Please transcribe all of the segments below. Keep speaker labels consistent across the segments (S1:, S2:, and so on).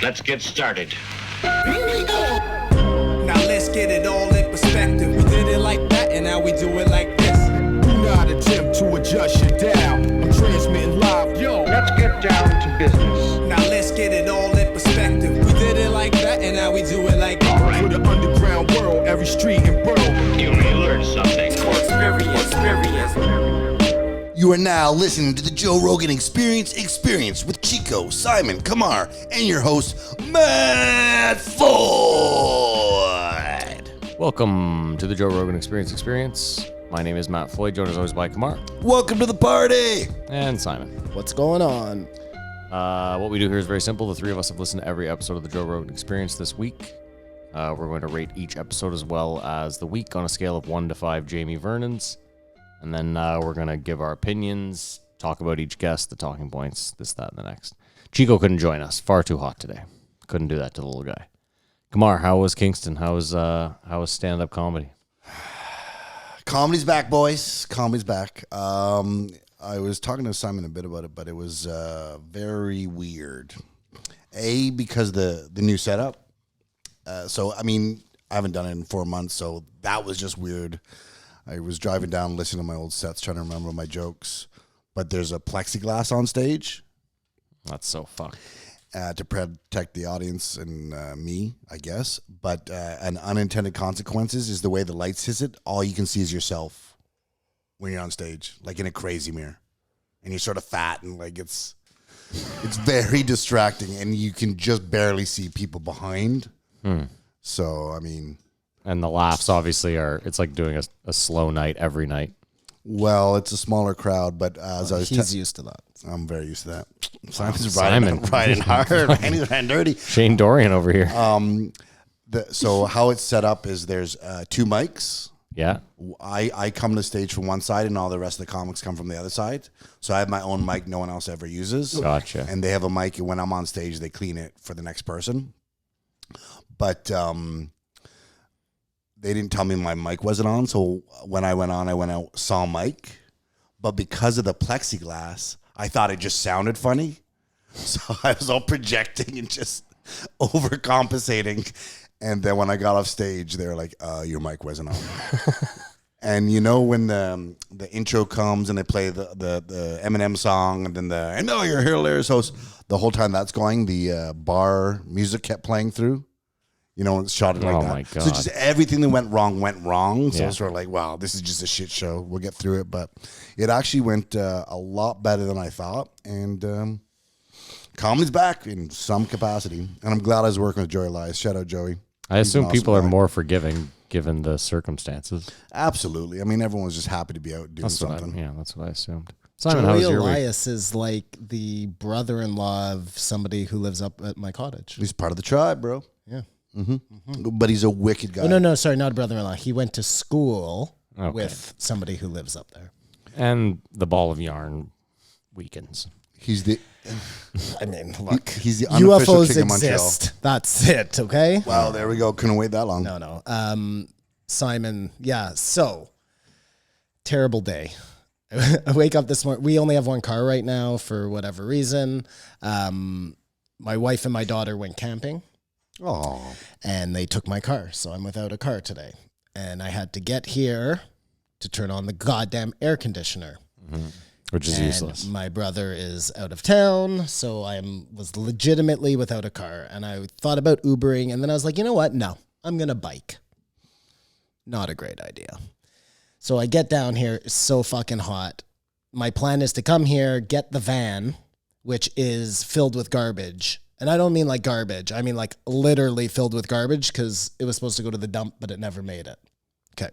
S1: Let's get started.
S2: Now let's get it all in perspective. We did it like that, and now we do it like this.
S3: Do not attempt to adjust your dial. I'm transmitting live. Yo,
S1: Let's get down to business.
S2: Now let's get it all in perspective. We did it like that, and now we do it like this.
S1: All right.
S3: for the underground world, every street and borough.
S1: You may learn something.
S2: Experience.
S4: You are now listening to the Joe Rogan Experience with Chico, Simon, Kamar, and your host, Matt Floyd.
S5: Welcome to the Joe Rogan Experience. My name is Matt Floyd, joined as always by Kamar
S4: Welcome to the party.
S5: and Simon.
S6: What's going on?
S5: What we do here is very simple. The three of us have listened to every episode of the Joe Rogan Experience this week. We're going to rate each episode as well as the week on a scale of 1 to 5 Jamie Vernons. And then we're going to give our opinions, talk about each guest, the talking points, this, that, and the next. Chico couldn't join us. Far too hot today. Couldn't do that to the little guy. Kamar, how was Kingston? How was stand-up comedy?
S4: Comedy's back, boys. Comedy's back. I was talking to Simon a bit about it, but it was very weird. Because the new setup. So, I mean, I haven't done it in 4 months, so that was just weird. I was driving down, listening to my old sets, trying to remember my jokes. But there's a plexiglass on stage.
S5: That's so fucked.
S4: To protect the audience and me, I guess. But an unintended consequences is the way the lights hit it. All you can see is yourself when you're on stage, like in a crazy mirror. And you're sort of fat and like it's very distracting. And you can just barely see people behind. So, I mean...
S5: And the laughs obviously it's like doing a slow night every night.
S4: Well, it's a smaller crowd, but as I was...
S6: He's used to that.
S4: I'm very used to that. Simon's
S5: Simon.
S4: riding hard, man. He's riding dirty.
S5: Shane Dorian over here.
S4: So how it's set up is there's two mics.
S5: Yeah.
S4: I come to the stage from one side, and all the rest of the comics come from the other side. So I have my own mic no one else ever uses.
S5: Gotcha.
S4: And they have a mic, and when I'm on stage, they clean it for the next person. But they didn't tell me my mic wasn't on, so when I went out, saw Mike. But because of the plexiglass, I thought it just sounded funny. So I was all projecting and just overcompensating. And then when I got off stage, they were like, your mic wasn't on. And you know when the intro comes and they play the Eminem song and then I know you're a hilarious host. The whole time that's going, the bar music kept playing through. You know, it's shot like that.
S5: My God.
S4: So just everything that went wrong. So
S5: Yeah.
S4: it's sort of like, wow, this is just a shit show. We'll get through it. But it actually went a lot better than I thought. And comedy's back in some capacity. And I'm glad I was working with Joey Elias. Shout out, Joey.
S5: I assume
S4: He's an
S5: people
S4: awesome
S5: are
S4: guy.
S5: more forgiving given the circumstances.
S4: Absolutely. I mean, everyone was just happy to be out doing something.
S5: That's what I assumed. Simon, how was
S6: Joey
S5: your week?
S6: Elias is like the brother-in-law of somebody who lives up at my cottage.
S4: He's part of the tribe, bro.
S6: Yeah.
S4: But he's a wicked guy.
S6: Oh, no, sorry, not a brother-in-law. He went to school
S5: Okay.
S6: with somebody who lives up there.
S5: And the ball of yarn weekends.
S4: He's the
S6: I mean, look,
S4: he's the unofficial
S6: UFOs
S4: king of Montreal.
S6: exist. That's it, okay?
S4: Wow, there we go. Couldn't wait that long.
S6: No. Simon, yeah, so terrible day. I wake up this morning. We only have one car right now for whatever reason. My wife and my daughter went camping.
S4: Oh,
S6: And they took my car, so I'm without a car today. And I had to get here to turn on the goddamn air conditioner.
S5: Which is
S6: And
S5: useless.
S6: my brother is out of town, so was legitimately without a car. And I thought about Ubering, and then I was like, you know what? No, I'm going to bike. Not a great idea. So I get down here. It's so fucking hot. My plan is to come here, get the van, which is filled with garbage. And I don't mean like garbage. I mean like literally filled with garbage because it was supposed to go to the dump, but it never made it. Okay.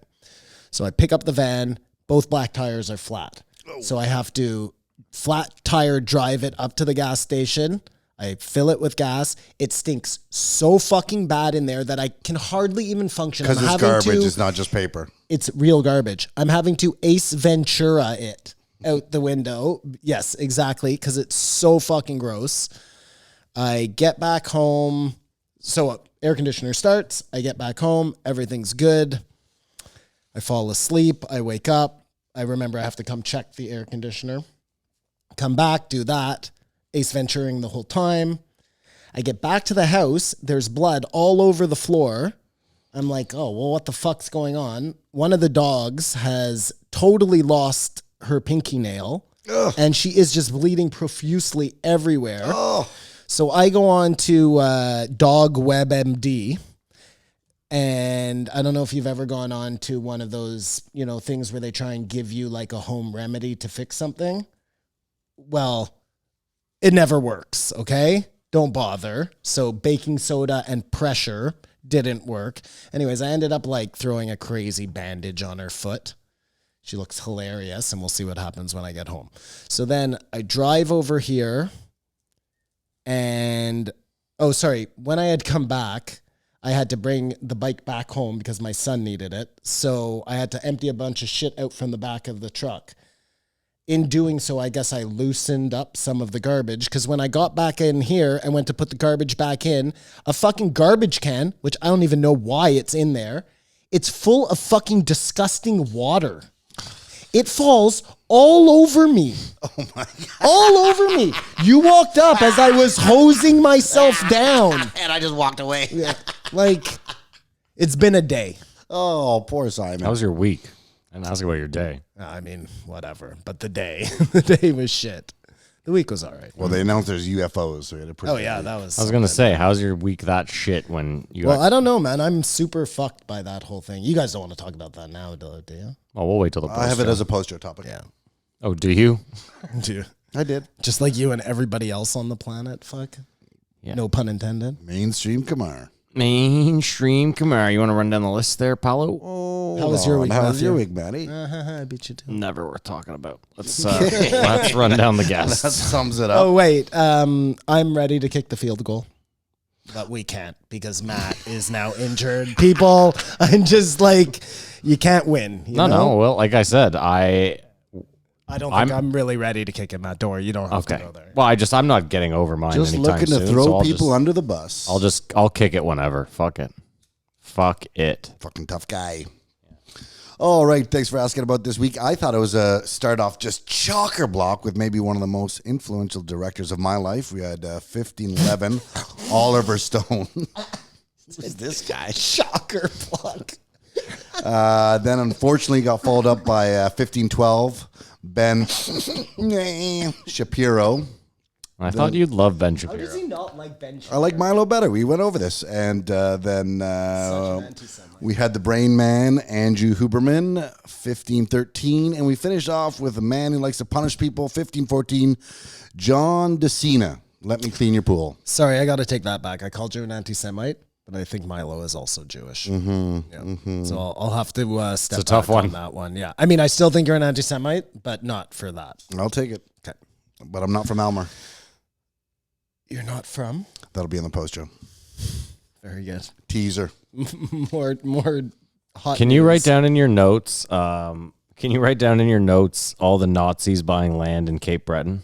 S6: So I pick up the van. Both black tires are flat. So I have to flat tire drive it up to the gas station. I fill it with gas. It stinks so fucking bad in there that I can hardly even function.
S4: because
S6: I'm
S4: it's
S6: having
S4: garbage.
S6: to-
S4: It's not just paper.
S6: It's real garbage. I'm having to Ace Ventura it out the window. Yes, exactly, because it's so fucking gross. I get back home. So air conditioner starts. I get back home. Everything's good. I fall asleep. I wake up. I remember I have to come check the air conditioner. Come back, do that. Ace Venturing the whole time. I get back to the house. There's blood all over the floor. I'm like, oh, well, what the fuck's going on? One of the dogs has totally lost her pinky nail. Ugh. And she is just bleeding profusely everywhere.
S4: Oh.
S6: So I go on to Dog WebMD. And I don't know if you've ever gone on to one of those, things where they try and give you like a home remedy to fix something. Well, it never works, okay? Don't bother. So baking soda and pressure didn't work. Anyways, I ended up like throwing a crazy bandage on her foot. She looks hilarious, and we'll see what happens when I get home. So then I drive over here, and when I had come back, I had to bring the bike back home because my son needed it. So I had to empty a bunch of shit out from the back of the truck. In doing so, I guess I loosened up some of the garbage, because when I got back in here and went to put the garbage back in, a fucking garbage can, which I don't even know why it's in there, it's full of fucking disgusting water. It falls all over me.
S4: Oh my God.
S6: All over me. You walked up as I was hosing myself down.
S4: And I just walked away.
S6: Yeah, like, it's been a day.
S4: Oh, poor Simon.
S5: How was your week? And ask about your day.
S6: I mean, whatever. But the day was shit. The week was all right.
S4: Well, they announced there's UFOs. So we had a pretty
S6: Oh, yeah, that was...
S5: I was going to say, how's your week that shit when you...
S6: Well, I don't know, man. I'm super fucked by that whole thing. You guys don't want to talk about that now, do you?
S5: Oh, we'll wait till the
S4: I have it as a post-show topic.
S6: Yeah.
S5: Oh, do you?
S6: Do you?
S4: I did.
S6: Just like you and everybody else on the planet, fuck.
S5: Yeah.
S6: No pun intended.
S4: Mainstream Kamar.
S5: Mainstream Kamar. You want to run down the list there, Paolo?
S4: Oh,
S6: How was your week,
S4: How was
S6: Matthew?
S4: your week, Matty?
S6: I beat you too.
S5: Never worth talking about. Let's run down the guests.
S4: That sums it up.
S6: Oh, wait. I'm ready to kick the field goal. But we can't because Matt is now injured. People, I'm just like, you can't win. You know?
S5: No. Well, like I said, I
S6: don't think I'm really ready to kick in that door. You don't have to go there.
S5: Well, I'm not getting over mine
S4: Just
S5: anytime
S4: looking to
S5: soon,
S4: throw
S5: so
S4: people under the bus.
S5: I'll kick it whenever. Fuck it.
S4: Fucking tough guy. All right, thanks for asking about this week. I thought it was a start off just chocker block with maybe one of the most influential directors of my life. We had 1511, Oliver Stone. Who's this guy?
S6: Shocker block.
S4: Then unfortunately got followed up by 1512, Ben Shapiro.
S5: I thought you'd love Ben
S6: How does
S5: Shapiro.
S6: he not like Ben
S4: I
S6: Shapiro?
S4: like Milo better. We went over this. And then we had the brain man, Andrew Huberman, 1513. And we finished off with a man who likes to punish people, 1514, John DeCena. Let me clean your pool.
S6: Sorry, I got to take that back. I called you an anti-Semite, but I think Milo is also Jewish. So I'll have to step
S5: It's a tough
S6: back
S5: one.
S6: on that one. Yeah, I mean, I still think you're an anti-Semite, but not for that.
S4: I'll take it.
S6: Okay.
S4: But I'm not from Elmer.
S6: You're not from?
S4: That'll be in the post show.
S6: Very good.
S4: Teaser.
S6: more hot.
S5: Can you
S6: news.
S5: write down in your notes? Can you write down in your notes all the Nazis buying land in Cape Breton?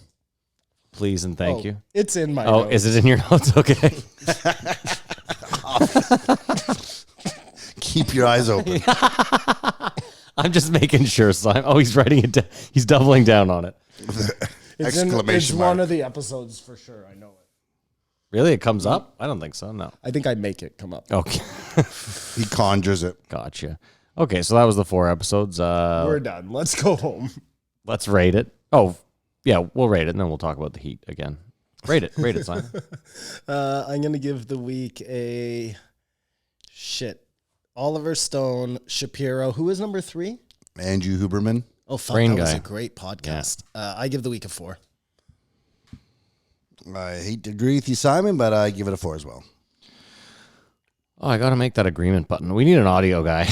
S5: Please and thank you.
S6: It's in my
S5: Oh,
S6: notes.
S5: is it in your notes? Okay.
S4: Keep your eyes open.
S5: I'm just making sure, Simon. Oh, he's writing it down. He's doubling down on it.
S6: It's
S4: Exclamation
S6: one
S4: mark.
S6: of the episodes for sure. I know it.
S5: Really? It comes up? I don't think so. No.
S6: I think I make it come up.
S5: Okay.
S4: He conjures it.
S5: Gotcha. Okay, so that was the 4 episodes.
S6: We're done. Let's go home.
S5: Let's rate it. Oh, yeah, we'll rate it, and then we'll talk about the Heat again. Rate it, Simon.
S6: I'm gonna give the week a Oliver Stone, Shapiro. Who is number 3?
S4: Andrew Huberman.
S6: Oh, fuck,
S5: Brain
S6: that was
S5: guy.
S6: a great podcast. I give the week a 4.
S4: I hate to agree with you, Simon, but I give it a 4 as well.
S5: Oh, I got to make that agreement button. We need an audio guy.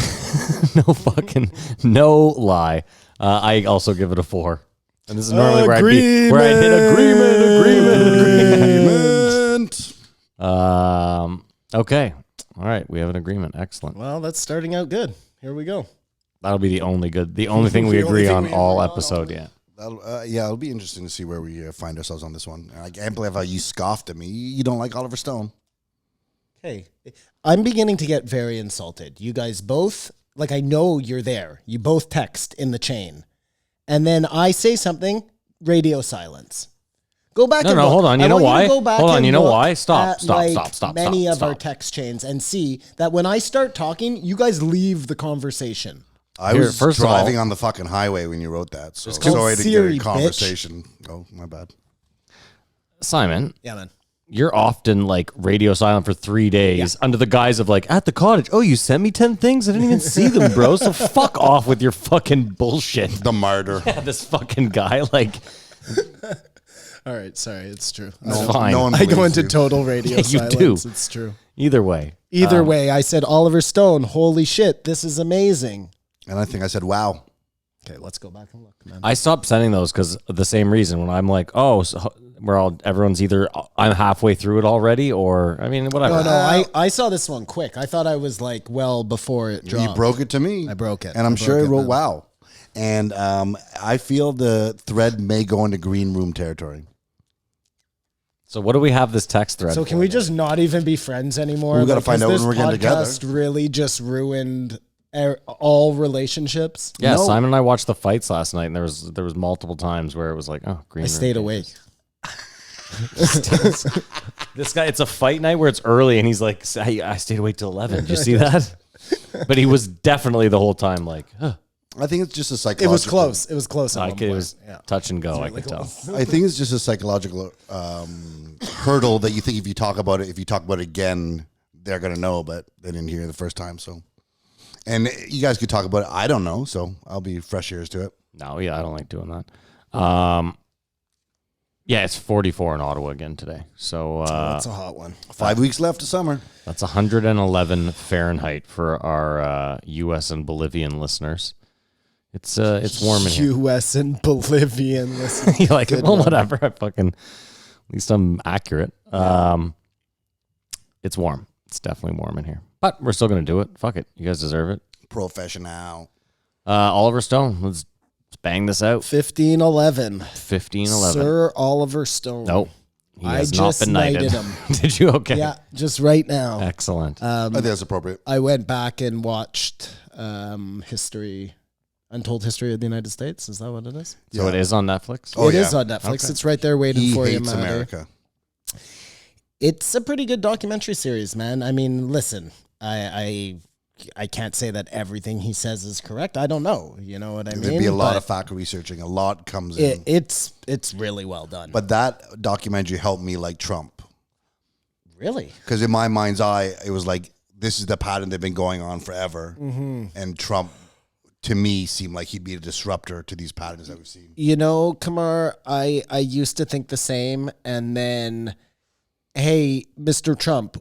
S5: No lie. I also give it a 4. And this is normally where I hit agreement. Okay. All right. We have an agreement. Excellent.
S6: Well, that's starting out good. Here we go.
S5: That'll be the only thing we
S6: The only
S5: agree
S6: thing
S5: on
S6: we
S5: all
S6: agree on
S5: episode. Yeah.
S4: It'll be interesting to see where we find ourselves on this one. I can't believe how you scoffed at me. You don't like Oliver Stone.
S6: Hey, I'm beginning to get very insulted. You guys both, like, I know you're there. You both text in the chain. And then I say something, radio silence. Go back
S5: No,
S6: and
S5: no,
S6: look.
S5: hold on. You
S6: I
S5: know
S6: want
S5: why?
S6: to go back
S5: Hold on,
S6: and
S5: you know
S6: look
S5: why? Stop,
S6: at,
S5: stop,
S6: like,
S5: stop, stop,
S6: many
S5: stop,
S6: of our
S5: stop.
S6: text chains and see that when I start talking, you guys leave the conversation.
S4: I
S5: Here,
S4: was
S5: first of all-
S4: driving on the fucking highway when you wrote that. So
S6: called
S4: sorry to
S6: Siri,
S4: get a conversation. Oh, my bad.
S5: Simon,
S6: Yeah, man.
S5: you're often like radio silent for 3 days under the guise of like at the cottage. Oh, you sent me 10 things? I didn't even see them, bro. So fuck off with your fucking bullshit.
S4: The martyr.
S5: This fucking guy, like,
S6: All right, sorry, it's true.
S5: it's fine.
S4: No one
S6: I go
S4: believes
S6: into
S4: you.
S6: total radio
S5: You
S6: silence.
S5: do.
S6: It's true.
S5: Either way.
S6: Either way, I said Oliver Stone. Holy shit, this is amazing.
S4: And I think I said, wow.
S6: Okay, let's go back and look, man.
S5: I stopped sending those because the same reason. When I'm like, oh, so everyone's either I'm halfway through it already, or I mean, whatever.
S6: No, I saw this one quick. I thought I was like well before it dropped.
S4: You broke it to me.
S6: I broke it.
S4: And I'm
S6: I
S4: sure I
S6: broke it,
S4: wrote
S6: man.
S4: wow. And I feel the thread may go into green room territory.
S5: So what do we have this text thread?
S6: So
S5: for
S6: can we
S5: then?
S6: just not even be friends anymore?
S4: We gotta
S6: Like,
S4: find
S6: has
S4: out
S6: this
S4: when we're getting together.
S6: podcast really just ruined all relationships?
S5: Yeah,
S4: No.
S5: Simon and I watched the fights last night, and there was multiple times where it was like, oh, green.
S6: I
S5: room
S6: stayed
S5: game.
S6: awake.
S5: This guy, it's a fight night where it's early, and he's like, hey, I stayed awake till 11. Did you see that? But he was definitely the whole time like, huh.
S4: I think it's just a
S6: It
S4: psychological.
S6: was close. It was close. At
S5: Like,
S6: one
S5: it
S6: point.
S5: was
S6: Yeah.
S5: touch and go, I could tell.
S4: I think it's just a psychological hurdle that you think if you talk about it again, they're gonna know, but they didn't hear it the first time. So, and you guys could talk about it. I don't know, so I'll be fresh ears to it.
S5: No, yeah, I don't like doing that. Yeah, it's 44 in Ottawa again today. So
S6: That's a hot one.
S4: 5 weeks left of summer.
S5: that's 111 Fahrenheit for our U.S. and Bolivian listeners. It's warm in here.
S6: U.S. and Bolivian. Listen,
S5: You're like,
S6: Good
S5: well,
S6: one.
S5: whatever. At least I'm accurate. It's warm. It's definitely warm in here. But we're still gonna do it. Fuck it. You guys deserve it.
S4: Professional.
S5: Oliver Stone. Let's bang this out.
S6: 15-11.
S5: 15-11.
S6: Sir Oliver Stone.
S5: Nope. He
S6: I
S5: has not
S6: just
S5: been knighted.
S6: knighted him.
S5: Did you? Okay.
S6: Yeah, just right now.
S5: Excellent.
S4: I think that's appropriate.
S6: I went back and watched Untold History of the United States. Is that what it is?
S5: So it is on Netflix?
S4: Oh,
S6: It
S4: yeah.
S6: is on Netflix.
S5: Okay.
S6: It's right there waiting
S4: He
S6: for you,
S4: hates
S6: Maddie.
S4: America.
S6: It's a pretty good documentary series, man. I mean, listen, I can't say that everything he says is correct. I don't know. You know what I mean?
S4: There'd be a lot
S6: But
S4: of fact researching. A lot comes in.
S6: it's really well done.
S4: But that documentary helped me like Trump.
S6: Really?
S4: Because in my mind's eye, it was like, this is the pattern they've been going on forever.
S6: Mm-hmm.
S4: And Trump, to me, seemed like he'd be a disruptor to these patterns that we've seen.
S6: You know, Kamar, I used to think the same. And then, hey, Mr. Trump,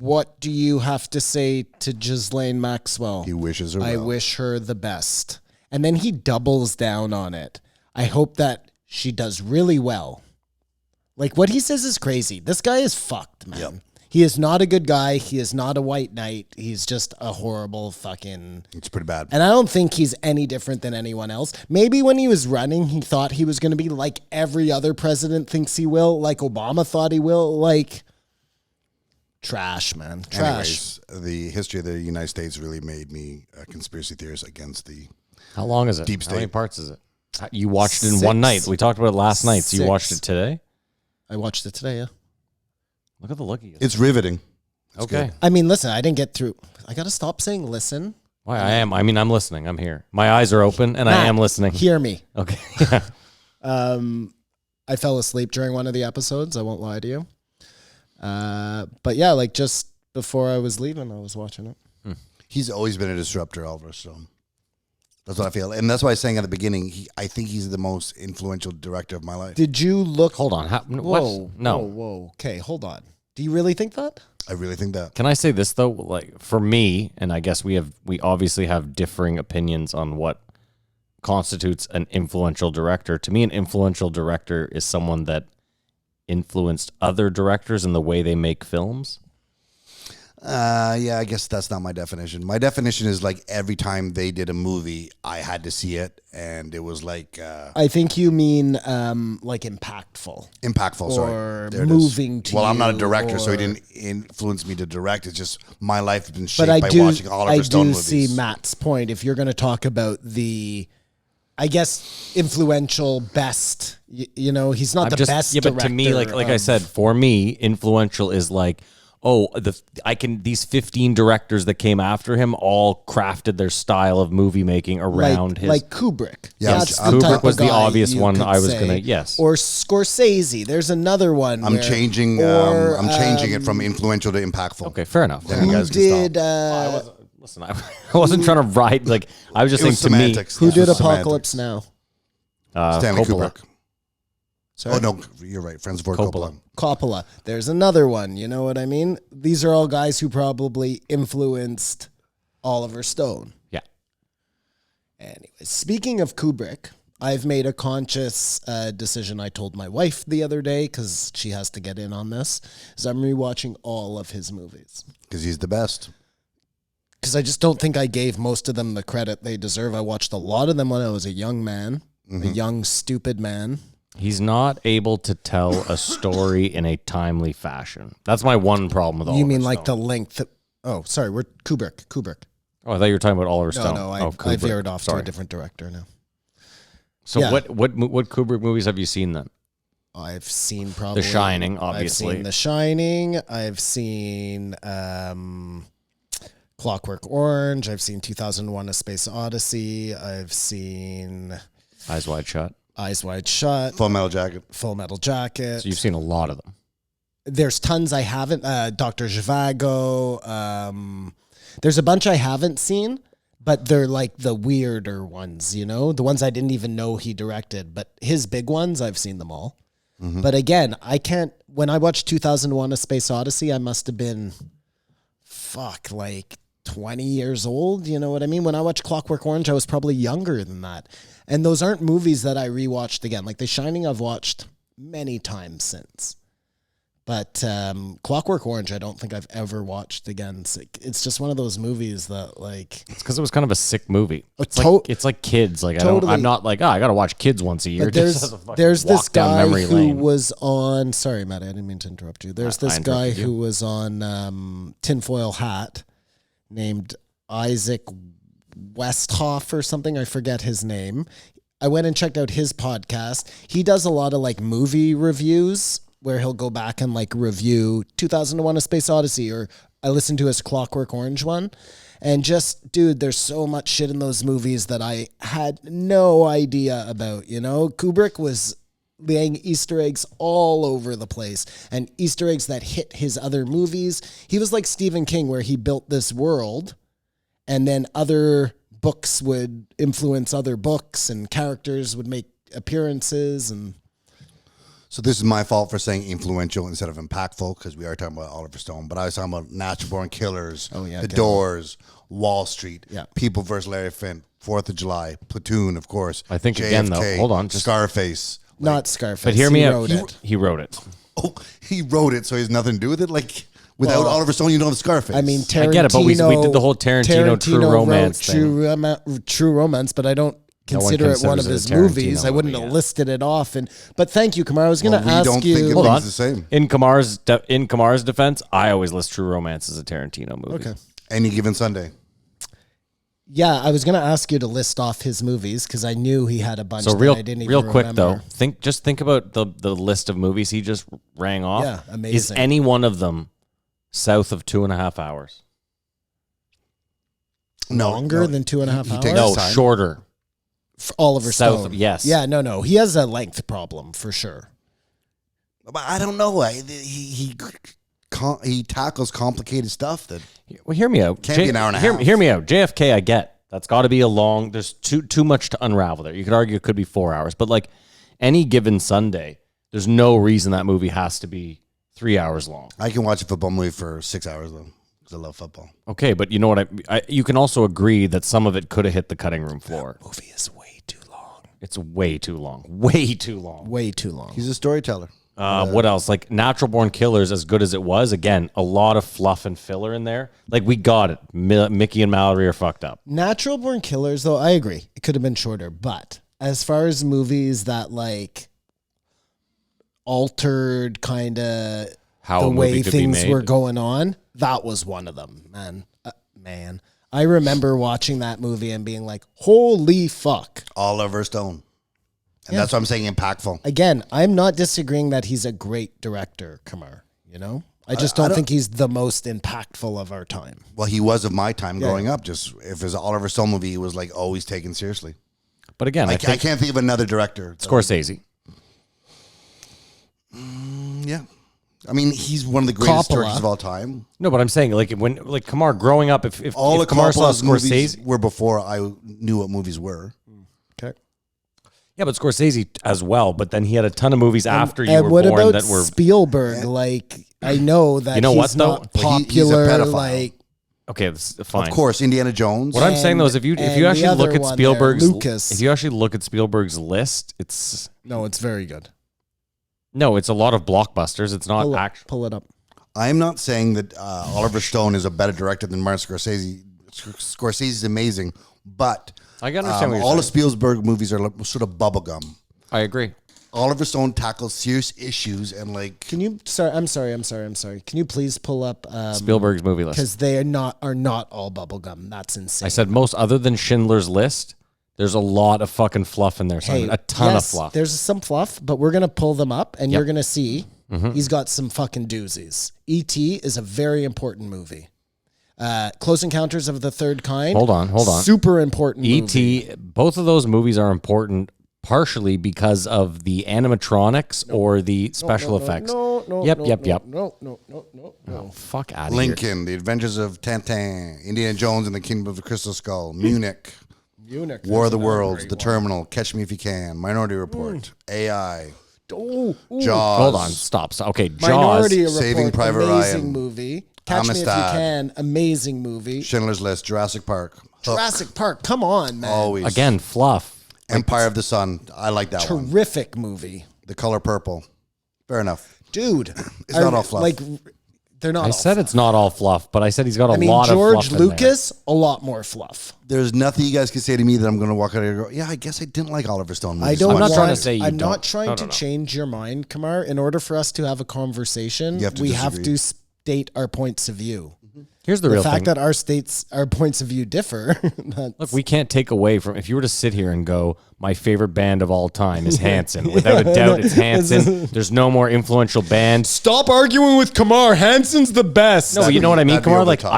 S6: what do you have to say to Ghislaine Maxwell?
S4: He wishes her
S6: I
S4: well.
S6: wish her the best. And then he doubles down on it. I hope that she does really well. Like, what he says is crazy. This guy is fucked, man.
S4: Yep.
S6: He is not a good guy. He is not a white knight. He's just a horrible fucking...
S4: It's pretty bad.
S6: And I don't think he's any different than anyone else. Maybe when he was running, he thought he was going to be like every other president thinks he will, like Obama thought he will. Like, trash, man. Trash.
S4: Anyways, the history of the United States really made me a conspiracy theorist against the...
S5: How long is it?
S4: Deep
S5: How many
S4: state.
S5: parts is it? You watched it in
S6: 6.
S5: one night. We talked about it last night. So you
S6: 6.
S5: watched it today?
S6: I watched it today, yeah.
S5: Look at the look. He gets.
S4: It's riveting. It's
S5: Okay.
S4: good.
S6: I mean, listen, I didn't get through. I got to stop saying listen.
S5: Why? I am. I mean, I'm listening. I'm here. My eyes are open and I
S6: Matt,
S5: am listening.
S6: Hear me.
S5: Okay.
S6: I fell asleep during one of the episodes. I won't lie to you. But yeah, like just before I was leaving, I was watching it.
S4: He's always been a disruptor, Oliver Stone. That's what I feel. And that's why I was saying at the beginning, I think he's the most influential director of my life.
S6: Did you look?
S5: Hold on.
S6: Whoa,
S5: What? No.
S6: whoa. Okay, hold on. Do you really think that?
S4: I really think that.
S5: Can I say this though? Like for me, and I guess we obviously have differing opinions on what constitutes an influential director. To me, an influential director is someone that influenced other directors in the way they make films.
S4: Yeah, I guess that's not my definition. My definition is like every time they did a movie, I had to see it, and it was like
S6: I think you mean like impactful.
S4: impactful.
S6: Or
S4: Sorry, There it is.
S6: moving to
S4: Well, I'm not a
S6: you,
S4: director, so he
S6: or-
S4: didn't influence me to direct. It's just my life has been shaped
S6: But I
S4: by
S6: do,
S4: watching Oliver
S6: I
S4: Stone
S6: do
S4: movies.
S6: see Matt's point. If you're going to talk about the I guess, influential, best. You know, he's not the best.
S5: Yeah, but to me, like I said, for me, influential is like, these 15 directors that came after him all crafted their style of movie making around his.
S6: Like Kubrick.
S4: Yeah,
S6: That's
S4: I'm-
S6: the type
S5: Kubrick was
S6: of
S5: the
S6: guy
S5: obvious
S6: you
S5: one
S6: could
S5: I was
S6: say.
S5: gonna yes.
S6: Or Scorsese. There's another one.
S4: I'm changing. I'm changing it from influential to impactful.
S5: Okay, fair enough.
S4: Then you
S6: Who
S4: guys can
S6: did?
S4: stop.
S5: Listen, I wasn't trying to write like I was just
S4: It
S5: saying
S4: was
S5: to me.
S4: semantics.
S6: Who
S4: This
S6: did
S4: was
S6: Apocalypse
S4: semantics.
S6: Now?
S4: Stanley
S5: Coppola.
S4: Kubrick.
S6: Sorry?
S4: Oh no, you're right. Francis Ford Coppola.
S6: Coppola. There's another one. You know what I mean? These are all guys who probably influenced Oliver Stone.
S5: Yeah.
S6: Anyway, speaking of Kubrick, I've made a conscious decision. I told my wife the other day because she has to get in on this. Is I'm rewatching all of his movies
S4: Because he's the best.
S6: because I just don't think I gave most of them the credit they deserve. I watched a lot of them when I was a young man, a young stupid man.
S5: He's not able to tell a story in a timely fashion. That's my one problem with Oliver
S6: You mean like
S5: Stone.
S6: the length? Oh, sorry, we're Kubrick.
S5: Oh, I thought you were talking about Oliver
S6: No,
S5: Stone.
S6: no, I
S5: Kubrick.
S6: veered off to
S5: Sorry.
S6: a different director now.
S5: So
S6: Yeah.
S5: what Kubrick movies have you seen then?
S6: I've seen probably
S5: The Shining, obviously.
S6: I've seen The Shining. I've seen Clockwork Orange. I've seen 2001: A Space Odyssey. I've seen
S5: Eyes Wide Shut.
S6: Eyes Wide Shut.
S4: Full Metal Jacket.
S6: Full Metal Jacket.
S5: So you've seen a lot of them.
S6: There's tons I haven't. Dr. Zhivago. There's a bunch I haven't seen, but they're like the weirder ones, you know? The ones I didn't even know he directed. But his big ones, I've seen them all. But again, I can't... When I watched 2001: A Space Odyssey, I must have been... like 20 years old, you know what I mean? When I watched Clockwork Orange, I was probably younger than that. And those aren't movies that I rewatched again. Like The Shining, I've watched many times since. But Clockwork Orange, I don't think I've ever watched again. It's just one of those movies that, like...
S5: It's because it was kind of a sick movie. It's,
S6: to-
S5: it's like kids. Like
S6: Totally.
S5: I'm not like, I got to watch kids once a year.
S6: But
S5: just as a fucking
S6: there's this
S5: walk down
S6: guy
S5: memory
S6: who
S5: lane.
S6: was on... Sorry, Matt, I didn't mean to interrupt you. There's
S5: I
S6: this guy
S5: interrupted you.
S6: who was on Tinfoil Hat named Isaac Westhoff or something. I forget his name. I went and checked out his podcast. He does a lot of like movie reviews where he'll go back and like review 2001: A Space Odyssey, or I listened to his Clockwork Orange one. And just, dude, there's so much shit in those movies that I had no idea about, you know? Kubrick was laying Easter eggs all over the place, and Easter eggs that hit his other movies. He was like Stephen King, where he built this world, and then other books would influence other books, and characters would make appearances. And
S4: So this is my fault for saying influential instead of impactful, because we are talking about Oliver Stone, but I was talking about Natural Born Killers,
S6: Oh, yeah,
S4: The
S6: get
S4: Doors, Wall Street,
S6: Yeah.
S4: People vs. Larry Flynt, 4th of July, Platoon, of course.
S5: I think again, though,
S4: JFK,
S5: hold on, just-
S4: Scarface.
S6: not Scarface.
S5: But hear me
S6: he
S5: out.
S6: wrote it.
S5: He wrote it.
S4: Oh, he wrote it, so he has nothing to do with it? Like, without Oliver Stone, you don't have Scarface.
S6: I mean, Tarantino.
S5: I get it, but we did the whole Tarantino True
S6: wrote
S5: Romance thing.
S6: True Romance, but I don't consider it one
S5: considers
S6: of
S5: it a
S6: his
S5: Tarantino
S6: movies. I wouldn't
S5: movie,
S6: have
S5: yeah.
S6: listed it off. But thank you, Kamar. I was going to
S4: we
S6: ask
S4: don't
S6: you.
S4: think it
S5: Hold
S4: means
S5: on.
S4: the same.
S5: In Kamar's defense, I always list True Romance as a Tarantino movie.
S6: Okay.
S4: Any Given Sunday.
S6: Yeah, I was going to ask you to list off his movies because I knew he had a bunch.
S5: So
S6: that I didn't even
S5: real quick
S6: remember.
S5: though, think about the list of movies he just rang off.
S6: Yeah, amazing.
S5: Is any one of them south of 2.5 hours?
S4: No,
S6: Longer than 2.5 hours.
S4: takes
S5: No,
S4: his time.
S5: shorter.
S6: For Oliver
S5: South
S6: Stone.
S5: of- yes.
S6: Yeah, no. He has a length problem for sure.
S4: But I don't know. He tackles complicated stuff that
S5: Well, hear me out.
S4: Can't be an hour and a half.
S5: Hear me out. JFK, I get. That's got to be a long. There's too much to unravel there. You could argue it could be 4 hours, but like Any Given Sunday, there's no reason that movie has to be 3 hours long.
S4: I can watch a football movie for 6 hours though, because I love football.
S5: Okay, but you know what? You can also agree that some of it could have hit the cutting room floor.
S6: Movie is way too long.
S5: It's way too long. Way too long.
S6: Way too long.
S4: He's a storyteller.
S5: What else? Like Natural Born Killers, as good as it was, again, a lot of fluff and filler in there. Like we got it. Mickey and Mallory are fucked up.
S6: Natural Born Killers, though, I agree. It could have been shorter. But as far as movies that like altered kind of
S5: How
S6: the
S5: a movie
S6: way
S5: could be
S6: things
S5: made.
S6: were going on, that was one of them, man. I remember watching that movie and being like, holy fuck.
S4: Oliver Stone. And that's what I'm saying, impactful.
S6: Again, I'm not disagreeing that he's a great director, Kamar, you know? I just don't think he's the most impactful of our time.
S4: Well, he was of my time growing up. Just if it was an Oliver Stone movie, he was like always taken seriously.
S5: But again,
S4: I can't think of another director.
S5: Scorsese.
S4: Yeah. I mean, he's one of the greatest
S6: Coppola.
S4: directors of all time.
S5: No, but I'm saying like Kamar growing up, if
S4: All
S5: if
S4: of
S5: Kamar saw
S4: Coppola's movies
S5: Scorsese,
S4: were before I knew what movies were.
S6: Okay.
S5: yeah, but Scorsese as well. But then he had a ton of movies after you were
S6: And what
S5: born
S6: about
S5: that were.
S6: Spielberg? Like, I know that
S5: You know
S6: he's
S5: what, though?
S6: not
S4: Well, he's a
S6: popular.
S4: pedophile.
S6: Like,
S5: Okay, that's fine.
S4: Of course, Indiana Jones.
S5: What I'm saying though is if you
S6: And
S5: actually
S6: the
S5: look
S6: other
S5: at
S6: one there,
S5: Spielberg's
S6: Lucas.
S5: if you actually look at Spielberg's list, it's
S6: no, it's very good.
S5: a lot of blockbusters. It's not actually.
S6: Pull it up.
S4: I'm not saying that Oliver Stone is a better director than Martin Scorsese. Scorsese is amazing, but
S5: I can understand what you're
S4: all
S5: saying.
S4: of Spielberg movies are sort of bubblegum.
S5: I agree.
S4: Oliver Stone tackles serious issues and like
S6: Can you? Sorry, I'm sorry. Can you please pull up
S5: Spielberg's movie list.
S6: because they are not all bubblegum. That's insane.
S5: I said most other than Schindler's List. There's a lot of fucking fluff in there. Simon. A ton of fluff.
S6: There's some fluff, but we're gonna pull them up, and you're gonna see he's got some fucking doozies. E.T. is a very important movie. Close Encounters of the Third Kind.
S5: Hold on.
S6: Super important. movie.
S5: E.T. Both of those movies are important partially because of the animatronics or the special effects. Yep.
S6: No.
S5: Fuck out of here.
S4: Lincoln, The Adventures of Tintin, Indiana Jones and the Kingdom of the Crystal Skull, Munich, War of the Worlds, The Terminal, Catch Me If You Can, Minority Report, AI, Jaws.
S5: Hold on. Stop. Okay, Jaws.
S6: Minority Report,
S4: Saving Private
S6: amazing
S4: Ryan.
S6: movie. Catch Me If You
S4: Amistad.
S6: Can, amazing movie.
S4: Schindler's List, Jurassic Park, Hook,
S6: Jurassic Park, come on, man.
S4: always.
S5: Again, fluff.
S4: Empire of the Sun. I like that one.
S6: Terrific movie.
S4: The Color Purple. Fair enough.
S6: Dude.
S4: It's not all fluff.
S6: Like, they're not
S5: I
S6: all
S5: said
S6: fluff.
S5: it's not all fluff, but I said he's got a
S6: I mean,
S5: lot
S6: George
S5: of fluff in there.
S6: Lucas, a lot more fluff.
S4: There's nothing you guys can say to me that I'm going to walk out here and go, yeah, I guess I didn't like Oliver Stone movies.
S6: I don't
S5: I'm not
S6: want,
S5: trying to say you
S6: I'm
S5: don't.
S6: not trying
S5: No,
S6: to
S5: no.
S6: change your mind, Kamar. In order for us to have a conversation,
S4: You have to
S6: we have
S4: disagree.
S6: to state our points of view.
S5: Here's the
S6: The
S5: real
S6: fact
S5: thing.
S6: that our points of view differ.
S5: Look, we can't take away from if you were to sit here and go, my favorite band of all time is Hanson. Without a doubt, it's Hanson. There's no more influential band.
S6: Stop arguing with Kamar. Hanson's the best.
S5: No, but you know what I mean,
S4: That'd be
S5: Kamar?
S4: over the
S5: Like
S4: top.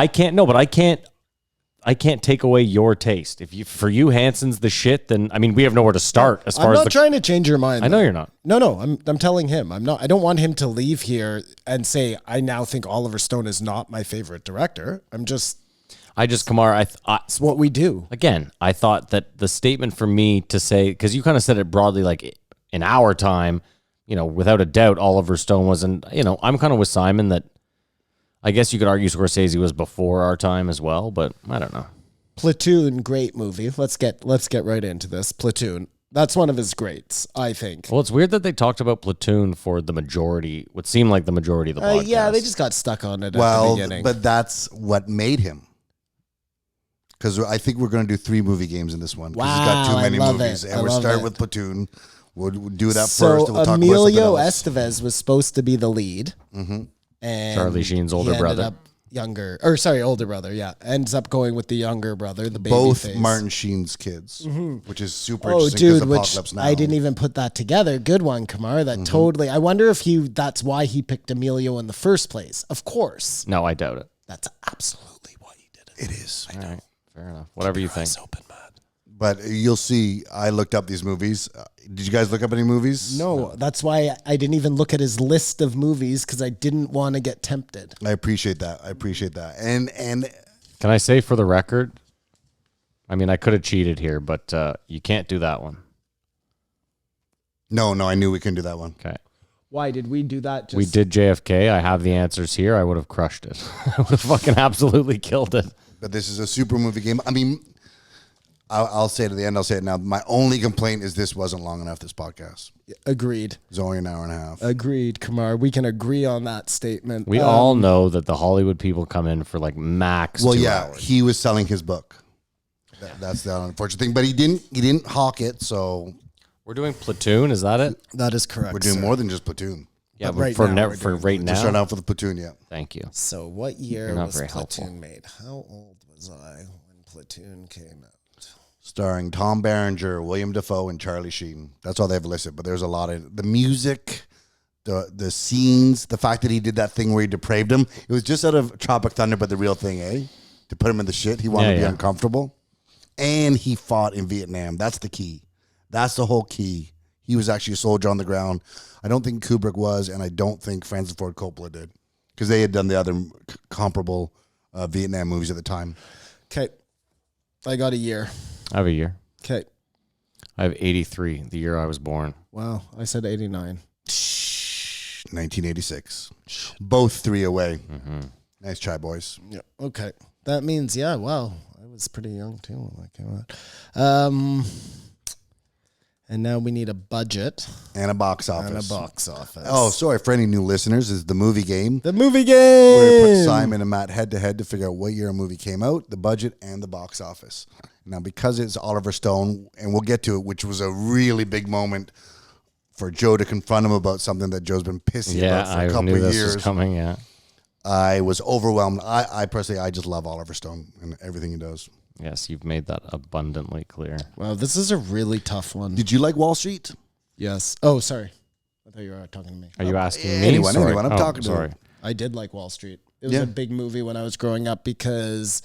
S5: I can't take away your taste. If for you Hanson's the shit, then I mean we have nowhere to start as
S6: I'm
S5: far as
S6: not
S5: the
S6: trying to change your mind.
S5: I know
S6: though.
S5: you're not.
S6: No, I'm telling him. I'm not. I don't want him to leave here and say I now think Oliver Stone is not my favorite director.
S5: Kamar,
S6: It's what we do.
S5: again, I thought that the statement for me to say, because you kind of said it broadly, like in our time, without a doubt, Oliver Stone wasn't, I'm kind of with Simon that I guess you could argue Scorsese was before our time as well, but I don't know.
S6: Platoon, great movie. Let's get right into this. Platoon. That's one of his greats, I think.
S5: Well, it's weird that they talked about Platoon for the majority, what seemed like the majority of the podcast.
S6: Yeah, they just got stuck on it at the
S4: Well,
S6: beginning.
S4: but that's what made him. Because I think we're going to do 3 movie games in this one. Because he's got
S6: Wow,
S4: too many
S6: I love
S4: movies.
S6: it.
S4: And
S6: I
S4: we'll
S6: love
S4: start
S6: it.
S4: with Platoon. We'll do that
S6: So
S4: first. And we'll talk about
S6: Emilio
S4: something else.
S6: Estevez was supposed to be the lead. Mm-hmm. And
S5: Charlie Sheen's older
S6: he ended
S5: brother.
S6: up older brother, yeah. Ends up going with the younger brother, the baby
S4: Both
S6: face.
S4: Martin Sheen's kids, which is super
S6: Oh,
S4: interesting because
S6: dude, which
S4: Apocalypse Now.
S6: I didn't even put that together. Good one, Kamar. That totally. I wonder if that's why he picked Emilio in the first place. Of course.
S5: No, I doubt it.
S6: That's absolutely why he did it.
S4: It is.
S5: All right, fair enough. Whatever you think.
S6: Eyes open, man.
S4: But you'll see, I looked up these movies. Did you guys look up any movies?
S6: No, that's why I didn't even look at his list of movies because I didn't want to get tempted.
S4: I appreciate that. And
S5: Can I say for the record? I mean, I could have cheated here, but you can't do that one.
S4: no, I knew we couldn't do that one.
S5: Okay.
S6: Why did we do that?
S5: We did JFK. I have the answers here. I would have crushed it. I would have fucking absolutely killed it.
S4: But this is a super movie game. I mean, I'll say it at the end. I'll say it now. My only complaint is this wasn't long enough, this podcast.
S6: Agreed.
S4: It's only an hour and a half.
S6: Agreed, Kamar. We can agree on that statement.
S5: We all know that the Hollywood people come in for like max 2 hours.
S4: He was selling his book. That's the unfortunate thing. But he didn't hawk it, so
S5: We're doing Platoon. Is that it?
S6: That is correct.
S4: we're doing
S6: sir.
S4: more than just Platoon.
S5: Yeah,
S6: But
S5: but
S6: right
S5: for
S6: now
S5: now,
S6: we're
S5: right
S4: Just start
S5: now.
S4: out for the Platoon, yeah.
S5: Thank you.
S6: So what year
S5: You're not
S6: was
S5: very
S6: Platoon
S5: helpful.
S6: made? How old was was I when Platoon came out?
S4: Starring Tom Berenger, William Dafoe, and Charlie Sheen. That's all they have listed, but there's a lot of the music, the scenes, the fact that he did that thing where he depraved him. It was just out of Tropic Thunder, but the real thing, eh? To put him in the shit. He wanted to be uncomfortable. And he fought in Vietnam. That's the key. That's the whole key. He was actually a soldier on the ground. I don't think Kubrick was, and I don't think Francis Ford Coppola did, because they had done the other comparable Vietnam movies at the time.
S6: Okay. I got a year.
S5: I have a year.
S6: Okay.
S5: I have 83, the year I was born.
S6: Wow. I said 89.
S4: 1986. Both 3 away. Mm-hmm. Nice try, boys.
S6: Yeah. Okay. That means, yeah, wow. I was pretty young, too, when that came out. And now we need a budget.
S4: And a box office.
S6: And a box office.
S4: Oh, sorry. For any new listeners, this is the movie game.
S6: The movie game!
S4: Where we put Simon and Matt head-to-head to figure out what year a movie came out, the budget, and the box office. Now, because it's Oliver Stone, and we'll get to it, which was a really big moment for Joe to confront him about something that Joe's been pissy about for a couple
S5: knew
S4: of
S5: this
S4: years.
S5: Was coming, yeah.
S4: I was overwhelmed. I personally, I just love Oliver Stone and everything he does.
S5: Yes, you've made that abundantly clear.
S6: Wow, this is a really tough one.
S4: Did you like Wall Street?
S6: Yes. Oh, sorry. I thought you were talking to me.
S5: Are you asking me?
S4: Anyone,
S5: Sorry.
S4: I'm talking to
S5: sorry.
S4: him.
S6: I did like Wall Street. It was a big movie when I was growing up because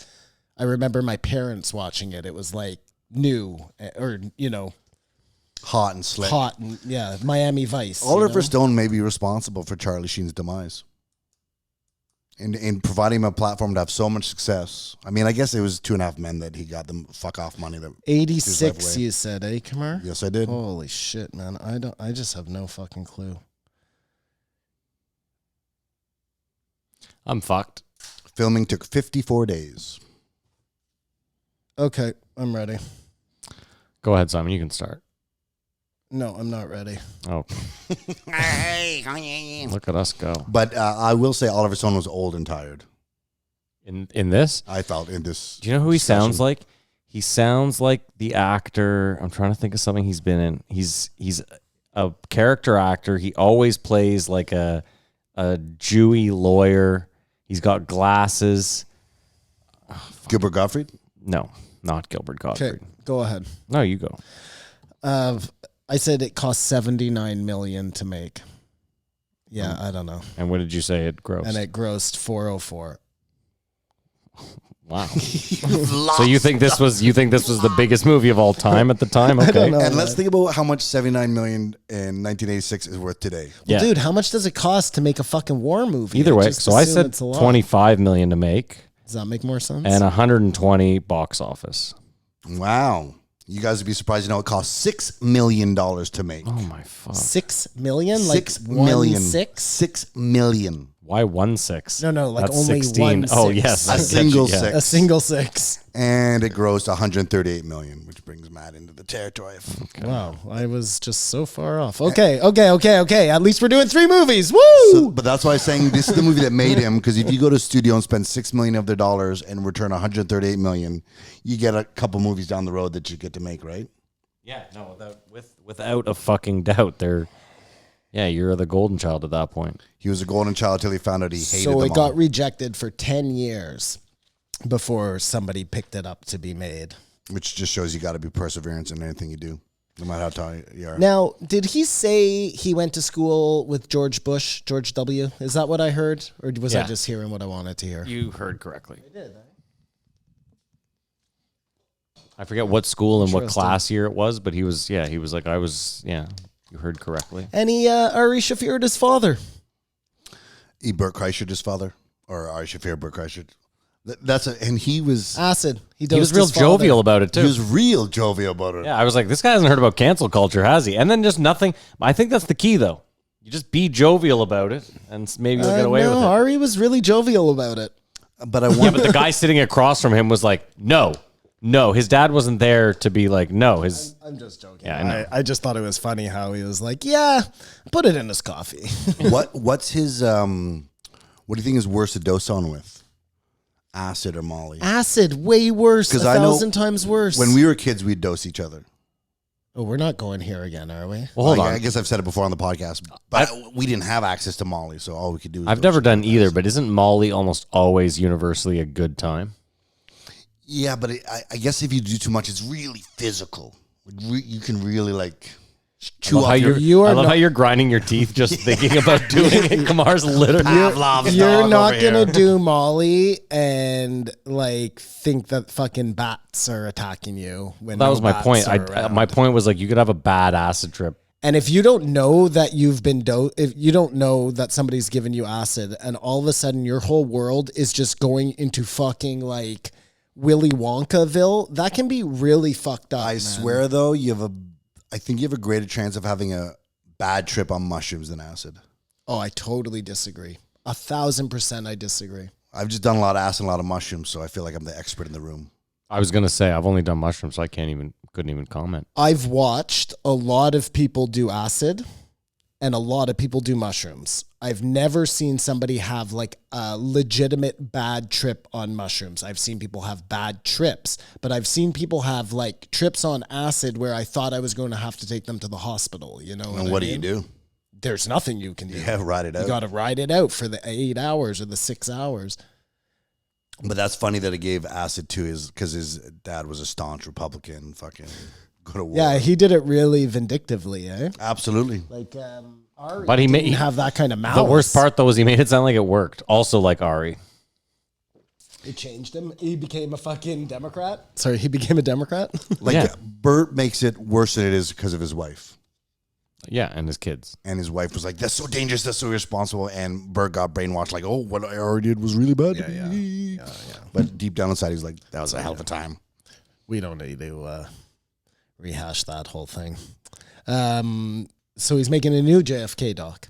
S6: I remember my parents watching it. It was like new or,
S4: Hot and slick.
S6: hot. And, yeah, Miami Vice.
S4: Oliver Stone may be responsible for Charlie Sheen's demise. In providing him a platform to have so much success. I mean, I guess it was 2.5 Men that he got them fuck off money. That
S6: 86, you said, eh, Kamar?
S4: Yes, I did.
S6: Holy shit, man. I just have no fucking clue.
S5: I'm fucked.
S4: Filming took 54 days.
S6: Okay, I'm ready.
S5: Go ahead, Simon. You can start.
S6: No, I'm not ready.
S5: Oh. Look at us go.
S4: But I will say Oliver Stone was old and tired.
S5: In this?
S4: I felt in this.
S5: Do you know who he
S4: discussion.
S5: sounds like? He sounds like the actor. I'm trying to think of something he's been in. He's a character actor. He always plays like a Jewy lawyer. He's got glasses.
S4: Gilbert Gottfried?
S5: No, not Gilbert Gottfried.
S6: Okay, go ahead.
S5: No, you go.
S6: I said it cost $79 million to make. Yeah, I don't know.
S5: And what did you say it grossed?
S6: And it grossed 404.
S5: Wow. So you think this was the biggest movie of all time at the time? Okay.
S6: don't know.
S4: And let's think about how much $79 million in 1986 is worth today.
S5: Yeah.
S6: Dude, how much does it cost to make a fucking war movie?
S5: Either way,
S6: just
S5: so I
S6: assume
S5: said
S6: it's a lot.
S5: $25 million to make
S6: Does that make more sense?
S5: and 120 box office.
S4: Wow. You guys would be surprised to know it cost $6 million to make.
S5: Oh my fuck!
S6: 6 million? Like
S4: 6 million.
S6: 6?
S4: 6 million.
S5: Why 1/6?
S6: No, like
S5: That's
S6: only
S5: 16.
S6: one
S5: Oh
S6: six.
S5: yes,
S4: A
S5: I get
S4: single
S5: you, yeah.
S4: six.
S6: A single 6.
S4: And it grossed $138 million, which brings Matt into the territory.
S6: Wow, I was just so far off. Okay. At least we're doing 3 movies. Woo!
S4: But that's why I'm saying this is the movie that made him, because if you go to a studio and spend $6 million of their dollars and return $138 million, you get a couple movies down the road that you get to make, right?
S5: Yeah, no, without a fucking doubt, you're the golden child at that point.
S4: He was a golden child till he found out he hated
S6: So
S4: them
S6: it got
S4: all.
S6: rejected for 10 years before somebody picked it up to be made.
S4: Which just shows you got to be perseverance in anything you do, no matter how tired you are.
S6: Now, did he say he went to school with George Bush, George W? Is that what I heard? Or was I
S5: Yeah.
S6: just hearing what I wanted to hear?
S5: You heard correctly. I did. I forget what school and what
S6: Interesting.
S5: class year it was, but he was like, you heard correctly.
S6: And he, Ari Shafir, his father.
S4: E. Burt Kreischer, his father, or Ari Shafir Burt Kreischer. And he was
S6: Acid.
S5: He was real jovial about it, too.
S4: he was real jovial about it.
S5: Yeah, I was like, this guy hasn't heard about cancel culture, has he? And then just nothing. I think that's the key, though. You just be jovial about it, and maybe you'll get away with it.
S6: Ari was really jovial about it.
S4: But I
S5: Yeah,
S4: want
S5: but the guy sitting across from him was like, no. His dad wasn't there to be like, no.
S6: I'm just joking.
S5: Yeah, I know.
S6: I just thought it was funny how he was like, yeah, put it in his coffee.
S4: what's his what do you think is worse to dose on with? Acid or Molly?
S6: Acid, way worse.
S4: 'Cause
S6: 1,000 times worse.
S4: When we were kids, we'd dose each other.
S6: Oh, we're not going here again, are we?
S5: Well, hold
S4: Like,
S5: on.
S4: I guess I've said it before on the podcast, but we didn't have access to Molly, so all we could do was
S5: I've
S4: dose
S5: never
S4: each other
S5: done
S4: with
S5: either,
S4: acid.
S5: but isn't Molly almost always universally a good time?
S4: Yeah, but I guess if you do too much, it's really physical. You can really like chew off
S5: I love how you're grinding your teeth just thinking about doing it. Kamar's literally
S4: Pavlov's
S6: You're
S4: dog
S6: not
S4: over
S6: gonna
S4: here.
S6: do Molly and like think that fucking bats are attacking you. When
S5: that
S6: no
S5: was my
S6: bats
S5: point.
S6: are around.
S5: My point was like you could have a bad acid trip.
S6: And if you don't know that you've been if you don't know that somebody's given you acid, and all of a sudden your whole world is just going into fucking like Willy Wonkaville, that can be really fucked up.
S4: I swear though, I think you have a greater chance of having a bad trip on mushrooms than acid.
S6: Oh, I totally disagree. 1,000% I disagree.
S4: I've just done a lot of acid and a lot of mushrooms, so I feel like I'm the expert in the room.
S5: I was gonna say I've only done mushrooms, so I couldn't even comment.
S6: I've watched a lot of people do acid and a lot of people do mushrooms. I've never seen somebody have like a legitimate bad trip on mushrooms. I've seen people have bad trips, but I've seen people have like trips on acid where I thought I was going to have to take them to the hospital. You know
S4: And what do you do?
S6: There's nothing you can do.
S4: Yeah, ride it out.
S6: You got to ride it out for the 8 hours or the 6 hours.
S4: But that's funny that he gave acid to because his dad was a staunch Republican. Fucking go to war.
S6: Yeah, he did it really vindictively, eh?
S4: Absolutely.
S6: Like, Ari
S5: But he
S6: didn't
S5: made-
S6: have that kind of malice.
S5: The worst part though is he made it sound like it worked. Also like Ari.
S6: It changed him. He became a fucking Democrat. Sorry, he became a Democrat.
S4: Like
S5: Yeah.
S4: Bert makes it worse than it is because of his wife.
S5: Yeah, and his kids.
S4: And his wife was like, "That's so dangerous. That's so irresponsible." And Bert got brainwashed, like, "Oh, what I already did was really bad." Yeah. But deep down inside, he's like, "That was a hell of a time."
S6: We don't need to rehash that whole thing. So he's making a new JFK doc.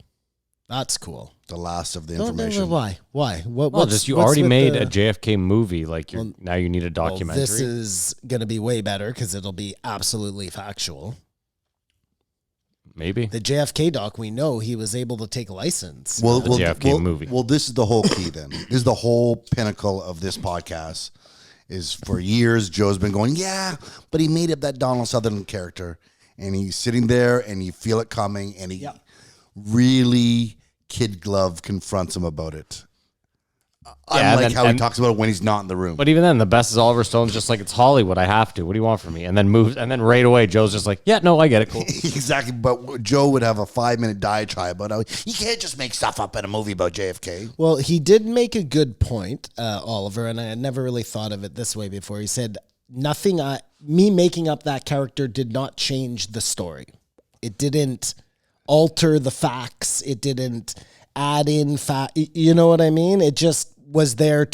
S6: That's cool.
S4: The last of the
S6: No,
S4: information.
S6: why? Why?
S5: Well,
S6: What's
S5: you
S6: what's
S5: already
S6: with
S5: made
S6: the-
S5: a JFK movie. Like now you need a
S6: Well,
S5: documentary.
S6: this is going to be way better because it'll be absolutely factual.
S5: Maybe.
S6: The JFK doc, we know he was able to take a license.
S4: Well,
S5: The JFK movie.
S4: Well, this is the whole key. Then this is the whole pinnacle of this podcast. Is for years Joe's been going, yeah, but he made up that Donald Sutherland character, and he's sitting there, and you feel it coming, and he really kid glove confronts him about it.
S5: Yeah,
S4: Unlike
S5: and
S4: how
S5: then-
S4: he talks about it when he's not in the room.
S5: But even then, the best is Oliver Stone's just like, it's Hollywood. I have to. What do you want from me? And then moves. And then right away, Joe's just like, yeah, no, I get it. Cool.
S4: Exactly, but Joe would have a 5-minute diatribe about how you can't just make stuff up in a movie about JFK.
S6: Well, he did make a good point, Oliver, and I had never really thought of it this way before. He said, me making up that character did not change the story. It didn't alter the facts. It didn't add in fact. You know what I mean? It just was there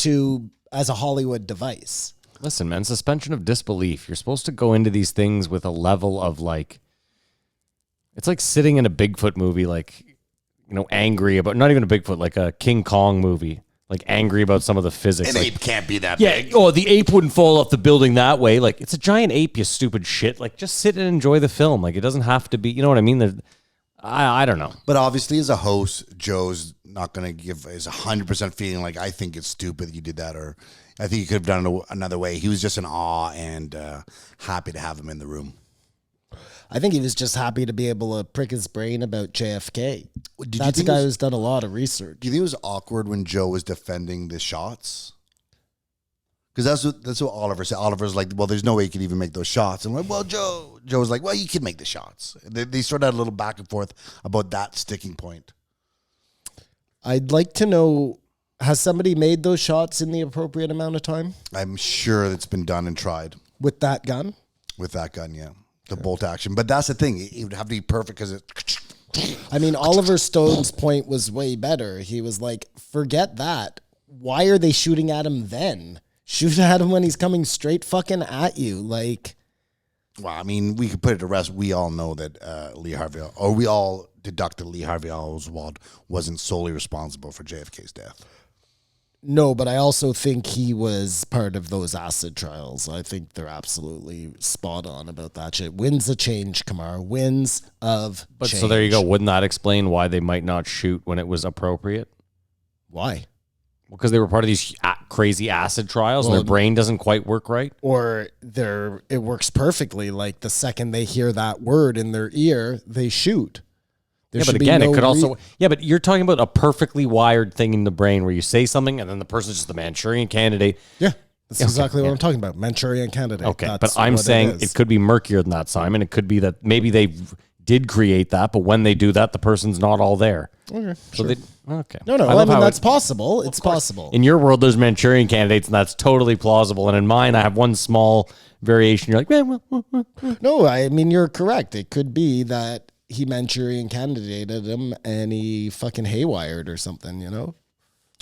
S6: as a Hollywood device.
S5: Listen, man, suspension of disbelief. You're supposed to go into these things with a level of like, it's like sitting in a Bigfoot movie, like, you know, angry about, not even a Bigfoot, like a King Kong movie, like angry about some of the physics.
S4: An
S5: like,
S4: ape can't be that
S5: yeah,
S4: big.
S5: oh, the ape wouldn't fall off the building that way. Like, it's a giant ape, you stupid shit. Like, just sit and enjoy the film. Like, it doesn't have to be, you know what I mean? I don't know.
S4: But obviously, as a host, Joe's not going to give his 100% feeling like, I think it's stupid you did that, or I think you could have done it another way. He was just in awe and happy to have him in the room.
S6: I think he was just happy to be able to prick his brain about JFK.
S4: Did you
S6: That's a
S4: think
S6: guy
S4: it was-
S6: who's done a lot of research.
S4: Do you think it was awkward when Joe was defending the shots? Because that's what Oliver said. Oliver's like, well, there's no way you could even make those shots. And I'm like, well, Joe's like, well, you can make the shots. They sort of had a little back and forth about that sticking point.
S6: I'd like to know, has somebody made those shots in the appropriate amount of time
S4: I'm sure it's been done and tried
S6: with that gun?
S4: with that gun, yeah. The bolt action. But that's the thing. It would have to be perfect because it...
S6: I mean, Oliver Stone's point was way better. He was like, forget that. Why are they shooting at him then? Shoot at him when he's coming straight fucking at you. Like,
S4: Well, I mean, we could put it to rest. We all know that Lee Harvey, or we all deducted Lee Harvey Oswald wasn't solely responsible for JFK's death.
S6: no, but I also think he was part of those acid trials. I think they're absolutely spot on about that shit. Winds of change, Kamar. Winds of
S5: But
S6: change.
S5: so there you go. Wouldn't that explain why they might not shoot when it was appropriate?
S6: Why?
S5: Because they were part of these crazy acid trials and
S6: Well,
S5: their brain doesn't quite work right.
S6: Or it works perfectly. Like the second they hear that word in their ear, they shoot. There
S5: Yeah, but
S6: should be
S5: again,
S6: no
S5: it could also... Yeah, but you're talking about a perfectly wired thing in the brain where you say something and then the person's just the Manchurian candidate.
S6: Yeah. That's exactly what I'm talking about. Manchurian Candidate.
S5: Okay,
S6: That's
S5: but I'm
S6: what
S5: saying
S6: is.
S5: it could be murkier than that, Simon. It could be that maybe they did create that, but when they do that, the person's not all there.
S6: Okay,
S5: So
S6: sure.
S5: okay.
S6: No, I
S5: love
S6: mean,
S5: how
S6: that's possible. It's possible.
S5: in your world, there's Manchurian candidates, and that's totally plausible. And in mine, I have one small variation. You're like, well.
S6: No, I mean, you're correct. It could be that he Manchurian candidated him and he fucking haywired or something, you know?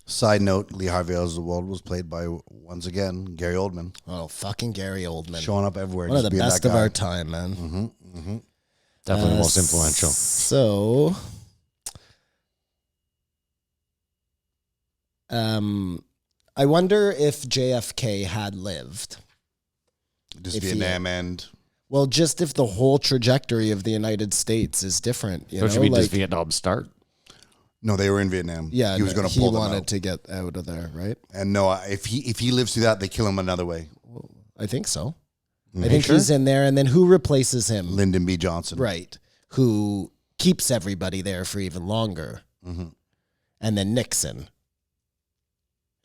S4: Side note: Lee Harvey Oswald was played by once again Gary Oldman,
S6: Oh, fucking Gary Oldman.
S4: showing up everywhere.
S6: One of
S4: just
S6: the
S4: being
S6: best
S4: that
S6: of
S4: guy.
S6: our time, man.
S5: Definitely the most influential.
S6: So, I wonder if JFK had lived.
S4: Just
S6: if he-
S4: Vietnam and
S6: Well, just if the whole trajectory of the United States is different, you
S5: So
S6: know,
S5: should we
S6: like,
S5: just Vietnam start?
S4: no, they were in Vietnam.
S6: yeah,
S4: he was going to
S6: he
S4: pull them
S6: wanted
S4: out.
S6: to get out of there, right?
S4: And no, if he lives through that, they kill him another way.
S6: I think so.
S4: Mm-hmm.
S6: I think he's in there, and then who replaces him?
S4: Lyndon B. Johnson.
S6: Right. Who keeps everybody there for even longer.
S4: Mm-hmm.
S6: And then Nixon.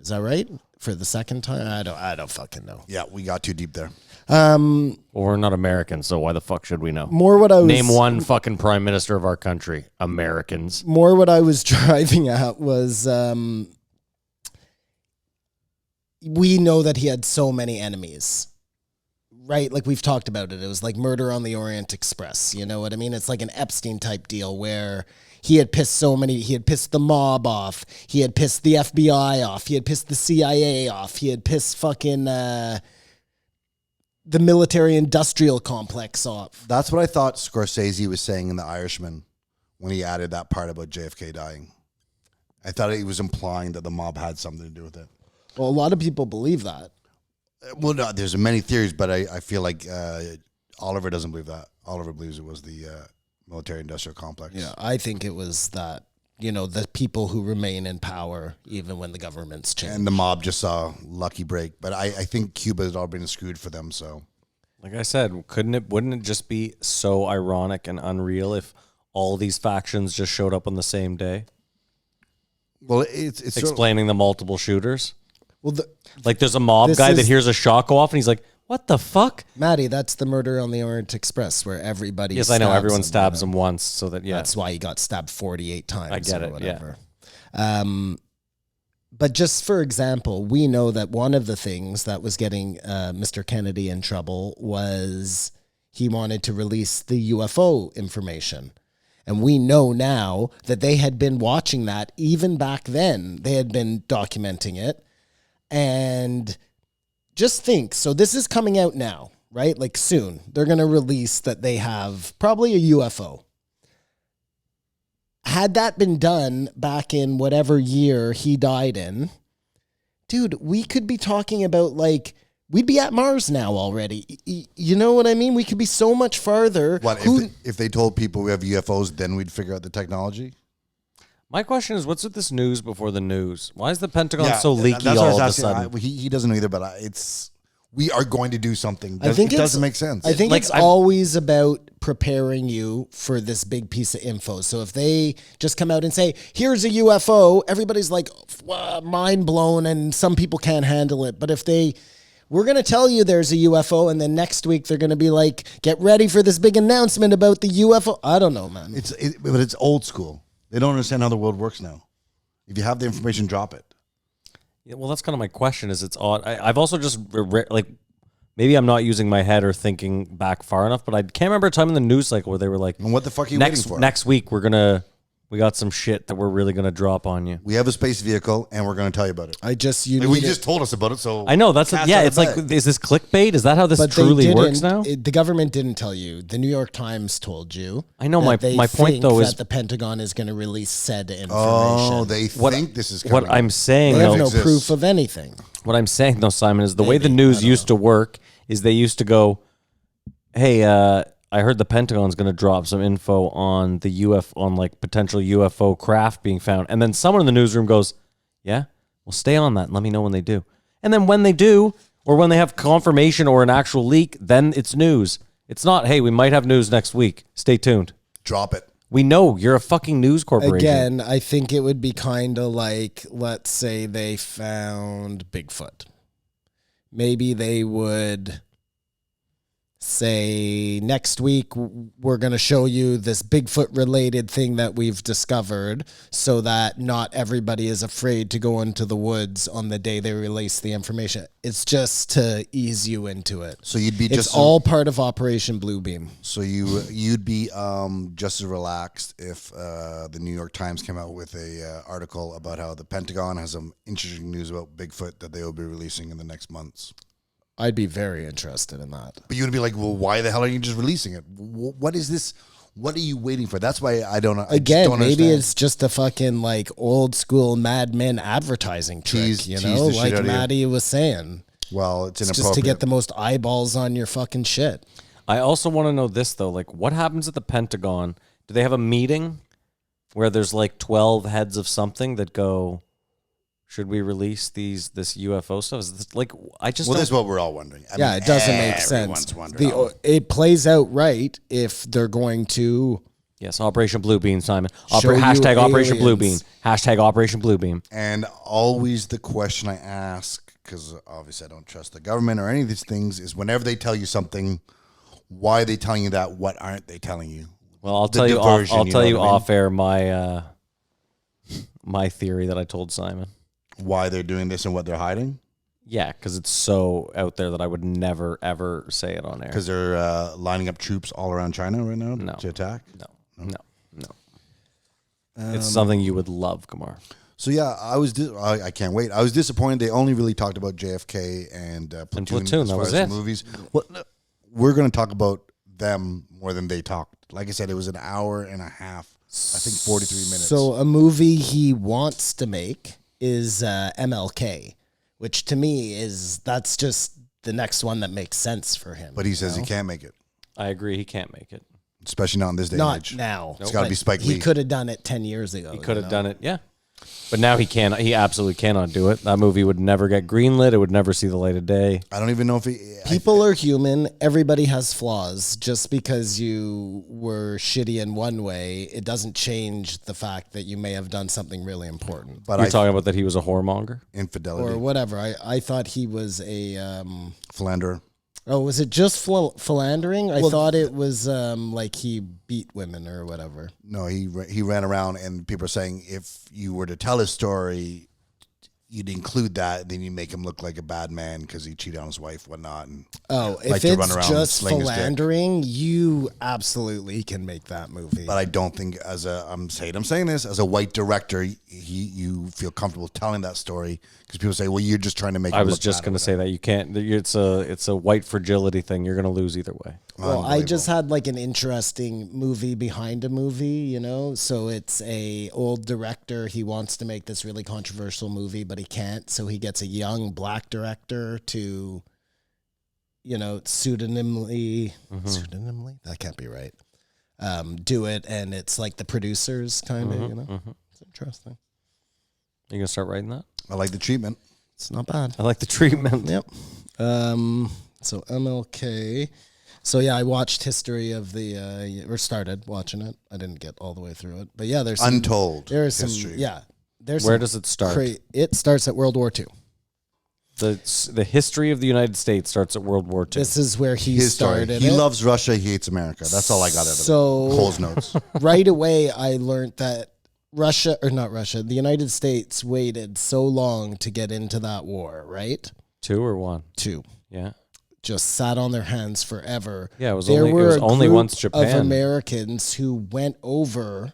S6: Is that right? For the second time? I don't fucking know.
S4: Yeah, we got too deep there.
S5: Well, we're not Americans, so why the fuck should we know?
S6: More what I was
S5: Name one fucking prime minister of our country. Americans.
S6: More what I was driving at was we know that he had so many enemies. Right? Like we've talked about it. It was like Murder on the Orient Express. You know what I mean? It's like an Epstein type deal where he had pissed he had pissed the mob off. He had pissed the FBI off. He had pissed the CIA off. He had pissed fucking the military industrial complex off.
S4: That's what I thought Scorsese was saying in The Irishman when he added that part about JFK dying. I thought he was implying that the mob had something to do with it.
S6: Well, a lot of people believe that.
S4: Well, no, there's many theories, but I feel like Oliver doesn't believe that. Oliver believes it was the military-industrial complex.
S6: Yeah, I think it was that, you know, the people who remain in power even when the government's change.
S4: And the mob just saw lucky break. But I think Cuba has all been screwed for them, so.
S5: Like I said, wouldn't it just be so ironic and unreal if all these factions just showed up on the same day?
S4: Well, it's sort of-
S5: Explaining the multiple shooters.
S6: Well,
S5: Like there's a mob
S6: This
S5: guy that
S6: is-
S5: hears a shot go off and he's like, what the fuck?
S6: Maddie, that's the Murder on the Orient Express where everybody
S5: Yes, I know. Everyone
S6: him,
S5: stabs
S6: you know?
S5: him once so that, yeah.
S6: That's why he got stabbed 48 times
S5: I get
S6: or
S5: it,
S6: whatever. But just for example, we know that one of the things that was getting Mr. Kennedy in trouble was he wanted to release the UFO information. And we know now that they had been watching that even back then. They had been documenting it. And just think, so this is coming out now, right? Like soon. They're going to release that they have probably a UFO. Had that been done back in whatever year he died in, dude, we could be talking about like, we'd be at Mars now already. You know what I mean? We could be so much farther.
S4: What, if they told people we have UFOs, then we'd figure out the technology?
S5: My question is, what's with this news before the news? Why is the Pentagon
S4: Yeah,
S5: so leaky
S4: that's what I
S5: all
S4: was
S5: of a
S4: asking.
S5: sudden?
S4: He doesn't know either, but we are going to do something.
S6: I think
S4: it
S6: it's-
S4: doesn't make sense.
S6: I think
S5: Like,
S6: it's
S5: I've-
S6: always about preparing you for this big piece of info. So if they just come out and say, here's a UFO, everybody's like mind blown and some people can't handle it. But if we're going to tell you there's a UFO and then next week they're going to be like, get ready for this big announcement about the UFO. I don't know, man.
S4: But it's old school. They don't understand how the world works now. If you have the information, drop it.
S5: Yeah, well, that's kind of my question. Is it's odd. I've also just like maybe I'm not using my head or thinking back far enough, but I can't remember a time in the news cycle where they were like,
S4: And what the fuck are you waiting for?
S5: next week we got some shit that we're really gonna drop on you.
S4: We have a space vehicle, and we're going to tell you about it.
S6: You
S4: Just told us about it, so
S5: I know that's
S4: cats
S5: yeah.
S4: out of
S5: It's like,
S4: bed.
S5: is this clickbait? Is that how this
S6: But
S5: truly
S6: they
S5: works
S6: didn't.
S5: now?
S6: The government didn't tell you. The New York Times told you.
S5: I know,
S6: that
S5: my point,
S6: think
S5: though,
S6: that
S5: is-
S6: the Pentagon is going to release said information.
S4: Oh, they think this is coming.
S5: What I'm saying
S6: They have
S5: though,
S6: no
S4: exists.
S6: proof of anything.
S5: What I'm saying though, Simon, is the way the
S6: Maybe, I
S5: news
S6: don't
S5: used to work is they used to go, hey, I heard the Pentagon's going to drop some info on on like potential UFO craft being found. And then someone in the newsroom goes, yeah, well, stay on that and let me know when they do. And then when they do, or when they have confirmation or an actual leak, then it's news. It's not, hey, we might have news next week. Stay tuned.
S4: Drop it.
S5: We know you're a fucking news corporation.
S6: Again, I think it would be kind of like, let's say they found Bigfoot. maybe they would say next week we're going to show you this Bigfoot related thing that we've discovered so that not everybody is afraid to go into the woods on the day they release the information. It's just to ease you into it.
S4: So you'd be
S6: it's all part of Operation Bluebeam.
S4: So you'd be just as relaxed if the New York Times came out with a article about how the Pentagon has some interesting news about Bigfoot that they will be releasing in the next months.
S6: I'd be very interested in that.
S4: But you would be like, well, why the hell are you just releasing it? What is this? What are you waiting for? That's why I don't.
S6: Again,
S4: don't
S6: maybe
S4: understand.
S6: it's just a fucking like old school Mad Men advertising trick,
S4: Tease
S6: know,
S4: the shit
S6: like
S4: out of you.
S6: Maddie was saying.
S4: Well, it's inappropriate.
S6: Just to get the most eyeballs on your fucking shit.
S5: I also want to know this though, like what happens at the Pentagon? Do they have a meeting where there's like 12 heads of something that go, should we release this UFO stuff? Is this, like I just
S4: Well,
S5: don't-
S4: this is what we're all wondering. I mean,
S6: It doesn't make
S4: everyone's
S6: sense.
S4: wondering.
S6: It plays out right if they're going to.
S5: Yes, Operation Bluebeam, Simon.
S6: Show you
S5: Hashtag Operation
S6: aliens.
S5: Bluebeam. Hashtag Operation Bluebeam.
S4: And always the question I ask, because obviously I don't trust the government or any of these things, is whenever they tell you something, why are they telling you that? What aren't they telling you?
S5: Well, I'll
S4: The
S5: tell you.
S4: diversion,
S5: I'll
S4: you
S5: tell
S4: know
S5: you
S4: what I mean?
S5: off air my theory that I told Simon.
S4: Why they're doing this and what they're hiding?
S5: Yeah, because it's so out there that I would never ever say it on air.
S4: Because they're lining up troops all around China right now
S5: No.
S4: to attack?
S5: No. It's something you would love, Kamar.
S4: So yeah, I can't wait. I was disappointed. They only really talked about JFK and Platoon,
S5: Platoon,
S4: as
S5: that
S4: far
S5: was
S4: as
S5: it.
S4: the movies. Well, no, we're going to talk about them more than they talked. Like I said, it was an hour and a half. I think 43 minutes.
S6: So a movie he wants to make is MLK, which to me that's just the next one that makes sense for him.
S4: But he says
S6: you
S4: he
S6: know?
S4: can't make it,
S5: I agree. He can't make it.
S4: especially not in this day and
S6: Not
S4: age.
S6: now.
S4: It's gotta
S6: But
S4: be Spike Lee.
S6: He could have done it 10 years ago.
S5: He could have done it. Yeah. But now he cannot. He absolutely cannot do it. That movie would never get greenlit. It would never see the light of day.
S4: I don't even know if he...
S6: People are human. Everybody has flaws. Just because you were shitty in one way, it doesn't change the fact that you may have done something really important.
S4: But
S5: You're
S4: I
S5: talking about that he was a whoremonger?
S4: infidelity,
S6: Or whatever. I thought he was a...
S4: philanderer.
S6: Oh, was it just philandering? I thought it was like he beat women or whatever.
S4: No, he ran around, and people are saying if you were to tell his story, you'd include that, then you make him look like a bad man because he cheated on his wife, whatnot. And
S6: Oh,
S4: like
S6: if
S4: to run
S6: it's
S4: around and
S6: just
S4: sling his dick.
S6: philandering, you absolutely can make that movie.
S4: But I don't think I'm saying this as a white director, you feel comfortable telling that story because people say, well, you're just trying to make.
S5: I
S4: him
S5: was
S4: look
S5: just
S4: bad
S5: going
S4: or
S5: to say that you can't. It's a white fragility thing. You're going to lose either way.
S6: Well, I just had like an interesting movie behind a movie, you know? So it's a old director. He wants to make this really controversial movie, but he can't. So he gets a young black director to, you know, pseudonymly, that can't be right, do it. And it's like the producers kind of, you know? It's interesting.
S5: You going to start writing that?
S4: I like the treatment.
S6: It's not bad.
S5: I like the treatment.
S6: Yep. So MLK. So yeah, I watched History of the or started watching it. I didn't get all the way through it, but yeah, there's some,
S4: Untold
S6: There's some
S4: history.
S6: yeah. There's
S5: Where
S6: some
S5: does it start?
S6: it starts at World War II.
S5: The history of the United States starts at World War II.
S6: This is where he
S4: His story.
S6: started.
S4: He
S6: it.
S4: loves Russia. He hates America. That's all I got out of
S6: So-
S4: it. Cole's notes.
S6: Right away, I learned that the United States waited so long to get into that war. Right,
S5: 2 or 1?
S6: two.
S5: Yeah.
S6: Just sat on their hands forever.
S5: Yeah, it was
S6: There
S5: only- it
S6: were
S5: was
S6: a
S5: only
S6: group
S5: once Japan.
S6: of Americans who went over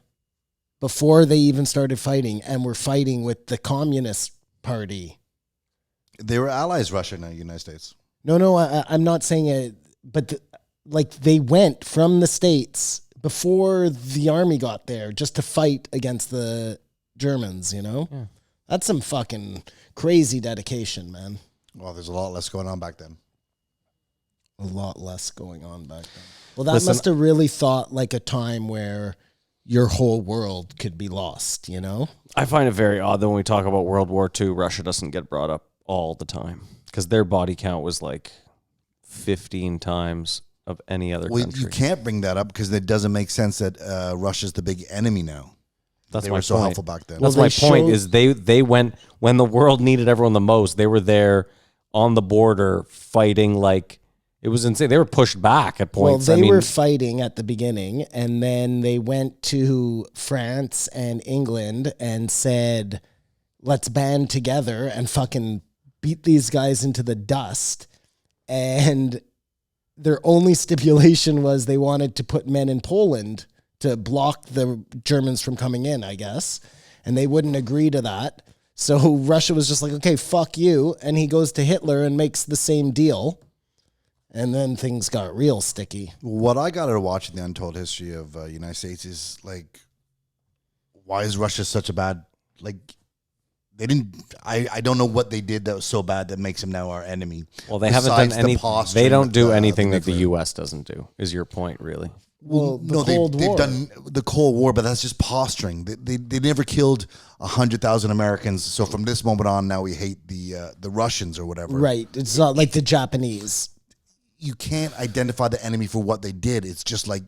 S6: before they even started fighting and were fighting with the Communist Party.
S4: They were allies, Russia and the United States.
S6: No, I'm not saying it, but like they went from the States before the army got there just to fight against the Germans, you know?
S5: Yeah.
S6: That's some fucking crazy dedication, man.
S4: Well, there's a lot less going on back then.
S6: A lot less going on back then. Well, that
S5: Listen-
S6: must have really thought like a time where your whole world could be lost, you know?
S5: I find it very odd that when we talk about World War II, Russia doesn't get brought up all the time because their body count was like 15 times of any other
S4: Well,
S5: country.
S4: you can't bring that up because it doesn't make sense that Russia's the big enemy now.
S5: That's
S4: They
S5: my
S4: were so
S5: point.
S4: helpful back then.
S5: That's
S6: Well,
S5: my
S6: they
S5: point.
S6: showed-
S5: Is they went when the world needed everyone the most. They were there on the border fighting like it was insane. They were pushed back at points.
S6: Well, they were fighting at the beginning, and then they went to France and England and said, let's band together and fucking beat these guys into the dust. And their only stipulation was they wanted to put men in Poland to block the Germans from coming in, I guess. And they wouldn't agree to that. So Russia was just like, okay, fuck you. And he goes to Hitler and makes the same deal. And then things got real sticky.
S4: What I got out of watching the untold history of United States is like, why is Russia such a bad, like, they didn't, I don't know what they did that was so bad that makes them now our enemy.
S5: Well, they haven't done anything. They don't do anything that the U.S. doesn't do, is your point, really?
S6: Well,
S4: they've done the Cold War, but that's just posturing. They never killed 100,000 Americans. So from this moment on, now we hate the Russians or whatever.
S6: Right. It's not like the Japanese.
S4: You can't identify the enemy for what they did. It's just like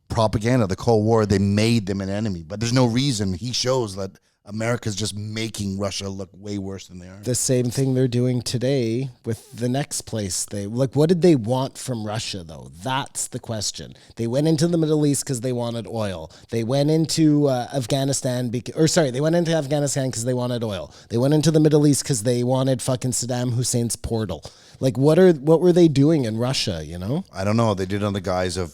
S4: propaganda. The Cold War, they made them an enemy, but there's no reason. He shows that America's just making Russia look way worse than they are.
S6: The same thing they're doing today with the next place. What did they want from Russia, though? That's the question. They went into the Middle East because they wanted oil. They went into Afghanistan because they they wanted oil. They went into the Middle East because they wanted fucking Saddam Hussein's portal. Like, what were they doing in Russia, you know?
S4: I don't know. They did it on the guise of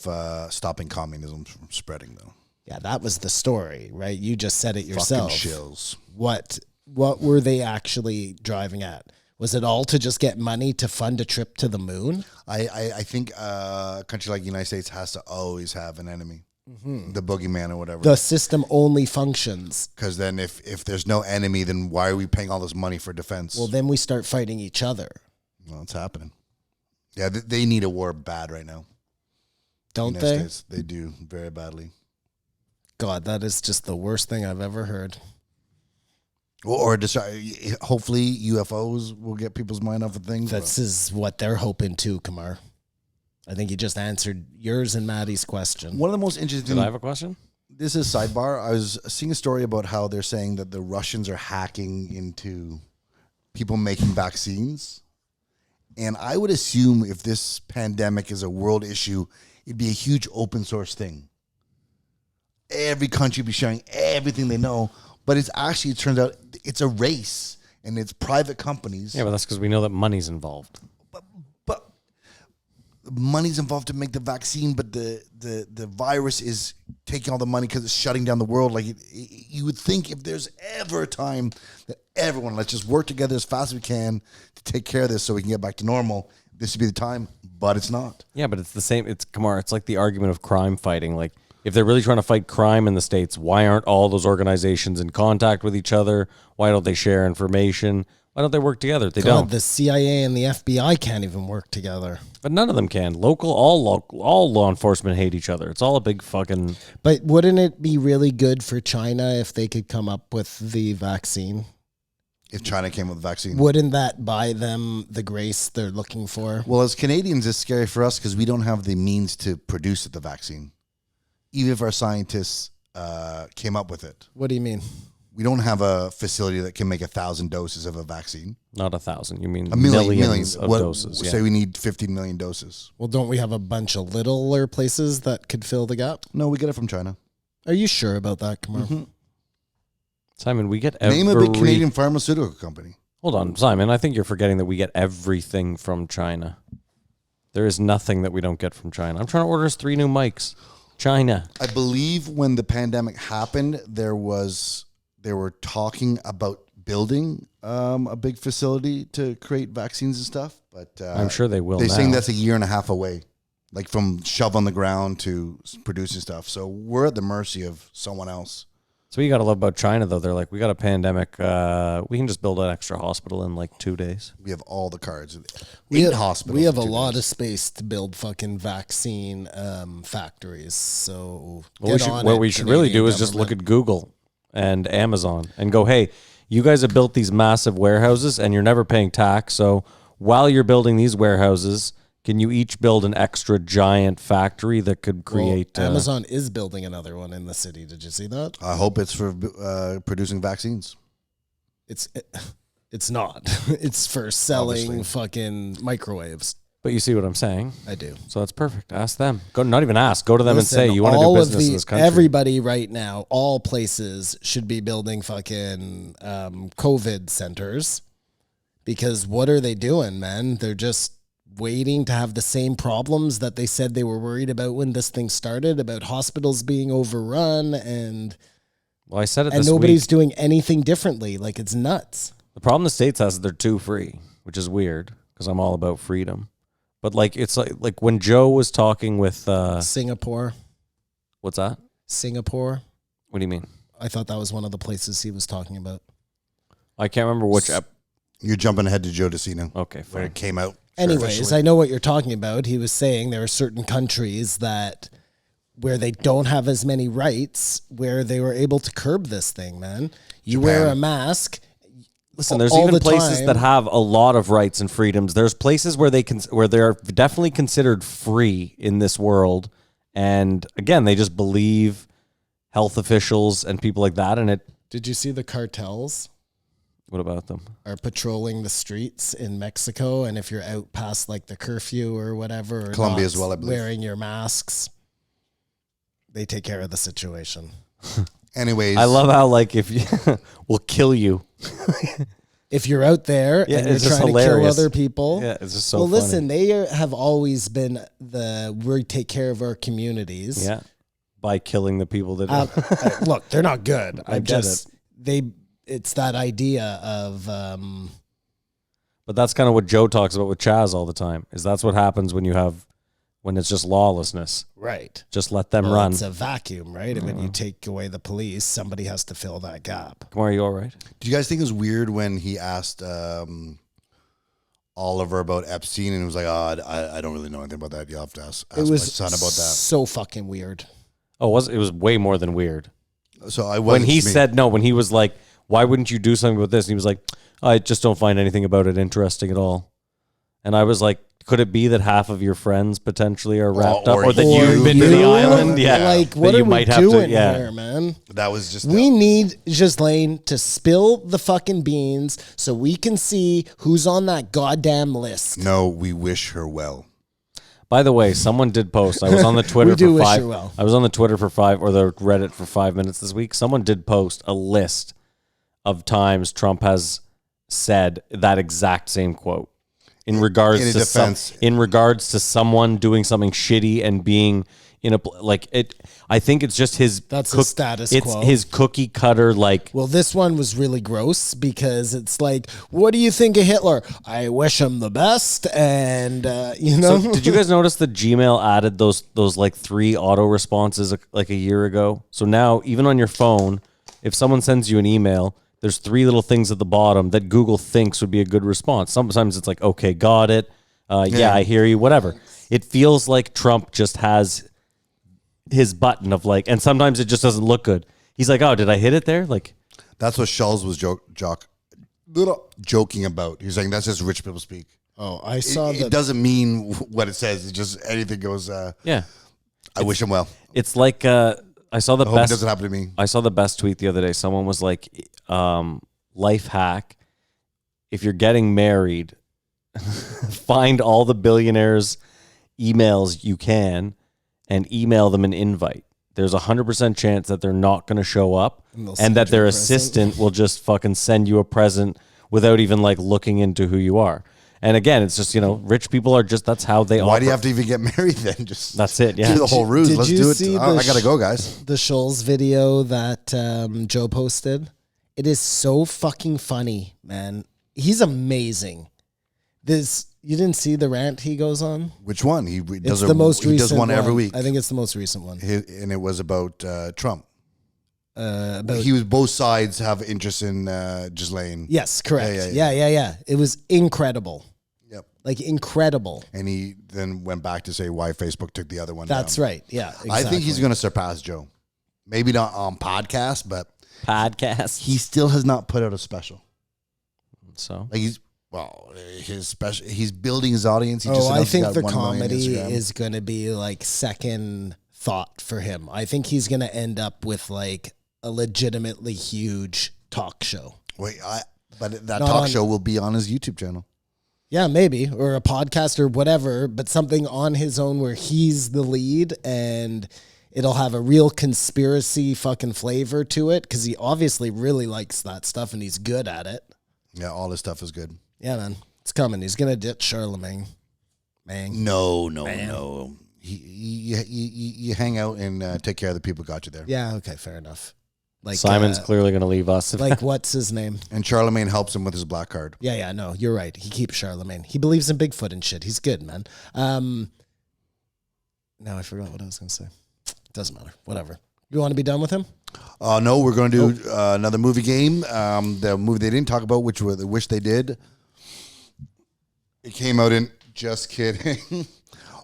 S4: stopping communism from spreading, though.
S6: Yeah, that was the story, right? You just said it yourself.
S4: Fucking shills.
S6: What were they actually driving at? Was it all to just get money to fund a trip to the moon?
S4: I think a country like the United States has to always have an enemy. Mm-hmm. The boogeyman or whatever.
S6: The system only functions.
S4: Because then if there's no enemy, then why are we paying all this money for defense?
S6: Well, then we start fighting each other.
S4: Well, it's happening. Yeah, they need a war bad right now.
S6: Don't
S4: the
S6: they?
S4: United States, they do very badly.
S6: God, that is just the worst thing I've ever heard.
S4: Or hopefully UFOs will get people's mind off of things.
S6: This is what they're hoping too, Kamar. I think you just answered yours and Maddie's question.
S4: One of the most interesting...
S5: Did I have a question?
S4: This is sidebar. I was seeing a story about how they're saying that the Russians are hacking into people making vaccines. And I would assume if this pandemic is a world issue, it'd be a huge open source thing. Every country would be sharing everything they know. But it turns out it's a race and it's private companies.
S5: Yeah, but that's because we know that money's involved.
S4: But money's involved to make the vaccine, but the virus is taking all the money because it's shutting down the world. Like you would think if there's ever a time that everyone, let's just work together as fast as we can to take care of this so we can get back to normal, this would be the time, but it's not.
S5: Yeah, but it's the same. It's Kamar. It's like the argument of crime fighting. Like, if they're really trying to fight crime in the States, why aren't all those organizations in contact with each other? Why don't they share information? Why don't they work together? They don't.
S6: The CIA and the FBI can't even work together.
S5: But none of them can. All law enforcement hate each other. It's all a big fucking...
S6: But wouldn't it be really good for China if they could come up with the vaccine?
S4: If China came with a vaccine.
S6: Wouldn't that buy them the grace they're looking for?
S4: Well, as Canadians, it's scary for us because we don't have the means to produce the vaccine. Even if our scientists came up with it.
S6: What do you mean?
S4: We don't have a facility that can make 1,000 doses of a vaccine.
S5: Not 1,000. You mean
S4: millions
S5: of doses.
S4: Say we need 15 million doses.
S6: Well, don't we have a bunch of littler places that could fill the gap?
S4: No, we get it from China.
S6: Are you sure about that, Kamar?
S4: Mm-hmm.
S5: Simon, we get every...
S4: Name a big Canadian pharmaceutical company.
S5: Hold on, Simon. I think you're forgetting that we get everything from China. There is nothing that we don't get from China. I'm trying to order us 3 new mics. China.
S4: I believe when the pandemic happened, they were talking about building a big facility to create vaccines and stuff. But
S5: I'm sure they will.
S4: They're
S5: now.
S4: saying that's 1.5 years away, like from shove on the ground to producing stuff. So we're at the mercy of someone else.
S5: So what you got to love about China, though, they're like, we got a pandemic. We can just build an extra hospital in like 2 days.
S4: We have all the cards.
S6: We have a
S4: in 2
S6: lot
S4: days.
S6: of space to build fucking vaccine factories. So
S5: what we should really do is just look at Google and Amazon and go, hey, you guys have built these massive warehouses and you're never paying tax. So while you're building these warehouses, can you each build an extra giant factory that could create...
S6: Amazon is building another one in the city. Did you see that?
S4: I hope it's for producing vaccines.
S6: It's not. It's for selling
S4: Obviously.
S6: fucking microwaves.
S5: But you see what I'm saying?
S6: I do.
S5: So that's perfect. Ask them. Go, not even ask. Go to them
S6: Listen,
S5: and say, you want to do
S6: all of
S5: business in this country?
S6: everybody right now, all places should be building fucking COVID centers, because what are they doing, man? They're just waiting to have the same problems that they said they were worried about when this thing started, about hospitals being overrun, and
S5: Well, I said it this
S6: nobody's
S5: week.
S6: doing anything differently. Like, it's nuts.
S5: The problem the States has is they're too free, which is weird because I'm all about freedom. But like it's like when Joe was talking with
S6: Singapore.
S5: what's that?
S6: Singapore.
S5: What do you mean?
S6: I thought that was one of the places he was talking about.
S5: I can't remember which
S4: You're jumping ahead to Joe DeCino.
S5: Okay,
S4: When
S5: fine.
S4: it came out.
S6: Anyways,
S4: officially.
S6: I know what you're talking about. He was saying there are certain countries that where they don't have as many rights, where they were able to curb this thing, man. You wear a mask.
S5: Listen, there's
S6: all
S5: even
S6: the
S5: places
S6: time.
S5: that have a lot of rights and freedoms. There's places where where they're definitely considered free in this world, and again, they just believe health officials and people like that. And it.
S6: Did you see the cartels
S5: What about them?
S6: are patrolling the streets in Mexico? And if you're out past like the curfew or whatever, or
S4: Colombia
S6: not
S4: as well, I believe.
S6: wearing your masks, they take care of the situation.
S4: Anyways.
S5: I love how like if you will kill you.
S6: If you're out there
S5: Yeah,
S6: and you're
S5: it's just
S6: trying to kill
S5: hilarious.
S6: other people,
S5: Yeah, it's just so
S6: well,
S5: funny.
S6: listen, they have always been we take care of our communities.
S5: Yeah, by killing the people that.
S6: Look, they're not good.
S5: I get
S6: It's that idea of
S5: But that's kind of what Joe talks about with Chaz all the time. Is that's what happens when it's just lawlessness.
S6: right.
S5: Just let them
S6: Well,
S5: run.
S6: it's a vacuum, right? And when you take away the police, somebody has to fill that gap.
S5: Kamar, are you all right?
S4: Do you guys think it was weird when he asked Oliver about Epstein and he was like, "Oh, I don't really know anything about that. You'll have to ask
S6: It was
S4: my son about that."
S6: so fucking weird.
S5: Oh, it was way more than weird.
S4: So I
S5: When he said no, when he was like, "Why wouldn't you do something about this?" And he was like, "I just don't find anything about it interesting at all." And I was like, could it be that half of your friends potentially are wrapped up,
S4: or
S5: or that
S4: you.
S5: you've been to the
S6: You?
S5: island? Yeah,
S6: Like,
S5: that
S6: what
S5: you
S6: are we
S5: might have to-
S6: doing
S5: yeah.
S6: here, man?
S4: that was just
S6: We need Ghislaine to spill the fucking beans so we can see who's on that goddamn list.
S4: no. We wish her well.
S5: By the way, someone did post. I was on the Twitter
S6: We do
S5: for
S6: wish
S5: 5.
S6: her well.
S5: I was on the Twitter for 5 or the Reddit for 5 minutes this week. Someone did post a list of times Trump has said that exact same quote in regards
S4: in a
S5: to
S4: defense.
S5: in regards to someone doing something shitty and being in a like it. I think it's just his.
S6: That's his status
S5: It's
S6: quo.
S5: his cookie cutter like.
S6: Well, this one was really gross because it's like, what do you think of Hitler? I wish him the best, and you know.
S5: So did you guys notice that Gmail added those like 3 auto responses like a year ago? So now even on your phone, if someone sends you an email, there's 3 little things at the bottom that Google thinks would be a good response. Sometimes it's like, okay, got it. Yeah, I hear you. Whatever. It feels like Trump just has his button of like, and sometimes it just doesn't look good. He's like, oh, did I hit it there? Like,
S4: That's what Schulz was joking about. He was saying that's just rich people speak.
S6: Oh, I saw
S4: It
S6: that.
S4: doesn't mean what it says. It just anything goes.
S5: yeah,
S4: I wish him well.
S5: it's like I saw the
S4: I hope it
S5: best.
S4: doesn't happen to me.
S5: I saw the best tweet the other day. Someone was like, life hack. If you're getting married, find all the billionaires' emails you can and email them an invite. There's 100% chance that they're not going to show up
S6: And they'll
S5: and
S6: send
S5: that
S6: you
S5: their
S6: a present.
S5: assistant will just fucking send you a present without even like looking into who you are. And again, it's just, rich people are just, that's how they
S4: Why do you
S5: operate.
S4: have to even get married then? Just
S5: That's it, yeah.
S4: Do the whole ruse.
S6: Did
S4: Let's
S6: you
S4: do it.
S6: see
S4: Oh,
S6: the
S4: I gotta go, guys.
S6: the Schulz video that Joe posted? It is so fucking funny, man. He's amazing. You didn't see the rant he goes on?
S4: Which one? He does
S6: It's the most
S4: he
S6: recent
S4: does one every week.
S6: I think it's the most recent one.
S4: And it was about Trump.
S6: About
S4: He was both sides have interest in Ghislaine.
S6: Yes, correct.
S4: Yeah,
S6: Yeah. It was incredible.
S4: Yep.
S6: Like incredible.
S4: And he then went back to say why Facebook took the other one
S6: That's
S4: down.
S6: right. Yeah. Exactly.
S4: I think he's going to surpass Joe. Maybe not on podcast, but
S5: Podcast.
S4: he still has not put out a special.
S5: So
S4: Like his special. He's building his audience. He just
S6: I
S4: announced he
S6: think
S4: got
S6: the
S4: 1 million
S6: comedy
S4: Instagram.
S6: is going to be like second thought for him. I think he's going to end up with like a legitimately huge talk show.
S4: Wait, But that
S6: Not
S4: talk
S6: on-
S4: show will be on his YouTube channel.
S6: Yeah, maybe, or a podcast or whatever, but something on his own where he's the lead and it'll have a real conspiracy fucking flavor to it because he obviously really likes that stuff and he's good at it.
S4: Yeah, all his stuff is good.
S6: Yeah, man. It's coming. He's going to ditch Charlemagne. Man.
S4: No. You hang out and take care of the people who got you there.
S6: Yeah, okay, fair enough. Like
S5: Simon's clearly going to leave us.
S6: like what's his name?
S4: And Charlemagne helps him with his black card.
S6: Yeah, no, you're right. He keeps Charlemagne. He believes in Bigfoot and shit. He's good, man. Now I forgot what I was going to say. Doesn't matter. Whatever. You want to be done with him?
S4: No, we're going to do another movie game. The movie they didn't talk about, which I wish they did. It came out in, just kidding,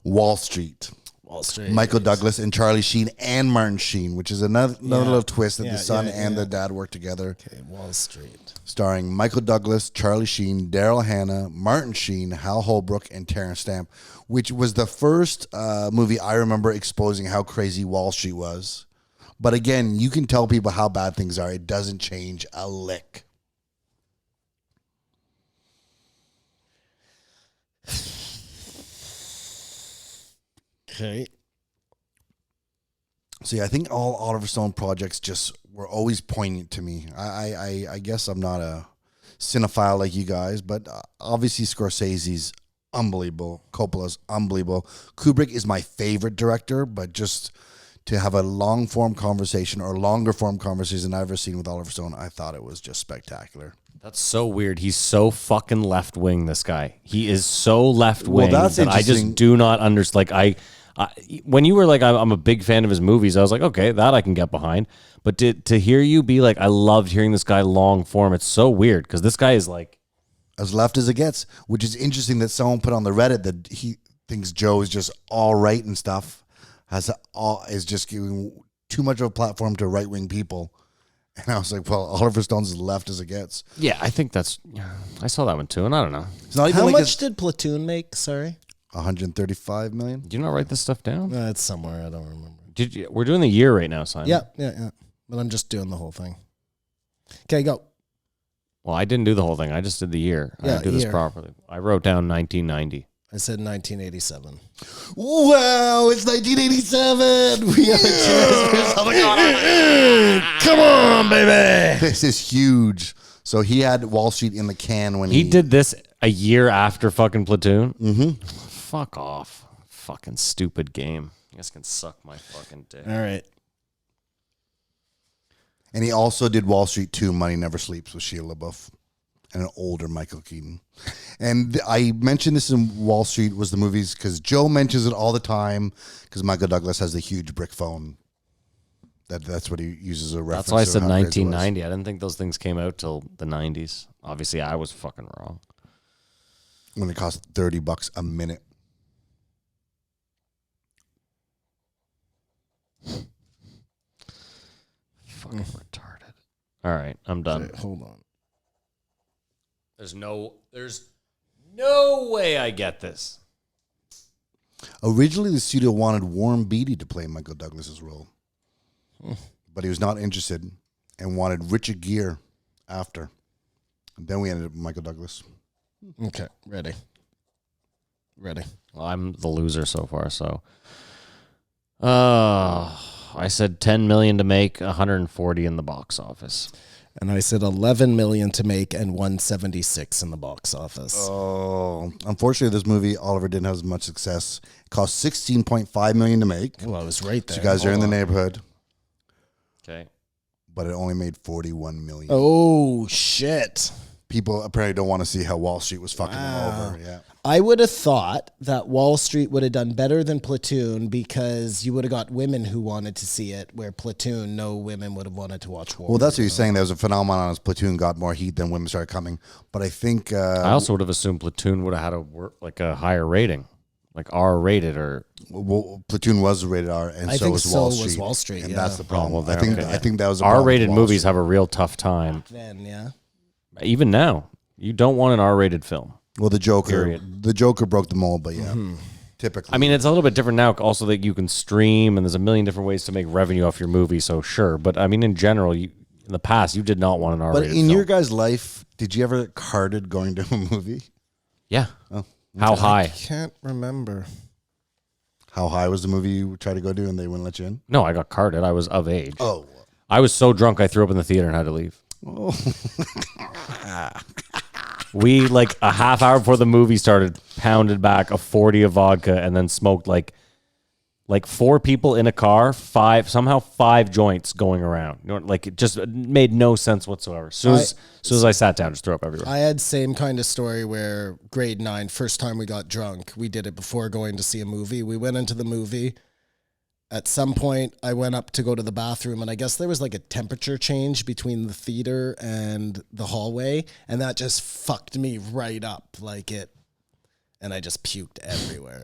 S4: Wall Street.
S6: Wall Street.
S4: Michael Douglas and Charlie Sheen and Martin Sheen, which is another little twist that the son and the dad work together.
S6: Okay, Wall Street.
S4: Starring Michael Douglas, Charlie Sheen, Daryl Hannah, Martin Sheen, Hal Holbrook, and Terrence Stamp, which was the first movie I remember exposing how crazy Wall Street was. But again, you can tell people how bad things are. It doesn't change a lick.
S6: Okay.
S4: See, I think all Oliver Stone projects just were always poignant to me. I guess I'm not a cinephile like you guys, but obviously Scorsese's unbelievable. Coppola's unbelievable. Kubrick is my favorite director, but just to have a long form conversation or longer form conversation I've ever seen with Oliver Stone, I thought it was just spectacular.
S5: That's so weird. He's so fucking left wing, this guy. He is so left wing
S4: that's
S5: that I
S4: interesting.
S5: just do not understand. Like, when you were like, I'm a big fan of his movies, I was like, okay, that I can get behind. But to hear you be like, I loved hearing this guy long form, it's so weird because this guy is like,
S4: as left as it gets, which is interesting that someone put on the Reddit that he thinks Joe is just all right and stuff, is just giving too much of a platform to right wing people. And I was like, well, Oliver Stone's as left as it gets.
S5: yeah, I think that's, I saw that one too, and I don't know.
S4: It's not even
S6: How
S4: like
S6: much
S4: it's
S6: did Platoon make? Sorry.
S4: 135 million.
S5: Did you not write this stuff down?
S6: It's somewhere. I don't remember.
S5: We're doing the year right now, Simon.
S6: Yeah. But I'm just doing the whole thing. Okay, go.
S5: Well, I didn't do the whole thing. I just did the year. I
S6: Yeah,
S5: didn't do this
S6: year.
S5: properly. I wrote down 1990.
S6: I said 1987.
S4: Wow, it's 1987. We have a chance for something going on.
S6: Come on, baby.
S4: This is huge. So he had Wall Street in the can when
S5: He did this a year after fucking Platoon? Mm-hmm. Fuck off. Fucking stupid game. You guys can suck my fucking dick.
S6: All right.
S4: And he also did Wall Street 2, Money Never Sleeps with Shia LaBeouf and an older Michael Keaton. And I mentioned this in Wall Street was the movies because Joe mentions it all the time because Michael Douglas has the huge brick phone. That's what he uses as a reference.
S5: That's why I
S4: to
S5: said
S4: how crazy it was.
S5: 1990. I didn't think those things came out till the 90s. Obviously, I was fucking wrong.
S4: When it cost $30 a minute.
S5: Fucking retarded. All right, I'm done.
S6: Okay, hold on.
S5: There's no way I get this.
S4: Originally, the studio wanted Warren Beatty to play Michael Douglas's role, but he was not interested and wanted Richard Gere after. And then we ended up with Michael Douglas.
S6: Okay, ready.
S5: Well, I'm the loser so far, so. I said 10 million to make, 140 in the box office.
S6: And I said 11 million to make and 176 in the box office.
S4: Oh, unfortunately, this movie Oliver didn't have as much success. It cost $16.5 million to make.
S6: Well, I was right there.
S4: So you guys are in the neighborhood,
S5: Okay.
S4: but it only made $41 million.
S6: Oh, shit.
S4: People apparently don't want to see how Wall Street was fucking them over. Yeah.
S6: I would have thought that Wall Street would have done better than Platoon because you would have got women who wanted to see it, where Platoon, no women would have wanted to watch War.
S4: Well, that's what you're saying. There was a phenomenon as Platoon got more heat, then women started coming. But I think
S5: I also would have assumed Platoon would have had a higher rating, like R-rated or.
S4: well, Platoon was rated R, and
S6: I
S4: so
S6: think
S4: was
S6: so
S4: Wall
S6: was
S4: Street.
S6: Wall Street,
S4: and
S6: yeah.
S4: that's the problem.
S5: well, there,
S4: I think
S5: okay.
S4: I think that was a problem
S5: R-rated
S4: with Wall
S5: movies
S4: Street.
S5: have a real tough time.
S6: Then, yeah.
S5: Even now, you don't want an R-rated film.
S4: Well, the Joker,
S5: Period.
S4: the Joker broke the mold, but yeah, typically.
S5: I mean, it's a little bit different now. Also, that you can stream, and there's a million different ways to make revenue off your movie. So sure, but I mean, in general, in the past, you did not want an
S4: but
S5: R-rated
S4: in
S5: film.
S4: your guys' life, Did you ever get carded going to a movie?
S5: Yeah.
S4: Oh,
S5: How high?
S6: Can't remember.
S4: how high was the movie you tried to go to and they wouldn't let you in?
S5: No, I got carded. I was of age.
S4: Oh,
S5: I was so drunk I threw up in the theater and had to leave. We, like a half hour before the movie started, pounded back a 40 of vodka and then smoked like 4 people in a car, five joints going around. You know, like it just made no sense whatsoever. As soon as I sat down, just threw up everywhere.
S6: I had same kind of story where grade 9, first time we got drunk. We did it before going to see a movie. We went into the movie. At some point, I went up to go to the bathroom, and I guess there was like a temperature change between the theater and the hallway, and that just fucked me right up, and I just puked everywhere.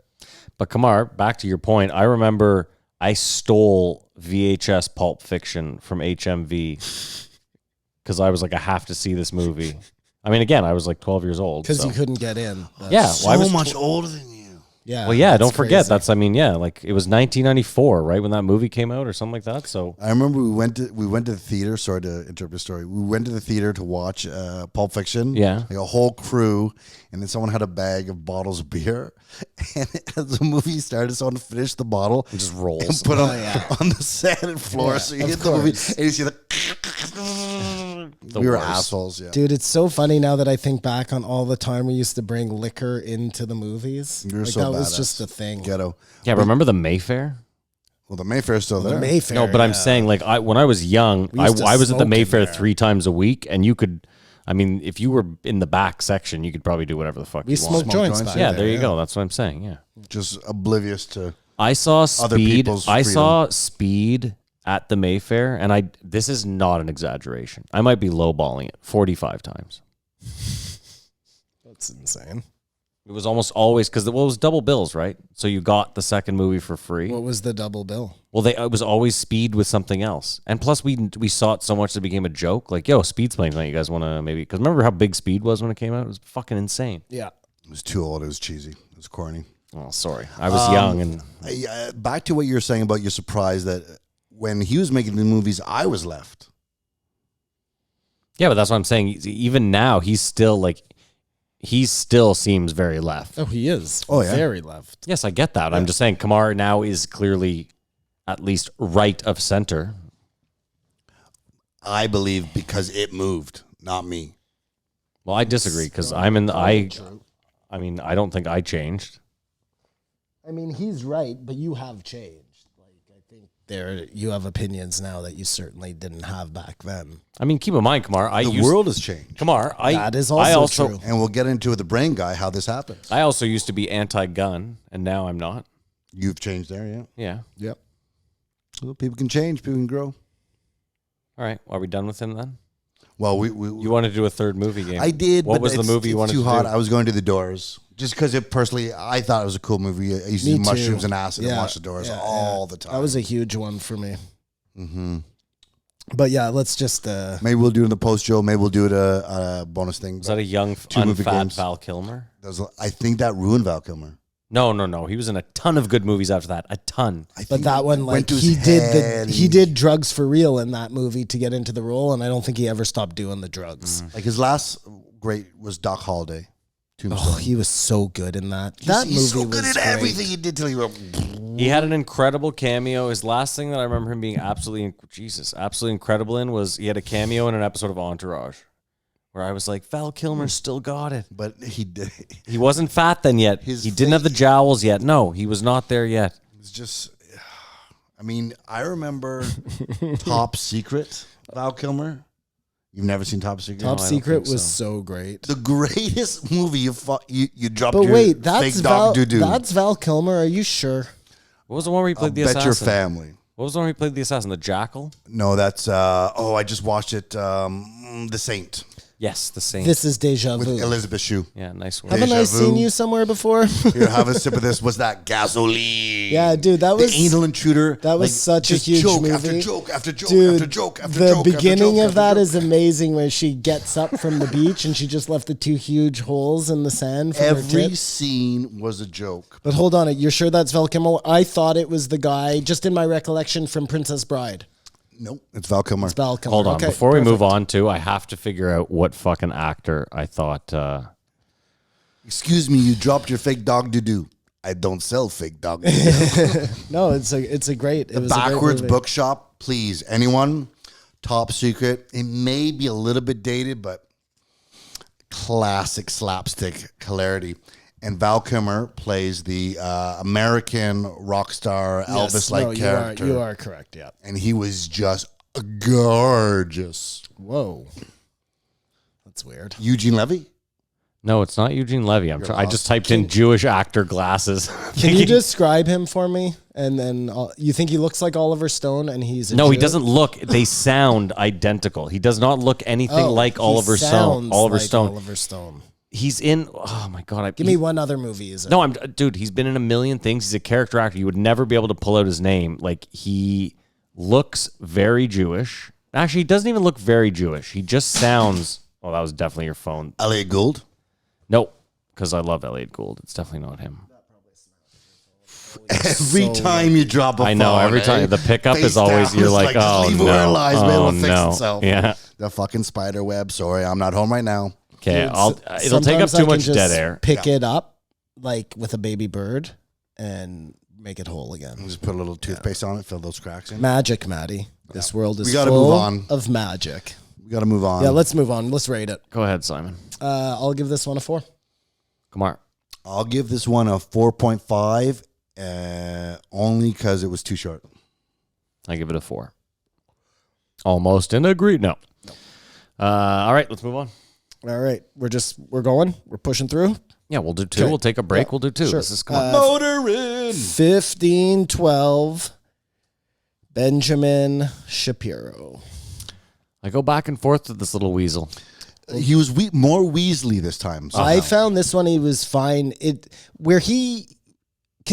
S5: But Kamar, back to your point, I remember I stole VHS Pulp Fiction from HMV because I was like, I have to see this movie. I mean, again, I was like 12 years old.
S6: Because you couldn't get in.
S5: Yeah.
S4: so
S5: I was
S4: much older than you.
S6: Yeah.
S5: Well, yeah, don't
S6: that's
S5: forget.
S6: crazy.
S5: Like it was 1994, right, when that movie came out or something like that. So
S4: I remember we went to the theater. Sorry to interrupt the story. We went to the theater to watch Pulp Fiction.
S5: Yeah.
S4: Like a whole crew, and then someone had a bag of bottles of beer, and as the movie started, someone finished the bottle
S5: it just rolls.
S4: and put on the sanded floor.
S6: Yeah,
S4: so you
S6: of
S4: hit the movie,
S6: course.
S4: and you see we were
S5: worst.
S4: assholes. Yeah,
S6: Dude, it's so funny now that I think back on all the time we used to bring liquor into the movies.
S4: You're
S6: like
S4: so
S6: that was
S4: badass.
S6: just a thing.
S4: Ghetto.
S5: Yeah, remember the Mayfair?
S4: Well, the Mayfair's still there.
S6: Mayfair.
S5: No, but I'm saying like when I was young,
S6: We
S5: I
S6: used to
S5: was at the
S6: smoke in
S5: Mayfair
S6: there.
S5: 3 times a week, and you could, I mean, if you were in the back section, you could probably do whatever the fuck
S6: We
S5: you
S6: smoked
S5: want.
S6: joints
S4: joints,
S6: back
S5: Yeah,
S6: there.
S5: there you go. That's what I'm saying. Yeah.
S4: Just oblivious to.
S5: I saw
S4: Other
S5: Speed.
S4: people's
S5: I
S4: freedom.
S5: saw Speed at the Mayfair, and this is not an exaggeration. I might be lowballing it 45 times.
S6: That's insane.
S5: It was almost always because it was double bills, right? So you got the second movie for free.
S6: What was the double bill?
S5: Well, it was always Speed with something else, and plus we saw it so much that it became a joke. Like, yo, Speed's playing tonight. You guys want to maybe? Because remember how big Speed was when it came out? It was fucking insane.
S6: Yeah.
S4: It was too old. It was cheesy. It was corny.
S5: Oh, sorry, I was young and.
S4: Back to what you were saying about your surprise that when he was making the movies, I was left.
S5: Yeah, but that's what I'm saying. Even now, he still seems very left.
S6: Oh, he is.
S4: Oh, yeah.
S6: Very left.
S5: Yes, I get that. I'm just saying Kamar now is clearly at least right of center.
S4: I believe because it moved, not me.
S5: Well, I disagree because I mean, I don't think I changed.
S6: I mean, he's right, but you have changed. I think you have opinions now that you certainly didn't have back then.
S5: I mean, keep in mind, Kamar,
S4: The world has changed.
S5: Kamar,
S6: That is also true.
S4: And we'll get into the brain guy, how this happens.
S5: I also used to be anti-gun, and now I'm not.
S4: You've changed there, yeah.
S5: Yeah.
S4: Yep. Well, people can change, people can grow.
S5: All right. Are we done with him then?
S4: Well,
S5: You wanted to do a third movie game.
S4: I did.
S5: What
S4: but
S5: was the
S4: it's-
S5: movie you
S4: it's
S5: wanted
S4: too
S5: to
S4: hot.
S5: do?
S4: I was going to The Doors. Just because personally, I thought it was a cool movie. I used to
S6: Me
S4: do
S6: too.
S4: mushrooms and acid and
S6: Yeah,
S4: watch The Doors
S6: yeah,
S4: all
S6: yeah.
S4: the time.
S6: That was a huge one for me.
S4: Mm-hmm.
S6: But yeah, let's just.
S4: Maybe we'll do it in the post, Joe. Maybe we'll do it a bonus thing.
S5: Was that a young,
S4: Two movie
S5: unfat
S4: games.
S5: Val Kilmer?
S4: I think that ruined Val Kilmer.
S5: No. He was in a ton of good movies after that. A ton.
S4: I
S6: But
S4: think
S6: that
S4: it
S6: one,
S4: went
S6: like
S4: to his
S6: he
S4: head
S6: did, he did drugs for real in that movie to get into the role, and I don't think he ever stopped doing the drugs.
S4: Like his last great was Doc Holliday. Tombstone.
S6: Oh, he was so good in that. That movie
S4: He's so
S6: was
S4: good at
S6: great.
S4: everything he did till he went.
S5: He had an incredible cameo. His last thing that I remember him being absolutely incredible in was he had a cameo in an episode of Entourage, where I was like, Val Kilmer still got it.
S4: But he did.
S5: He wasn't fat then yet.
S4: His
S5: He didn't have the jowls yet. No, he was not there yet.
S4: It's just. I mean, I remember Top Secret. Val Kilmer. You've never seen Top Secret?
S6: Top
S5: I don't
S6: Secret
S5: think
S6: was
S5: so.
S6: so great.
S4: The greatest movie you dropped
S6: But
S4: your
S6: wait, that's
S4: fake
S6: Val.
S4: dog doo-doo.
S6: That's Val Kilmer. Are you sure?
S5: What was the one where he
S4: I'll
S5: played the
S4: bet
S5: assassin?
S4: your family.
S5: What was the one where he played the assassin? The Jackal?
S4: No, that's I just watched it. The Saint
S5: Yes, the same.
S6: This is deja
S4: with
S6: vu.
S4: Elizabeth Shue.
S5: Yeah, nice one.
S6: Haven't
S4: Deja
S6: I seen
S4: vu.
S6: you somewhere before?
S4: Here, have a sip of this. What's that? Gasoline.
S6: Yeah, dude, that was
S4: the anal intruder.
S6: That was such a
S4: just
S6: huge
S4: joke
S6: movie.
S4: after joke after joke
S6: Dude,
S4: after joke after
S6: the
S4: joke.
S6: beginning
S4: after
S6: of
S4: joke
S6: that
S4: after
S6: is
S4: joke.
S6: amazing, where she gets up from the beach and she just left the 2 huge holes in the sand from her
S4: Every
S6: tits.
S4: scene was a joke.
S6: But hold on, you're sure that's Val Kilmer? I thought it was the guy, just in my recollection, from Princess Bride.
S4: Nope, it's Val Kilmer.
S6: It's Val Kilmer.
S5: Hold on.
S6: Okay,
S5: Before we move
S6: perfect.
S5: on to, I have to figure out what fucking actor I thought.
S4: Excuse me, you dropped your fake dog doo-doo. I don't sell fake dog doo-doo.
S6: No, it's a great. It was
S4: Backwards
S6: a great movie.
S4: Bookshop, please. Anyone? Top secret. It may be a little bit dated, but classic slapstick hilarity. And Val Kilmer plays the American rock star
S6: Yes,
S4: Elvis-like
S6: no,
S4: character.
S6: You are correct. Yeah.
S4: And he was just gorgeous.
S6: Whoa. That's weird.
S4: Eugene Levy?
S5: No, it's not Eugene Levy. I just typed in Jewish actor glasses.
S6: Can you describe him for me? And then you think he looks like Oliver Stone, and he's a
S5: No, he
S6: Jew?
S5: doesn't look. They sound identical. He does not look anything like
S6: he
S5: Oliver Stone.
S6: sounds
S5: Oliver
S6: like
S5: Stone.
S6: Oliver Stone.
S5: He's in. Oh my god!
S6: Give me one other movie. Is it?
S5: No, dude. He's been in a million things. He's a character actor. You would never be able to pull out his name. Like, he looks very Jewish. Actually, he doesn't even look very Jewish. He just sounds. Oh, that was definitely your phone.
S4: Elliot Gould?
S5: Nope, because I love Elliot Gould. It's definitely not him.
S4: Every time you drop a phone,
S5: I know. Every time the pickup
S4: Face
S5: is always
S4: down,
S5: you're
S4: it's
S5: like,
S4: just
S5: oh
S4: leave it where it
S5: no,
S4: lies, man,
S5: oh
S4: it'll fix
S5: no.
S4: itself.
S5: Yeah.
S4: The fucking spider web. Sorry, I'm not home right now.
S5: Okay.
S6: Dude,
S5: It'll take up
S6: sometimes I
S5: too
S6: can
S5: much
S6: just
S5: dead air.
S6: Pick it up like with a baby bird and make it whole again.
S4: Just put a little toothpaste on it, fill those cracks in.
S6: Magic, Maddie. This world is
S4: We gotta
S6: full
S4: move on.
S6: of magic.
S4: We got to move on.
S6: Yeah, let's move on. Let's rate it.
S5: Go ahead, Simon.
S6: I'll give this one a 4.
S5: Kamar.
S4: I'll give this one a 4.5, only because it was too short.
S5: I give it a 4. Almost in agreed. No. All right, let's move on.
S6: All right, we're going. We're pushing through.
S5: Yeah, we'll do 2.
S6: Okay.
S5: We'll take a break.
S6: Yeah,
S5: We'll do 2.
S6: sure.
S5: This is come on.
S4: Motorin.
S6: 1512 Benjamin Shapiro.
S5: I go back and forth with this little weasel.
S4: He was more Weasley this time. somehow.
S6: I found this one he was fine. Because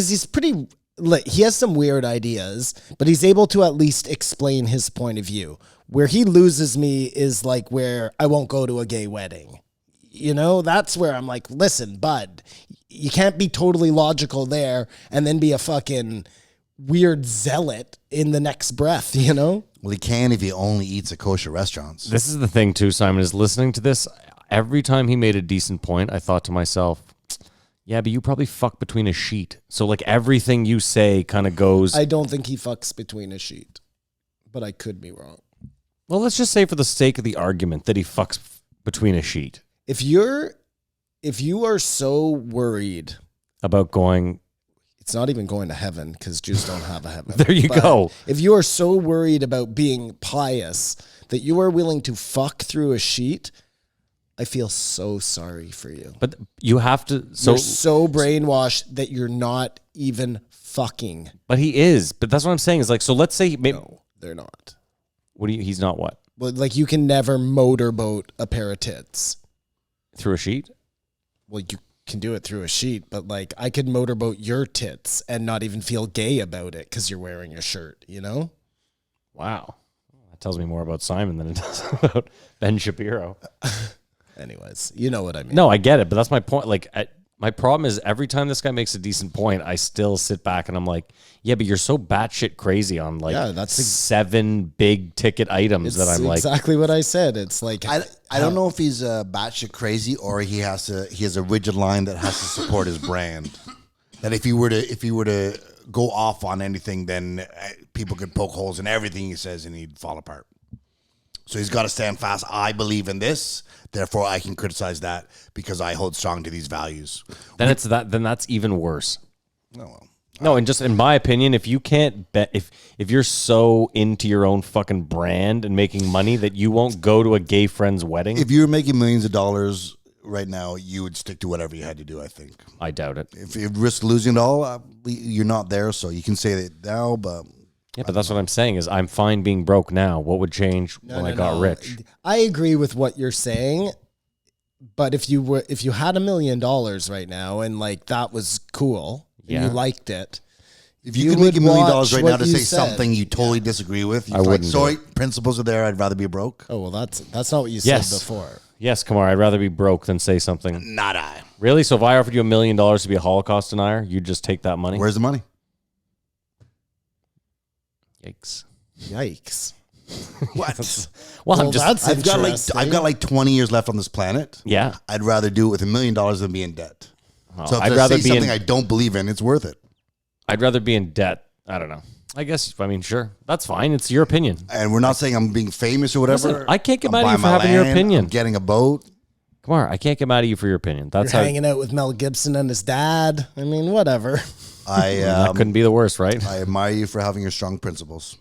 S6: he's pretty. Like, he has some weird ideas, but he's able to at least explain his point of view. Where he loses me is like where I won't go to a gay wedding. You know, that's where I'm like, listen, bud, you can't be totally logical there and then be a fucking weird zealot in the next breath, you know?
S4: Well, he can if he only eats at kosher restaurants.
S5: This is the thing, too, Simon, is listening to this. Every time he made a decent point, I thought to myself, yeah, but you probably fuck between a sheet. So, like, everything you say kind of goes.
S6: I don't think he fucks between a sheet, but I could be wrong.
S5: Well, let's just say for the sake of the argument that he fucks between a sheet.
S6: If you are so worried,
S5: About going,
S6: it's not even going to heaven because Jews don't have a heaven.
S5: There you
S6: But
S5: go.
S6: If you are so worried about being pious that you are willing to fuck through a sheet, I feel so sorry for you.
S5: but you have to.
S6: You're so brainwashed that you're not even fucking.
S5: But he is. But that's what I'm saying is like, so let's say, maybe,
S6: No, they're not.
S5: he's not what?
S6: Well, like, you can never motorboat a pair of tits.
S5: Through a sheet?
S6: Well, you can do it through a sheet, but like, I could motorboat your tits and not even feel gay about it because you're wearing a shirt, you know?
S5: Wow. That tells me more about Simon than it does about Ben Shapiro.
S6: Anyways, you know what I mean.
S5: No, I get it, but that's my point. Like, my problem is every time this guy makes a decent point, I still sit back and I'm like, yeah, but you're so batshit crazy on like
S6: Yeah, that's
S5: 7 big ticket items that I'm like,
S6: exactly what I said. It's like,
S4: I don't know if he's batshit crazy or he has a rigid line that has to support his brand. That if he were to go off on anything, then people could poke holes in everything he says and he'd fall apart. So he's got to stand fast. I believe in this, therefore I can criticize that because I hold strong to these values.
S5: then that's even worse.
S4: Oh, well.
S5: No, and just in my opinion, if you can't bet, if you're so into your own fucking brand and making money that you won't go to a gay friend's wedding,
S4: If you were making millions of dollars right now, you would stick to whatever you had to do, I think.
S5: I doubt it.
S4: If you risk losing it all, you're not there, so you can say that now, but
S5: Yeah, but that's what I'm saying is I'm fine being broke now. What would change when I got rich?
S6: I agree with what you're saying, but if you had $1 million right now and like that was cool and
S5: Yeah.
S6: you liked it,
S4: if you
S6: You
S4: could make
S6: would
S4: $1 million
S6: watch
S4: right
S6: what
S4: now to
S6: you
S4: say
S6: said.
S4: something you totally disagree with, you're
S5: I
S4: like,
S5: wouldn't do
S4: sorry, principles are there, I'd rather be broke.
S6: oh well, that's not what you
S5: Yes.
S6: said before.
S5: Yes, Kamar, I'd rather be broke than say something.
S4: Not I.
S5: Really? So if I offered you $1 million to be a Holocaust denier, you'd just take that money?
S4: Where's the money?
S5: Yikes.
S6: Yikes!
S4: What?
S5: Well, I'm
S6: Well,
S5: just.
S6: that's interesting.
S4: I've got like 20 years left on this planet.
S5: Yeah.
S4: I'd rather do it with $1 million than be in debt. So if
S5: I'd
S4: I
S5: rather
S4: say
S5: be
S4: something
S5: in-
S4: I don't believe in, it's worth it.
S5: I'd rather be in debt. I don't know. I guess. I mean, sure. That's fine. It's your opinion.
S4: And we're not saying I'm being famous or whatever.
S5: Listen, I can't get
S4: I'm
S5: mad at you
S4: buying
S5: for
S4: my
S5: having your
S4: land,
S5: opinion.
S4: I'm getting a boat.
S5: Kamar, I can't get mad at you for your opinion. That's
S6: You're
S5: how.
S6: hanging out with Mel Gibson and his dad. I mean, whatever.
S5: That couldn't be the worst, right?
S4: I admire you for having your strong principles.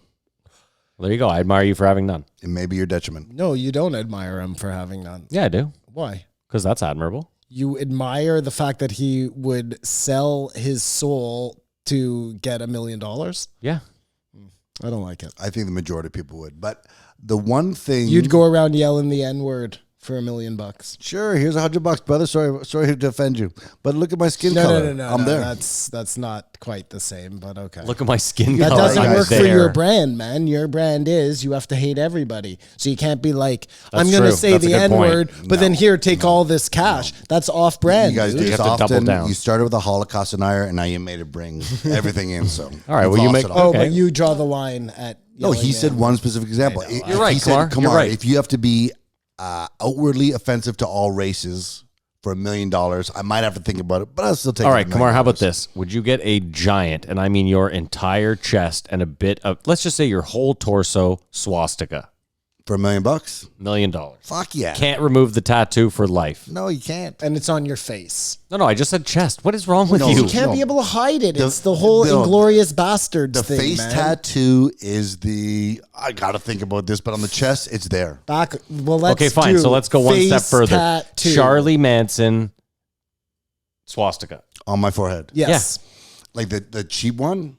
S5: There you go. I admire you for having none.
S4: It may be your detriment.
S6: No, you don't admire him for having none.
S5: Yeah, I do.
S6: Why?
S5: Because that's admirable.
S6: You admire the fact that he would sell his soul to get $1 million?
S5: Yeah.
S6: I don't like it.
S4: I think the majority of people would. But the one thing
S6: You'd go around yelling the N-word for $1 million.
S4: Sure, here's $100, brother. Sorry to offend you. But look at my skin
S6: No,
S4: color.
S6: no, no, no.
S4: I'm
S6: no,
S4: there.
S6: That's not quite the same, but okay.
S5: Look at my skin
S6: That
S5: color.
S6: doesn't
S4: guys
S6: work for
S5: there.
S6: your brand, man. Your brand is you have to hate everybody. So you can't be like, I'm going to
S5: true.
S6: say
S5: That's a
S6: the
S5: good point.
S6: N-word, but then here, take all this cash. That's off-brand.
S4: You guys
S6: dude.
S4: do
S5: You
S4: this
S5: have to double
S4: often.
S5: down.
S4: You started with a Holocaust denier, and now you made it bring everything in. So
S5: All right,
S4: you've
S5: well, you
S4: lost
S5: make-
S4: it all.
S6: Oh,
S5: Okay.
S6: but you draw the line at
S4: No,
S6: yelling
S4: he said
S6: man.
S4: one specific example.
S5: You're right,
S4: He said,
S5: Kamar. You're right.
S4: If you have to be outwardly offensive to all races for $1 million, I might have to think about it, but I'll still take it.
S5: All right,
S4: $1
S5: Kamar,
S4: million.
S5: how about this? Would you get a giant, and I mean your entire chest and a bit of, let's just say your whole torso swastika?
S4: For $1 million?
S5: $1 million.
S4: Fuck yeah.
S5: Can't remove the tattoo for life.
S4: No, you can't.
S6: And it's on your face.
S5: No, I just said chest. What is wrong with
S4: No,
S5: you?
S6: You can't
S4: No.
S6: be able to hide it.
S4: The-
S6: It's the whole
S4: no,
S6: Inglorious Bastards
S4: The
S6: thing,
S4: face
S6: man.
S4: tattoo is I got to think about this, but on the chest, it's there.
S6: Back. Well, let's
S5: Okay, fine.
S6: do
S5: So let's go one step
S6: face
S5: further.
S6: tattoo.
S5: Charlie Manson swastika.
S4: On my forehead.
S6: Yes.
S4: Like the cheap one?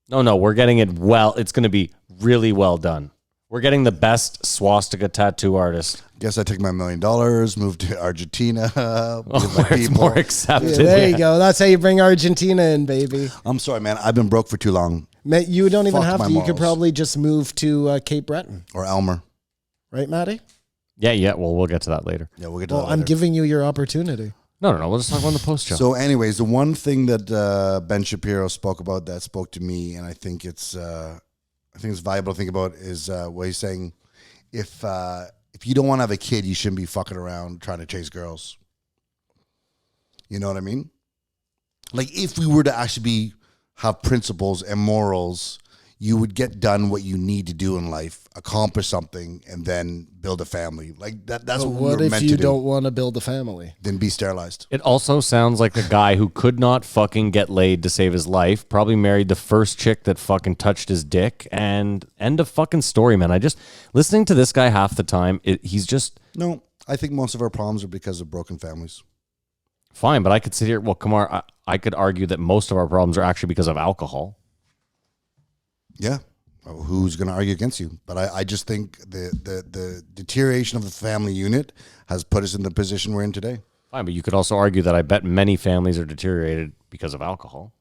S5: No, we're getting it well. It's going to be really well done. We're getting the best swastika tattoo artist.
S4: Guess I took my $1 million, moved to Argentina. With my
S5: Where it's
S4: people.
S5: more accepted.
S6: Yeah, there
S5: Yeah.
S6: you go. That's how you bring Argentina in, baby.
S4: I'm sorry, man. I've been broke for too long.
S6: You don't even
S4: Fuck
S6: have
S4: my
S6: to. You could
S4: morals.
S6: probably just move to Cape Breton,
S4: Or Elmer.
S6: right, Maddie?
S5: Yeah. Well, we'll get to that later.
S4: Yeah, we'll get to
S6: Well,
S4: that
S6: I'm
S4: later.
S6: giving you your opportunity.
S5: No. We'll just talk about the post show.
S4: So, anyways, the one thing that Ben Shapiro spoke about that spoke to me, and I think it's valuable to think about is what he's saying. If you don't want to have a kid, you shouldn't be fucking around trying to chase girls. You know what I mean? Like if we were to actually have principles and morals, you would get done what you need to do in life, accomplish something, and then build a family. Like that's
S6: But
S4: what
S6: what
S4: we're
S6: if
S4: meant
S6: you
S4: to do.
S6: don't want to build a family?
S4: Then be sterilized.
S5: It also sounds like a guy who could not fucking get laid to save his life. Probably married the first chick that fucking touched his dick. And end of fucking story, man. Listening to this guy half the time, he's just
S4: No, I think most of our problems are because of broken families.
S5: fine. But I could sit here. Well, Kamar, I could argue that most of our problems are actually because of alcohol.
S4: Yeah. Well, who's going to argue against you? But I just think the deterioration of the family unit has put us in the position we're in today.
S5: Fine, but you could also argue that I bet many families are deteriorated because of alcohol.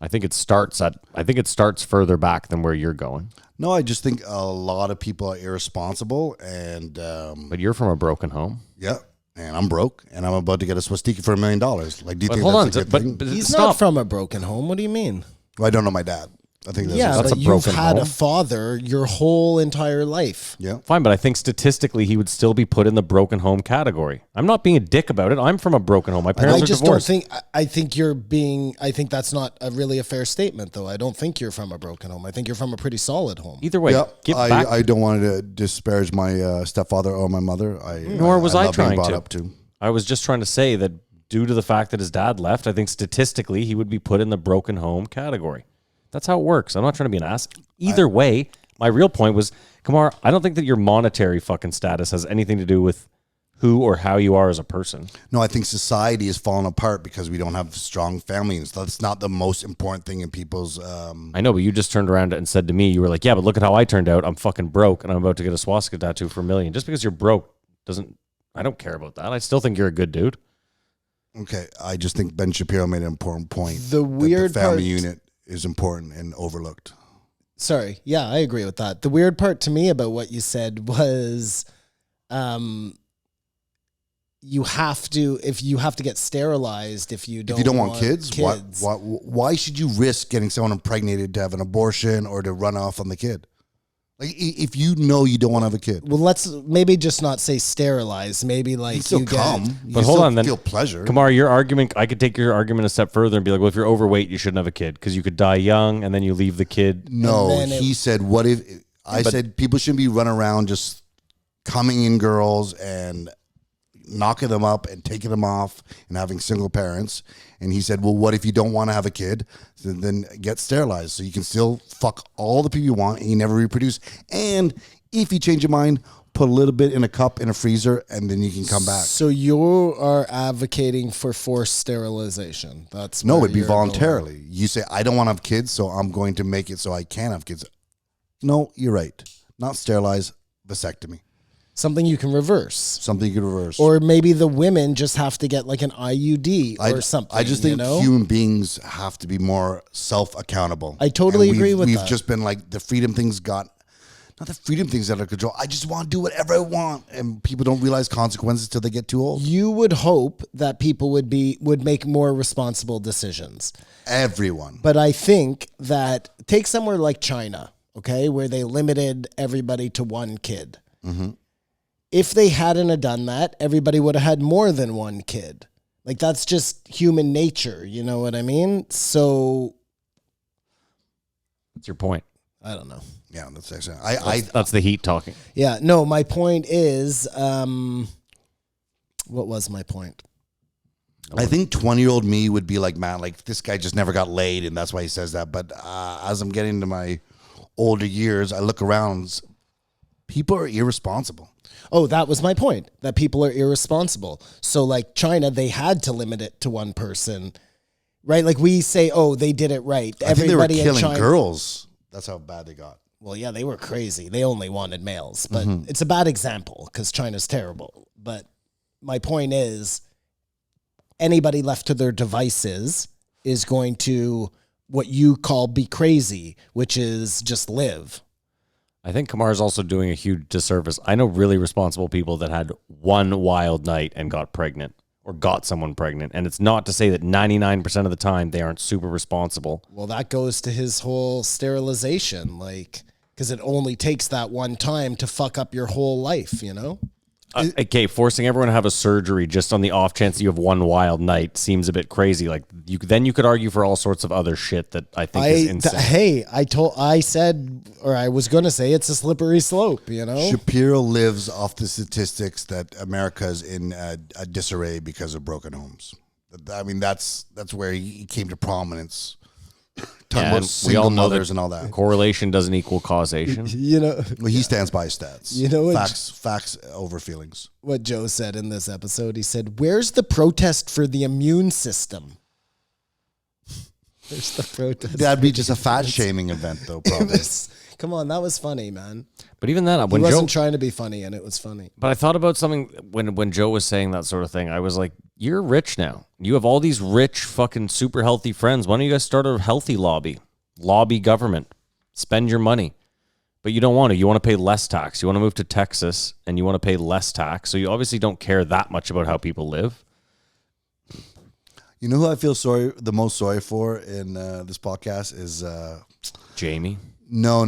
S5: I think it starts further back than where you're going.
S4: No, I just think a lot of people are irresponsible and,
S5: But you're from a broken home.
S4: yeah. And I'm broke and I'm about to get a swastika for $1 million. Like, do you
S5: But
S4: think
S5: hold on,
S4: that's a good thing?
S5: but
S6: He's
S5: stop.
S6: not from a broken home. What do you mean?
S4: Well, I don't know my dad. I think that's
S6: Yeah,
S5: that's
S6: but
S5: a
S6: you've
S5: broken
S6: had a
S5: home.
S6: father your whole entire life.
S4: yeah.
S5: Fine, but I think statistically he would still be put in the broken home category. I'm not being a dick about it. I'm from a broken home. My parents
S6: I
S5: are
S6: just
S5: divorced.
S6: don't think. I think you're being. I think that's not really a fair statement, though. I don't think you're from a broken home. I think you're from a pretty solid home.
S5: Either way,
S4: Yeah,
S5: get back.
S4: I don't want to disparage my stepfather or my mother.
S5: Nor was I
S4: love being
S5: trying
S4: brought
S5: to.
S4: up to.
S5: I was just trying to say that due to the fact that his dad left, I think statistically he would be put in the broken home category. That's how it works. I'm not trying to be an ass. Either way, my real point was, Kamar, I don't think that your monetary fucking status has anything to do with who or how you are as a person.
S4: No, I think society is falling apart because we don't have strong families. That's not the most important thing in people's.
S5: I know, but you just turned around and said to me, you were like, yeah, but look at how I turned out. I'm fucking broke and I'm about to get a swastika tattoo for $1 million. Just because you're broke I don't care about that. I still think you're a good dude.
S4: Okay, I just think Ben Shapiro made an important point.
S6: The
S4: that
S6: weird
S4: the family
S6: part-
S4: unit is important and overlooked.
S6: Sorry. Yeah, I agree with that. The weird part to me about what you said was, you have to get sterilized if you don't.
S4: If you don't want kids, why should you risk getting someone impregnated to have an abortion or to run off on the kid? Like, if you know you don't want to have a kid,
S6: Well, let's maybe just not say sterilized. Maybe like
S4: you still
S6: you
S4: come.
S6: get.
S4: You
S5: But hold
S4: still
S5: on, then
S4: feel pleasure.
S5: Kamar, your argument, I could take your argument a step further and be like, well, if you're overweight, you shouldn't have a kid because you could die young and then you leave the kid.
S4: No,
S6: And then
S4: he said, what if I said people shouldn't be running around just coming in girls and knocking them up and taking them off and having single parents. And he said, well, what if you don't want to have a kid? So then get sterilized so you can still fuck all the people you want and you never reproduce. And if you change your mind, put a little bit in a cup in a freezer and then you can come back.
S6: So you are advocating for forced sterilization. That's
S4: No,
S6: where
S4: it'd be
S6: you're going.
S4: voluntarily. You say, I don't want to have kids, so I'm going to make it so I can have kids. No, you're right. Not sterilize, vasectomy.
S6: Something you can reverse.
S4: Something you could reverse.
S6: Or maybe the women just have to get like an IUD or something.
S4: I just think
S6: you know?
S4: human beings have to be more self-accountable.
S6: I totally
S4: And
S6: agree with
S4: we've
S6: that.
S4: just been like the freedom things got, not the freedom things out of control. I just want to do whatever I want, and people don't realize consequences till they get too old.
S6: You would hope that people would make more responsible decisions.
S4: Everyone.
S6: But I think that take somewhere like China, okay, where they limited everybody to one kid.
S4: Mm-hmm.
S6: If they hadn't have done that, everybody would have had more than one kid. Like that's just human nature, you know what I mean? So
S5: What's your point?
S6: I don't know.
S4: Yeah, that's excellent.
S5: That's the heat talking.
S6: Yeah, no, my point is, what was my point?
S4: I think 20-year-old me would be like, man, like this guy just never got laid, and that's why he says that. But as I'm getting to my older years, I look around, people are irresponsible.
S6: Oh, that was my point, that people are irresponsible. So like China, they had to limit it to one person, right? Like we say, oh, they did it right.
S4: I think they were
S6: Everybody in
S4: killing
S6: China,
S4: girls. That's how bad they got.
S6: Well, yeah, they were crazy. They only wanted males, but it's a bad example because China's terrible. But my point is, anybody left to their devices is going to what you call be crazy, which is just live.
S5: I think Kamar is also doing a huge disservice. I know really responsible people that had one wild night and got pregnant or got someone pregnant. And it's not to say that 99% of the time they aren't super responsible.
S6: Well, that goes to his whole sterilization, like, because it only takes that one time to fuck up your whole life, you know?
S5: Okay, forcing everyone to have a surgery just on the off chance that you have one wild night seems a bit crazy. Like you could argue for all sorts of other shit that I think is insane.
S6: I said, or I was going to say, it's a slippery slope, you know?
S4: Shapiro lives off the statistics that America is in a disarray because of broken homes. I mean, that's where he came to prominence. Talking about
S5: And we
S4: single
S5: all know
S4: mothers
S5: that
S4: and all that.
S5: correlation doesn't equal causation.
S6: You know,
S4: Well, he stands by his stats.
S6: You know what-
S4: facts over feelings.
S6: what Joe said in this episode? He said, where's the protest for the immune system? There's the protest.
S4: That'd be just a fat shaming event, though. Probably.
S6: Come on, that was funny, man.
S5: But even then,
S6: He
S5: when
S6: wasn't
S5: Joe,
S6: trying to be funny, and it was funny.
S5: but I thought about something when Joe was saying that sort of thing. I was like, you're rich now. You have all these rich, fucking super healthy friends. Why don't you guys start a healthy lobby government, spend your money? But you don't want to. You want to pay less tax. You want to move to Texas and you want to pay less tax. So you obviously don't care that much about how people live.
S4: You know who I feel the most sorry for in this podcast is
S5: Jamie,
S4: no.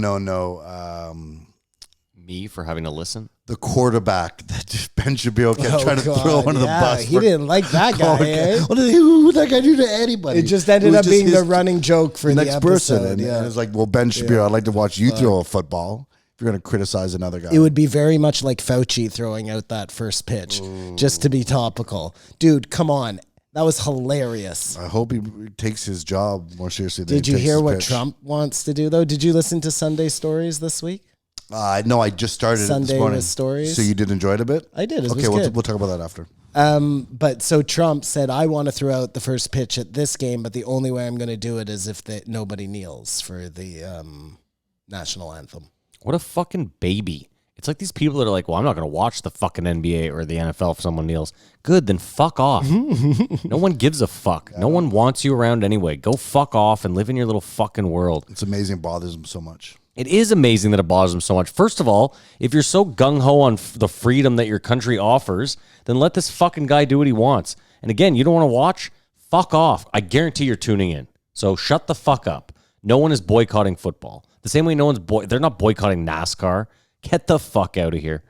S5: me for having to listen.
S4: The quarterback that Ben Shapiro kept trying to throw under the bus.
S6: He didn't like that guy, eh?
S4: What did that guy do to anybody?
S6: It just ended
S4: was
S6: up
S4: just
S6: being the
S4: his
S6: running joke for the
S4: next person.
S6: episode.
S4: And it's like, well, Ben Shapiro, I'd like to watch you throw a football if you're going to criticize another guy.
S6: It would be very much like Fauci throwing out that first pitch, just to be topical. Dude, come on. That was hilarious.
S4: I hope he takes his job more seriously than
S6: Did
S4: he
S6: you
S4: takes
S6: hear
S4: his
S6: what
S4: pitch.
S6: Trump wants to do, though? Did you listen to Sunday Stories this week?
S4: No, I just started it
S6: Sunday
S4: this morning.
S6: with stories?
S4: So you did enjoy it a bit?
S6: I did. It
S4: Okay,
S6: was good.
S4: we'll talk about that after.
S6: But so Trump said, I want to throw out the first pitch at this game, but the only way I'm going to do it is if nobody kneels for the national anthem.
S5: What a fucking baby. It's like these people that are like, well, I'm not going to watch the fucking NBA or the NFL if someone kneels. Good, then fuck off. No one gives a fuck. No one wants you around anyway. Go fuck off and live in your little fucking world.
S4: It's amazing it bothers him so much.
S5: It is amazing that it bothers him so much. First of all, if you're so gung-ho on the freedom that your country offers, then let this fucking guy do what he wants. And again, you don't want to watch? Fuck off. I guarantee you're tuning in. So shut the fuck up. No one is boycotting football. The same way no one's they're not boycotting NASCAR. Get the fuck out of here.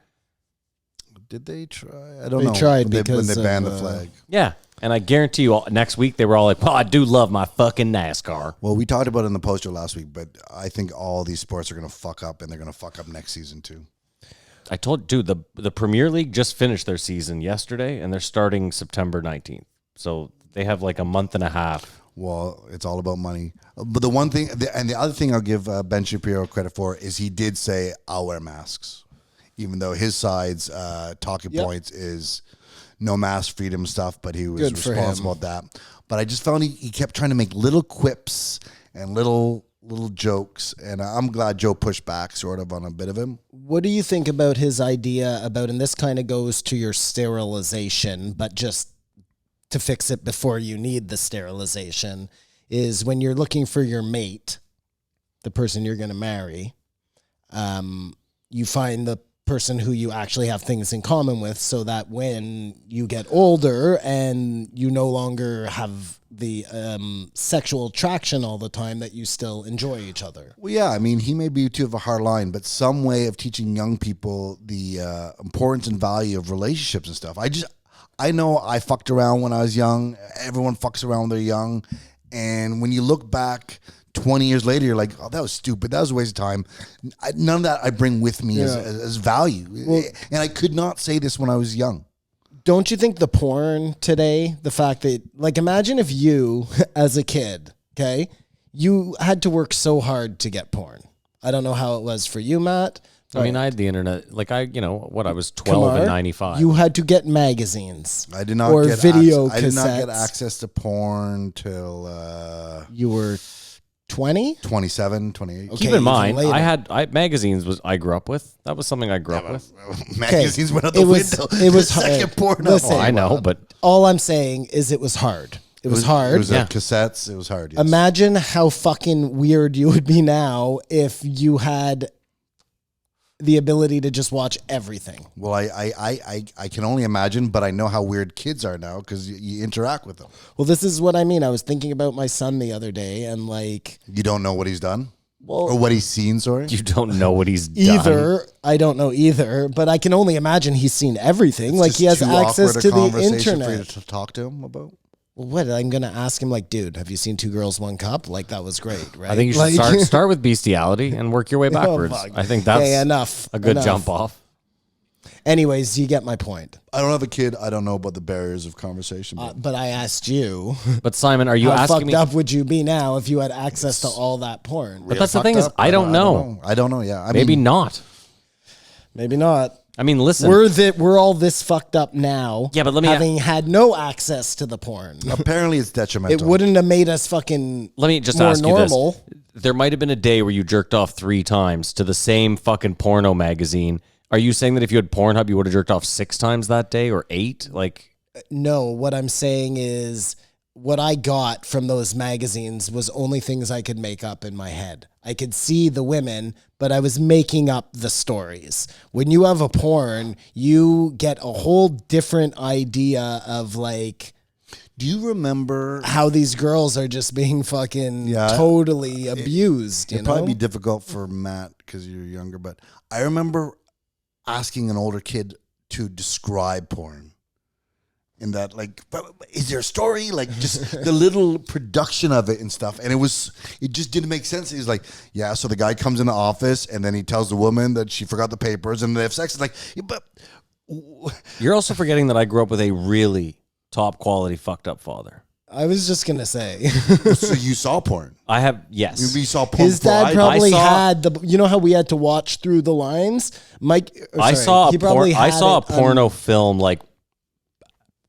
S4: Did they try? I don't know.
S6: They tried
S4: when
S6: because
S4: they banned
S6: of,
S4: the flag.
S5: Yeah. And I guarantee you next week they were all like, well, I do love my fucking NASCAR.
S4: Well, we talked about it in the poster last week, but I think all these sports are going to fuck up, and they're going to fuck up next season too.
S5: I told dude, the Premier League just finished their season yesterday, and they're starting September 19th. So they have like a month and a half.
S4: Well, it's all about money. But the one thing, and the other thing I'll give Ben Shapiro credit for is he did say, I'll wear masks. Even though his side's talking points is no mask freedom stuff, but he was
S6: Good for
S4: responsible
S6: him.
S4: at that. But I just found he kept trying to make little quips and little jokes, and I'm glad Joe pushed back sort of on a bit of him.
S6: What do you think about his idea about, and this kind of goes to your sterilization, but just to fix it before you need the sterilization, is when you're looking for your mate, the person you're going to marry, you find the person who you actually have things in common with, so that when you get older and you no longer have the sexual attraction all the time, that you still enjoy each other.
S4: Well, yeah, I mean, he may be too of a hard line, but some way of teaching young people the importance and value of relationships and stuff. I know I fucked around when I was young. Everyone fucks around when they're young. And when you look back 20 years later, you're like, oh, that was stupid. That was a waste of time. None of that I bring with me as value. Well, and I could not say this when I was young.
S6: Don't you think the porn today, the fact that, like, imagine if you, as a kid, okay, you had to work so hard to get porn. I don't know how it was for you, Matt.
S5: I mean, I had the internet. Like I was 12
S6: Kamar,
S5: in 95.
S6: You had to get magazines.
S4: I did not
S6: or
S4: get
S6: video
S4: I did not get
S6: cassettes.
S4: access to porn till
S6: You were 20?
S4: 27, 28.
S6: Okay,
S5: Keep in
S6: even
S5: mind,
S6: later.
S5: magazines I grew up with. That was something I grew up with.
S4: Magazines went out the
S6: It was-
S4: window.
S6: it was
S4: The second
S6: hard.
S4: porno.
S6: Listen.
S5: Oh, I know, but
S6: All I'm saying is it was hard. It was hard.
S4: It was
S5: Yeah.
S4: cassettes. It was hard. Yes.
S6: Imagine how fucking weird you would be now if you had the ability to just watch everything.
S4: Well, I can only imagine, but I know how weird kids are now because you interact with them.
S6: Well, this is what I mean. I was thinking about my son the other day, and like,
S4: You don't know what he's done
S6: well,
S4: or what he's seen. Sorry.
S5: you don't know what he's done.
S6: either I don't know either, but I can only imagine he's seen everything. Like
S4: Just
S6: he has
S4: too
S6: access
S4: awkward a
S6: to the
S4: conversation for you
S6: internet.
S4: to talk to him about.
S6: Well, what I'm gonna ask him, like, dude, have you seen Two Girls, One Cup? Like that was great, right?
S5: I think you should
S6: Like-
S5: start with bestiality and work your way backwards.
S6: fuck.
S5: I think that's
S6: Okay, enough.
S5: a good
S6: Enough.
S5: jump off.
S6: Anyways, you get my point.
S4: I don't have a kid. I don't know about the barriers of conversation.
S6: But I asked you,
S5: But Simon, are you
S6: how
S5: asking
S6: fucked
S5: me?
S6: up would you be now if you had access to all that porn?
S5: But that's the
S4: Fucked
S5: thing is,
S4: up?
S5: I don't know.
S4: I don't know. Yeah, I
S5: Maybe
S4: mean,
S5: not.
S6: Maybe not.
S5: I mean, listen.
S6: We're all this fucked up now.
S5: Yeah, but let me-
S6: having had no access to the porn.
S4: apparently it's detrimental.
S6: It wouldn't have made us fucking
S5: Let me just
S6: more
S5: ask
S6: normal.
S5: you this. There might have been a day where you jerked off 3 times to the same fucking porno magazine. Are you saying that if you had Pornhub, you would have jerked off 6 times that day or 8? Like,
S6: No, what I'm saying is what I got from those magazines was only things I could make up in my head. I could see the women, but I was making up the stories. When you have a porn, you get a whole different idea of like
S4: Do you remember?
S6: how these girls are just being fucking
S4: Yeah.
S6: totally abused.
S4: It'd
S6: You know,
S4: probably be difficult for Matt because you're younger, but I remember asking an older kid to describe porn. In that, like, but is there a story? Like, just the little production of it and stuff. And it just didn't make sense. He's like, yeah, so the guy comes in the office and then he tells the woman that she forgot the papers and they have sex. It's like, yeah, but
S5: you're also forgetting that I grew up with a really top quality fucked up father.
S6: I was just gonna say
S4: so you saw porn.
S5: I have, yes.
S4: You saw porn.
S6: his
S4: before
S6: dad
S4: I did.
S6: probably
S5: I saw-
S6: had the. You know how we had to watch through the lines. Mike, or
S5: I
S6: sorry,
S5: saw
S6: he
S5: a
S6: probably
S5: I
S6: had
S5: saw a
S6: it,
S5: porno film like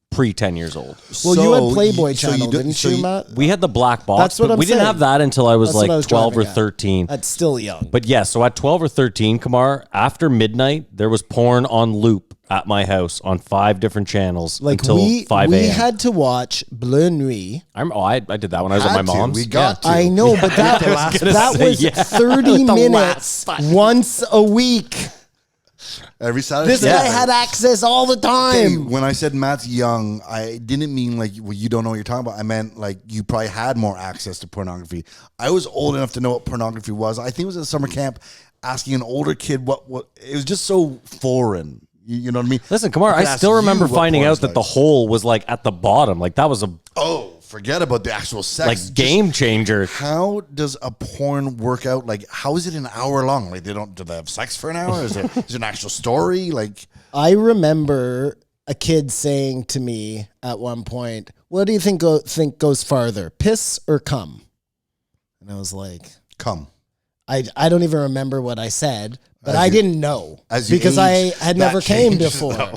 S5: pre 10 years old.
S6: Well, you had
S4: So
S6: Playboy
S4: so
S6: Channel,
S4: don't-
S6: didn't
S4: so
S6: you, Matt?
S5: We had the black box,
S6: That's what
S5: but
S6: I'm
S5: we didn't
S6: saying.
S5: have that until I was
S6: That's what
S5: like
S6: I was
S5: 12 or
S6: driving at.
S5: 13.
S6: That's still young.
S5: But yeah, so at 12 or 13, Kamar, after midnight, there was porn on loop at my house on 5 different channels
S6: Like
S5: until 5
S6: we
S5: a.m.
S6: had to watch Bleu Nuit.
S5: I did that when I was at my mom's.
S4: We got to.
S6: I know, but that was 30 minutes once a week.
S4: Every Saturday.
S6: This guy had access all the
S4: Hey,
S6: time.
S4: when I said Matt's young, I didn't mean like well, you don't know what you're talking about. I meant like you probably had more access to pornography. I was old enough to know what pornography was. I think it was at a summer camp asking an older kid what it was just so foreign. You know what I mean?
S5: Listen, Kamar, I still remember finding out that the hole was like at the bottom. Like that was a
S4: forget about the actual sex.
S5: like game changer.
S4: How does a porn work out? Like, how is it an hour long? Like, do they have sex for an hour? Is it an actual story? Like,
S6: I remember a kid saying to me at one point, "What do you think goes farther, piss or cum?" And I was like,
S4: come.
S6: I don't even remember what I said, but
S4: As
S6: I
S4: you-
S6: didn't know
S4: as you
S6: because
S4: age,
S6: I had
S4: that
S6: never came
S4: changes,
S6: before.
S4: though.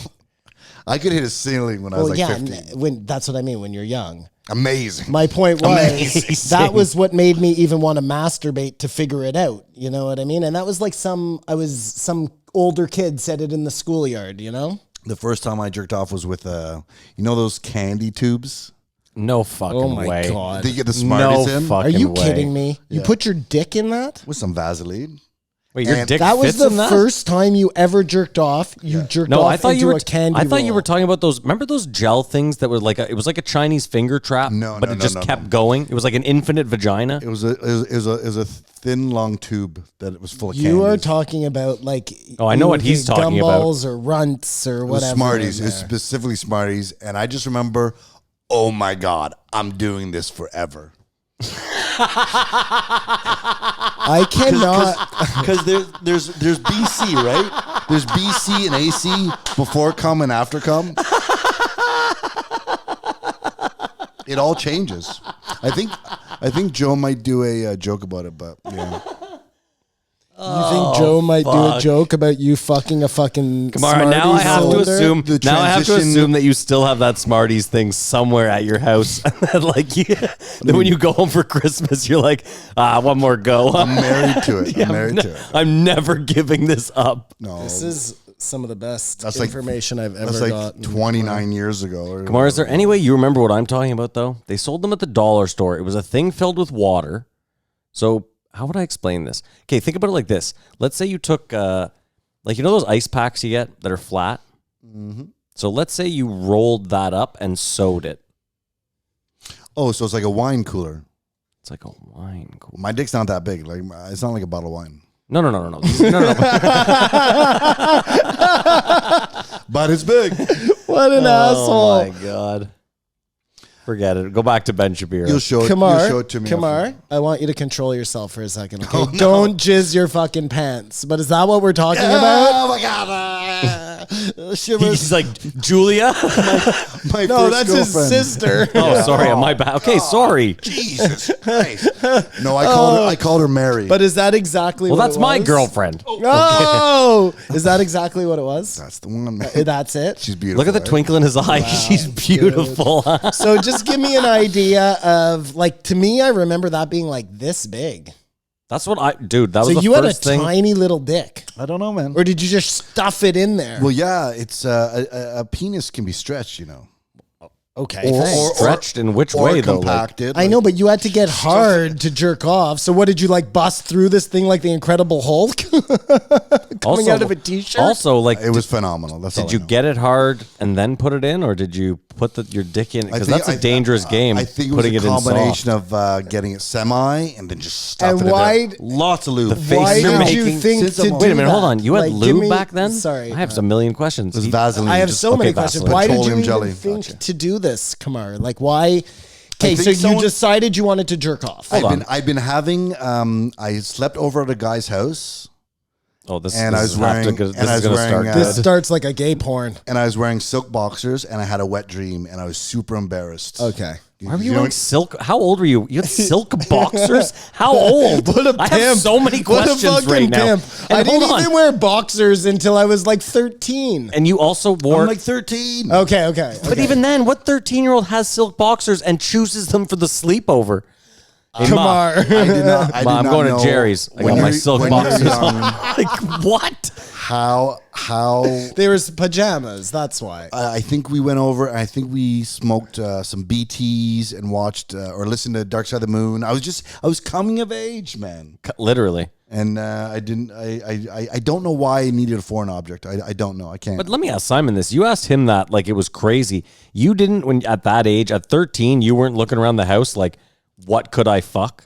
S4: I could hit a ceiling when I was like 15.
S6: when that's what I mean when you're young.
S4: Amazing.
S6: My point was
S5: Amazing.
S6: that was what made me even want to masturbate to figure it out. You know what I mean? And that was like some older kid said it in the schoolyard, you know?
S4: The first time I jerked off was with, those candy tubes?
S5: No fucking
S6: Oh my
S5: way.
S6: God.
S4: Did you get the Smarties
S5: No
S4: in?
S5: fuck-
S6: Are you
S5: way.
S6: kidding me? You put your dick in that?
S4: With some Vaseline.
S5: Wait, your
S4: And
S5: dick
S6: That was
S5: fits
S6: the
S5: in that?
S6: first time you ever jerked off. You jerked
S5: No,
S6: off
S5: I thought
S6: into
S5: you were.
S6: a candy
S5: I thought you
S6: roll.
S5: were talking about those. Remember those gel things that were like it was like a Chinese finger trap,
S4: No,
S5: but
S4: no,
S5: it
S4: no,
S5: just
S4: no,
S5: kept
S4: no.
S5: going. It was like an infinite vagina.
S4: It was a thin, long tube that it was full of candies.
S6: You are talking about like
S5: Oh, I know what he's talking about.
S6: gumballs or runts or
S4: It was
S6: whatever.
S4: Smarties.
S6: in
S4: It was
S6: there.
S4: specifically Smarties. And I just remember, oh my God, I'm doing this forever.
S6: I cannot.
S4: Because there's BC, right? There's BC and AC before cum and after cum. It all changes. I think Joe might do a joke about it, but yeah.
S6: You think Joe might do a joke about you fucking a fucking
S5: Kamara, now I
S6: Smarties
S5: have to
S6: cylinder?
S5: assume.
S4: The
S5: Now I have to
S4: transition-
S5: assume that you still have that Smarties thing somewhere at your house. Like, then when you go home for Christmas, you're like, one more go.
S4: I'm married to it. I'm married to it.
S5: I'm never giving this up.
S4: No,
S6: This is some of the best
S4: That's like-
S6: information I've ever
S4: that's like
S6: gotten.
S4: 29 years ago. Or
S5: Kamar, is there any way you remember what I'm talking about, though? They sold them at the dollar store. It was a thing filled with water. So how would I explain this? Okay, think about it like this. Let's say you took, those ice packs you get that are flat? Mm-hmm. So let's say you rolled that up and sewed it.
S4: Oh, so it's like a wine cooler.
S5: It's like a wine cooler.
S4: My dick's not that big. Like it's not like a bottle of wine.
S5: No. No.
S4: But it's big.
S6: What an asshole.
S5: Oh, my God. Forget it. Go back to Ben Shapiro.
S4: You'll show it to me.
S6: Kamar, I want you to control yourself for a second, okay? Don't jizz your fucking pants. But is that what we're talking about?
S4: Oh my God.
S5: He's like, Julia?
S4: My
S6: No,
S4: first
S6: that's his
S4: girlfriend.
S6: sister.
S5: Oh, sorry. Am I bad? Okay, sorry.
S4: Jesus Christ. No, I called her Mary.
S6: But is that exactly
S5: Well,
S6: what
S5: that's
S6: it
S5: my
S6: was?
S5: girlfriend.
S6: Oh, is that exactly what it was?
S4: That's the one. Man.
S6: That's it?
S4: She's beautiful.
S5: Look at the
S4: right?
S5: twinkle in his eye. She's beautiful.
S6: So just give me an idea of, like, to me, I remember that being like this big.
S5: That's what dude, that was
S6: So
S5: the
S6: you had a
S5: first thing.
S6: tiny little dick.
S4: I don't know, man.
S6: Or did you just stuff it in there?
S4: Well, yeah, it's a penis can be stretched, you know,
S6: Okay.
S4: or-
S6: thanks.
S5: Stretched in which
S4: or
S5: way, though? Like,
S4: compacted.
S6: I know, but you had to get hard to jerk off. So what did you like bust through this thing like the Incredible Hulk coming out of a t-shirt?
S5: Also, like,
S4: it was phenomenal. That's all
S5: did
S4: I
S5: you
S4: know.
S5: get it hard and then put it in, or did you put your dick in? Because that's a dangerous game.
S4: I think it was
S5: putting
S4: a
S5: it in
S4: combination
S5: soft.
S4: of getting it semi and then just stuff
S6: And
S4: it in
S6: why-
S4: there. Lots of lube.
S5: face
S6: Why
S5: you're
S6: did you
S5: making
S6: think
S4: since
S6: to
S4: I'm
S6: do
S4: on-
S5: Wait a minute,
S6: that?
S5: hold on. You had
S6: Like, give
S5: lube
S6: me-
S5: back then?
S6: Sorry.
S5: I have a million questions.
S4: It was Vaseline.
S6: I have
S4: just-
S6: so many
S5: okay,
S6: questions.
S5: Vaseline.
S6: Why did you
S4: Petroleum
S6: even
S4: jelly.
S6: think to do this, Kamar? Like, why? Okay,
S4: think
S6: so you
S4: someone-
S6: decided you wanted to jerk off.
S4: I've been having. I slept over at a guy's house,
S5: Oh, this,
S4: and
S5: this
S4: I was
S5: is have
S4: wearing-
S5: to,
S4: and
S5: this
S4: I
S5: is
S4: was
S5: going to start
S4: wearing,
S5: good.
S6: This starts like a gay porn.
S4: and I was wearing silk boxers, and I had a wet dream, and I was super embarrassed.
S6: Okay.
S5: Why were you
S4: know
S5: wearing
S4: what-
S5: silk? How old were you? You had silk boxers? How old?
S6: What a
S5: I
S6: pimp.
S5: have so many
S6: What a
S5: questions
S6: fucking
S5: right now.
S6: pimp.
S5: And
S6: I didn't
S5: hold on.
S6: even wear boxers until I was like 13.
S5: And you also wore.
S4: I'm like 13.
S6: Okay.
S5: But even then, what 13-year-old has silk boxers and chooses them for the sleepover? Hey,
S6: Kamar.
S4: I did not. I
S5: Ma,
S4: did
S5: I'm
S4: not
S5: going
S4: know
S5: to Jerry's. I
S4: when
S5: got my
S4: you're-
S5: silk
S4: when you're
S5: boxers.
S4: young,
S5: Like, what?
S4: how
S6: They were pajamas. That's why.
S4: I think we went over. I think we smoked some BTs and watched or listened to Dark Side of the Moon. I was coming of age, man,
S5: Literally.
S4: and I didn't. I don't know why I needed a foreign object. I don't know. I can't.
S5: But let me ask Simon this. You asked him that like it was crazy. You didn't, when at that age, at 13, you weren't looking around the house like, what could I fuck?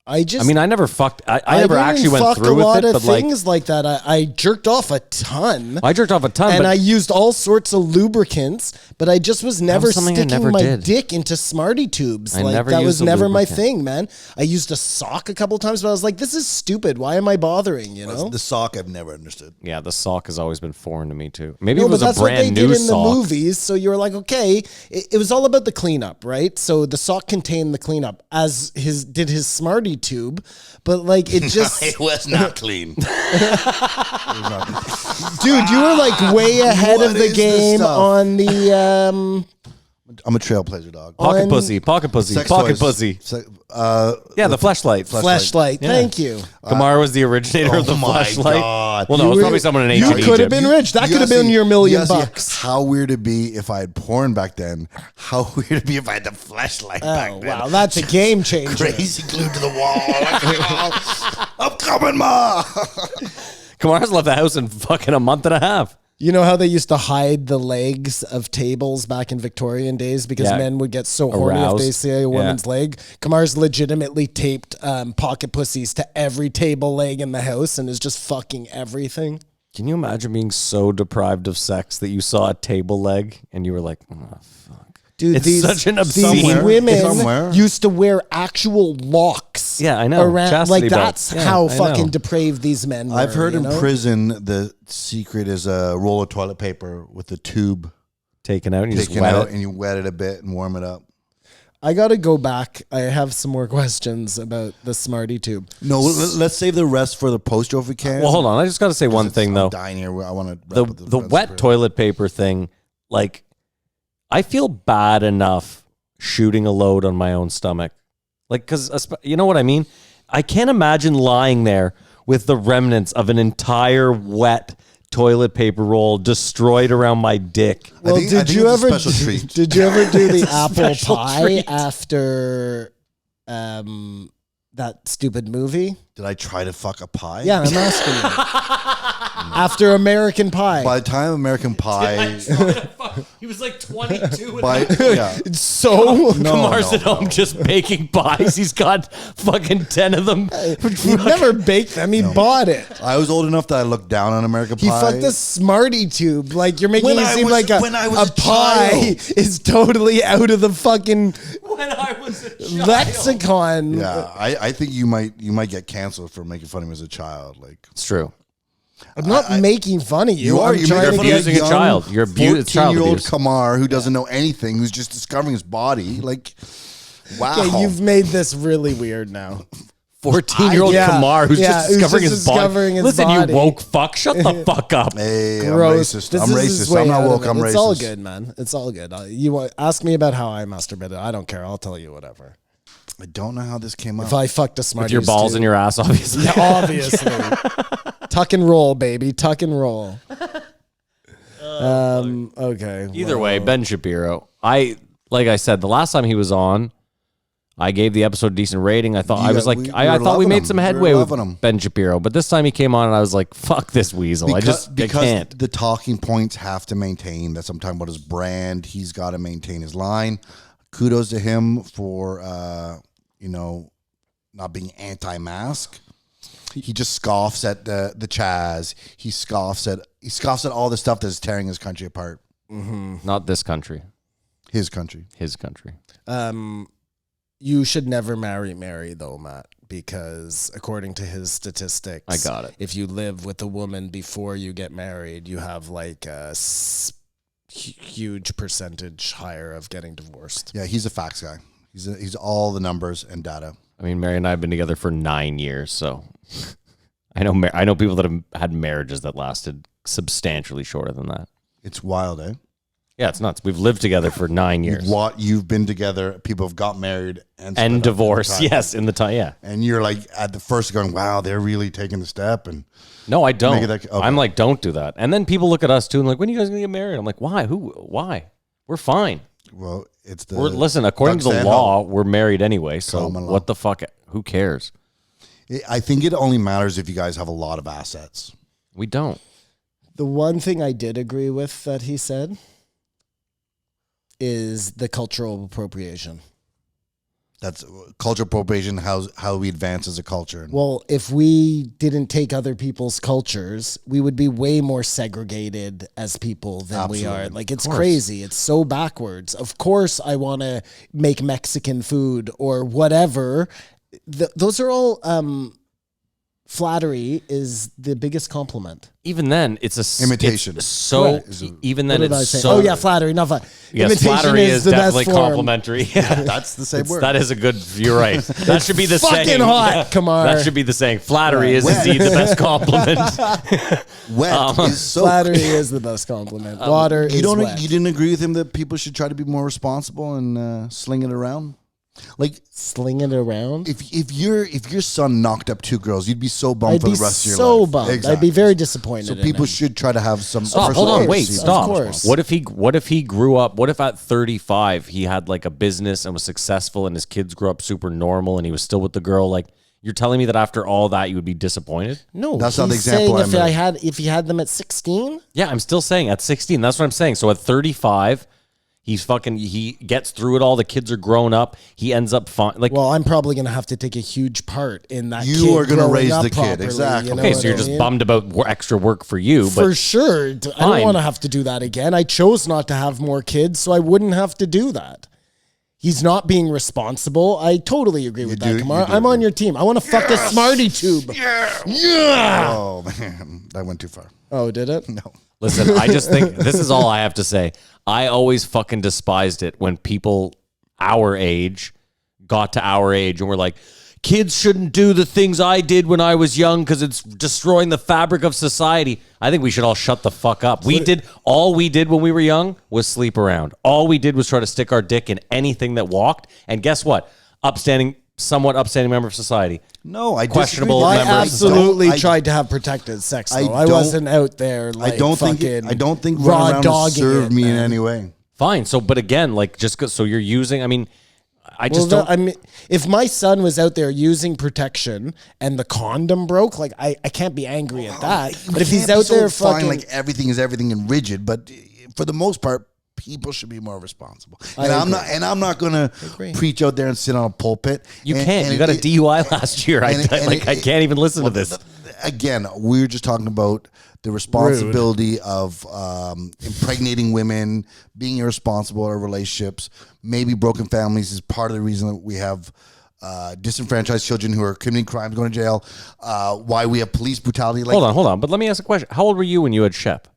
S6: I
S5: mean, I never fucked. I never
S6: didn't
S5: actually went
S6: fuck
S5: through
S6: a lot
S5: with it,
S6: of
S5: but like,
S6: things like that. I jerked off a ton.
S5: I jerked off a ton.
S6: And
S5: but
S6: I used all sorts of lubricants, but I just was never
S5: was something I
S6: sticking
S5: never
S6: my
S5: did.
S6: dick into Smartie tubes.
S5: I
S6: Like
S5: never
S6: that
S5: used
S6: was
S5: a
S6: never my
S5: lubricant.
S6: thing, man. I used a sock a couple times, but I was like, this is stupid. Why am I bothering? You know?
S4: the sock I've never understood.
S5: yeah, the sock has always been foreign to me too. Maybe
S6: No,
S5: it
S6: but
S5: was
S6: that's
S5: a
S6: what they
S5: brand
S6: did
S5: new
S6: in the
S5: sock.
S6: movies. So you were like, okay, it was all about the cleanup, right? So the sock contained the cleanup, as did his Smartie tube, but like it just,
S4: It was not clean.
S6: dude, you were like way ahead
S4: What
S6: of the
S4: is this
S6: game
S4: stuff?
S6: on the.
S4: I'm a trailblazer dog.
S5: Pocket
S6: on-
S5: pussy, pocket pussy,
S4: Sex
S5: pocket
S4: toys.
S5: pussy. Yeah, the fleshlight.
S6: Fleshlight. Thank you.
S5: Kamar was the originator of the
S4: Oh my
S5: fleshlight.
S4: God.
S5: Well, no, it was probably someone in
S6: You
S5: ancient
S6: could have
S5: Egypt.
S6: been rich. That could have been
S4: Yossi,
S6: your $1,000,000
S4: Yossi,
S6: bucks.
S4: How weird it'd be if I had porn back then. How weird it'd be if I had the flashlight back
S6: Oh,
S4: then.
S6: wow, that's a game changer.
S4: Crazy glued to the wall. I'm coming, Ma.
S5: Kamar's left the house in fucking a month and a half.
S6: You know how they used to hide the legs of tables back in Victorian days because
S5: Yeah.
S6: men would get so horny if they
S5: Aroused.
S6: see a woman's leg? Kamar's legitimately taped pocket pussies to every table leg in the house and is just fucking everything.
S5: Can you imagine being so deprived of sex that you saw a table leg and you were like, oh, fuck.
S6: Dude,
S5: It's such an
S6: these
S5: obscene-
S6: women
S4: Somewhere.
S6: used to wear actual locks.
S5: Yeah, I know.
S6: Around,
S5: Chastity
S6: like
S5: belts.
S6: that's
S5: Yeah,
S6: how
S5: I
S6: fucking
S5: know.
S6: depraved these men were.
S4: I've heard
S6: you
S4: in
S6: know?
S4: prison the secret is a roll of toilet paper with a tube
S5: Taken out and you just
S4: taken
S5: wet
S4: out
S5: it.
S4: and you wet it a bit and warm it up.
S6: I got to go back. I have some more questions about the Smartie tube.
S4: No, let's save the rest for the post if we can.
S5: Well, hold on. I just got to say one thing,
S4: I'm
S5: though.
S4: dying here. I want to
S5: The wet toilet paper thing, like, I feel bad enough shooting a load on my own stomach. Like, because, you know what I mean? I can't imagine lying there with the remnants of an entire wet toilet paper roll destroyed around my dick.
S6: Well,
S4: I think
S6: did you
S4: it's a
S6: ever
S4: special treat.
S6: did you ever do the apple
S5: special
S6: pie
S5: treat.
S6: after that stupid movie?
S4: Did I try to fuck a pie?
S6: Yeah, I'm asking you. After American Pie.
S4: By the time American Pie,
S5: He was like 22.
S4: yeah.
S6: So
S5: Kamar's at home just baking pies. He's got fucking 10 of them.
S6: he never baked them. He bought it.
S4: I was old enough that I looked down on American
S6: He
S4: Pie.
S6: fucked a Smartie tube. Like you're making
S4: When
S6: it
S4: I
S6: seem
S4: was-
S6: like
S4: when I was
S6: a
S4: a
S6: pie
S4: child.
S6: is totally out of the fucking
S5: When I was a child.
S6: lexicon.
S4: Yeah, I think you might get canceled for making fun of me as a child. Like
S5: It's true.
S6: I'm not making fun of you.
S4: you are,
S6: I'm
S4: you're
S6: trying to
S5: abusing
S6: get
S5: a child. You're it's child
S4: 14-year-old
S5: abuse.
S4: Kamar who doesn't know anything, who's just discovering his body. Like, wow.
S6: Okay, you've made this really weird now.
S5: 14-year-old
S6: Yeah,
S5: Kamar who's
S6: yeah,
S5: just
S6: who's
S5: discovering
S6: just
S5: his body.
S6: discovering his
S5: Listen,
S6: body.
S5: you woke fuck. Shut the fuck up.
S4: Hey,
S6: Gross.
S4: I'm racist.
S6: This
S4: I'm
S6: is his
S4: racist.
S6: way
S4: I'm not
S6: out of
S4: woke.
S6: it.
S4: I'm racist.
S6: It's all good, man. It's all good. Ask me about how I masturbated. I don't care. I'll tell you whatever.
S4: I don't know how this came up.
S6: If I fucked a Smarties
S5: With your balls
S6: too.
S5: in your ass, obviously.
S6: Yeah, obviously. Tuck and roll, baby. Tuck and roll. Okay.
S5: Either way, Ben Shapiro. Like I said, the last time he was on, I gave the episode a decent rating. I thought I
S4: Yeah,
S5: was like,
S4: we
S5: I
S4: were
S5: thought we
S4: loving
S5: made
S4: him.
S5: some
S4: We were
S5: headway with
S4: loving him.
S5: Ben Shapiro. But this time he came on and I was like, fuck this weasel. I can't.
S4: The talking points have to maintain. That's what I'm talking about. His brand. He's got to maintain his line. Kudos to him for not being anti-mask. He just scoffs at the Chaz. He scoffs at all the stuff that's tearing his country apart.
S5: Not this country.
S4: His country.
S5: His country.
S6: You should never marry Mary, though, Matt, because according to his statistics,
S5: I got it.
S6: If you live with a woman before you get married, you have like a huge percentage higher of getting divorced.
S4: Yeah, he's a facts guy. He's all the numbers and data.
S5: I mean, Mary and I have been together for 9 years, so I know people that have had marriages that lasted substantially shorter than that.
S4: It's wild, eh?
S5: Yeah, it's nuts. We've lived together for 9 years.
S4: You've been together. People have got married and split
S5: And
S4: up
S5: divorced.
S4: in the time.
S5: Yes, in the time. Yeah.
S4: And you're like at the first going, wow, they're really taking the step. And
S5: No, I don't.
S4: Make it like- okay.
S5: I'm like, don't do that. And then people look at us too and like, when are you guys going to get married? I'm like, why? Why? We're fine.
S4: well, it's the
S5: Listen, according to
S4: Doug
S5: the
S4: Stanhope.
S5: law, we're married anyway. So
S4: Common law.
S5: what the fuck? Who cares?
S4: I think it only matters if you guys have a lot of assets.
S5: We don't.
S6: The one thing I did agree with that he said is the cultural appropriation.
S4: That's cultural appropriation, how we advance as a culture.
S6: Well, if we didn't take other people's cultures, we would be way more segregated as people than we are.
S4: Absolutely.
S6: Like, it's
S4: Of course.
S6: crazy. It's so backwards. Of course, I want to make Mexican food or whatever. Those are all flattery is the biggest compliment.
S5: Even then, it's a
S4: Imitation.
S5: It's so
S4: Correct.
S5: even then,
S6: What did I
S5: it's
S6: say?
S5: so.
S6: Oh yeah, flattery, not flattery.
S5: Yes,
S6: Imitation
S5: flattery is
S6: the
S5: definitely
S6: best form.
S5: complimentary. Yeah.
S4: That's the same word.
S5: That is a good. You're right. That should be the
S6: fucking
S5: saying.
S6: hot, Kamar.
S5: That should be the saying. Flattery is
S4: Wet.
S5: indeed the best compliment.
S4: Wet is so.
S6: Flattery is the best compliment. Water is wet.
S4: You didn't agree with him that people should try to be more responsible and sling it around? Like,
S6: Sling it around.
S4: if your son knocked up 2 girls, you'd be so bummed
S6: I'd
S4: for
S6: be
S4: the rest of your
S6: so
S4: life.
S6: bummed. I'd
S4: Exactly.
S6: be very disappointed.
S4: So
S6: in
S4: people
S6: him.
S4: should try to have some.
S5: Stop.
S4: first
S5: Hold
S4: of
S5: on.
S4: all,
S5: Wait.
S4: see-
S5: Stop.
S6: Of course.
S5: What if he grew up? What if at 35 he had like a business and was successful, and his kids grew up super normal, and he was still with the girl? Like, you're telling me that after all that you would be disappointed?
S6: No,
S4: That's not the
S6: he's
S4: example
S6: saying
S4: I made.
S6: if he had them at 16.
S5: Yeah, I'm still saying at 16. That's what I'm saying. So at 35. He gets through it all. The kids are grown up. He ends up fine. Like,
S6: Well, I'm probably going to have to take a huge part in that.
S4: You
S6: kid
S4: are gonna
S6: growing
S4: raise
S6: up
S4: the kid,
S6: properly,
S4: exactly.
S6: you know
S5: okay,
S6: what
S5: so you're
S6: I
S5: just
S6: mean?
S5: bummed about extra work for you, but
S6: For sure. I don't
S5: Fine.
S6: want to have to do that again. I chose not to have more kids, so I wouldn't have to do that. He's not being responsible. I totally agree with that,
S4: do-
S6: Kamar.
S4: you do
S6: I'm on
S4: agree.
S6: your team. I want to fuck a Smarty tube.
S4: Oh man, that went too far.
S6: Oh, did it?
S4: No.
S5: listen, I just think this is all I have to say. I always fucking despised it when people our age got to our age and were like, kids shouldn't do the things I did when I was young because it's destroying the fabric of society. I think we should all shut the fuck up. All we did when we were young was sleep around. All we did was try to stick our dick in anything that walked. And guess what? Somewhat upstanding member of society.
S4: No, I
S5: Questionable
S4: disagree.
S6: I
S5: members of society.
S6: absolutely
S4: I-
S6: tried to have protected sex, though. I
S4: don't-
S6: wasn't out there like
S4: I don't think.
S6: fucking
S4: I don't think
S6: raw
S4: running around
S6: dogging
S4: served
S6: it,
S4: me in
S6: man.
S4: any way.
S5: Fine. So, but again, like just 'cause- so you're using. I mean, I
S6: Well,
S5: just don't.
S6: I mean, if my son was out there using protection and the condom broke, like I can't be angry at that. But if he's
S4: Can't be
S6: out
S4: so
S6: there
S4: fine,
S6: fucking,
S4: like everything is everything and rigid, but for the most part, people should be more responsible.
S6: I
S4: And
S6: agree.
S4: I'm not going to preach out there and sit on a pulpit.
S5: You
S4: And-
S5: can't.
S4: and
S5: You got a
S4: it-
S5: DUI last year. I can't even listen to this.
S4: Again, we were just talking about the responsibility of impregnating women, being irresponsible in our relationships. Maybe broken families is part of the reason that we have disenfranchised children who are committing crimes, going to jail. Why we have police brutality. Like,
S5: Hold on. But let me ask a question. How old were you when you had Shep?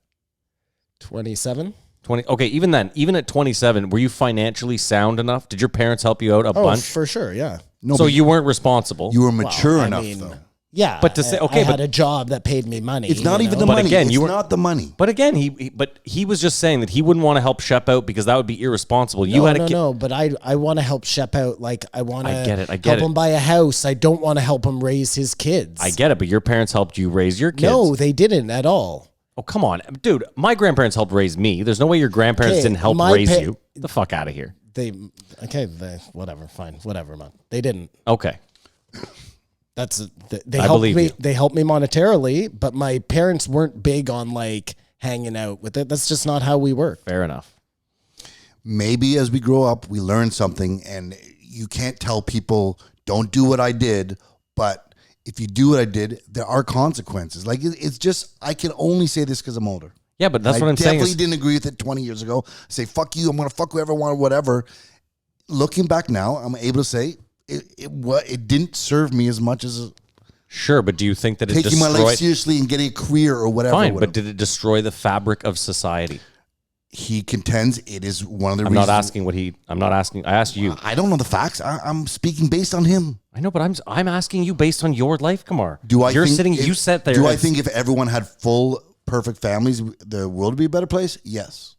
S6: 27.
S5: 20. Okay, even then, even at 27, were you financially sound enough? Did your parents help you out a
S6: Oh,
S5: bunch?
S6: for sure, yeah.
S4: no,
S5: So
S4: but
S5: you weren't responsible.
S4: you were mature
S6: I
S4: enough,
S6: mean,
S4: though.
S6: Yeah,
S5: But to say- okay,
S6: I
S5: but-
S6: had a job that paid me money.
S4: It's not
S6: you
S4: even
S6: know?
S4: the
S5: But
S4: money.
S5: again,
S4: It's
S5: you were-
S4: not the money.
S5: but again, he was just saying that he wouldn't want to help Shep out because that would be irresponsible. You had a kid.
S6: No, but I want to help Shep out. Like I want to
S5: I get it, I get
S6: help
S5: it.
S6: him buy a house. I don't want to help him raise his kids.
S5: I get it, but your parents helped you raise your kids.
S6: No, they didn't at all.
S5: Oh, come on. Dude, my grandparents helped raise me. There's no way your grandparents
S6: Okay,
S5: didn't help
S6: my
S5: raise
S6: pa-
S5: you. Get the fuck out of here.
S6: They whatever, fine, whatever, man. They didn't.
S5: Okay.
S6: They
S5: I
S6: helped
S5: believe
S6: me.
S5: you.
S6: They helped me monetarily, but my parents weren't big on like hanging out with it. That's just not how we work.
S5: Fair enough.
S4: Maybe as we grow up, we learn something, and you can't tell people, don't do what I did, but if you do what I did, there are consequences. Like, it's just, I can only say this because I'm older.
S5: Yeah, but that's
S4: I
S5: what I'm saying.
S4: definitely
S5: Is,
S4: didn't agree with it 20 years ago. Say, fuck you, I'm going to fuck whoever I want, whatever. Looking back now, I'm able to say, it didn't serve me as much as
S5: sure, but do you think that it
S4: taking my life
S5: destroyed...
S4: seriously and getting a career or whatever.
S5: Fine,
S4: whatever.
S5: but did it destroy the fabric of society?
S4: He contends it is one of the
S5: I'm
S4: reasons.
S5: not asking what he... I'm not asking... I asked you.
S4: I don't know the facts. I'm speaking based on him.
S5: I know, but I'm asking you based on your life, Kamar.
S4: Do I
S5: You're
S4: think
S5: sitting...
S4: if-
S5: you sat there...
S4: Do I
S5: and-
S4: think if everyone had full, perfect families, the world would be a better place? Yes.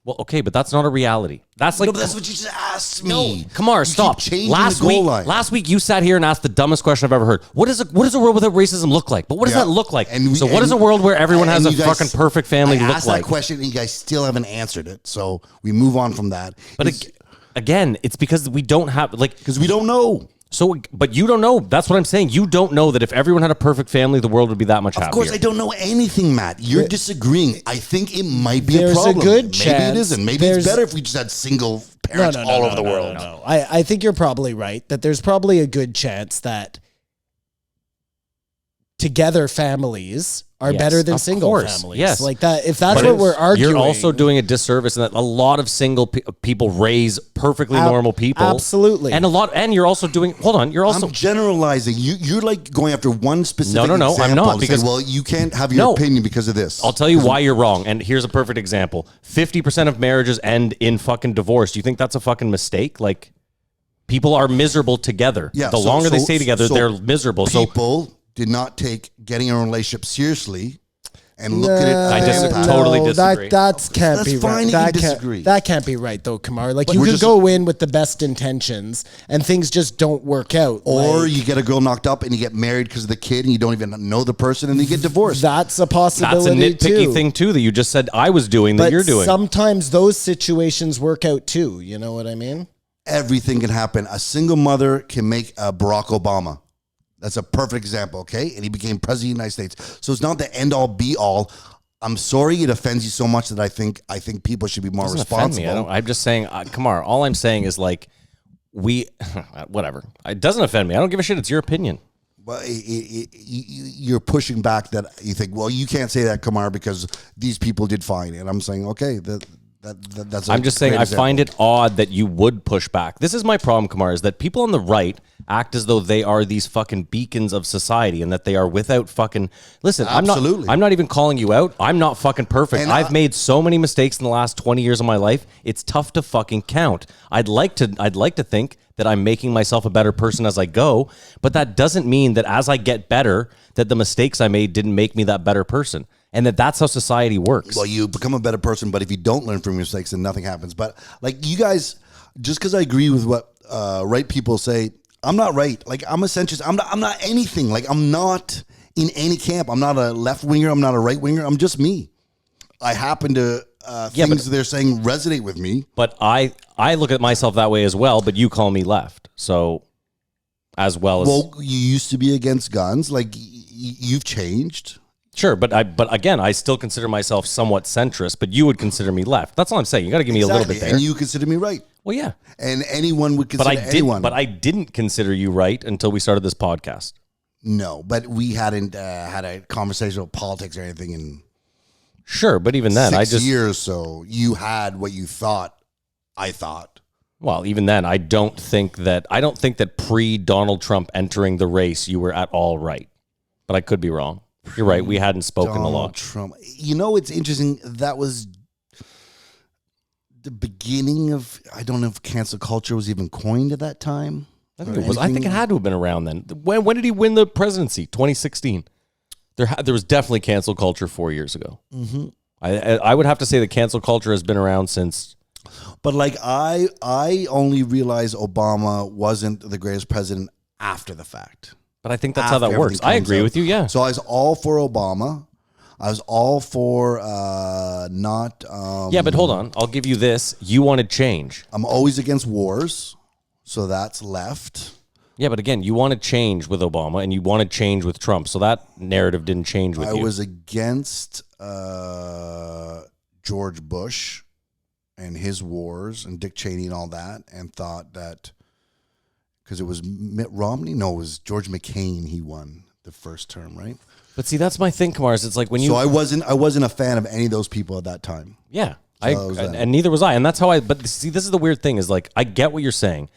S5: Well, okay, but that's not a reality. That's like
S4: No, but that's what you just asked me.
S5: Kamar, stop.
S4: Keep changing the goal line.
S5: Last week you sat here and asked the dumbest question I've ever heard. What does a world without racism look like? But what does that look like? So what does a world where everyone has a fucking perfect family look like?
S4: I asked that question and you guys still haven't answered it. So we move on from that.
S5: But again, it's because we don't have
S4: because we don't know.
S5: So, but you don't know. That's what I'm saying. You don't know that if everyone had a perfect family, the world would be that much happier.
S4: Of course, I don't know anything, Matt. You're disagreeing. I think it might be
S6: There's
S4: a problem.
S6: a good
S4: Maybe
S6: chance.
S4: it isn't. Maybe it's better if we just had single parents all over the world.
S6: No. I think you're probably right that there's probably a good chance that together families are better than single families.
S5: Yes.
S6: Like that. If that's what we're arguing,
S5: you're also doing a disservice in that a lot of single people raise perfectly normal people.
S6: Absolutely.
S5: And you're also doing, hold on, you're also.
S4: I'm generalizing. You're like going after one specific
S5: No,
S4: example
S5: I'm not.
S4: and
S5: Because,
S4: saying, well, you can't have your opinion because of this.
S5: I'll tell you why you're wrong. And here's a perfect example. 50% of marriages end in fucking divorce. Do you think that's a fucking mistake? Like, people are miserable together.
S4: Yeah,
S5: the longer they stay together, they're miserable.
S4: People did not take getting a relationship seriously and look at it.
S5: I totally disagree.
S6: That can't
S4: That's
S6: be
S4: fine,
S6: right.
S4: you can disagree.
S6: That can't be right, though, Kamar. Like, you
S4: we're
S6: can
S4: just-
S6: go in with the best intentions and things just don't work out.
S4: Or
S6: Like,
S4: you get a girl knocked up and you get married because of the kid and you don't even know the person and you get divorced.
S6: that's a
S5: That's a
S6: possibility
S5: nitpicky
S6: too.
S5: thing, too, that you just said I was doing that
S6: But
S5: you're doing.
S6: sometimes those situations work out too. You know what I mean?
S4: Everything can happen. A single mother can make a Barack Obama. That's a perfect example, okay? And he became president of the United States. So it's not the end all be all. I'm sorry it offends you so much that I think people should be more
S5: Doesn't offend me.
S4: responsible.
S5: I'm just saying, Kamar, all I'm saying is like, whatever. It doesn't offend me. I don't give a shit. It's your opinion.
S4: Well, you're pushing back that you think, well, you can't say that, Kamar, because these people did fine. And I'm saying, okay, that's
S5: I'm just saying, I find it odd that you would push back. This is my problem, Kamar, is that people on the right act as though they are these fucking beacons of society and that they are without fucking... Listen,
S4: Absolutely.
S5: I'm not even calling you out. I'm not fucking perfect.
S4: And
S5: I've made so many mistakes in the last 20 years of my life. It's tough to fucking count. I'd like to think that I'm making myself a better person as I go, but that doesn't mean that as I get better, that the mistakes I made didn't make me that better person. And that's how society works.
S4: Well, you become a better person, but if you don't learn from your mistakes, then nothing happens. But like you guys, just because I agree with what right people say, I'm not right. Like I'm a centrist. I'm not anything. Like I'm not in any camp. I'm not a left winger. I'm not a right winger. I'm just me. I happen to things they're saying resonate with me.
S5: But I look at myself that way as well. But you call me left, so as well as
S4: you used to be against guns. Like you've changed.
S5: Sure, but again, I still consider myself somewhat centrist, but you would consider me left. That's all I'm saying. You got to give me a little bit there.
S4: And you consider me right.
S5: Well, yeah.
S4: And anyone would consider anyone.
S5: But I didn't consider you right until we started this podcast.
S4: No, but we hadn't had a conversation about politics or anything in
S5: Sure, but even then,
S4: 6 years. So you had what you thought I thought.
S5: Well, even then, I don't think that pre Donald Trump entering the race, you were at all right. But I could be wrong. You're right. We hadn't spoken
S4: Donald
S5: a lot.
S4: Trump. You know, it's interesting. That was the beginning of, I don't know if cancel culture was even coined at that time.
S5: I think it had to have been around then. When did he win the presidency? 2016. There was definitely cancel culture 4 years ago. Mm-hmm. I would have to say that cancel culture has been around since.
S4: But like I only realized Obama wasn't the greatest president after the fact.
S5: But I think that's how that works. I agree with you, yeah.
S4: So I was all for Obama. I was all for not...
S5: yeah, but hold on. I'll give you this. You wanted change.
S4: I'm always against wars, so that's left.
S5: Yeah, but again, you wanted change with Obama, and you wanted change with Trump, so that narrative didn't change with you.
S4: I was against George Bush and his wars and Dick Cheney and all that, and thought that... Because it was Mitt Romney? No, it was George McCain. He won the first term, right?
S5: But see, that's my thing, Kamar. It's like when you...
S4: So I wasn't a fan of any of those people at that time.
S5: Yeah.
S4: So
S5: and neither was I. And that's how But see, this is the weird thing is like, I get what you're saying.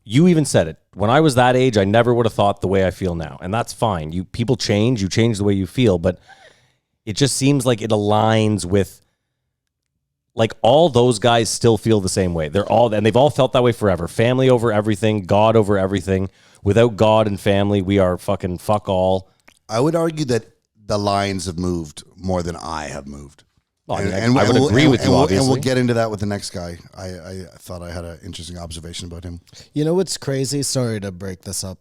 S5: You even said it. When I was that age, I never would have thought the way I feel now. And that's fine. People change. You change the way you feel. But it just seems like it aligns with... Like all those guys still feel the same way. They've all felt that way forever. Family over everything, God over everything. Without God and family, we are fucking fuck all.
S4: I would argue that the lines have moved more than I have moved.
S5: Well, I would agree with you, obviously.
S4: And we'll get into that with the next guy. I thought I had an interesting observation about him.
S6: You know what's crazy? Sorry to break this up.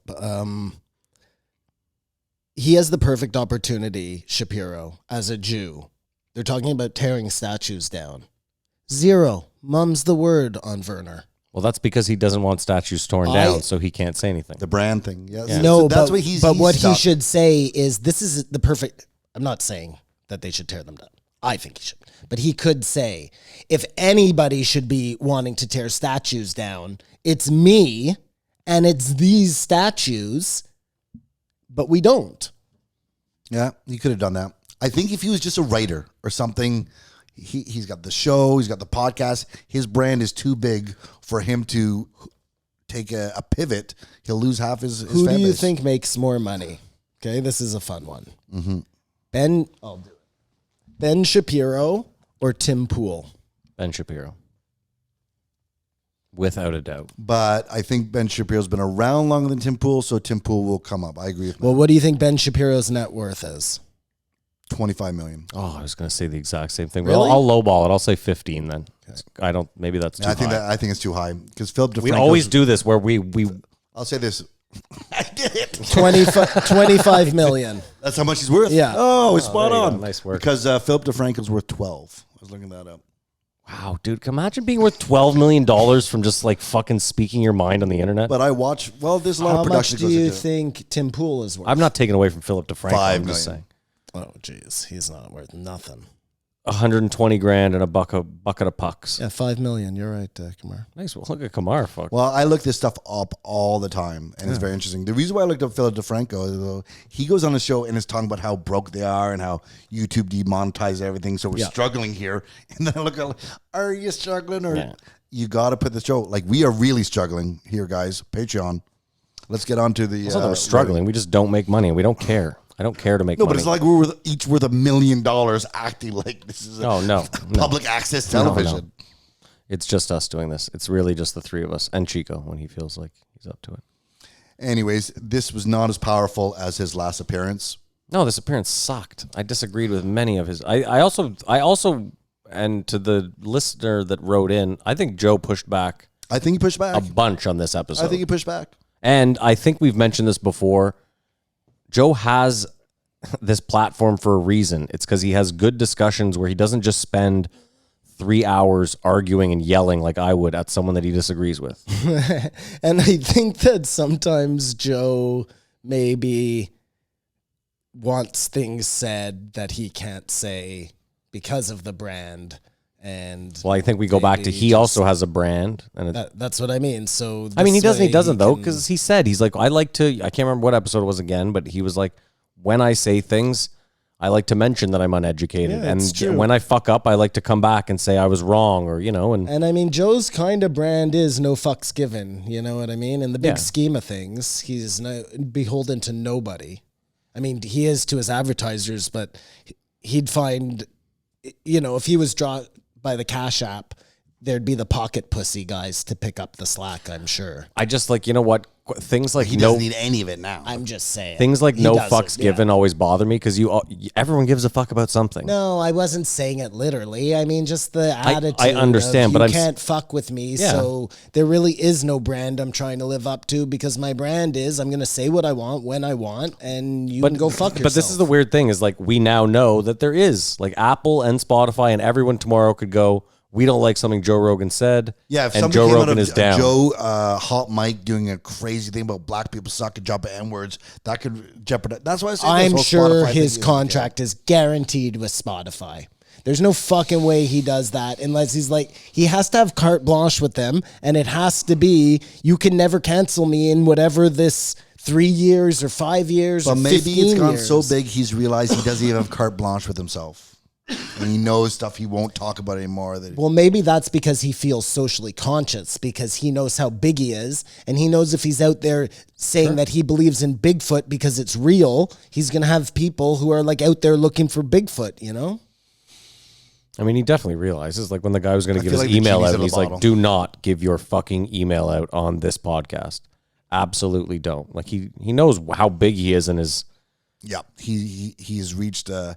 S6: He has the perfect opportunity, Shapiro, as a Jew. They're talking about tearing statues down. Zero. Mum's the word on Werner.
S5: Well, that's because he doesn't want statues torn down, so he can't say anything.
S4: The brand thing. Yes.
S5: Yeah.
S6: No,
S4: So that's
S6: but,
S4: what he's.
S6: but
S4: he's
S6: what
S4: stuck.
S6: he should say is, this is the perfect... I'm not saying that they should tear them down. I think he should. But he could say, if anybody should be wanting to tear statues down, it's me, and it's these statues, but we don't.
S4: Yeah, he could have done that. I think if he was just a writer or something, he's got the show, he's got the podcast. His brand is too big for him to take a pivot. He'll lose half his
S6: Who
S4: fan
S6: do you
S4: base.
S6: think makes more money? Okay, this is a fun one. I'll do it. Ben Shapiro or Tim Pool?
S5: Ben Shapiro. Without a doubt.
S4: But I think Ben Shapiro's been around longer than Tim Pool, so Tim Pool will come up. I agree with
S6: Well, what do you think Ben Shapiro's net worth is?
S4: $25 million.
S5: Oh, I was going to say the exact same thing.
S6: Really?
S5: Well, I'll lowball it. I'll say 15 then. I don't. Maybe that's too
S4: I think
S5: high.
S4: I think it's too high because Philip DeFranco.
S5: We always do this where we
S4: I'll say this. I did it.
S6: 25 million.
S4: That's how much he's worth.
S6: Yeah.
S4: Oh, it's spot
S5: there you
S4: on.
S5: go. Nice work.
S4: Because Philip DeFranco's worth 12. I was looking that up.
S5: Wow, dude, can you imagine being worth $12 million from just like fucking speaking your mind on the internet?
S4: But I watch. Well, there's a lot
S6: How
S4: of
S6: much
S4: production
S6: do
S4: goes
S6: you
S4: into it.
S6: think Tim Pool is worth?
S5: I'm not taking away from Philip DeFranco.
S4: $5
S5: I'm just
S4: million.
S5: saying.
S6: Oh, jeez. He's not worth nothing.
S5: 120 grand and a bucket of pucks.
S6: Yeah, 5 million. You're right, Kamar.
S5: Nice. Well, look at Kamar. Fuck.
S4: Well, I look this stuff up all the time, and it's very interesting. The reason why I looked up Philip DeFranco is though, he goes on the show and is talking about how broke they are and how YouTube demonetized everything, so we're struggling here. And then I look at, are you struggling? Or you got to put the show, like we are really struggling here, guys. Patreon. Let's get on to the...
S5: It's not that we're struggling. We just don't make money, and we don't care. I don't care to make
S4: No,
S5: money.
S4: but it's like we're each worth $1 million acting like this is
S5: No.
S4: public access television.
S5: No. It's just us doing this. It's really just the three of us and Chico when he feels like he's up to it.
S4: Anyways, this was not as powerful as his last appearance.
S5: No, this appearance sucked. I disagreed with many of his. I also, and to the listener that wrote in, I think Joe pushed back
S4: I think he pushed back.
S5: a bunch on this episode.
S4: I think he pushed back.
S5: And I think we've mentioned this before. Joe has this platform for a reason. It's because he has good discussions where he doesn't just spend 3 hours arguing and yelling like I would at someone that he disagrees with.
S6: And I think that sometimes Joe maybe wants things said that he can't say because of the brand. And
S5: Well, I think we go back to
S6: maybe
S5: he
S6: just-
S5: also has a brand. And
S6: that's what I mean. So
S5: I mean, he
S6: this
S5: doesn't. He
S6: way
S5: doesn't though,
S6: can-
S5: because he said he's like, I like to. I can't remember what episode it was again, but he was like, when I say things, I like to mention that I'm uneducated,
S6: Yeah, it's
S5: and
S6: true.
S5: when I fuck up, I like to come back and say I was wrong, or
S6: And I mean, Joe's kind of brand is no fucks given. You know what I mean? In the big
S5: Yeah.
S6: scheme of things, he's beholden to nobody. I mean, he is to his advertisers, but he'd find, if he was drawn by the Cash App, there'd be the pocket pussy guys to pick up the slack, I'm sure.
S5: I just like, you know what, things like
S4: He
S5: no
S4: doesn't need any of it now.
S6: I'm just saying.
S5: things like
S6: He
S5: no
S6: doesn't,
S5: fucks given always bother me because everyone gives a fuck about something.
S6: No, I wasn't saying it literally. I mean, just the attitude.
S5: I understand,
S6: of,
S5: but
S6: you
S5: I'm
S6: can't fuck with me.
S5: Yeah.
S6: So there really is no brand I'm trying to live up to because my brand is I'm going to say what I want when I want, and you can go fuck yourself.
S5: But this is the weird thing is like we now know that there is like Apple and Spotify and everyone tomorrow could go, we don't like something Joe Rogan said.
S4: Yeah, if
S5: and
S4: somebody
S5: Joe
S4: came out
S5: Rogan
S4: of
S5: is down.
S4: Joe Hot Mike doing a crazy thing about black people suck and jumping N-words, that could jeopardize. That's why I say
S6: I'm
S4: this whole
S6: sure
S4: Spotify
S6: his
S4: thing is
S6: contract is guaranteed with Spotify. There's no fucking way he does that unless he's like, he has to have carte blanche with them, and it has to be, you can never cancel me in whatever this 3 years or 5 years
S4: But
S6: or
S4: maybe
S6: 15
S4: it's gone
S6: years.
S4: so big he's realized he doesn't even have carte blanche with himself. And he knows stuff he won't talk about anymore.
S6: Well, maybe that's because he feels socially conscious because he knows how big he is, and he knows if he's out there saying that he believes in Bigfoot because it's real, he's going to have people who are like out there looking for Bigfoot, you know?
S5: I mean, he definitely realizes like when the guy was going to give
S4: feel
S5: his
S4: like the
S5: email
S4: genie's
S5: out,
S4: in
S5: and
S4: the
S5: he's
S4: bottle.
S5: like, do not give your fucking email out on this podcast. Absolutely don't. Like he knows how big he is in his
S4: Yeah, he's reached Joe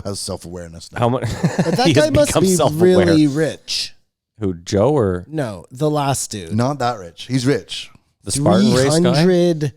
S4: has self-awareness now.
S5: How much?
S6: But that guy must be really rich.
S5: Who, Joe or
S6: No, the last dude.
S4: Not that rich. He's rich.
S5: the Spartan race guy?
S6: 300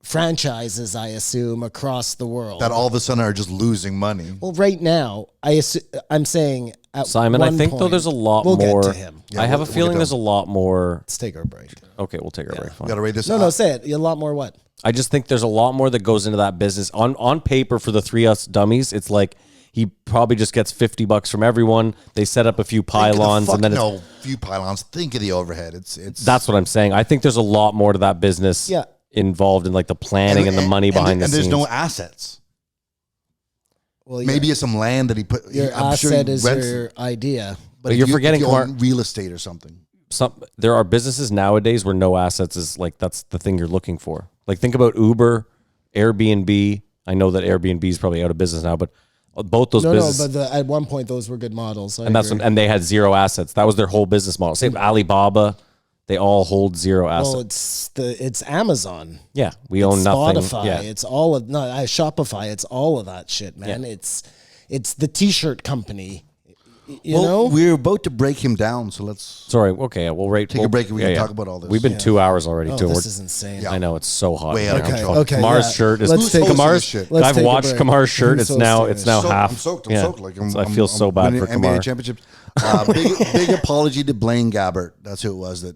S6: franchises, I assume, across the world.
S4: That all of a sudden are just losing money.
S6: Well, right now, I'm saying at
S5: Simon, I
S6: one
S5: think
S6: point,
S5: though there's a lot
S6: we'll
S5: more.
S6: get to him.
S4: Yeah,
S5: I have
S4: we'll
S5: a feeling
S4: get to
S5: there's a
S4: him.
S5: lot more.
S6: Let's take our break.
S5: Okay, we'll take our break.
S4: We
S5: Fine.
S4: got to rate this.
S6: No, say it. A lot more what?
S5: I just think there's a lot more that goes into that business. On paper, for the three us dummies, it's like he probably just gets $50 from everyone. They set up a few pylons, and then
S4: few pylons. Think of the overhead. It's
S5: that's what I'm saying. I think there's a lot more to that business.
S6: Yeah.
S5: Involved in like the planning and the money behind the
S4: and
S5: scenes.
S4: there's no assets.
S6: Well,
S4: Maybe it's some land that he put.
S6: your
S4: I'm sure
S6: asset
S4: he
S6: is
S4: rents
S6: your
S4: it.
S6: idea.
S5: But you're forgetting,
S4: if you own
S5: Kamar,
S4: real estate or something.
S5: there are businesses nowadays where no assets is like that's the thing you're looking for. Like think about Uber, Airbnb. I know that Airbnb is probably out of business now, but both those businesses.
S6: No, but at one point those were good models.
S5: and that's and they had zero assets. That was their whole business model. Same Alibaba, they all hold zero assets.
S6: Well, it's Amazon.
S5: Yeah, we own nothing.
S6: Spotify.
S5: Yeah.
S6: It's all of Shopify. It's all of that shit, man.
S5: Yeah.
S6: It's the T-shirt company. You know,
S4: we're about to break him down, so let's
S5: Sorry. Okay, we'll rate.
S4: take a break and we can talk about all this.
S5: We've been 2 hours already.
S6: oh,
S5: too.
S6: this is insane.
S5: I know it's so hot.
S4: Way
S5: in
S4: out
S5: here.
S4: of
S5: I'm
S4: control.
S5: fucked.
S6: Okay,
S5: Kamar's
S6: yeah.
S5: shirt is.
S6: Let's take-
S5: Kamar's.
S4: shit?
S6: Let's
S5: I've
S6: take a
S5: watched
S6: break.
S5: Kamar's shirt.
S6: I'm
S5: It's
S6: so
S5: now.
S6: serious.
S5: It's now half.
S4: I'm soaked.
S5: yeah.
S4: Like
S5: I feel so bad
S4: winning
S5: for Kamar.
S4: NBA championships. Big apology to Blaine Gabbert. That's who it was that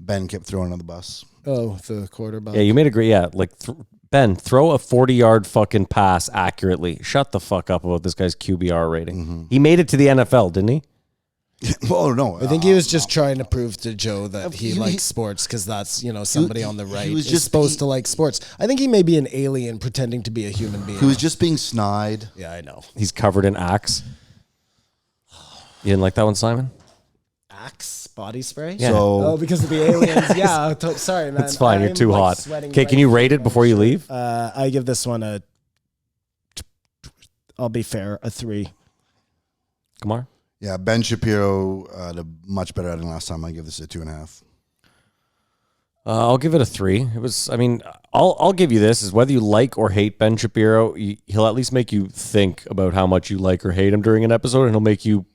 S4: Ben kept throwing on the bus.
S6: Oh, the quarterback.
S5: Yeah, you made a great. Yeah, like Ben, throw a 40-yard fucking pass accurately. Shut the fuck up about this guy's QBR rating. He made it to the NFL, didn't he?
S4: Oh no!
S6: I think he was just trying to prove to Joe that he likes sports because that's somebody on the right
S4: was
S6: is
S4: just
S6: supposed to like sports. I think he may be an alien pretending to be a human being.
S4: he was just being snide.
S6: Yeah, I know.
S5: He's covered in Axe. You didn't like that one, Simon?
S6: Axe body spray.
S5: Yeah.
S6: Oh,
S4: So
S6: because of the aliens. Yeah. Sorry, man.
S5: It's fine. You're
S6: I'm,
S5: too
S6: like,
S5: hot.
S6: sweating
S5: Okay, can you rate it before you leave?
S6: I give this one a. I'll be fair, a 3.
S5: Kamar?
S4: yeah, Ben Shapiro did much better than last time. I give this a 2.5.
S5: I'll give it a 3. It was. I mean, I'll give you this: is whether you like or hate Ben Shapiro, he'll at least make you think about how much you like or hate him during an episode, and he'll make you.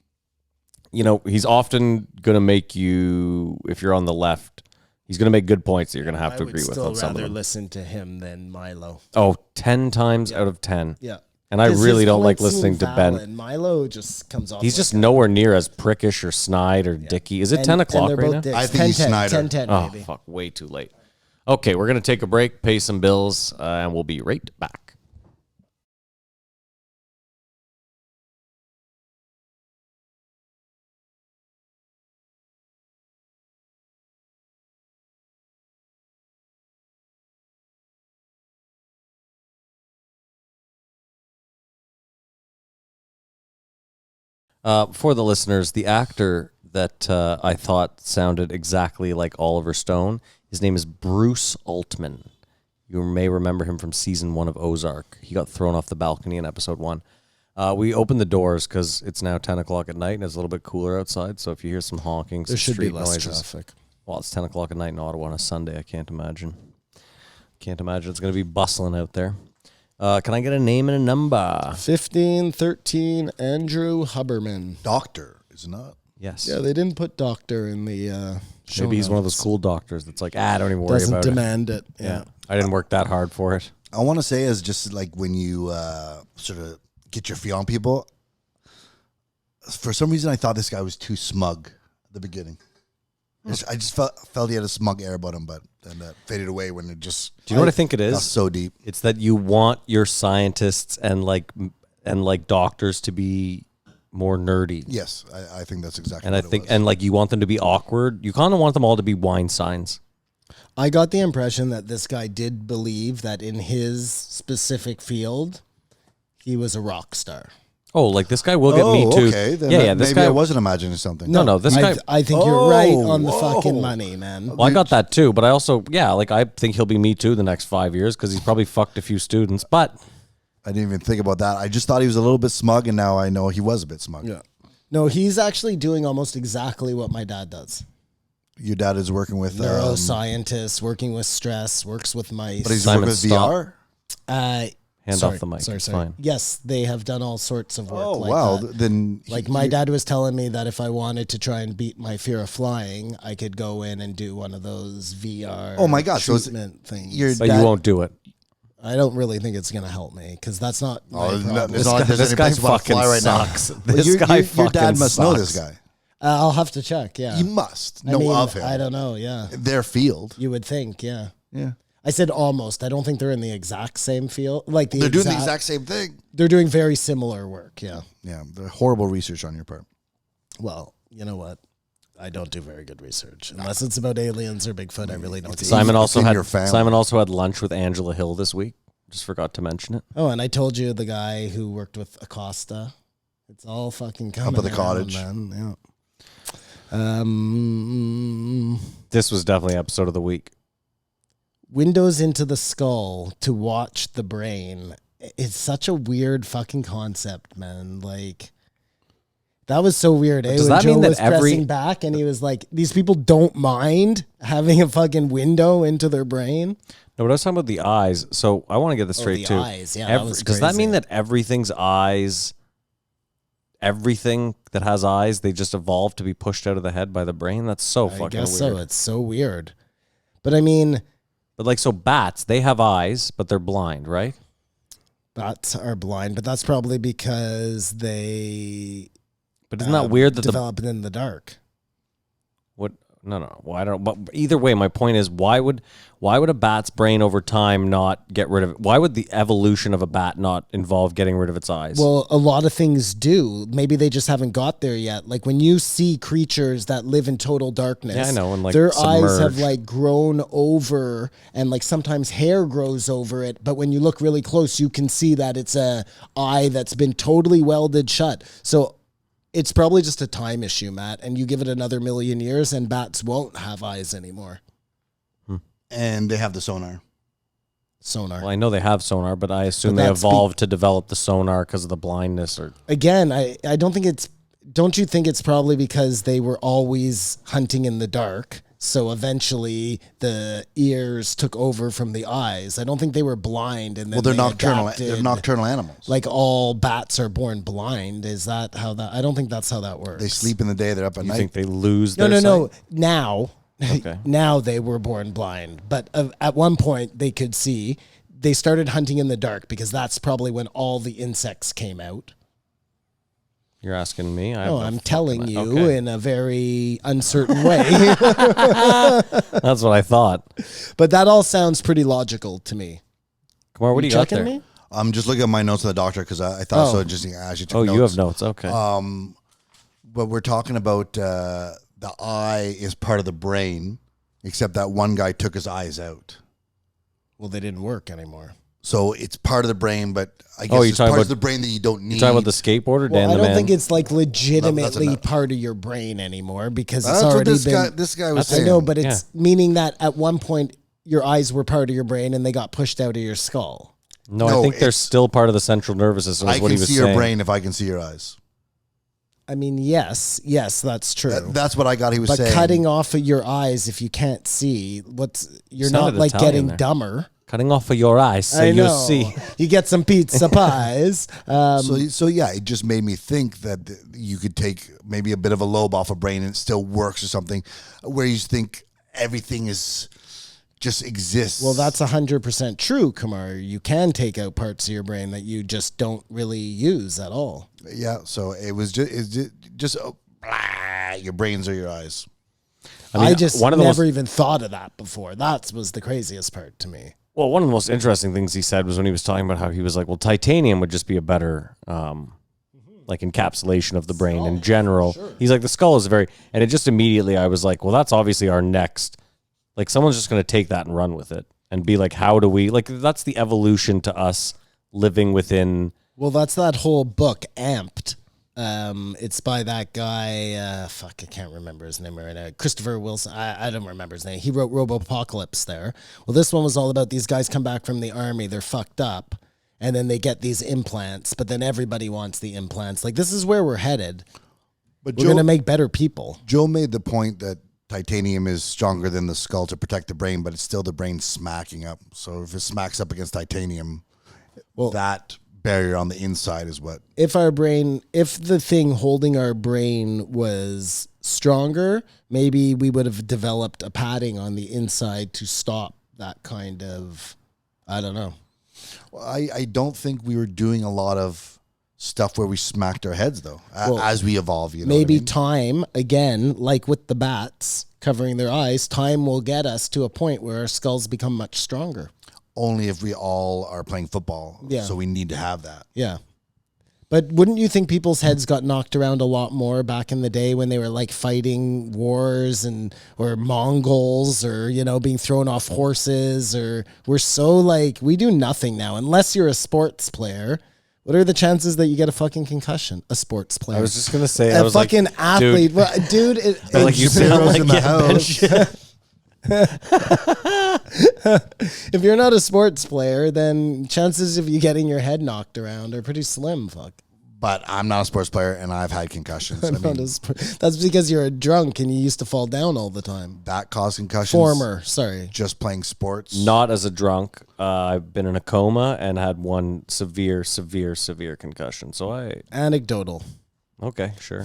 S5: He's often gonna make you, if you're on the left, he's gonna make good points that you're gonna have to agree with on some of
S6: rather
S5: them.
S6: listen to him than Milo.
S5: Oh, 10 times out of 10.
S6: Yeah.
S5: And I
S6: 'Cause
S5: really
S6: his
S5: don't like
S6: points
S5: listening
S6: seem
S5: to Ben.
S6: valid. Milo just comes off.
S5: He's just nowhere near as prickish or snide or dicky. Is it 10 o'clock right now?
S4: I think he's Snyder.
S6: 10,
S5: Oh,
S6: maybe.
S5: fuck, way too late. Okay, we're going to take a break, pay some bills, and we'll be right back. For the listeners, the actor that I thought sounded exactly like Oliver Stone, his name is Bruce Altman. You may remember him from season 1 of Ozark. He got thrown off the balcony in episode 1. We opened the doors because it's now 10 o'clock at night and it's a little bit cooler outside. So if you hear some honking, some
S6: There should be
S5: street
S6: less
S5: noises.
S6: traffic.
S5: Well, it's 10 o'clock at night in Ottawa on a Sunday. I can't imagine. Can't imagine it's going to be bustling out there. Can I get a name and a number?
S6: 1513 Andrew Huberman.
S4: Doctor is not.
S5: Yes.
S6: Yeah, they didn't put doctor in the show
S5: Maybe he's one of those
S6: notes.
S5: cool doctors that's like, don't even worry
S6: Doesn't
S5: about
S6: demand it.
S5: it.
S6: Yeah.
S5: I didn't work that hard for it.
S4: I want to say is just like when you sort of get your feel on people. For some reason, I thought this guy was too smug at the beginning. I just felt he had a smug air about him, but then that faded away when it just.
S5: Do you know what I think it
S4: got
S5: is?
S4: so deep.
S5: It's that you want your scientists and like doctors to be more nerdy.
S4: Yes, I think that's exactly.
S5: And
S4: what
S5: I think
S4: it was.
S5: and like you want them to be awkward. You kind of want them all to be Weinsteins.
S6: I got the impression that this guy did believe that in his specific field, he was a rock star.
S5: Oh, like this guy will get me too.
S4: Okay, then
S5: yeah. This
S4: maybe
S5: guy
S4: I wasn't imagining something.
S5: No, this guy.
S6: I think you're right
S4: Oh,
S6: on the
S4: whoa.
S6: fucking money, man.
S5: Well, I got that too, but I also, like I think he'll be Me Too the next 5 years because he's probably fucked a few students. But
S4: I didn't even think about that. I just thought he was a little bit smug, and now I know he was a bit smug.
S6: Yeah. No, he's actually doing almost exactly what my dad does.
S7: Your dad is working with
S6: neuroscientist, working with stress, works with mice.
S7: But he's
S5: Simon,
S7: working with VR.
S5: Hand off the mic. It's fine.
S6: Yes, they have done all sorts of work.
S7: Oh
S6: like
S7: wow!
S6: that.
S7: Then
S6: Like my dad was telling me that if I wanted to try and beat my fear of flying, I could go in and do one of those VR.
S7: Oh my God, so it's-
S6: treatment things.
S7: your
S5: But
S7: dad,
S5: you won't do it.
S6: I don't really think it's gonna help me because that's not. My problem.
S7: it's not like there's
S5: This
S7: any
S5: guy
S7: place you wanna
S5: fucking
S7: fly right now.
S5: sucks.
S7: Well,
S5: This guy
S7: your
S5: fucking
S7: dad must know
S5: sucks.
S7: this guy.
S6: I'll have to check. Yeah,
S7: You must
S6: I
S7: know
S6: mean,
S7: of him.
S6: I don't know. Yeah,
S7: Their field.
S6: you would think. Yeah,
S7: Yeah,
S6: I said almost. I don't think they're in the exact same field. Like
S7: they're doing the exact same thing.
S6: They're doing very similar work. Yeah.
S7: Yeah, the horrible research on your part.
S6: Well, you know what? I don't do very good research unless it's about aliens or Bigfoot. I really don't.
S5: Simon
S7: It's
S5: also
S7: in
S5: had
S7: your family.
S5: Simon also had lunch with Angela Hill this week. Just forgot to mention it.
S6: Oh, and I told you the guy who worked with Acosta. It's all fucking coming
S7: Up at the
S6: around,
S7: cottage.
S6: man. Yeah.
S5: This was definitely episode of the week.
S6: Windows into the skull to watch the brain. It's such a weird fucking concept, man. Like that was so weird.
S5: does
S6: when
S5: that
S6: Joe
S5: mean that
S6: was
S5: every-
S6: pressing back and he was like, "These people don't mind having a fucking window into their brain."
S5: No, but I was talking about the eyes. So I want to get this straight
S6: the
S5: too.
S6: eyes, yeah, that was
S5: does that
S6: crazy.
S5: mean that everything's eyes, everything that has eyes, they just evolved to be pushed out of the head by the brain? That's so
S6: I
S5: fucking
S6: guess
S5: weird.
S6: so. It's so weird. But I mean,
S5: But like, so bats, they have eyes, but they're blind, right?
S6: bats are blind, but that's probably because they
S5: But isn't that weird that
S6: develop in the dark.
S5: what? No. Well, I don't. But either way, my point is, why would a bat's brain over time not get rid of it? Why would the evolution of a bat not involve getting rid of its eyes?
S6: Well, a lot of things do. Maybe they just haven't got there yet. Like when you see creatures that live in total darkness,
S5: Yeah, I know, and, like,
S6: their eyes have
S5: submerged.
S6: like grown over, and like sometimes hair grows over it. But when you look really close, you can see that it's a eye that's been totally welded shut. So it's probably just a time issue, Matt. And you give it another million years, and bats won't have eyes anymore.
S4: And they have the sonar.
S6: Sonar.
S5: Well, I know they have sonar, but I assume
S6: But
S5: they
S6: that's
S5: evolved to develop the sonar because of the blindness. Or
S6: Again, I don't think it's. Don't you think it's probably because they were always hunting in the dark? So eventually the ears took over from the eyes. I don't think they were blind, and then
S7: Well, they're
S6: they
S7: nocturnal.
S6: adapted.
S7: They're nocturnal animals.
S6: Like all bats are born blind. Is that how that? I don't think that's how that works.
S7: They sleep in the day. They're up at
S5: you
S7: night.
S5: think they lose
S6: No,
S5: their
S6: no.
S5: sight?
S6: Now,
S5: Okay.
S6: now they were born blind, but at one point they could see. They started hunting in the dark because that's probably when all the insects came out.
S5: You're asking me? I have
S6: No,
S5: no
S6: I'm
S5: fucking
S6: telling
S5: idea.
S6: you
S5: Okay.
S6: in a very uncertain way.
S5: That's what I thought.
S6: But that all sounds pretty logical to me.
S5: Kamar, what do you got
S6: checking
S5: there?
S6: me?
S7: I'm just looking at my notes of the doctor because I thought
S6: Oh.
S7: so. Just I actually took
S5: Oh,
S7: notes.
S5: you have notes. Okay.
S7: But we're talking about the eye is part of the brain, except that one guy took his eyes out.
S6: Well, they didn't work anymore.
S7: So it's part of the brain, but I guess
S5: you're
S7: it's
S5: talking
S7: part of
S5: about-
S7: the brain that you don't need.
S5: you talking about the skateboarder,
S6: Well,
S5: Dan
S6: I
S5: the
S6: don't
S5: Man?
S6: think it's like legitimately
S7: enough.
S6: part of your brain anymore because
S7: That's
S6: it's
S7: what
S6: already
S7: this
S6: been.
S7: guy was
S6: I
S7: saying.
S6: know, but it's meaning that at one point your eyes were part of your brain and they got pushed out of your skull.
S5: No, I
S7: No,
S5: think they're
S7: it's-
S5: still part of the central nervous system. Is
S7: I
S5: what
S7: can
S5: he was
S7: see
S5: saying.
S7: your brain if I can see your eyes.
S6: I mean, yes, that's true.
S7: That's what I got. He was
S6: but
S7: saying.
S6: cutting off of your eyes if you can't see, you're
S5: Sounded
S6: not like
S5: Italian
S6: getting
S5: there.
S6: dumber.
S5: Cutting off of your eyes so
S6: I
S5: you
S6: know.
S5: see.
S6: You get some pizza pies.
S7: So yeah, it just made me think that you could take maybe a bit of a lobe off a brain and it still works or something, where you think everything is just exists.
S6: Well, that's 100% true, Kamar. You can take out parts of your brain that you just don't really use at all.
S7: yeah. So it was just blah, your brains are your eyes.
S6: I just
S5: one of the
S6: never
S5: most,
S6: even thought of that before. That was the craziest part to me.
S5: well, one of the most interesting things he said was when he was talking about how he was like, well, titanium would just be a better like encapsulation of the brain in general. He's like, the skull is and it just immediately I was like, well, that's obviously our next. Like someone's just going to take that and run with it and be like, how do we that's the evolution to us living within.
S6: Well, that's that whole book, Amped. It's by that guy. I can't remember his name right now. Christopher Wilson. I don't remember his name. He wrote Robopocalypse there. Well, this one was all about these guys come back from the army. They're fucked up. And then they get these implants. But then everybody wants the implants. Like, this is where we're headed.
S7: But
S6: We're going to make better people.
S7: Joe made the point that titanium is stronger than the skull to protect the brain, but it's still the brain smacking up. So if it smacks up against titanium, that barrier on the inside is what.
S6: If the thing holding our brain was stronger, maybe we would have developed a padding on the inside to stop that kind of, I don't know.
S7: Well, I don't think we were doing a lot of stuff where we smacked our heads, though, as we evolve. You know
S6: maybe
S7: what I mean?
S6: time, again, like with the bats covering their eyes, time will get us to a point where our skulls become much stronger.
S7: Only if we all are playing football.
S6: Yeah.
S7: So we need to have that.
S6: Yeah. But wouldn't you think people's heads got knocked around a lot more back in the day when they were like fighting wars or Mongols or, being thrown off horses, or we're so like, we do nothing now unless you're a sports player. What are the chances that you get a fucking concussion? A sports player.
S5: I was just gonna say,
S6: a fucking athlete. Dude,
S5: like you sound like
S7: in the
S6: if you're not a sports player, then chances of you getting your head knocked around are pretty slim. Fuck.
S7: But I'm not a sports player, and I've had concussions.
S6: That's because you're a drunk and you used to fall down all the time.
S7: That caused concussions.
S6: Sorry.
S7: Just playing sports.
S5: Not as a drunk. I've been in a coma and had one severe concussion. So
S6: Anecdotal.
S5: Okay, sure.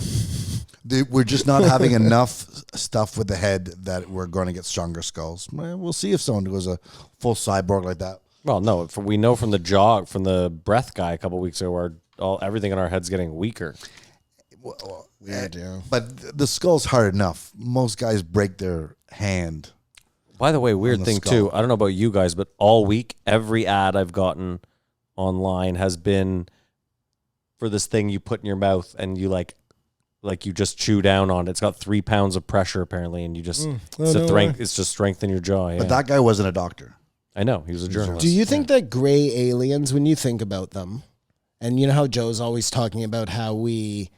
S7: We're just not having enough stuff with the head that we're going to get stronger skulls. We'll see if someone goes a full cyborg like that.
S5: Well, no, we know from the breath guy a couple weeks ago where everything in our head's getting weaker.
S6: Weird, yeah.
S7: But the skull's hard enough. Most guys break their hand.
S5: By the way, weird
S7: the
S5: thing
S7: skull.
S5: too. I don't know about you guys, but all week, every ad I've gotten online has been for this thing you put in your mouth and you like you just chew down on it. It's got 3 pounds of pressure apparently, and you just it's just strengthen your jaw. Yeah.
S7: But that guy wasn't a doctor.
S5: I know he was a journalist.
S6: Do you think that gray aliens, when you think about them, and you know how Joe's always talking about how the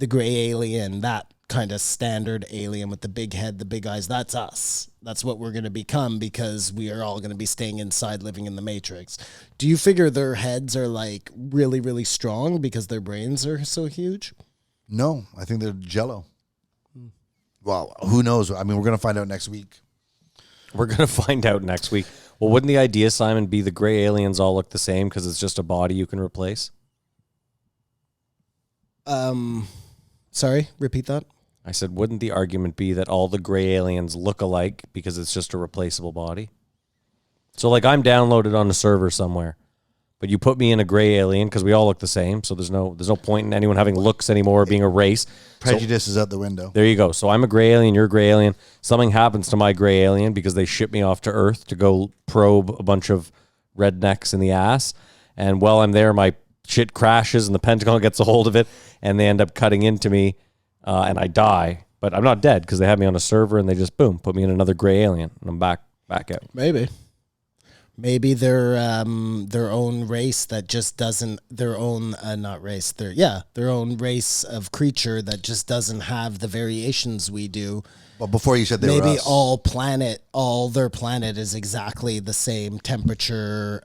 S6: gray alien, that kind of standard alien with the big head, the big eyes, that's us. That's what we're going to become because we are all going to be staying inside, living in the Matrix. Do you figure their heads are like really, really strong because their brains are so huge?
S7: No, I think they're jello. Well, who knows? I mean, we're going to find out next week.
S5: We're going to find out next week. Well, wouldn't the idea, Simon, be the gray aliens all look the same because it's just a body you can replace?
S6: Sorry, repeat that.
S5: I said, wouldn't the argument be that all the gray aliens look alike because it's just a replaceable body? So, like, I'm downloaded on a server somewhere, but you put me in a gray alien because we all look the same. So there's no point in anyone having looks anymore or being a race.
S7: Prejudice is out the window.
S5: There you go. So I'm a gray alien, you're a gray alien. Something happens to my gray alien because they ship me off to Earth to go probe a bunch of rednecks in the ass. And while I'm there, my shit crashes and the Pentagon gets a hold of it and they end up cutting into me and I die. But I'm not dead because they have me on a server and they just, boom, put me in another gray alien and I'm back out.
S6: Maybe they're their own race that just doesn't, their own race of creature that just doesn't have the variations we do.
S7: Well, before you said they were
S6: Maybe
S7: us.
S6: all their planet is exactly the same temperature,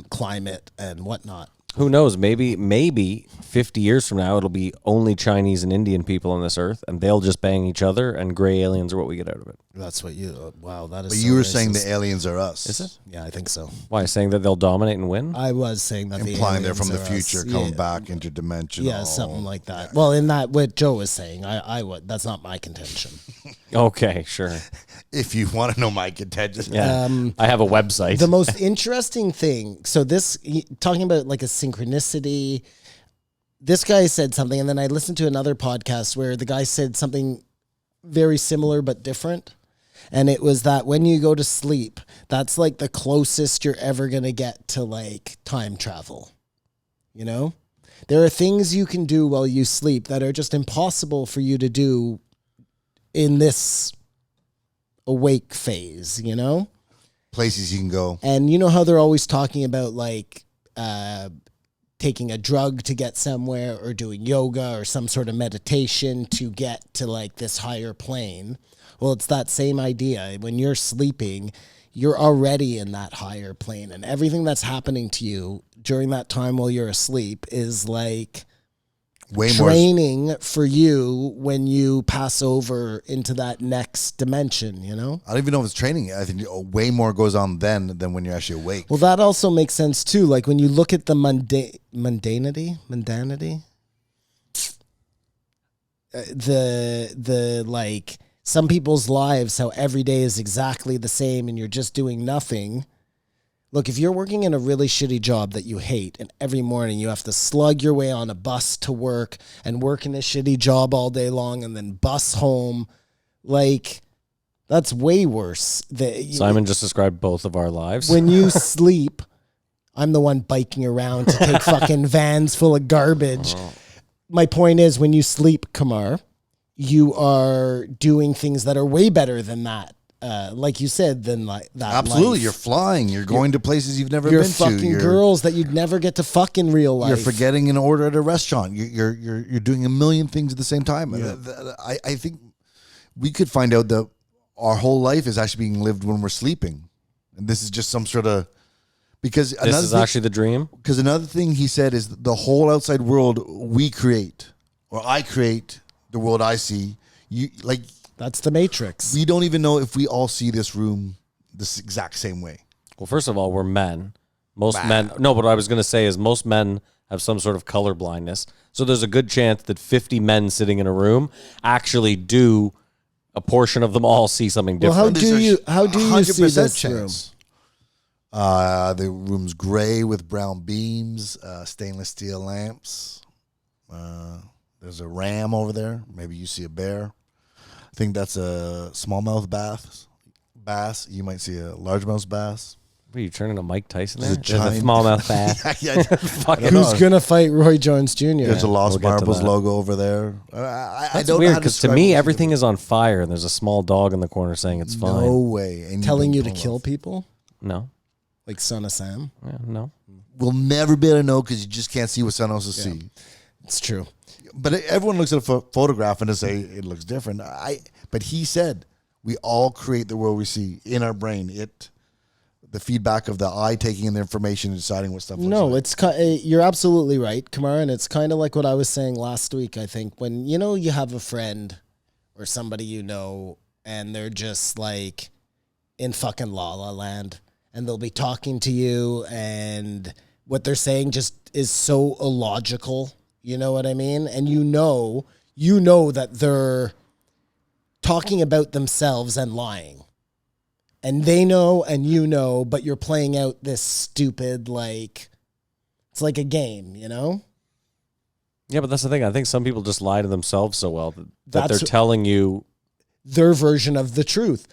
S6: climate, and whatnot.
S5: Who knows? Maybe 50 years from now, it'll be only Chinese and Indian people on this earth, and they'll just bang each other, and gray aliens are what we get out of it.
S6: That's what you. Wow, that is.
S7: But
S6: so
S7: you were
S6: racist.
S7: saying the aliens are us.
S5: Is it?
S6: Yeah, I think so.
S5: Why? Saying that they'll dominate and win?
S6: I was saying that
S7: Implying they're from the
S6: aliens are
S7: future,
S6: us.
S7: coming back interdimensional.
S6: Yeah, something like that. Well, in that what Joe was saying, I would. That's not my contention.
S5: Okay, sure.
S7: If you want to know my contention.
S5: Yeah. I have a website.
S6: The most interesting thing. So talking about like a synchronicity. This guy said something, and then I listened to another podcast where the guy said something very similar but different. And it was that when you go to sleep, that's like the closest you're ever going to get to like time travel. You know? There are things you can do while you sleep that are just impossible for you to do in this awake phase, you know?
S7: Places you can go.
S6: And you know how they're always talking about like taking a drug to get somewhere or doing yoga or some sort of meditation to get to like this higher plane. Well, it's that same idea. When you're sleeping, you're already in that higher plane, and everything that's happening to you during that time while you're asleep is like
S7: Way more.
S6: draining for you when you pass over into that next dimension, you know?
S7: I don't even know if it's training. I think way more goes on then than when you're actually awake.
S6: Well, that also makes sense too. Like when you look at the mundanity, the like some people's lives, how every day is exactly the same and you're just doing nothing. Look, if you're working in a really shitty job that you hate and every morning you have to slug your way on a bus to work and work in a shitty job all day long and then bus home, like that's way worse.
S5: Simon just described both of our lives.
S6: When you sleep, I'm the one biking around to take fucking vans full of garbage. My point is, when you sleep, Kamar, you are doing things that are way better than that. Like you said, than like that.
S7: Absolutely,
S6: life.
S7: you're flying. You're going to places you've never
S6: You're
S7: been to.
S6: fucking girls that you'd never get to fuck in real life.
S7: You're forgetting an order at a restaurant. You're doing a million things at the same time.
S6: Yeah.
S7: I think we could find out that our whole life is actually being lived when we're sleeping, and this is just some sort of because
S5: this is actually the dream.
S7: Because another thing he said is the whole outside world we create, or I create the world I see. You like.
S6: That's the Matrix.
S7: We don't even know if we all see this room this exact same way.
S5: Well, first of all, we're men. Most men. No, but what I was going to say is most men have some sort of color blindness. So there's a good chance that 50 men sitting in a room actually do. A portion of them all see something different.
S6: Well, how do you see this room?
S7: The room's gray with brown beams, stainless steel lamps. There's a ram over there. Maybe you see a bear. I think that's a smallmouth bass. You might see a largemouth bass.
S5: What are you turning to Mike Tyson there?
S7: There's a
S5: There's a smallmouth bass.
S6: Who's going to fight Roy Jones Jr.?
S7: There's a Lost
S5: We'll get to
S7: Marbles
S5: that.
S7: logo over there. I
S5: That's
S7: don't know
S5: weird
S7: how
S5: because to
S7: describe
S5: me
S7: it.
S5: everything is on fire and there's a small dog in the corner saying it's fine.
S7: No way. And
S6: Telling you
S7: don't
S6: to
S7: pull
S6: kill
S7: off.
S6: people?
S5: No,
S6: Like Son of Sam?
S5: yeah, no.
S7: We'll never be able to know because you just can't see what someone else see.
S6: It's true.
S7: But everyone looks at a photograph and they say it looks different. But he said we all create the world we see in our brain. The feedback of the eye taking in the information and deciding what stuff.
S6: No,
S7: looks like.
S6: you're absolutely right, Kamar, and it's kind of like what I was saying last week. I think when you have a friend or somebody you know, and they're just like in fucking La La Land, and they'll be talking to you, and what they're saying just is so illogical. You know what I mean? And you know that they're talking about themselves and lying. And they know and you know, but you're playing out this stupid, like, it's like a game, you know?
S5: Yeah, but that's the thing. I think some people just lie to themselves so well that they're
S6: That's-
S5: telling you.
S6: Their version of the truth.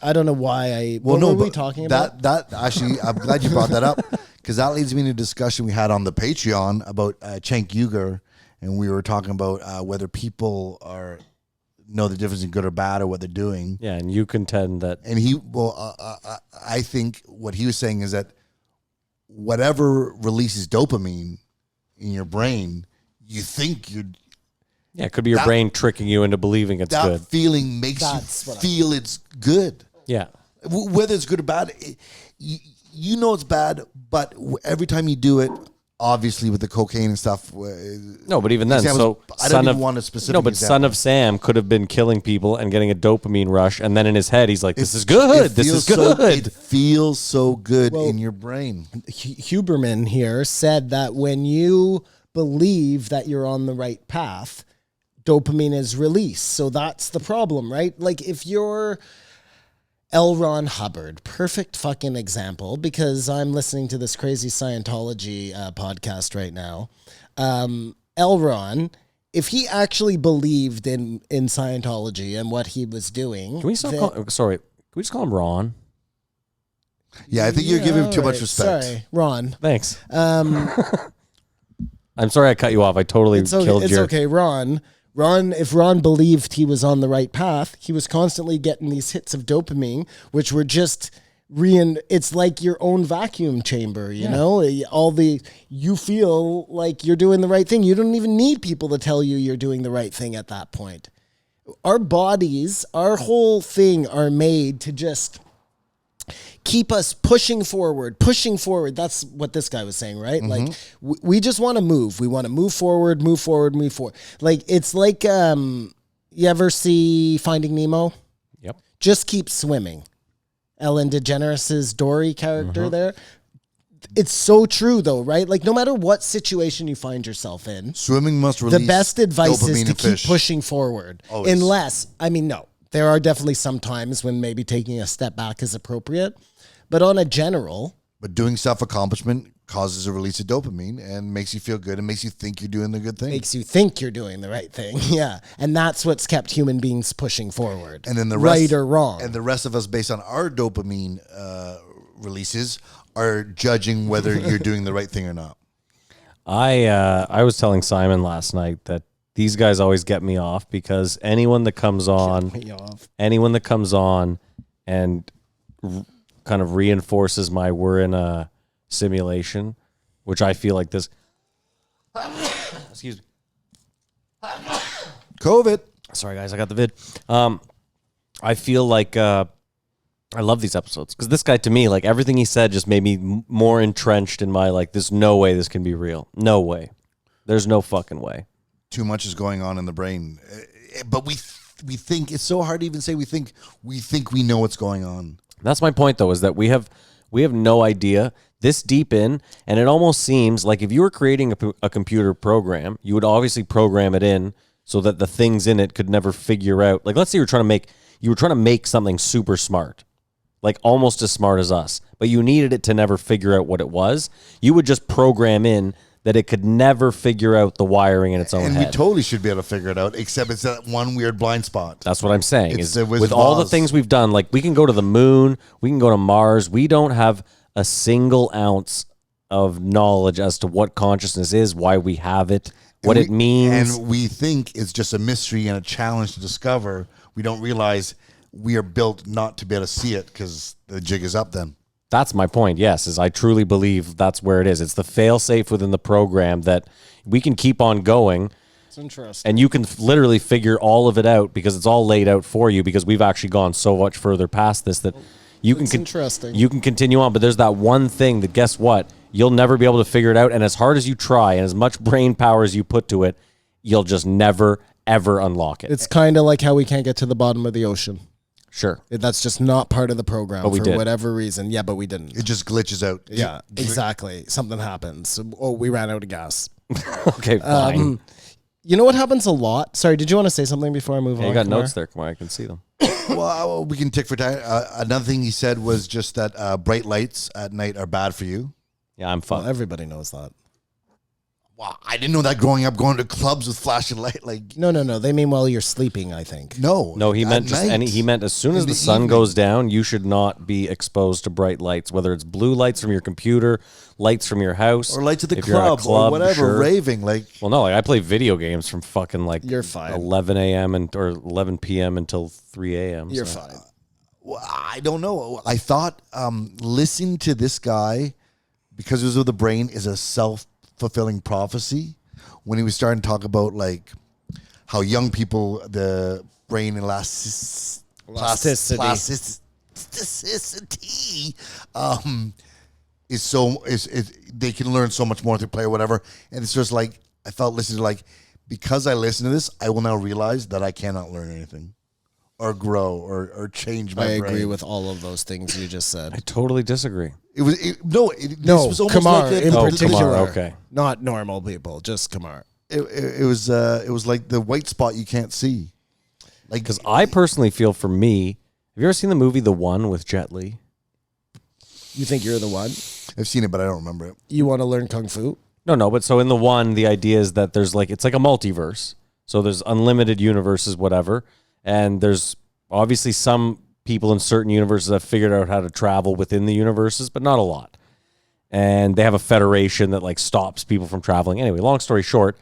S6: I don't know why what were we talking about?
S7: That actually, I'm glad you brought that up because that leads me to a discussion we had on the Patreon about Cenk Uygur, and we were talking about whether people know the difference in good or bad or what they're doing.
S5: Yeah, and you contend that.
S7: And I think what he was saying is that whatever releases dopamine in your brain, you think you're.
S5: Yeah, it could be your brain tricking you into believing it's
S7: That
S5: good.
S7: feeling makes
S6: That's
S7: you
S6: what I-
S7: feel it's good.
S5: Yeah.
S7: Whether it's good or bad, you know it's bad, but every time you do it, obviously with the cocaine and stuff.
S5: No, but even then,
S7: examples-
S5: so
S7: I don't even want a specific
S5: No, but
S7: example.
S5: Son of Sam could have been killing people and getting a dopamine rush, and then in his head he's like, "This is good. This is good."
S7: It feels so good in your brain.
S6: Huberman here said that when you believe that you're on the right path, dopamine is released. So that's the problem, right? Like if you're L. Ron Hubbard, perfect fucking example, because I'm listening to this crazy Scientology podcast right now. L. Ron, if he actually believed in Scientology and what he was doing,
S5: Can we stop? Can we just call him Ron?
S7: Yeah, I think you're giving him too much
S6: alright,
S7: respect.
S6: Sorry, Ron.
S5: Thanks. I'm sorry I cut you off. I totally
S6: It's okay,
S5: killed
S6: it's
S5: your.
S6: okay, Ron. If Ron believed he was on the right path, he was constantly getting these hits of dopamine, which were just it's like your own vacuum chamber, you know? You feel like you're doing the right thing. You don't even need people to tell you you're doing the right thing at that point. Our bodies, our whole thing are made to just keep us pushing forward, pushing forward. That's what this guy was saying, right? Like we just want to move. We want to move forward, move forward, move forward. Like it's like you ever see Finding Nemo?
S5: Yep.
S6: Just keep swimming. Ellen DeGeneres' Dory character there. It's so true though, right? Like no matter what situation you find yourself in,
S7: Swimming must release
S6: the best advice is
S7: dopamine
S6: to
S7: in
S6: keep
S7: fish.
S6: pushing forward.
S7: Always.
S6: Unless, I mean, no, there are definitely some times when maybe taking a step back is appropriate. But on a general,
S7: But doing self-accomplishment causes a release of dopamine and makes you feel good and makes you think you're doing the good thing.
S6: makes you think you're doing the right thing. Yeah. And that's what's kept human beings pushing forward.
S7: And then the rest,
S6: right or wrong.
S7: And the rest of us, based on our dopamine releases, are judging whether you're doing the right thing or not.
S5: I was telling Simon last night that these guys always get me off because anyone that comes on and kind of reinforces my we're in a simulation, which I feel like this. Excuse me.
S7: COVID.
S5: Sorry, guys, I got the vid. I feel like I love these episodes because this guy, to me, like everything he said just made me more entrenched in my like, there's no way this can be real. No way. There's no fucking way.
S7: Too much is going on in the brain. But we think, it's so hard to even say we think we know what's going on.
S5: That's my point, though, is that we have no idea this deep in, and it almost seems like if you were creating a computer program, you would obviously program it in so that the things in it could never figure out. Like, let's say you were trying to make something super smart, like almost as smart as us, but you needed it to never figure out what it was. You would just program in that it could never figure out the wiring in its own
S7: And
S5: head.
S7: we totally should be able to figure it out, except it's that one weird blind spot.
S5: That's what I'm saying.
S7: It's
S5: Is
S7: the Wizard
S5: with
S7: of
S5: all the
S7: Oz.
S5: things we've done, like we can go to the moon, we can go to Mars. We don't have a single ounce of knowledge as to what consciousness is, why we have it, what it means.
S7: And we think it's just a mystery and a challenge to discover. We don't realize we are built not to be able to see it because the jig is up then.
S5: That's my point, yes, is I truly believe that's where it is. It's the fail-safe within the program that we can keep on going.
S6: It's interesting.
S5: And you can literally figure all of it out because it's all laid out for you because we've actually gone so much further past this that you can
S6: interesting.
S5: You can continue on, but there's that one thing that, guess what? You'll never be able to figure it out, and as hard as you try and as much brain power as you put to it, you'll just never, ever unlock it.
S6: It's kind of like how we can't get to the bottom of the ocean.
S5: Sure.
S6: That's just not part of the program
S5: But we
S6: for
S5: did.
S6: whatever reason. Yeah, but we didn't.
S7: It just glitches out.
S6: Yeah, exactly. Something happens. Oh, we ran out of gas.
S5: Okay, fine.
S6: You know what happens a lot? Sorry, did you want to say something before I move on?
S5: You got
S6: Kamar?
S5: notes there, Kamar. I can see them.
S7: Well, we can tick for time. Another thing he said was just that bright lights at night are bad for you.
S5: Yeah, I'm
S6: Well,
S5: fine.
S6: everybody knows that.
S7: Wow, I didn't know that growing up, going to clubs with flashing light. Like,
S6: No. They mean while you're sleeping, I think.
S7: no,
S5: He
S7: at
S5: meant just
S7: night.
S5: he meant as soon as
S7: In
S5: the
S7: the
S5: sun
S7: evening.
S5: goes down, you should not be exposed to bright lights, whether it's blue lights from your computer, lights from your house,
S7: or lights at the
S5: if you're at a
S7: club, or whatever,
S5: sure.
S7: raving. Like,
S5: Well, no, like I play video games from fucking like
S6: You're fine.
S5: 11 a.m. or 11 p.m. until 3 a.m.
S6: You're
S5: so.
S6: fine.
S7: well, I don't know. I thought listening to this guy, because it was with the brain, is a self-fulfilling prophecy. When he was starting to talk about like how young people, the brain
S6: Elasticity.
S7: plasticity is they can learn so much more through play or whatever. And it's just like I felt listening to like, because I listen to this, I will now realize that I cannot learn anything or grow or change my
S6: I
S7: brain.
S6: agree with all of those things you just
S5: I
S6: said.
S5: totally disagree.
S7: This
S6: No,
S7: was almost
S6: Kamar
S7: like
S6: in
S5: Oh,
S6: particular.
S5: Kamar, okay.
S6: Not normal people, just Kamar.
S7: it was like the white spot you can't see. Like,
S5: Because I personally feel for me, have you ever seen the movie The One with Jet Li?
S6: You think you're the one?
S7: I've seen it, but I don't remember it.
S6: You want to learn Kung Fu?
S5: No, but so in The One, the idea is that there's like, it's like a multiverse. So there's unlimited universes, whatever. And there's obviously some people in certain universes have figured out how to travel within the universes, but not a lot. And they have a federation that like stops people from traveling. Anyway, long story short,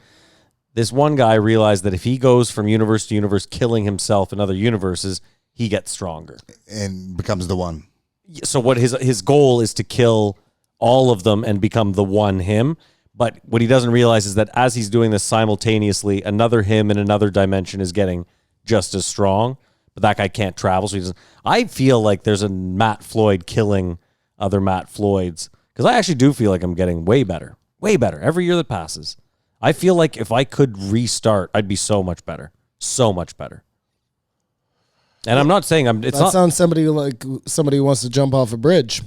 S5: this one guy realized that if he goes from universe to universe killing himself in other universes, he gets stronger.
S7: And becomes the one.
S5: So what his goal is to kill all of them and become the one him. But what he doesn't realize is that as he's doing this simultaneously, another him in another dimension is getting just as strong. but that guy can't travel, so he doesn't. I feel like there's a Matt Floyd killing other Matt Floyds, because I actually do feel like I'm getting way better every year that passes. I feel like if I could restart, I'd be so much better. And I'm not saying it's
S6: That
S5: not.
S6: sounds somebody who wants to jump off a bridge,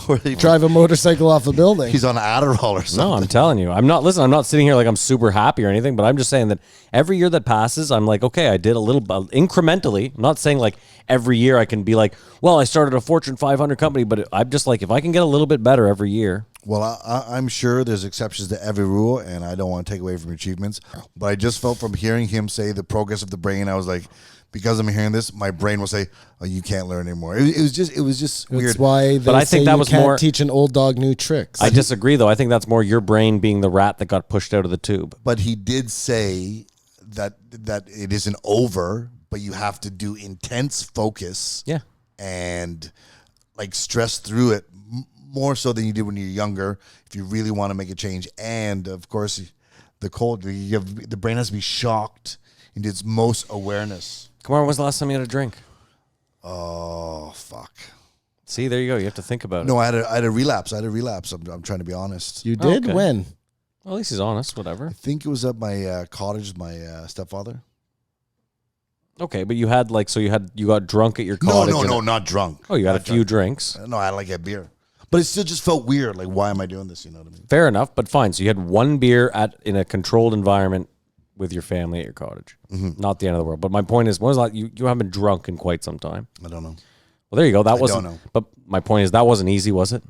S7: Or they
S6: drive a motorcycle off a building.
S7: He's on Adderall or something.
S5: No, I'm telling you. I'm not sitting here like I'm super happy or anything, but I'm just saying that every year that passes, I'm like, okay, I did a little incrementally. I'm not saying like every year I can be like, well, I started a Fortune 500 company, but I'm just like, if I can get a little bit better every year.
S7: Well, I'm sure there's exceptions to every rule, and I don't want to take away from your achievements, but I just felt from hearing him say the progress of the brain, I was like, because I'm hearing this, my brain will say, "Oh, you can't learn anymore." It was just weird.
S6: That's why they
S5: I
S6: say
S5: think that
S6: you
S5: was
S6: can't
S5: more-
S6: teach an old dog new tricks.
S5: I disagree, though. I think that's more your brain being the rat that got pushed out of the tube.
S7: But he did say that it isn't over, but you have to do intense focus.
S5: Yeah.
S7: And like stress through it more so than you did when you're younger if you really want to make a change. And of course, the brain has to be shocked into its most awareness.
S5: Kamar, when was the last time you had a drink?
S7: Oh, fuck.
S5: See, there you go. You have to think about it.
S7: No, I had a relapse. I'm trying to be honest.
S6: You did?
S5: Okay.
S6: When?
S5: Well, at least he's honest. Whatever.
S7: I think it was at my cottage, my stepfather.
S5: Okay, but you had you got drunk at your cottage.
S7: No, not drunk.
S5: Oh, you had a
S7: Not
S5: few drinks.
S7: No, I had like a beer. But it still just felt weird. Like, why am I doing this? You know what I mean?
S5: Fair enough, but fine. So you had one beer in a controlled environment with your family at your cottage.
S7: Mm-hmm.
S5: Not the end of the world. But my point is, when was you haven't been drunk in quite some time.
S7: I don't know.
S5: Well, there you go. That
S7: I
S5: wasn't.
S7: don't know.
S5: But my point is, that wasn't easy, was it?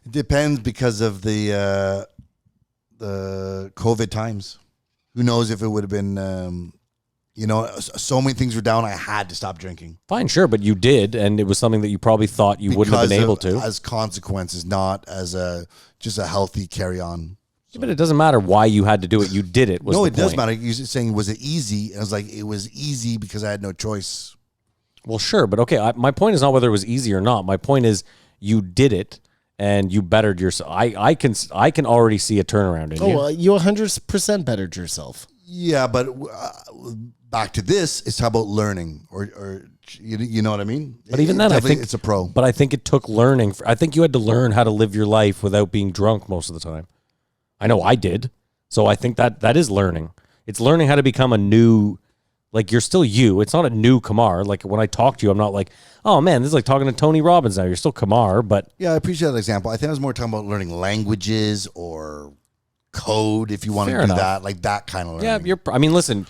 S7: It depends because of the COVID times. Who knows if it would have been, so many things were down. I had to stop drinking.
S5: Fine, sure, but you did, and it was something that you probably thought you wouldn't have been able to.
S7: As consequences, not as just a healthy carry on.
S5: Yeah, but it doesn't matter why you had to do it. You did it.
S7: No, it does matter. You're saying, was it easy? And I was like, it was easy because I had no choice.
S5: Well, sure, but okay. My point is not whether it was easy or not. My point is you did it and you bettered yourself. I can already see a turnaround in you.
S6: Well, you 100% bettered yourself.
S7: Yeah, but back to this, it's how about learning or you know what I mean?
S5: But even then, I think
S7: it's a pro.
S5: But I think it took learning. I think you had to learn how to live your life without being drunk most of the time. I know I did. So I think that is learning. It's learning how to become a new, like you're still you. It's not a new Kamar. Like when I talk to you, I'm not like, oh man, this is like talking to Tony Robbins now. You're still Kamar, but.
S7: Yeah, I appreciate that example. I think I was more talking about learning languages or code if you want to do that, like that kind of learning.
S5: Yeah, listen,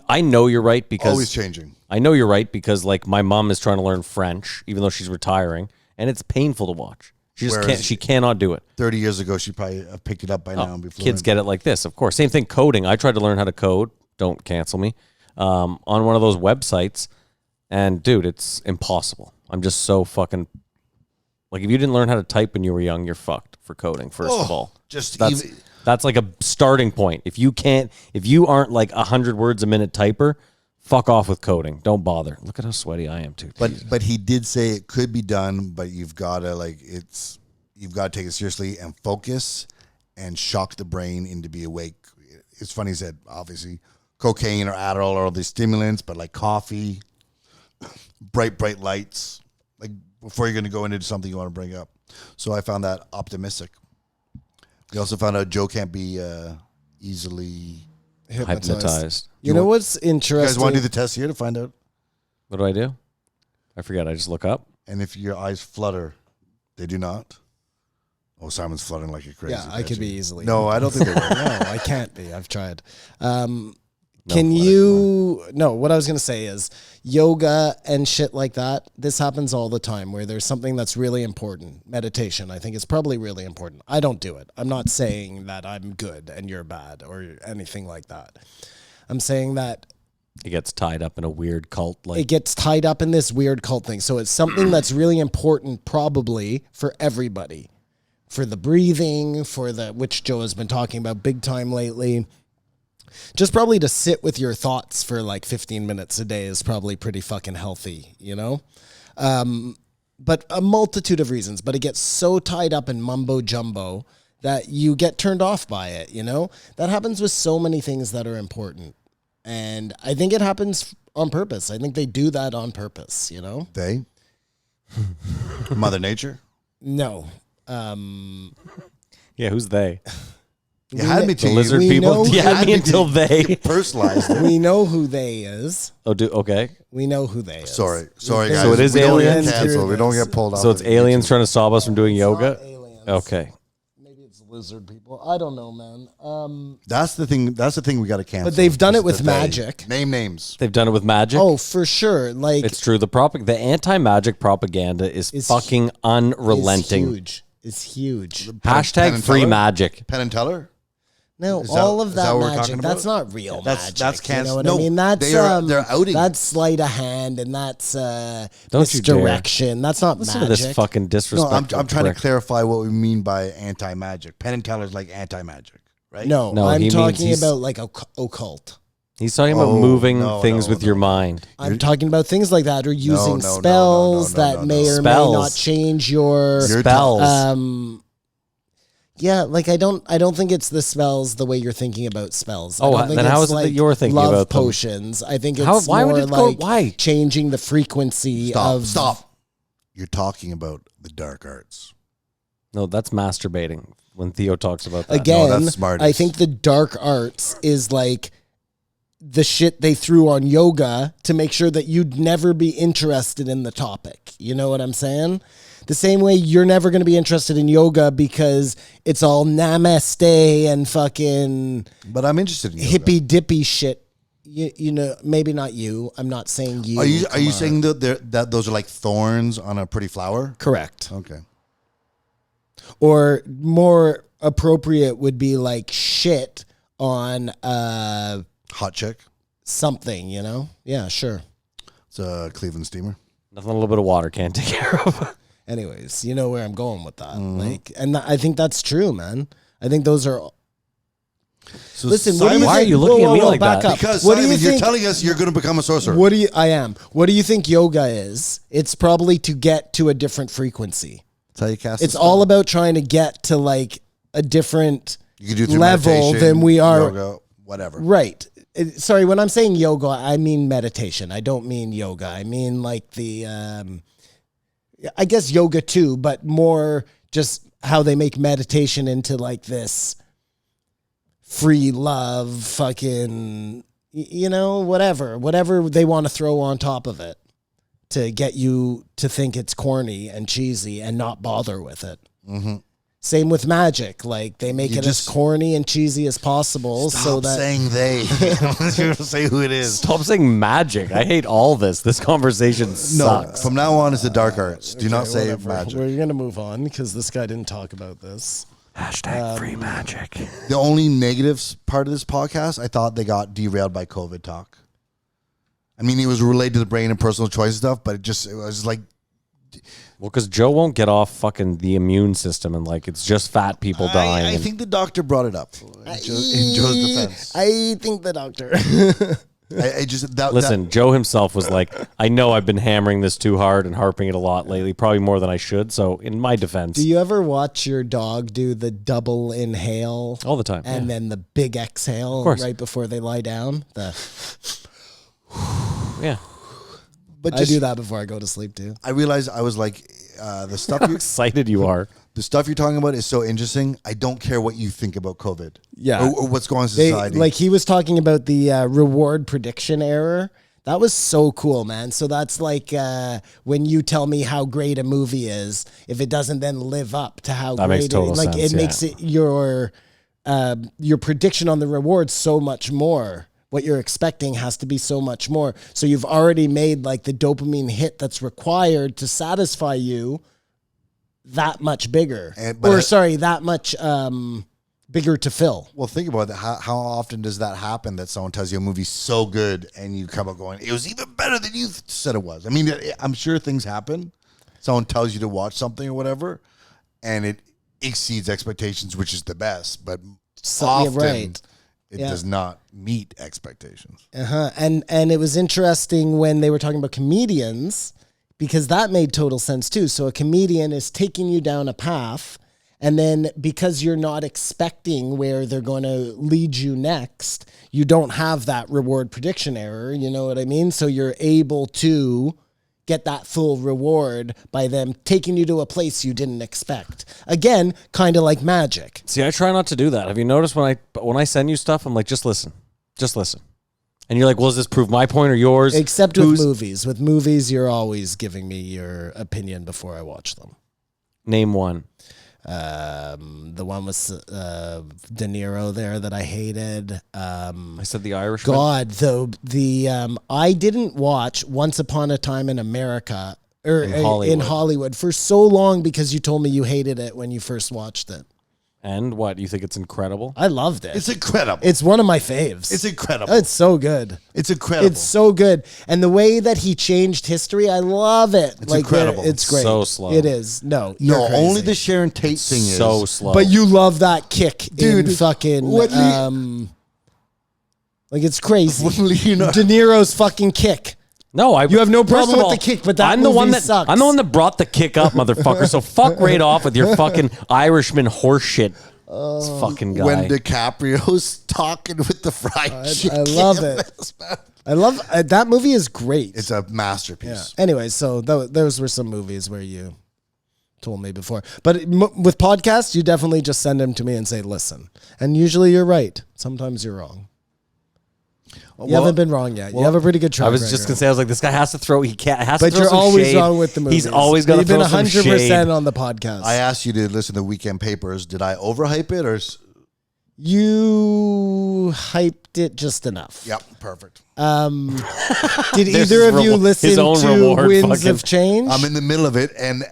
S5: I know you're right because.
S7: Always changing.
S5: I know you're right because like my mom is trying to learn French, even though she's retiring, and it's painful to watch. She just can't. She cannot do it.
S7: 30 years ago, she probably picked it up by now. And be fluent.
S5: Kids get it like this, of course. Same thing, coding. I tried to learn how to code. Don't cancel me. On one of those websites, and dude, it's impossible. I'm just so fucking like if you didn't learn how to type when you were young, you're fucked for coding. First of all, that's like a starting point. If you aren't like 100 words a minute typer, fuck off with coding. Don't bother. Look at how sweaty I am too.
S7: But he did say it could be done, but you've got to take it seriously and focus and shock the brain into be awake. It's funny he said, obviously, cocaine or Adderall or all these stimulants, but like coffee, bright lights, like before you're going to go into something you want to bring up. So I found that optimistic. We also found out Joe can't be easily
S5: Hypnotized.
S6: You know what's interesting?
S7: You guys want to do the test here to find out?
S5: What do I do? I forget. I just look up.
S7: And if your eyes flutter, they do not. Oh, Simon's fluttering like a crazy.
S6: Yeah, I could be easily.
S7: No, I don't think they will.
S6: No, I can't be. I've tried. What I was going to say is yoga and shit like that. This happens all the time where there's something that's really important. Meditation, I think, is probably really important. I don't do it. I'm not saying that I'm good and you're bad or anything like that. I'm saying that
S5: it gets tied up in a weird cult.
S6: It gets tied up in this weird cult thing. So it's something that's really important probably for everybody. For the breathing, which Joe has been talking about big time lately. Just probably to sit with your thoughts for like 15 minutes a day is probably pretty fucking healthy, you know? But a multitude of reasons, but it gets so tied up in mumbo jumbo that you get turned off by it, you know? That happens with so many things that are important. And I think it happens on purpose. I think they do that on purpose, you know?
S7: They? Mother Nature?
S6: No.
S5: Yeah, who's they?
S7: You had me
S5: The
S7: to
S5: lizard
S6: we
S5: people?
S6: know-
S5: You had me until they.
S7: personalized it.
S6: We know who they is.
S5: Oh, okay.
S6: We know who they is.
S7: Sorry, guys.
S5: So it is
S7: we don't
S5: aliens?
S7: get canceled. We don't get pulled off.
S5: So it's
S7: of
S5: aliens
S7: YouTube.
S5: trying to stop us from doing yoga?
S6: Not aliens.
S5: Okay.
S6: Maybe it's lizard people. I don't know, man.
S7: That's the thing. That's the thing we got to cancel.
S6: But they've done
S7: is
S6: it with
S7: that they-
S6: magic.
S7: Name names.
S5: They've done it with magic?
S6: Oh, for sure. Like,
S5: It's true. The anti-magic propaganda is
S6: Is-
S5: fucking unrelenting.
S6: It's huge.
S5: Hashtag
S7: Penn and
S5: free
S7: Teller?
S5: magic.
S7: Penn and Teller.
S6: No,
S7: Is that-
S6: all of
S7: is that
S6: that
S7: what we're
S6: magic,
S7: talking
S6: that's
S7: about?
S6: not real
S7: That's
S6: magic. You know
S7: cancel-
S6: what
S7: no,
S6: I mean? That's
S7: they're outing.
S6: That's sleight of hand and that's
S5: Don't you dare.
S6: misdirection. That's not
S5: Listen
S6: magic.
S5: to this fucking
S7: No,
S5: disrespectful
S7: I'm trying to
S5: prick.
S7: clarify what we mean by anti-magic. Penn and Teller's like anti-magic, right?
S6: No,
S5: No, he
S6: I'm
S5: means
S6: talking
S5: he's-
S6: about like occult.
S5: He's talking about
S7: Oh,
S5: moving
S7: no,
S5: things
S7: no,
S5: with your mind.
S6: I'm talking about things like that or using
S7: no, no,
S6: spells
S7: no, no,
S6: that
S7: no,
S6: may
S7: no.
S6: or may
S5: Spells.
S6: not change your
S7: You're
S5: Spells.
S6: yeah, like I don't think it's the spells the way you're thinking about spells. I
S5: Oh,
S6: don't think
S5: then
S6: it's
S5: how is it that
S6: like
S5: you're thinking
S6: love
S5: about them?
S6: potions. I think it's
S5: How- why would
S6: more
S5: it go-
S6: like
S5: why?
S6: changing the frequency of
S7: Stop. You're talking about the dark arts.
S5: No, that's masturbating when Theo talks about that.
S6: Again,
S7: No, that's smartest.
S6: I think the dark arts is like the shit they threw on yoga to make sure that you'd never be interested in the topic. You know what I'm saying? The same way you're never going to be interested in yoga because it's all namaste and fucking
S7: But I'm interested in yoga.
S6: hippy dippy shit. You know, maybe not you. I'm not saying you.
S7: Are you
S6: Kamar.
S7: saying that those are like thorns on a pretty flower?
S6: Correct.
S7: Okay.
S6: Or more appropriate would be like shit on
S7: Hot chick.
S6: something, you know? Yeah, sure.
S7: It's a Cleveland steamer.
S5: Nothing a little bit of water can't take care of.
S6: Anyways, you know where I'm going with that. Like, and I think that's true, man. I think those are.
S7: So
S6: Listen, what do you
S5: why are
S6: think?
S5: you looking at me like
S6: back
S5: that?
S6: Up.
S7: Because
S6: what do
S7: Simon,
S6: you
S7: you're
S6: think?
S7: telling us you're going to become a sorcerer.
S6: What do you? I am. What do you think yoga is? It's probably to get to a different frequency.
S7: That's how you cast.
S6: It's
S7: a
S6: all
S7: spell.
S6: about trying to get to like a different
S7: You can do it through
S6: level
S7: meditation,
S6: than we are.
S7: yoga, whatever.
S6: Right. Sorry, when I'm saying yoga, I mean meditation. I don't mean yoga. I mean like the, I guess yoga too, but more just how they make meditation into like this free love, fucking, you know, whatever they want to throw on top of it to get you to think it's corny and cheesy and not bother with it.
S7: Mm-hmm.
S6: Same with magic. Like they make
S7: You
S6: it
S7: just-
S6: as corny and cheesy as possible
S7: Stop
S6: so that
S7: saying they. You're going to say who it is.
S5: Stop saying magic. I hate all this. This conversation
S7: No,
S5: sucks.
S7: from now on, it's the dark arts. Do not
S6: Okay,
S7: say
S6: whatever.
S7: magic.
S6: We're gonna move on because this guy didn't talk about this.
S5: Hashtag free magic.
S7: The only negative part of this podcast, I thought they got derailed by COVID talk. I mean, it was related to the brain and personal choice stuff, but it was like,
S5: Well, because Joe won't get off fucking the immune system and like it's just fat people dying.
S7: I
S5: and-
S7: think the doctor brought it up in Joe's defense.
S6: I think the doctor.
S7: I just that,
S5: Listen, Joe himself was like, I know I've been hammering this too hard and harping it a lot lately, probably more than I should. So, in my defense,
S6: Do you ever watch your dog do the double inhale
S5: all the time.
S6: and then the big exhale
S5: course.
S6: right before they lie down?
S5: yeah.
S7: but
S6: I
S7: just,
S6: do that before I go to sleep too.
S7: I realized I was like, the stuff
S5: How
S7: you,
S5: excited you are.
S7: the stuff you're talking about is so interesting. I don't care what you think about COVID,
S6: Yeah.
S7: or what's going on in
S6: They,
S7: society.
S6: like he was talking about the reward prediction error. That was so cool, man. So that's like when you tell me how great a movie is, if it doesn't then live up to how
S5: That
S6: great
S5: makes total
S6: like
S5: sense,
S6: it makes it your prediction on the reward so much more. What you're expecting has to be so much more. So you've already made like the dopamine hit that's required to satisfy you that much bigger, that much bigger to fill.
S7: Well, think about that. How often does that happen that someone tells you a movie's so good and you come up going, it was even better than you said it was? I mean, I'm sure things happen. Someone tells you to watch something or whatever, and it exceeds expectations, which is the best. But often
S6: right.
S7: it
S6: Yeah.
S7: does not meet expectations.
S6: Uh-huh. And it was interesting when they were talking about comedians because that made total sense too. So a comedian is taking you down a path And then because you're not expecting where they're going to lead you next, you don't have that reward prediction error. You know what I mean? So you're able to get that full reward by them taking you to a place you didn't expect. Again, kind of like magic.
S5: See, I try not to do that. Have you noticed when I send you stuff, I'm like, just listen. And you're like, well, does this prove my point or yours?
S6: Except with movies. With movies, you're always giving me your opinion before I watch them.
S5: Name one.
S6: The one with De Niro there that I hated.
S5: I said The Irishman.
S6: God, though, I didn't watch Once Upon a Time in America or in Hollywood for so long because you told me you hated it when you first watched it.
S5: And what? You think it's incredible?
S6: I loved it.
S7: It's incredible.
S6: It's one of my faves.
S7: It's incredible.
S6: It's so good.
S7: It's incredible.
S6: It's so good. And the way that he changed history, I love it.
S7: It's incredible.
S6: It's great.
S5: So slow.
S6: It is. No, you're
S7: No,
S6: crazy.
S7: only the Sharon Tate thing is
S5: So slow.
S6: But you love that kick,
S7: Dude,
S6: in fucking like it's crazy.
S7: Leonardo-
S6: De Niro's fucking kick.
S5: No,
S6: You have no problem
S5: first of
S6: with
S5: all,
S6: the kick, but that
S5: I'm the one
S6: movie
S5: that
S6: sucks.
S5: I'm the one that brought the kick up, motherfucker. So fuck right off with your fucking Irishman horse shit. This fucking guy.
S7: when DiCaprio's talking with the fried chicken.
S6: I love it. I love that movie is great.
S7: It's a masterpiece.
S6: Anyway, so those were some movies where you told me before. But with podcasts, you definitely just send them to me and say, listen. And usually you're right. Sometimes you're wrong. You haven't been wrong yet. You have a pretty good track
S5: I was
S6: record.
S5: just gonna say, I was like, this guy has to throw. He can't. Has to
S6: But
S5: throw
S6: you're
S5: some
S6: always
S5: shade.
S6: wrong with the movies.
S5: He's always got to
S6: You've
S5: throw
S6: been
S5: some
S6: 100%
S5: shade.
S6: on the podcast.
S7: I asked you to listen to Weekend Papers. Did I overhype it or?
S6: You hyped it just enough.
S7: Yep, perfect.
S6: Did
S5: There's
S6: either
S5: his
S6: of you listen
S5: his own
S6: to
S5: reward
S6: Winds
S5: fucking-
S6: of Change?
S7: I'm in the middle of it, and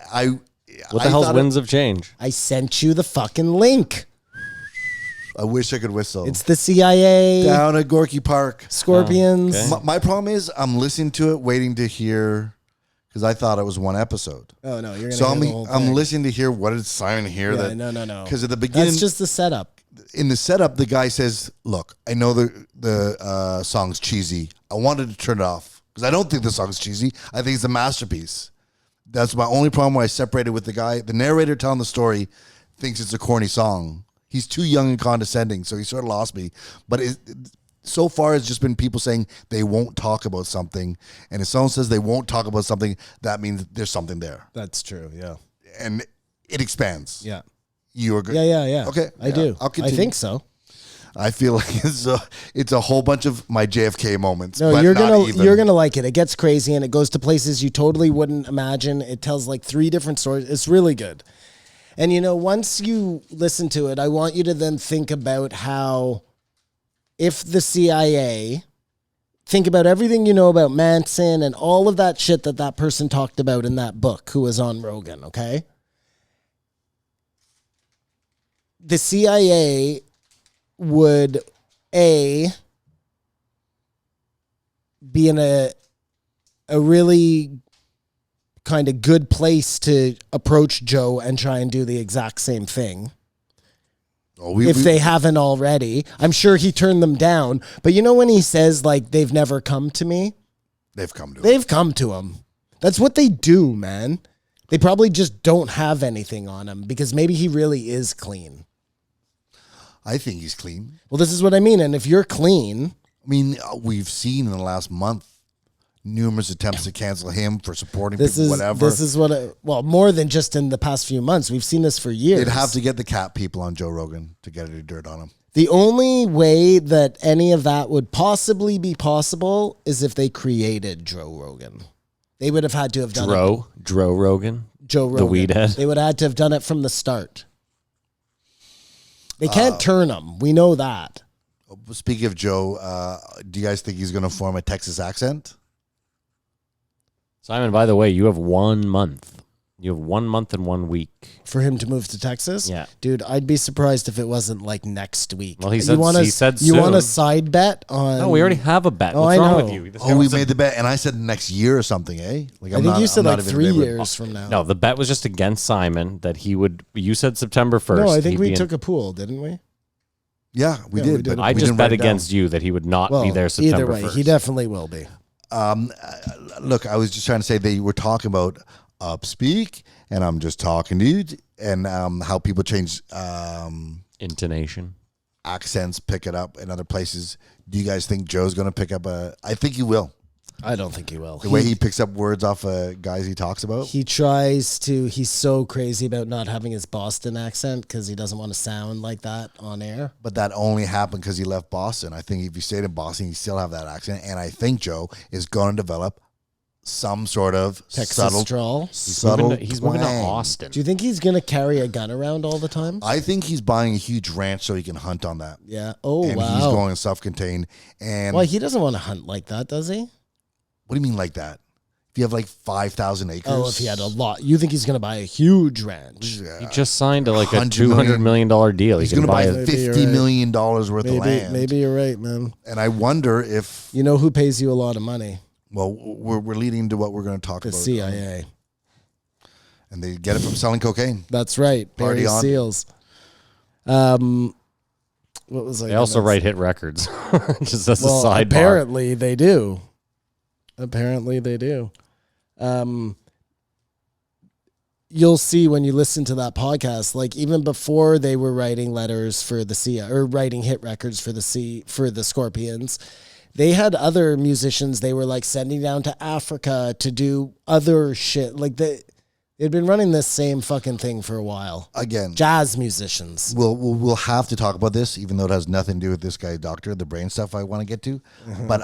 S5: What the hell's Winds of Change?
S6: I sent you the fucking link.
S7: I wish I could whistle.
S6: It's the CIA,
S7: down at Gorky Park.
S6: Scorpions.
S5: Oh, okay.
S7: My problem is I'm listening to it, waiting to hear, because I thought it was one episode.
S6: Oh no, you're gonna.
S7: So
S6: hear the whole
S7: I'm
S6: thing.
S7: listening to hear what did Simon hear
S6: Yeah,
S7: that.
S6: no.
S7: Because at the beginning,
S6: That's just the setup.
S7: in the setup, the guy says, "Look, I know the song's cheesy. I wanted to turn it off because I don't think the song's cheesy. I think it's a masterpiece. That's my only problem where I separated with the guy. The narrator telling the story thinks it's a corny song. He's too young and condescending, so he sort of lost me. But so far, it's just been people saying they won't talk about something. And if someone says they won't talk about something, that means there's something there.
S6: That's true. Yeah.
S7: And it expands.
S6: Yeah.
S7: You agree?
S6: Yeah.
S7: Okay.
S6: I do.
S7: I'll
S6: I
S7: continue.
S6: think so.
S7: I feel like it's a whole bunch of my JFK moments.
S6: No,
S7: but
S6: you're
S7: not
S6: gonna
S7: even.
S6: you're gonna like it. It gets crazy and it goes to places you totally wouldn't imagine. It tells like 3 different stories. It's really good. And you know, once you listen to it, I want you to then think about how if the CIA, think about everything you know about Manson and all of that shit that person talked about in that book who was on Rogan, okay? The CIA would be in a really kind of good place to approach Joe and try and do the exact same thing. If they haven't already. I'm sure he turned them down. But you know when he says, like, they've never come to me?
S7: They've come to it.
S6: They've come to him. That's what they do, man. They probably just don't have anything on him because maybe he really is clean.
S7: I think he's clean.
S6: Well, this is what I mean. And if you're clean...
S7: I mean, we've seen in the last month numerous attempts to cancel him for supporting people, whatever.
S6: This is what... well, more than just in the past few months. We've seen this for years.
S7: They'd have to get the cat people on Joe Rogan to get any dirt on him.
S6: The only way that any of that would possibly be possible is if they created Joe Rogan. They would have had to have done it.
S5: Joe Rogan?
S6: Joe Rogan.
S5: The weed head?
S6: They would have had to have done it from the start. They can't turn him. We know that.
S7: Speaking of Joe, do you guys think he's going to form a Texas accent?
S5: Simon, by the way, you have 1 month. You have 1 month and 1 week.
S6: For him to move to Texas?
S5: Yeah.
S6: Dude, I'd be surprised if it wasn't like next week.
S5: Well, he said
S6: You want a
S5: soon.
S6: side bet on...
S5: No, we already have a bet.
S6: Oh,
S5: What's
S6: I
S5: wrong
S6: know.
S5: with you? This guy
S7: Oh, we
S5: wants to-
S7: made the bet, and I said next year or something, eh? Like
S6: I think you said like 3
S7: even-
S6: years from now.
S5: No, the bet was just against Simon that he would. You said September 1st.
S6: No, I think
S5: he'd
S6: we
S5: be in-
S6: took a pool, didn't we?
S7: Yeah, we
S6: Yeah,
S7: did.
S6: we did.
S7: but
S5: I
S7: we
S5: just
S7: didn't
S5: bet
S7: write it down.
S5: against you that he would not
S6: Well,
S5: be there September
S6: either way,
S5: 1st.
S6: he definitely will be.
S7: Look, I was just trying to say they were talking about upspeak, and I'm just talking to you. and how people change
S5: Intonation.
S7: accents, pick it up in other places. Do you guys think Joe's going to pick up I think he will.
S6: I don't think he will.
S7: The way he picks up words off guys he talks about.
S6: He tries to. He's so crazy about not having his Boston accent because he doesn't want to sound like that on air.
S7: But that only happened because he left Boston. I think if he stayed in Boston, he'd still have that accent. And I think Joe is going to develop some sort of
S6: Texas
S7: subtle
S6: drawl.
S5: He's moving to
S7: twang.
S5: Austin.
S6: Do you think he's gonna carry a gun around all the time?
S7: I think he's buying a huge ranch so he can hunt on that.
S6: Yeah. Oh
S7: And
S6: wow.
S7: he's going self-contained. And
S6: Well, he doesn't want to hunt like that, does he?
S7: what do you mean like that? If you have like 5,000 acres.
S6: Oh, if he had a lot, you think he's gonna buy a huge ranch?
S7: Yeah.
S5: He just signed a
S7: $100
S5: $200 million deal.
S7: He's
S5: He can
S7: going to buy
S5: buy
S6: Maybe you're
S7: $50
S6: right.
S7: million worth of land.
S6: Maybe you're right, man.
S7: And I wonder if,
S6: You know who pays you a lot of money?
S7: well, we're leading to what we're going to talk
S6: The
S7: about.
S6: CIA.
S7: And they get it from selling cocaine.
S6: That's right.
S7: Party
S6: Barry
S7: on.
S6: Seals. What was I?
S5: They also
S6: gonna
S5: write hit records. Just as a
S6: Well,
S5: sidebar.
S6: apparently they do. Apparently they do. You'll see when you listen to that podcast, like even before they were writing letters for the CIA or writing hit records for the Scorpions, they had other musicians they were like sending down to Africa to do other shit. Like they'd been running this same fucking thing for a while.
S7: Again,
S6: Jazz musicians.
S7: we'll have to talk about this, even though it has nothing to do with this guy, Doctor, the brain stuff I want to get to. But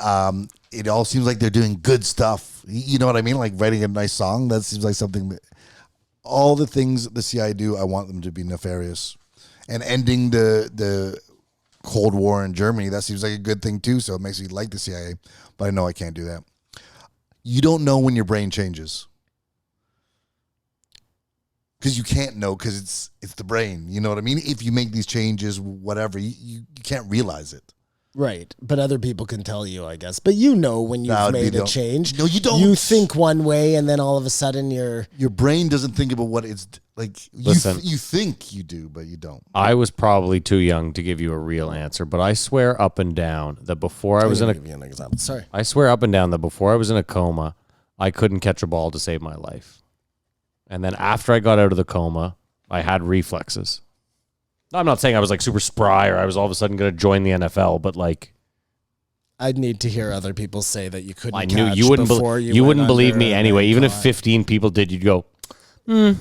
S7: it all seems like they're doing good stuff. You know what I mean? Like writing a nice song. That seems like something. All the things the CIA do, I want them to be nefarious. And ending the Cold War in Germany, that seems like a good thing too. So it makes me like the CIA. But I know I can't do that. You don't know when your brain changes. Because you can't know because it's the brain. You know what I mean? If you make these changes, whatever, you can't realize it.
S6: Right, but other people can tell you, I guess. But you know when
S7: That
S6: you've
S7: would be
S6: made a
S7: the-
S6: change.
S7: No, you don't.
S6: You think one way, and then all of a sudden you're...
S7: Your brain doesn't think about what it's like.
S5: Listen.
S7: You think you do, but you don't.
S5: I was probably too young to give you a real answer, but I swear up and down that before I was in a
S6: give you an example. Sorry.
S5: I swear up and down that before I was in a coma, I couldn't catch a ball to save my life. And then after I got out of the coma, I had reflexes. I'm not saying I was like super spry or I was all of a sudden going to join the NFL, but like
S6: I'd need to hear other people say that you couldn't
S5: I knew
S6: catch
S5: you wouldn't
S6: before
S5: you wouldn't
S6: went
S5: believe
S6: under
S5: me
S6: and
S5: anyway.
S6: then
S5: Even if
S6: caught.
S5: 15 people did, you'd go,
S6: No,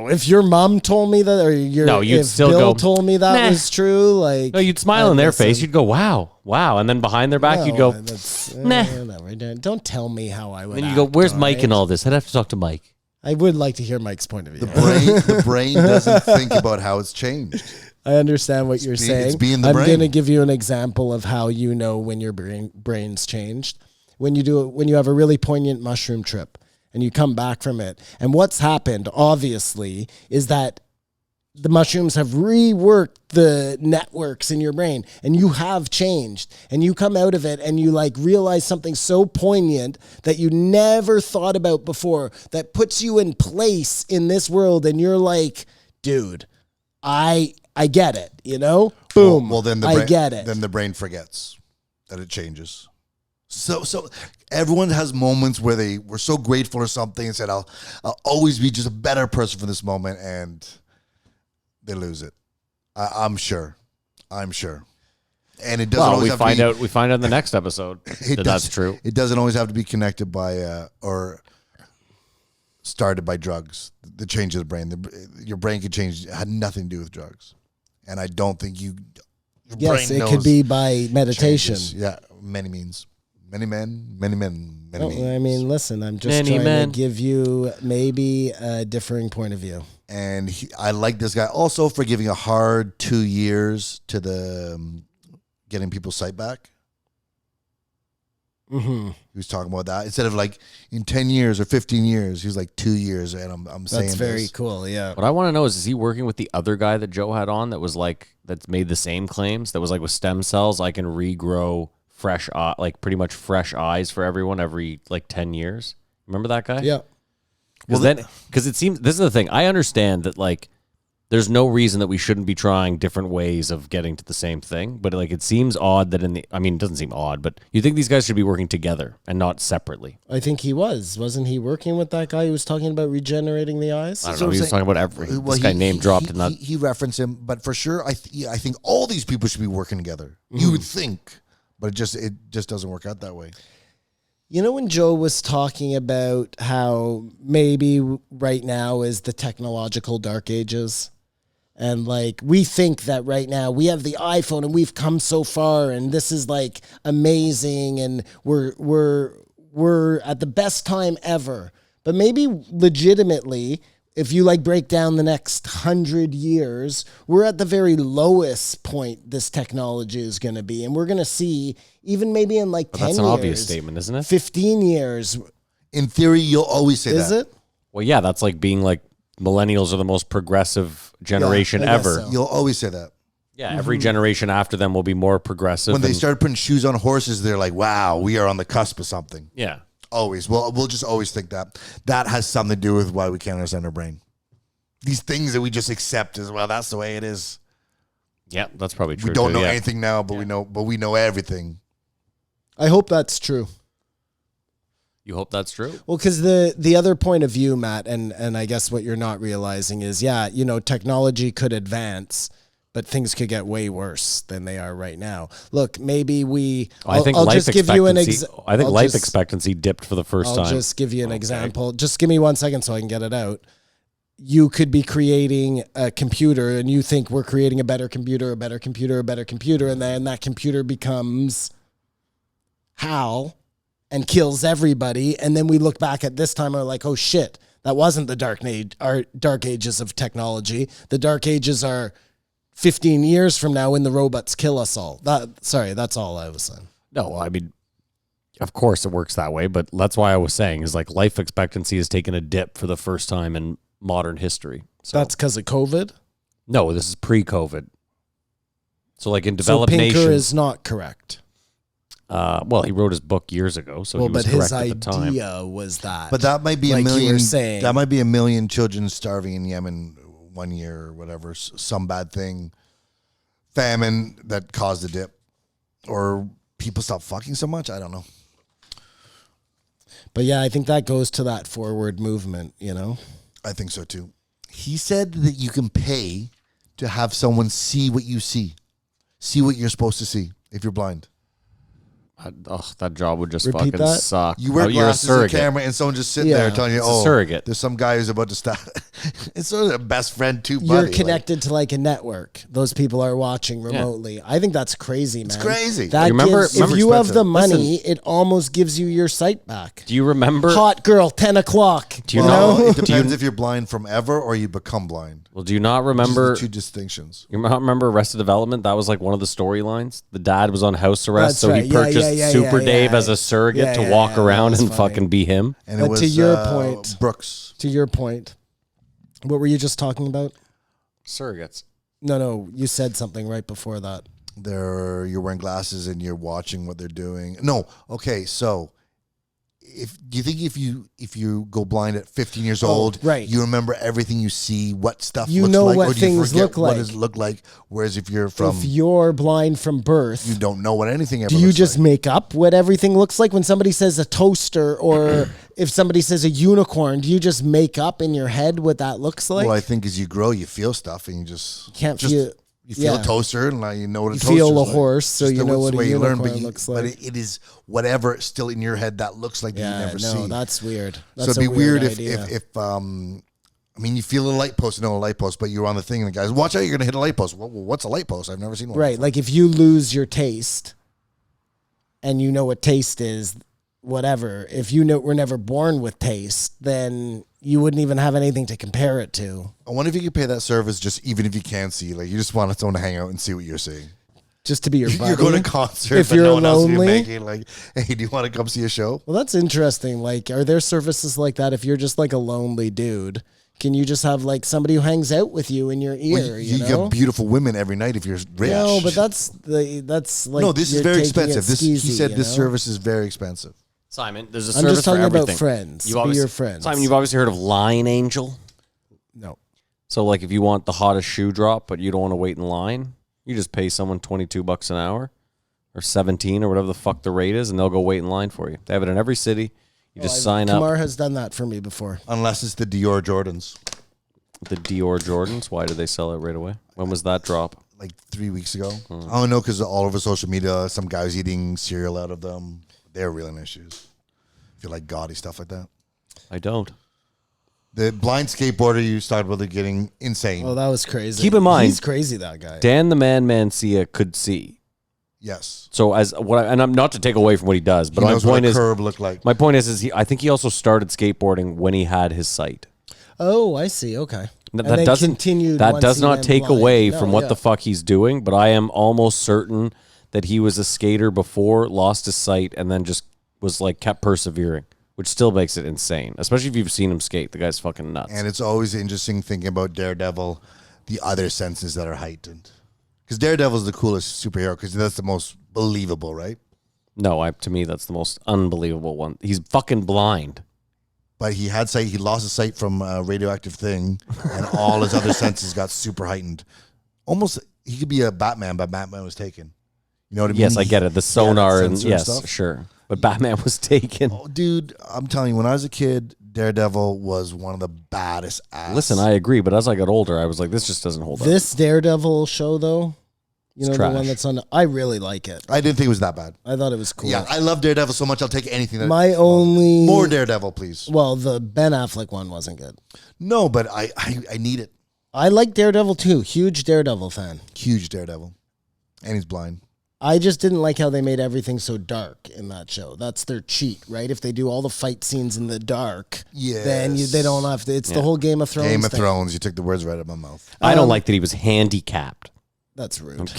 S6: if your mom told me that, or
S5: you'd
S6: if
S5: still
S6: Bill
S5: go,
S6: told me that
S5: "Nah."
S6: was true, like...
S5: no, you'd smile
S6: I'd
S5: in their
S6: listen.
S5: face. You'd go, wow. And then behind their back,
S6: No,
S5: you'd go,
S6: that's,
S5: "Nah."
S6: whatever. Don't tell me how I would
S5: and you go,
S6: act,
S5: where's
S6: all
S5: Mike
S6: right?
S5: and all this? I'd have to talk to Mike.
S6: I would like to hear Mike's point of view.
S7: The brain doesn't think about how it's changed.
S6: I understand what you're saying.
S7: it's being the
S6: I'm
S7: brain.
S6: going to give you an example of how you know when your brain's changed. When you have a really poignant mushroom trip and you come back from it. And what's happened, obviously, is that the mushrooms have reworked the networks in your brain and you have changed and you come out of it and you like realize something so poignant that you never thought about before that puts you in place in this world. And you're like, dude, I get it, you know? Boom.
S7: Well, then
S6: I get it.
S7: Then the brain forgets that it changes. So everyone has moments where they were so grateful or something and said, I'll always be just a better person for this moment, and they lose it. I'm sure. And it doesn't
S5: Well,
S7: always
S5: we
S7: have
S5: find
S7: to be,
S5: out. We find out in the next episode that that's true.
S7: It doesn't always have to be connected by or started by drugs. The change of the brain. Your brain could change. It had nothing to do with drugs. And I don't think your
S6: Yes,
S7: brain
S6: it
S7: knows
S6: could be by meditation.
S7: changes. Yeah, many means. Many men, many men, many means.
S6: I mean, listen, I'm just
S5: Many
S6: trying
S5: men.
S6: to give you maybe a differing point of view.
S7: And I like this guy also for giving a hard 2 years to the getting people's sight back.
S6: Mm-hmm.
S7: He was talking about that instead of like in 10 years or 15 years. He was like 2 years, and I'm saying
S6: That's very
S7: this.
S6: cool. Yeah.
S5: What I want to know is he working with the other guy that Joe had on that was like that's made the same claims? That was like with stem cells, I can regrow fresh, like pretty much fresh eyes for everyone every like 10 years. Remember that guy?
S6: Yeah.
S5: Because it seems this is the thing. I understand that like there's no reason that we shouldn't be trying different ways of getting to the same thing. But like, it seems odd that it doesn't seem odd, but you think these guys should be working together and not separately.
S6: I think he wasn't he working with that guy who was talking about regenerating the eyes?
S5: I don't know. He was talking about this guy name dropped in that.
S7: He referenced him, but for sure, I think all these people should be working together. You would think, but it just doesn't work out that way.
S6: You know, when Joe was talking about how maybe right now is the technological dark ages, and like we think that right now we have the iPhone and we've come so far and this is like amazing and we're at the best time ever. But maybe legitimately, if you like break down the next 100 years, we're at the very lowest point this technology is going to be. And we're going to see, even maybe in like 10 years.
S5: That's an obvious statement, isn't it?
S6: 15 years.
S7: In theory, you'll always say that.
S6: Is it?
S5: Well, yeah, that's like being like millennials are the most progressive generation
S6: I guess
S5: ever.
S6: so.
S7: You'll always say that.
S5: Yeah, every generation after them will be more progressive.
S7: When they started putting shoes on horses, they're like, wow, we are on the cusp of something.
S5: Yeah.
S7: Always. Well, we'll just always think that. That has something to do with why we can't understand our brain. These things that we just accept as, well, that's the way it is.
S5: Yeah, that's probably true.
S7: We don't know
S5: yeah.
S7: anything now, but we know everything.
S6: I hope that's true.
S5: You hope that's true?
S6: Well, because the other point of view, Matt, and I guess what you're not realizing is, yeah, you know, technology could advance, but things could get way worse than they are right now. Look, maybe
S5: I think
S6: I'll
S5: life
S6: just give you an
S5: expectancy dipped for the 1st time.
S6: I'll just give you an example. Just give me 1 second so I can get it out. You could be creating a computer and you think we're creating a better computer, and then that computer becomes HAL and kills everybody. And then we look back at this time and are like, oh shit, that wasn't the dark ages of technology. The dark ages are 15 years from now when the robots kill us all. That's all I was saying.
S5: No, I mean, of course it works that way, but that's why I was saying is like life expectancy has taken a dip for the first time in modern history. So
S6: That's because of COVID?
S5: no, this is pre-COVID. So like in developed
S6: so Pinker
S5: nations,
S6: is not correct.
S5: well, he wrote his book years ago, so he was
S6: but
S5: correct
S6: his
S5: at the time.
S6: idea was that.
S7: But that might be
S6: Like
S7: a
S6: you
S7: million.
S6: were saying.
S7: That might be a million children starving in Yemen 1 year or whatever. Some bad thing, famine that caused a dip, or people stop fucking so much. I don't know.
S6: But yeah, I think that goes to that forward movement, you know?
S7: I think so too. He said that you can pay to have someone see what you see what you're supposed to see if you're blind.
S5: That job would just
S6: Repeat
S5: fucking
S6: that?
S5: suck.
S7: You wear
S5: You're a
S7: glasses and
S5: surrogate.
S7: camera, and someone just sitting
S6: Yeah.
S7: there telling you,
S5: It's a
S7: "Oh,
S5: surrogate.
S7: there's some guy who's about to stop." It's sort of a best friend too, buddy.
S6: You're
S7: Like,
S6: connected to like a network. Those people are watching remotely. I think that's crazy, man.
S7: It's crazy.
S6: That
S5: You remember-
S6: gives,
S5: remember
S6: if you have the
S7: expensive.
S6: money, it almost gives you your sight back.
S5: Do you remember?
S6: Hot girl, 10 o'clock.
S5: Do you
S7: well,
S5: know?
S7: it depends if you're blind from ever or you become blind.
S5: Well, do you not
S7: Those are
S5: remember?
S7: the two distinctions.
S5: You remember Arrested Development? That was like one of the storylines. The dad was on house arrest,
S6: That's
S5: so
S6: right.
S5: he
S6: Yeah,
S5: purchased
S6: yeah,
S5: Super
S6: yeah,
S5: Dave
S6: yeah.
S5: as a surrogate
S6: Yeah,
S5: to
S6: yeah,
S5: walk
S6: yeah,
S5: around
S6: that
S5: and
S6: was funny.
S5: fucking be him.
S7: And
S6: But
S7: it was
S6: to your point-
S7: Brooks.
S6: To your point, what were you just talking about?
S5: Surrogates.
S6: No, you said something right before that.
S7: You're wearing glasses and you're watching what they're doing. No, okay, so do you think if you go blind at 15 years old,
S6: right.
S7: you remember everything you see, what stuff
S6: You
S7: looks
S6: know
S7: like,
S6: what
S7: or do you
S6: things
S7: forget
S6: look
S7: what
S6: like.
S7: does it look like? Whereas if you're from,
S6: If you're blind from birth,
S7: you don't know what anything ever
S6: do you
S7: looks
S6: just
S7: like.
S6: make up what everything looks like? When somebody says a toaster or if somebody says a unicorn, do you just make up in your head what that looks like?
S7: Well, I think as you grow, you feel stuff, and you just
S6: Can't
S7: just,
S6: feel-
S7: You feel
S6: yeah.
S7: a toaster, and now you know what a
S6: You
S7: toaster
S6: feel a
S7: is like.
S6: horse, so
S7: Just
S6: you know
S7: it's
S6: what
S7: the
S6: a
S7: way you learn,
S6: unicorn looks like.
S7: But it is whatever still in your head that looks like that
S6: yeah,
S7: you never
S6: no,
S7: see.
S6: that's weird.
S7: So
S6: That's
S7: it'd be
S6: a
S7: weird
S6: idea.
S7: if I mean, you feel a light post, you know a light post, but you're on the thing, and the guy's, watch out, you're gonna hit a light post. Well, what's a light post? I've never seen one.
S6: right, like if you lose your taste and you know what taste is, whatever. If you know we're never born with taste, then you wouldn't even have anything to compare it to.
S7: I wonder if you could pay that service just even if you can't see, like you just want someone to hang out and see what you're seeing.
S6: Just to be your buddy.
S7: You're going to concert,
S6: If
S7: but
S6: you're
S7: no one else is
S6: lonely.
S7: making like, hey, do you want to come see a show?
S6: Well, that's interesting. Like, are there services like that if you're just like a lonely dude? Can you just have like somebody who hangs out with you in your ear?
S7: Well,
S6: you
S7: you
S6: know?
S7: get beautiful women every night if you're rich.
S6: No, but that's like
S7: no. This is
S6: you're
S7: very
S6: taking it
S7: expensive. This he
S6: skeezy,
S7: said
S6: you
S7: this
S6: know?
S7: service is very expensive.
S5: Simon, there's a
S6: I'm
S5: service
S6: just talking
S5: for
S6: about
S5: everything.
S6: friends.
S5: You've
S6: Be
S5: obviously-
S6: your friends.
S5: Simon, you've obviously heard of Line Angel.
S6: No.
S5: So, like, if you want the hottest shoe drop, but you don't want to wait in line, you just pay someone $22 an hour or 17 or whatever the fuck the rate is, and they'll go wait in line for you. They have it in every city. You just sign up.
S6: Kamar has done that for me before.
S7: Unless it's the Dior Jordans.
S5: The Dior Jordans, why did they sell it right away? When was that drop?
S7: Like 3 weeks ago. I don't know, because all over social media, some guy was eating cereal out of them. They're real nice shoes. If you like gaudy stuff like that.
S5: I don't.
S7: The blind skateboarder you started with getting insane.
S6: Oh, that was crazy.
S5: Keep in mind,
S6: he's crazy, that guy.
S5: Dan the Man Mancia could see.
S7: Yes.
S5: So and I'm not to take away from what he does, but
S7: He
S5: my
S7: knows what
S5: point
S7: a
S5: is,
S7: curb looked like.
S5: my point is I think he also started skateboarding when he had his sight.
S6: Oh, I see. Okay.
S5: That
S6: And then
S5: doesn't
S6: continued
S5: that
S6: once
S5: does
S6: he
S5: not
S6: went
S5: take
S6: blind.
S5: away
S6: No,
S5: from what
S6: yeah.
S5: the fuck he's doing, but I am almost certain that he was a skater before, lost his sight, and then just was like kept persevering, which still makes it insane, especially if you've seen him skate. The guy's fucking nuts.
S7: And it's always interesting thinking about Daredevil, the other senses that are heightened. Because Daredevil's the coolest superhero because that's the most believable, right?
S5: No, to me, that's the most unbelievable one. He's fucking blind.
S7: But he had sight. He lost his sight from a radioactive thing, and all his other senses got super heightened. Almost, he could be a Batman, but Batman was taken. You know what I mean?
S5: Yes, I get it. The sonar and
S7: sensor
S5: yes,
S7: stuff.
S5: sure. But Batman was taken.
S7: Oh, dude, I'm telling you, when I was a kid, Daredevil was one of the baddest ass.
S5: Listen, I agree, but as I got older, I was like, this just doesn't hold up.
S6: This Daredevil show, though, you know,
S5: It's
S6: the
S5: trash.
S6: one that's on, I really like it.
S7: I didn't think it was that bad.
S6: I thought it was cool.
S7: Yeah, I love Daredevil so much. I'll take anything.
S6: My only
S7: more Daredevil, please.
S6: Well, the Ben Affleck one wasn't good.
S7: No, but I need it.
S6: I like Daredevil too. Huge Daredevil fan.
S7: Huge Daredevil, and he's blind.
S6: I just didn't like how they made everything so dark in that show. That's their cheat, right? If they do all the fight scenes in the dark, then they don't have to. It's the whole Game of Thrones.
S7: Game of
S6: thing.
S7: Thrones. You took the words right out of my mouth.
S5: I don't like that he was handicapped.
S6: That's rude.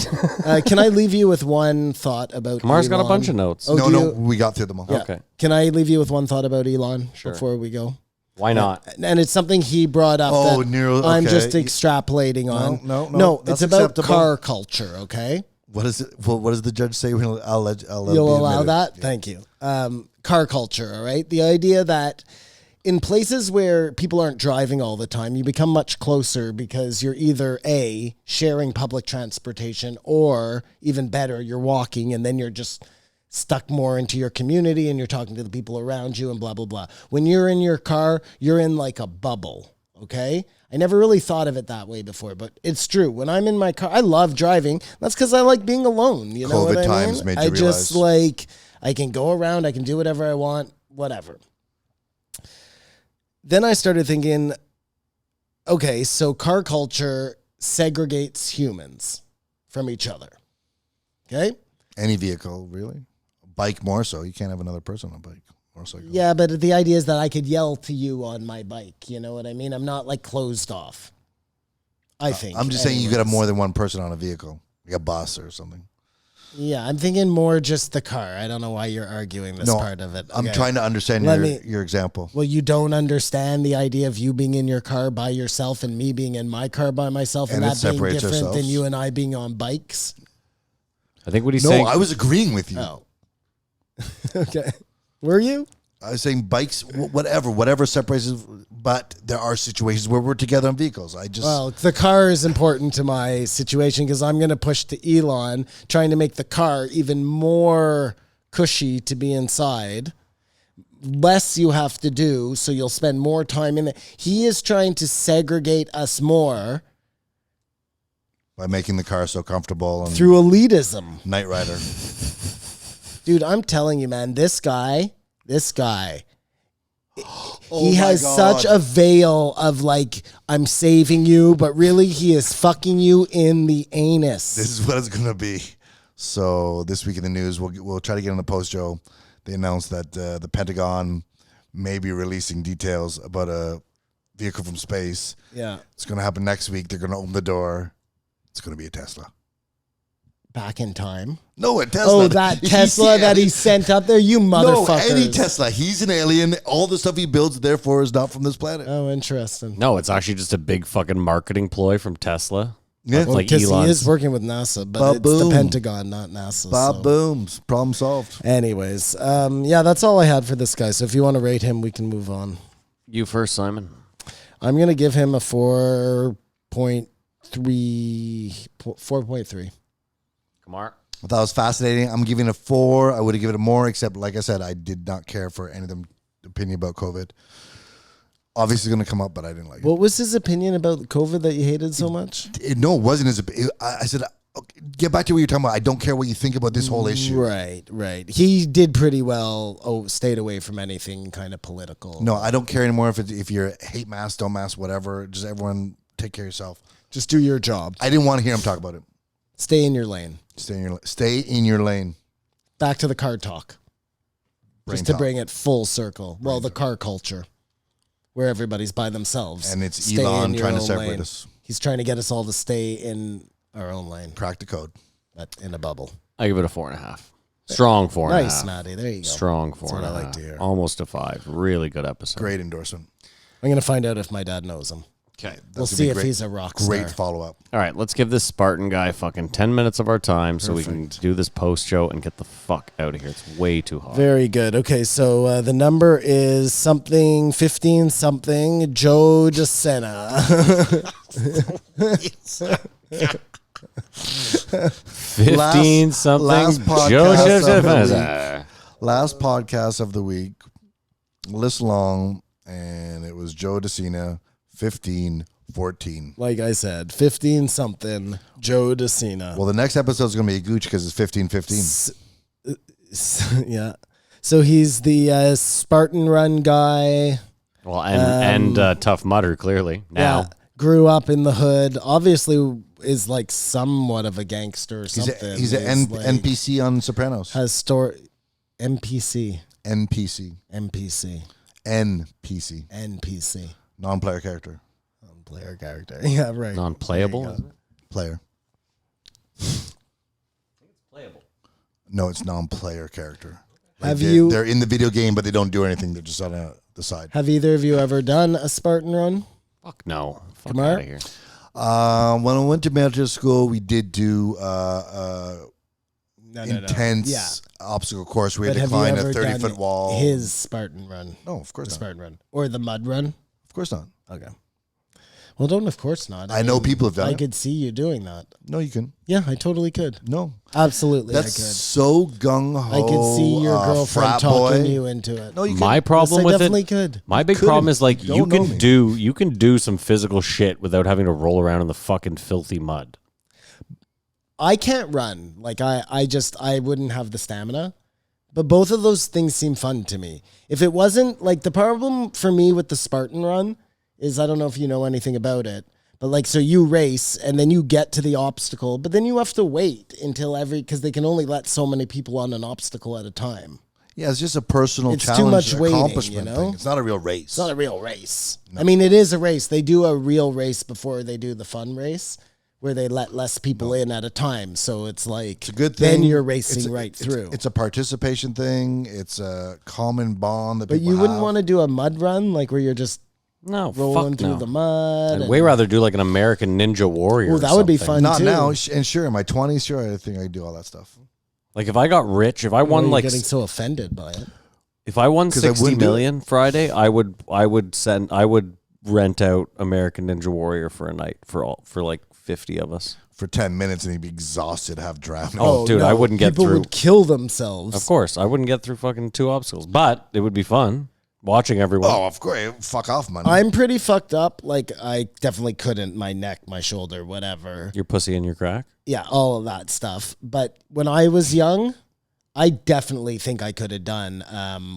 S6: Can I leave you with one thought about
S5: Kamar's got a
S6: Elon?
S5: bunch of notes.
S6: Oh,
S7: No,
S6: do
S7: we got through them all.
S6: Yeah.
S5: Okay.
S6: Can I leave you with one thought about Elon before we go?
S5: Why not?
S6: And it's something he brought up.
S7: Oh,
S6: that
S7: Neuro-
S6: I'm
S7: okay.
S6: just extrapolating on.
S7: No,
S6: it's
S7: that's
S6: about
S7: acceptable.
S6: car culture. Okay.
S7: What is it? Well, what does the judge say? I'll let
S6: You'll
S7: be
S6: allow
S7: admitted.
S6: that? Thank you. Car culture, all right? The idea that in places where people aren't driving all the time, you become much closer because you're either A, sharing public transportation, or even better, you're walking and then you're just stuck more into your community and you're talking to the people around you and blah, blah, blah. When you're in your car, you're in like a bubble, okay? I never really thought of it that way before, but it's true. When I'm in my car, I love driving. That's because I like being alone. You know
S7: COVID
S6: what I
S7: times
S6: mean?
S7: made you
S6: I just
S7: realize.
S6: like, I can go around, I can do whatever I want, whatever. Then I started thinking, okay, so car culture segregates humans from each other. Okay?
S7: Any vehicle, really? Bike more so. You can't have another person on a bike. Motorcycle.
S6: Yeah, but the idea is that I could yell to you on my bike. You know what I mean? I'm not like closed off. I think.
S7: I'm just saying you could have
S6: anyways.
S7: more than one person on a vehicle, like a bus or something.
S6: Yeah, I'm thinking more just the car. I don't know why you're arguing this part of it.
S7: I'm
S6: Okay.
S7: trying to understand your example.
S6: Well, you don't understand the idea of you being in your car by yourself and me being in my car by myself and,
S7: And it
S6: that being
S7: separates
S6: different than
S7: ourselves.
S6: you and I being on bikes.
S5: I think what he's
S7: No,
S5: saying.
S7: I was agreeing with you.
S6: Oh. Okay. Were you?
S7: I was saying bikes, whatever separates us, but there are situations where we're together on vehicles.
S6: Well, the car is important to my situation because I'm going to push to Elon, trying to make the car even more cushy to be inside. Less you have to do, so you'll spend more time in it. He is trying to segregate us more
S7: by making the car so comfortable and
S6: through elitism.
S7: Knight Rider.
S6: Dude, I'm telling you, man, this guy,
S7: Oh
S6: he
S7: my
S6: has
S7: God.
S6: such a veil of like, I'm saving you, but really he is fucking you in the anus.
S7: This is what it's going to be. So this week in the news, we'll try to get on the post, Joe. They announced that the Pentagon may be releasing details about a vehicle from space.
S6: Yeah.
S7: It's going to happen next week. They're going to open the door. It's going to be a Tesla.
S6: Back in time.
S7: No, a Tesla.
S6: Oh, that Tesla that he sent up there, you motherfuckers.
S7: No, any Tesla. He's an alien. All the stuff he builds, therefore, is not from this planet.
S6: Oh, interesting.
S5: No, it's actually just a big fucking marketing ploy from Tesla.
S7: Yeah.
S6: Well,
S5: like
S6: because he
S5: Elon's.
S6: is working with NASA, but it's
S7: Ba-boom.
S6: the Pentagon, not NASA.
S7: Bob
S6: so.
S7: Booms. Problem solved.
S6: Anyways, yeah, that's all I had for this guy. So if you want to rate him, we can move on.
S5: You first, Simon.
S6: I'm going to give him a 4 4.3.
S5: Kamar.
S7: I thought it was fascinating. I'm giving it a 4. I would have given it more, except like I said, I did not care for any of them opinion about COVID. Obviously going to come up, but I didn't like it.
S6: What was his opinion about COVID that you hated so much?
S7: No, it wasn't his opinion. I said, okay, get back to what you're talking about. I don't care what you think about this whole issue.
S6: Right. He did pretty well. Stayed away from anything kind of political.
S7: No, I don't care anymore if you're hate mask, don't mask, whatever. Just everyone take care of yourself.
S6: Just do your job.
S7: I didn't want to hear him talk about it.
S6: Stay in your lane.
S7: Stay in your lane.
S6: Back to the car talk. Just to bring it full circle. Well, the car culture, where everybody's by themselves.
S7: And it's
S6: Stay
S7: Elon
S6: in your
S7: trying to
S6: own
S7: separate
S6: lane.
S7: us.
S6: He's trying to get us all to stay in our own lane,
S7: Crack the code.
S6: but in a bubble.
S5: I give it a 4.5. Strong 4.5.
S6: Nice, Maddie. There you go.
S5: Strong 4.5.
S6: That's what I like to hear.
S5: Almost a 5. Really good episode.
S7: Great endorsement.
S6: I'm going to find out if my dad knows him.
S5: Okay.
S6: We'll see if he's a rock star.
S7: Great follow-up.
S5: All right, let's give this Spartan guy fucking 10 minutes of our time so we can do this post show and get the fuck out of here. It's way too hot.
S6: Very good. Okay, so the number is something 15 something Joe DeSena.
S5: 15 something.
S7: last podcast
S5: Joseph
S7: of the
S5: Defensa.
S7: Last podcast of the week, list long, and it was Joe DeSena, 15-14.
S6: Like I said, 15 something Joe DeSena.
S7: Well, the next episode is going to be a gooch because it's 15-15.
S6: Yeah. So he's the Spartan Run guy.
S5: Well, and Tough Mudder, clearly. Now.
S6: Yeah, grew up in the hood. Obviously is like somewhat of a gangster or something.
S7: He's an
S6: like,
S7: NPC on Sopranos.
S6: has story NPC.
S7: NPC.
S6: NPC.
S7: NPC.
S6: NPC.
S7: Non-player character.
S6: Player character. Yeah, right.
S5: Non-playable? Is it?
S7: Player.
S5: Playable.
S7: No, it's non-player character.
S6: Have
S7: they're,
S6: you-
S7: They're in the video game, but they don't do anything. They're just on the side.
S6: Have either of you ever done a Spartan Run?
S5: Fuck no. Fuck
S6: Kamar?
S5: out of here.
S7: When I went to military school, we did do
S6: No,
S7: intense obstacle course. We had
S6: But
S7: to
S6: have you
S7: climb a
S6: ever
S7: 30-foot
S6: done
S7: wall.
S6: his Spartan Run?
S7: No, of
S6: The
S7: course not.
S6: Spartan Run. Or the Mud Run?
S7: Of course not.
S6: Okay. Well, don't of course not.
S7: I know people have done
S6: I
S7: it.
S6: could see you doing that.
S7: No, you can.
S6: Yeah, I totally could.
S7: No.
S6: Absolutely,
S7: That's
S6: I could.
S7: so gung-ho.
S6: I could see your girlfriend
S7: frat
S6: talking
S7: boy.
S6: you into it.
S7: No, you
S5: My
S7: can.
S5: problem
S6: Yes, I
S5: with
S6: definitely
S5: it.
S6: could.
S5: My big
S7: couldn't.
S5: problem is like you
S7: Don't know
S5: can
S7: me.
S5: do some physical shit without having to roll around in the fucking filthy mud.
S6: I can't run. Like I wouldn't have the stamina. But both of those things seem fun to me. If it wasn't like the problem for me with the Spartan Run is I don't know if you know anything about it, but like so you race and then you get to the obstacle, but then you have to wait until because they can only let so many people on an obstacle at a time.
S7: Yeah, it's just a personal
S6: It's too
S7: challenge,
S6: much waiting,
S7: accomplishment
S6: you know?
S7: thing. It's not a real race.
S6: It's not a real race. I mean, it is a race. They do a real race before they do the fun race, where they let less people in at a time. So it's like
S7: It's a good thing.
S6: then you're racing right
S7: it's-
S6: through.
S7: It's a participation thing. It's a common bond that
S6: But
S7: people
S6: you wouldn't
S7: have.
S6: want to do a mud run, like where you're just
S5: No,
S6: rolling
S5: fuck
S6: through
S5: no.
S6: the mud.
S5: I'd way rather do like an American Ninja Warrior.
S6: Oh,
S5: or
S6: that would be
S5: something.
S6: fun.
S7: Not
S6: too.
S7: now, and sure, in my 20s, sure, I think I do all that stuff.
S5: Like if I got rich, if I
S6: Why are
S5: won
S6: you
S5: like
S6: getting so offended by it.
S5: if I won
S7: 'Cause I
S5: 60
S7: wouldn't do
S5: million Friday, I would rent out American Ninja Warrior for a night for like 50 of us.
S7: For 10 minutes, and he'd be exhausted, have drowned.
S5: Oh, dude, I wouldn't get
S6: People
S5: through.
S6: would kill themselves.
S5: Of course, I wouldn't get through fucking 2 obstacles, but it would be fun watching everyone.
S7: Oh, of course. Fuck off, man.
S6: I'm pretty fucked up. Like I definitely couldn't. My neck, my shoulder, whatever.
S5: Your pussy and your crack.
S6: Yeah, all of that stuff. But when I was young, I definitely think I could have done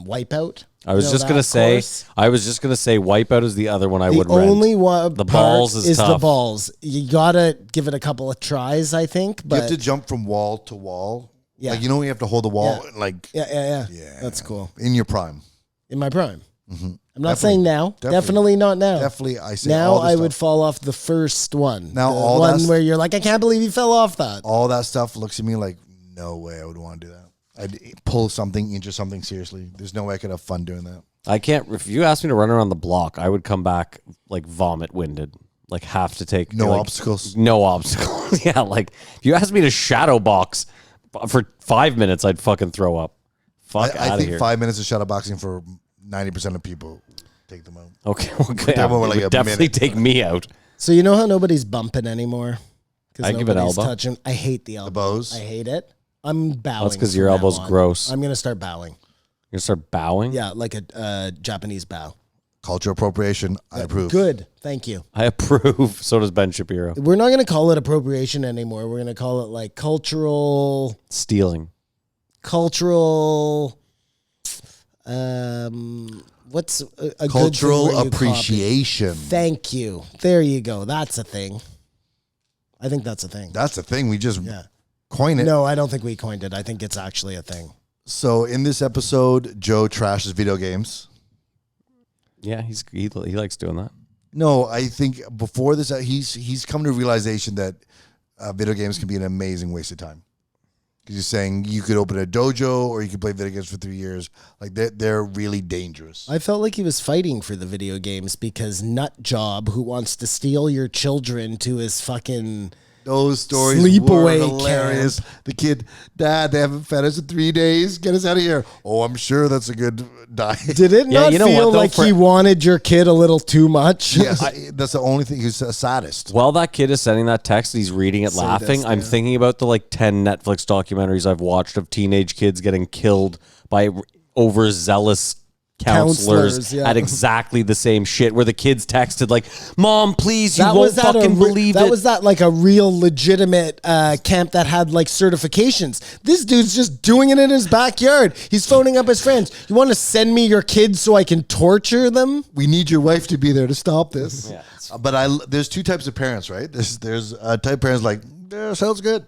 S6: Wipeout.
S5: I was
S6: You know
S5: just
S6: that
S5: gonna say.
S6: course?
S5: I was just gonna say. Wipeout is the other one I
S6: The
S5: would rent.
S6: only one
S5: The
S6: part
S5: balls is
S6: the
S5: tough.
S6: balls. You gotta give it a couple of tries, I think.
S7: you
S6: But
S7: have to jump from wall to wall.
S6: Yeah.
S7: Like, you know, you have to hold the wall,
S6: Yeah.
S7: like,
S6: yeah,
S7: Yeah.
S6: that's cool.
S7: in your prime.
S6: In my prime, I'm not
S7: Definitely.
S6: saying now. Definitely not now.
S7: Definitely, I say
S6: Now
S7: all the
S6: I
S7: stuff.
S6: would fall off the first one.
S7: Now
S6: the
S7: all
S6: one
S7: that's-
S6: where you're like, I can't believe you fell off that.
S7: All that stuff looks at me like, no way I would want to do that. I'd pull something, injure something seriously. There's no way I could have fun doing that.
S5: I can't. If you asked me to run around the block, I would come back like vomit winded. Like have to take
S7: No
S5: like,
S7: obstacles.
S5: No obstacles. Yeah, like if you asked me to shadow box for 5 minutes, I'd fucking throw up. Fuck
S7: I
S5: out of
S7: think
S5: here.
S7: 5 minutes of shadow boxing for 90% of people take them out.
S5: Okay, okay.
S7: That one were
S5: It
S7: like
S5: would
S7: a
S5: definitely
S7: minute.
S5: take me out.
S6: So you know how nobody's bumping anymore?
S5: I give it elbow.
S6: Touching. I hate the elbow.
S7: bows?
S6: I hate it. I'm bowing.
S5: That's because your
S6: from now
S5: elbow's
S6: on.
S5: gross.
S6: I'm going to start bowing.
S5: You're gonna start bowing?
S6: Yeah, like a Japanese bow.
S7: Culture appropriation. I approve.
S6: Good. Thank you.
S5: I approve. So does Ben Shapiro.
S6: We're not going to call it appropriation anymore. We're going to call it like cultural.
S5: Stealing.
S6: What's a
S7: Cultural
S6: good thing where you copy?
S7: appreciation.
S6: Thank you. There you go. That's a thing. I think that's a thing.
S7: That's the thing. We just
S6: Yeah.
S7: coin it.
S6: No, I don't think we coined it. I think it's actually a thing.
S7: So in this episode, Joe trashes video games.
S5: Yeah, he likes doing that.
S7: No, I think before this, he's come to a realization that video games can be an amazing waste of time. Because he's saying you could open a dojo or you could play video games for 3 years. Like they're really dangerous.
S6: I felt like he was fighting for the video games because nut job who wants to steal your children to his fucking
S7: Those stories
S6: Sleepaway
S7: were hilarious. The kid, Dad, they haven't fed us in 3 days. Get us out of here. Oh, I'm sure that's a good diet.
S6: Did it
S5: Yeah,
S6: not
S5: you know
S6: feel
S5: what, though,
S6: like he wanted your kid a little too much?
S7: Yes, that's the only thing. He's a sadist.
S5: While that kid is sending that text, he's reading it laughing. I'm thinking about the 10 Netflix documentaries I've watched of teenage kids getting killed by overzealous counselors
S6: yeah.
S5: at exactly the same shit where the kids texted Mom, please, you won't fucking believe it.
S6: That was like a real legitimate camp that had certifications. This dude's just doing it in his backyard. He's phoning up his friends. You want to send me your kids so I can torture them?
S7: We need your wife to be there to stop this.
S5: Yeah,
S7: but there's two types of parents, right? There's type of parents yeah, sounds good.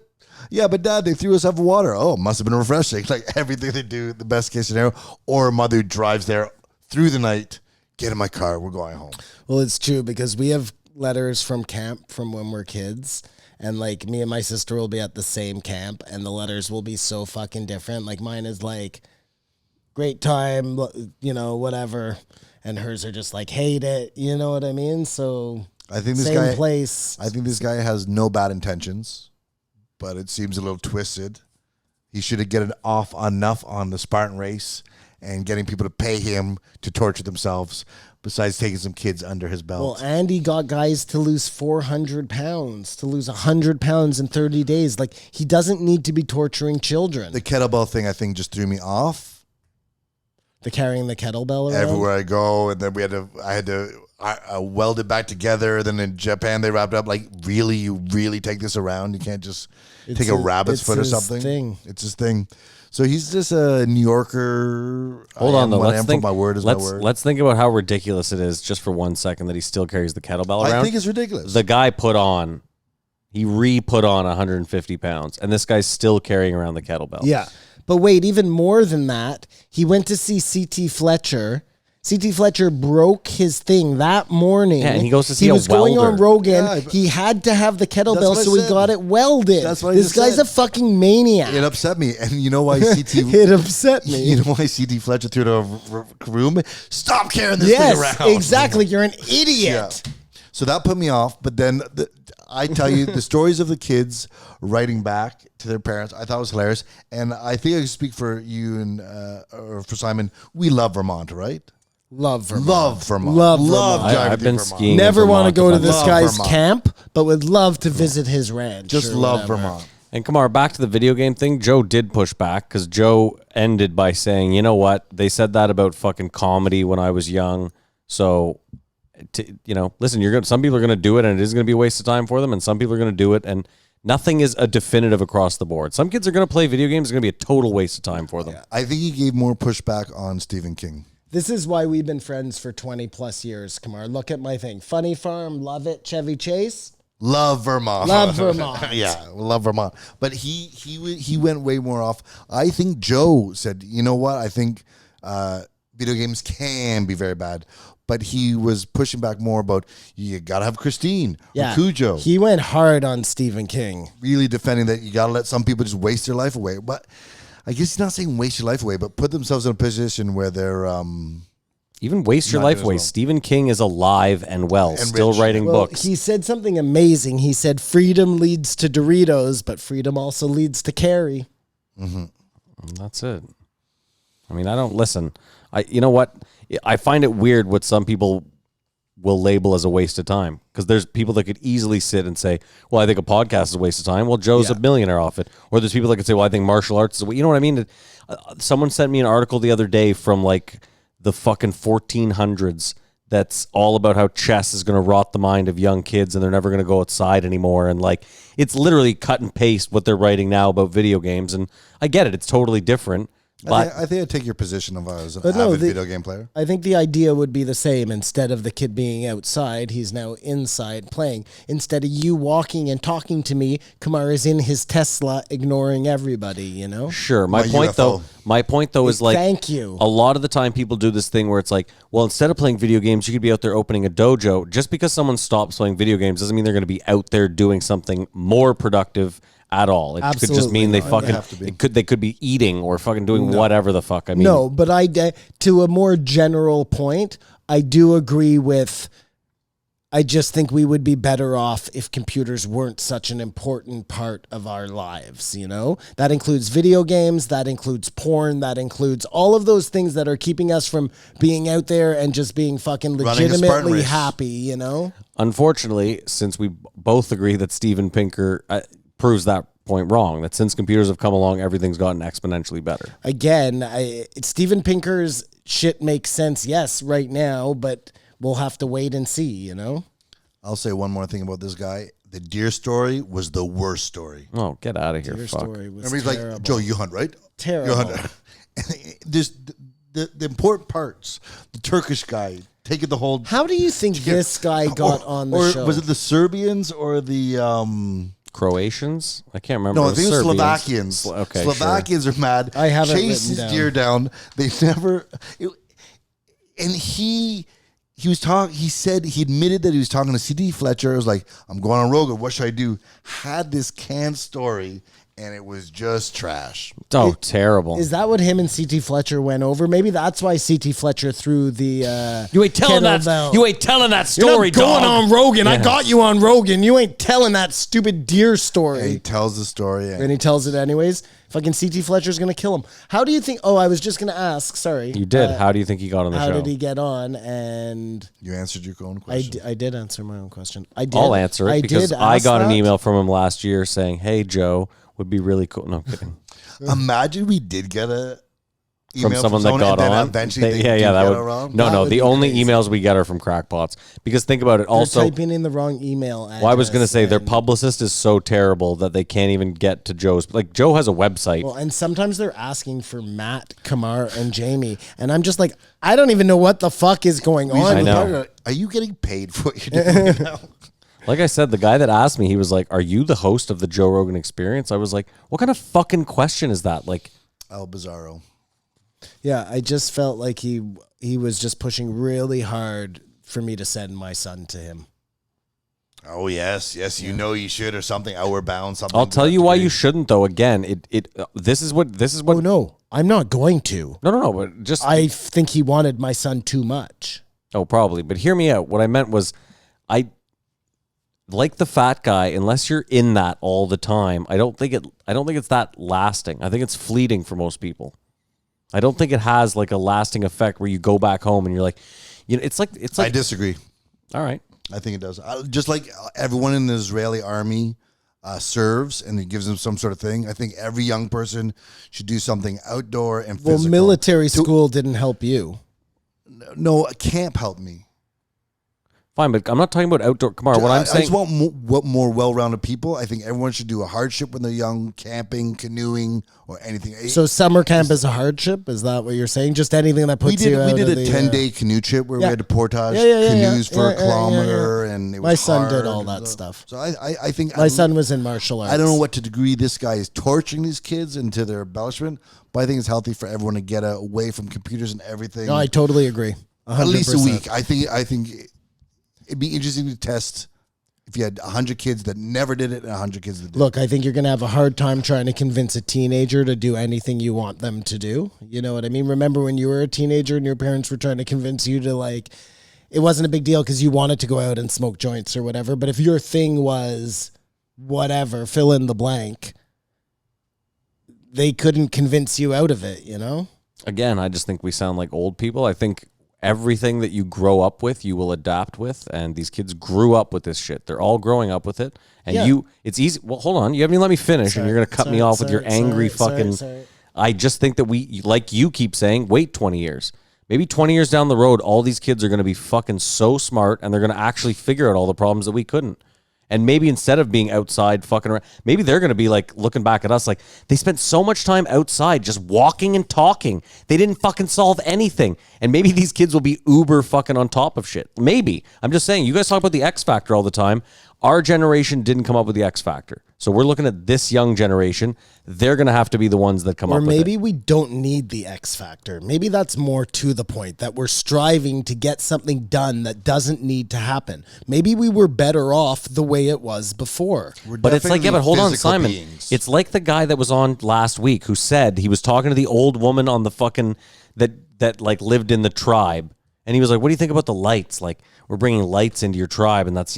S7: Yeah, but Dad, they threw us out of water. Oh, must have been refreshing. Everything they do, the best case scenario. Or a mother who drives there through the night. Get in my car. We're going home.
S6: Well, it's true because we have letters from camp from when we're kids. And me and my sister will be at the same camp and the letters will be so fucking different. Mine is great time, whatever. And hers are just hate it. You know what I mean? So
S7: I think this
S6: same
S7: guy,
S6: place.
S7: I think this guy has no bad intentions, but it seems a little twisted. He should have gotten off enough on the Spartan race and getting people to pay him to torture themselves, besides taking some kids under his belt.
S6: Well, Andy got guys to lose 400 pounds, to lose 100 pounds in 30 days. He doesn't need to be torturing children.
S7: The kettlebell thing, I think, just threw me off.
S6: The carrying the kettlebell around?
S7: Everywhere I go, and then I had to weld it back together. Then in Japan, they wrapped up. Really, you really take this around? You can't just take a rabbit's foot or something. It's his thing. So he's just a New Yorker.
S5: Hold on, though.
S7: Let's think. My word is my word.
S5: Let's think about how ridiculous it is just for 1 second that he still carries the kettlebell around.
S7: I think it's ridiculous.
S5: The guy he re-put on 150 pounds, and this guy's still carrying around the kettlebell.
S6: Yeah. But wait, even more than that, he went to see C.T. Fletcher. C.T. Fletcher broke his thing that morning.
S5: Yeah, and he goes to see
S6: He
S5: a
S6: was going
S5: welder.
S6: on Rogan.
S7: Yeah,
S6: he had to have the kettlebell,
S7: what I
S6: so he
S7: said.
S6: got it welded.
S7: That's what I
S6: This
S7: just
S6: guy's
S7: said.
S6: a fucking maniac.
S7: It upset me, and you know why CT?
S6: It upset me.
S7: You know why CT Fletcher threw the room? Stop carrying this thing
S6: Yes,
S7: around.
S6: exactly. You're an idiot.
S7: Yeah. So that put me off. But then I tell you, the stories of the kids writing back to their parents, I thought was hilarious. And I think I can speak for you and or for Simon. We love Vermont, right?
S6: Love Vermont.
S7: Love Vermont.
S6: Love
S7: Love
S6: Vermont.
S7: driving
S5: I've been
S7: through Vermont.
S5: skiing.
S6: Never
S5: in
S6: want to
S5: Vermont
S6: go to
S5: a
S6: this
S7: Love
S6: guy's
S7: Vermont.
S6: camp, but would love to visit his ranch.
S7: Just
S6: or
S7: love
S6: whatever.
S7: Vermont.
S5: And Kamar, back to the video game thing. Joe did push back because Joe ended by saying, "You know what? They said that about fucking comedy when I was young. So, listen, some people are going to do it, and it is going to be a waste of time for them, and some people are going to do it, and nothing is a definitive across the board. Some kids are going to play video games. It's going to be a total waste of time for them.
S7: I think he gave more pushback on Stephen King.
S6: This is why we've been friends for 20 plus years, Kamar. Look at my thing. Funny Farm, love it. Chevy Chase.
S7: Love Vermont.
S6: Love Vermont.
S7: Yeah, love Vermont. But he went way more off. I think Joe said, you know what? I think video games can be very bad. But he was pushing back more about you got to have Christine or Cujo.
S6: He went hard on Stephen King.
S7: Really defending that you got to let some people just waste their life away. But I guess he's not saying waste your life away, but put themselves in a position where they're
S5: Even waste your
S7: Not
S5: life
S7: good as
S5: away.
S7: well.
S5: Stephen King is alive and well,
S7: And
S5: still
S7: rich.
S5: writing
S6: Well,
S5: books.
S6: he said something amazing. He said, freedom leads to Doritos, but freedom also leads to Carrie.
S5: That's it. I mean, I don't listen. You know what? I find it weird what some people will label as a waste of time. Because there's people that could easily sit and say, well, I think a podcast is a waste of time. Well, Joe's a millionaire off it. Or there's people that could say, well, I think martial arts is you know what I mean? Someone sent me an article the other day from like the fucking 1400s that's all about how chess is going to rot the mind of young kids and they're never going to go outside anymore. And like, it's literally cut and paste what they're writing now about video games. And I get it. It's totally different. But
S7: I think I take your position of as an avid video game player.
S6: I think the idea would be the same. Instead of the kid being outside, he's now inside playing. Instead of you walking and talking to me, Kamar is in his Tesla ignoring everybody, you know?
S5: Sure.
S7: My
S5: point though is like,
S6: thank you.
S5: A lot of the time people do this thing where it's like, well, instead of playing video games, you could be out there opening a dojo. Just because someone stops playing video games doesn't mean they're going to be out there doing something more productive at all. It could just mean they they could be eating or fucking doing whatever the fuck. I mean,
S6: no, but to a more general point, I do agree with. I just think we would be better off if computers weren't such an important part of our lives, you know? That includes video games, that includes porn, that includes all of those things that are keeping us from being out there and just being fucking legitimately happy, you know?
S5: Unfortunately, since we both agree that Steven Pinker proves that point wrong, that since computers have come along, everything's gotten exponentially better.
S6: Again, Steven Pinker's shit makes sense, yes, right now, but we'll have to wait and see, you know?
S7: I'll say one more thing about this guy. The deer story was the worst story.
S5: Oh, get out of here, fuck.
S6: Story was
S7: Remember, he's
S6: terrible.
S7: like, Joe, you hunt, right?
S6: Terrible.
S7: You hunt. There's the important parts. The Turkish guy taking the whole...
S6: How do you think this guy got on the show?
S7: Or was it the Serbians or the...
S5: Croatians? I can't remember.
S7: No, I think it was
S5: Serbians.
S7: Slovakians.
S5: Okay,
S7: Slovakians are mad.
S6: I have it
S7: Chase
S6: written
S7: his
S6: down.
S7: deer down. They never... and he was talking. He said he admitted that he was talking to CD Fletcher. It was like, I'm going on Rogan. What should I do? Had this canned story, and it was just trash.
S5: Oh, terrible.
S6: Is that what him and CT Fletcher went over? Maybe that's why CT Fletcher threw the
S5: You ain't telling that.
S6: kettlebell.
S5: You ain't telling that
S6: You're
S5: story,
S6: not going
S5: dog.
S6: on Rogan. I got you on Rogan. You ain't telling that stupid deer story.
S7: And he tells the story.
S6: And he tells it anyways. Fucking CT Fletcher's going to kill him. How do you think... Oh, I was just going to ask. Sorry.
S5: You did. How do you think he got on the show?
S6: How did he get on? And...
S7: You answered your own question.
S6: I did answer my own question. I did.
S5: I'll answer it because
S6: did
S5: I
S6: ask
S5: got an
S6: that.
S5: email from him last year saying, hey, Joe, would be really cool. No, I'm kidding.
S7: Imagine we did get a
S5: From
S7: email
S5: someone that got
S7: and then
S5: on.
S7: Eventually,
S5: That would.
S7: around.
S5: No,
S6: would
S5: the
S6: be
S5: only
S6: crazy.
S5: emails we get are from crackpots. Because think about it.
S6: They're
S5: Also,
S6: typing in the wrong email address.
S5: well, I was going to say their
S6: and-
S5: publicist is so terrible that they can't even get to Joe's. Like Joe has a website.
S6: Well, and sometimes they're asking for Matt, Kamar, and Jamie. And I'm just like, I don't even know what the fuck is going on.
S5: I know.
S7: Are you getting paid for what you're doing right now?
S5: Like I said, the guy that asked me, he was like, "Are you the host of the Joe Rogan Experience?" I was like, "What kind of fucking question is that?" Like,
S7: El Bizarro.
S6: Yeah, I just felt like he was just pushing really hard for me to send my son to him.
S7: Oh yes, you know you should or something. Outward bound something.
S5: I'll tell you why you shouldn't though. Again, this is what.
S6: Oh no, I'm not going to.
S5: No, but just
S6: I think he wanted my son too much.
S5: Oh, probably. But hear me out. What I meant was, I like the fat guy. Unless you're in that all the time, I don't think it's that lasting. I think it's fleeting for most people. I don't think it has like a lasting effect where you go back home and you're like, it's like.
S7: I disagree.
S5: All right.
S7: I think it does. Just like everyone in the Israeli army serves and it gives them some sort of thing. I think every young person should do something outdoor and physical.
S6: Well, military school didn't help you.
S7: No, camp helped me.
S5: Fine, but I'm not talking about outdoor. Kamar, what I'm
S7: I
S5: saying.
S7: just want more well-rounded people. I think everyone should do a hardship when they're young, camping, canoeing, or anything.
S6: So summer camp is a hardship? Is that what you're saying? Just anything that puts you out
S7: we did
S6: of
S7: a
S6: the,
S7: 10-day canoe trip where we
S6: yeah.
S7: had to portage
S6: Yeah.
S7: canoes for
S6: Yeah,
S7: a kilometer,
S6: yeah.
S7: and it was
S6: My son
S7: hard.
S6: did all that stuff.
S7: So I think
S6: My son was in martial arts.
S7: I don't know what to degree this guy is torturing these kids into their embellishment, but I think it's healthy for everyone to get away from computers and everything.
S6: No, I totally agree. 100%.
S7: At least a week. I think it'd be interesting to test if you had 100 kids that never did it and 100 kids that did.
S6: Look, I think you're going to have a hard time trying to convince a teenager to do anything you want them to do. You know what I mean? Remember when you were a teenager and your parents were trying to convince you to like, it wasn't a big deal because you wanted to go out and smoke joints or whatever. But if your thing was whatever, fill in the blank, they couldn't convince you out of it, you know?
S5: Again, I just think we sound like old people. I think everything that you grow up with, you will adapt with. And these kids grew up with this shit. They're all growing up with it. And it's easy. Well, hold on. You haven't even let me finish, and you're going to cut me off with your angry fucking. I just think that we, like you keep saying, wait 20 years. Maybe 20 years down the road, all these kids are going to be fucking so smart, and they're going to actually figure out all the problems that we couldn't. And maybe instead of being outside fucking around, maybe they're going to be like looking back at us like they spent so much time outside just walking and talking. They didn't fucking solve anything. And maybe these kids will be uber fucking on top of shit. Maybe. I'm just saying, you guys talk about the X Factor all the time. Our generation didn't come up with the X Factor. So we're looking at this young generation. They're going to have to be the ones that come up with it.
S6: Or maybe we don't need the X Factor. Maybe that's more to the point, that we're striving to get something done that doesn't need to happen. Maybe we were better off the way it was before.
S5: But it's like, but hold on, Simon. Beings. It's like the guy that was on last week who said he was talking to the old woman on the fucking, that like lived in the tribe. And he was like, what do you think about the lights? Like, we're bringing lights into your tribe, and that's,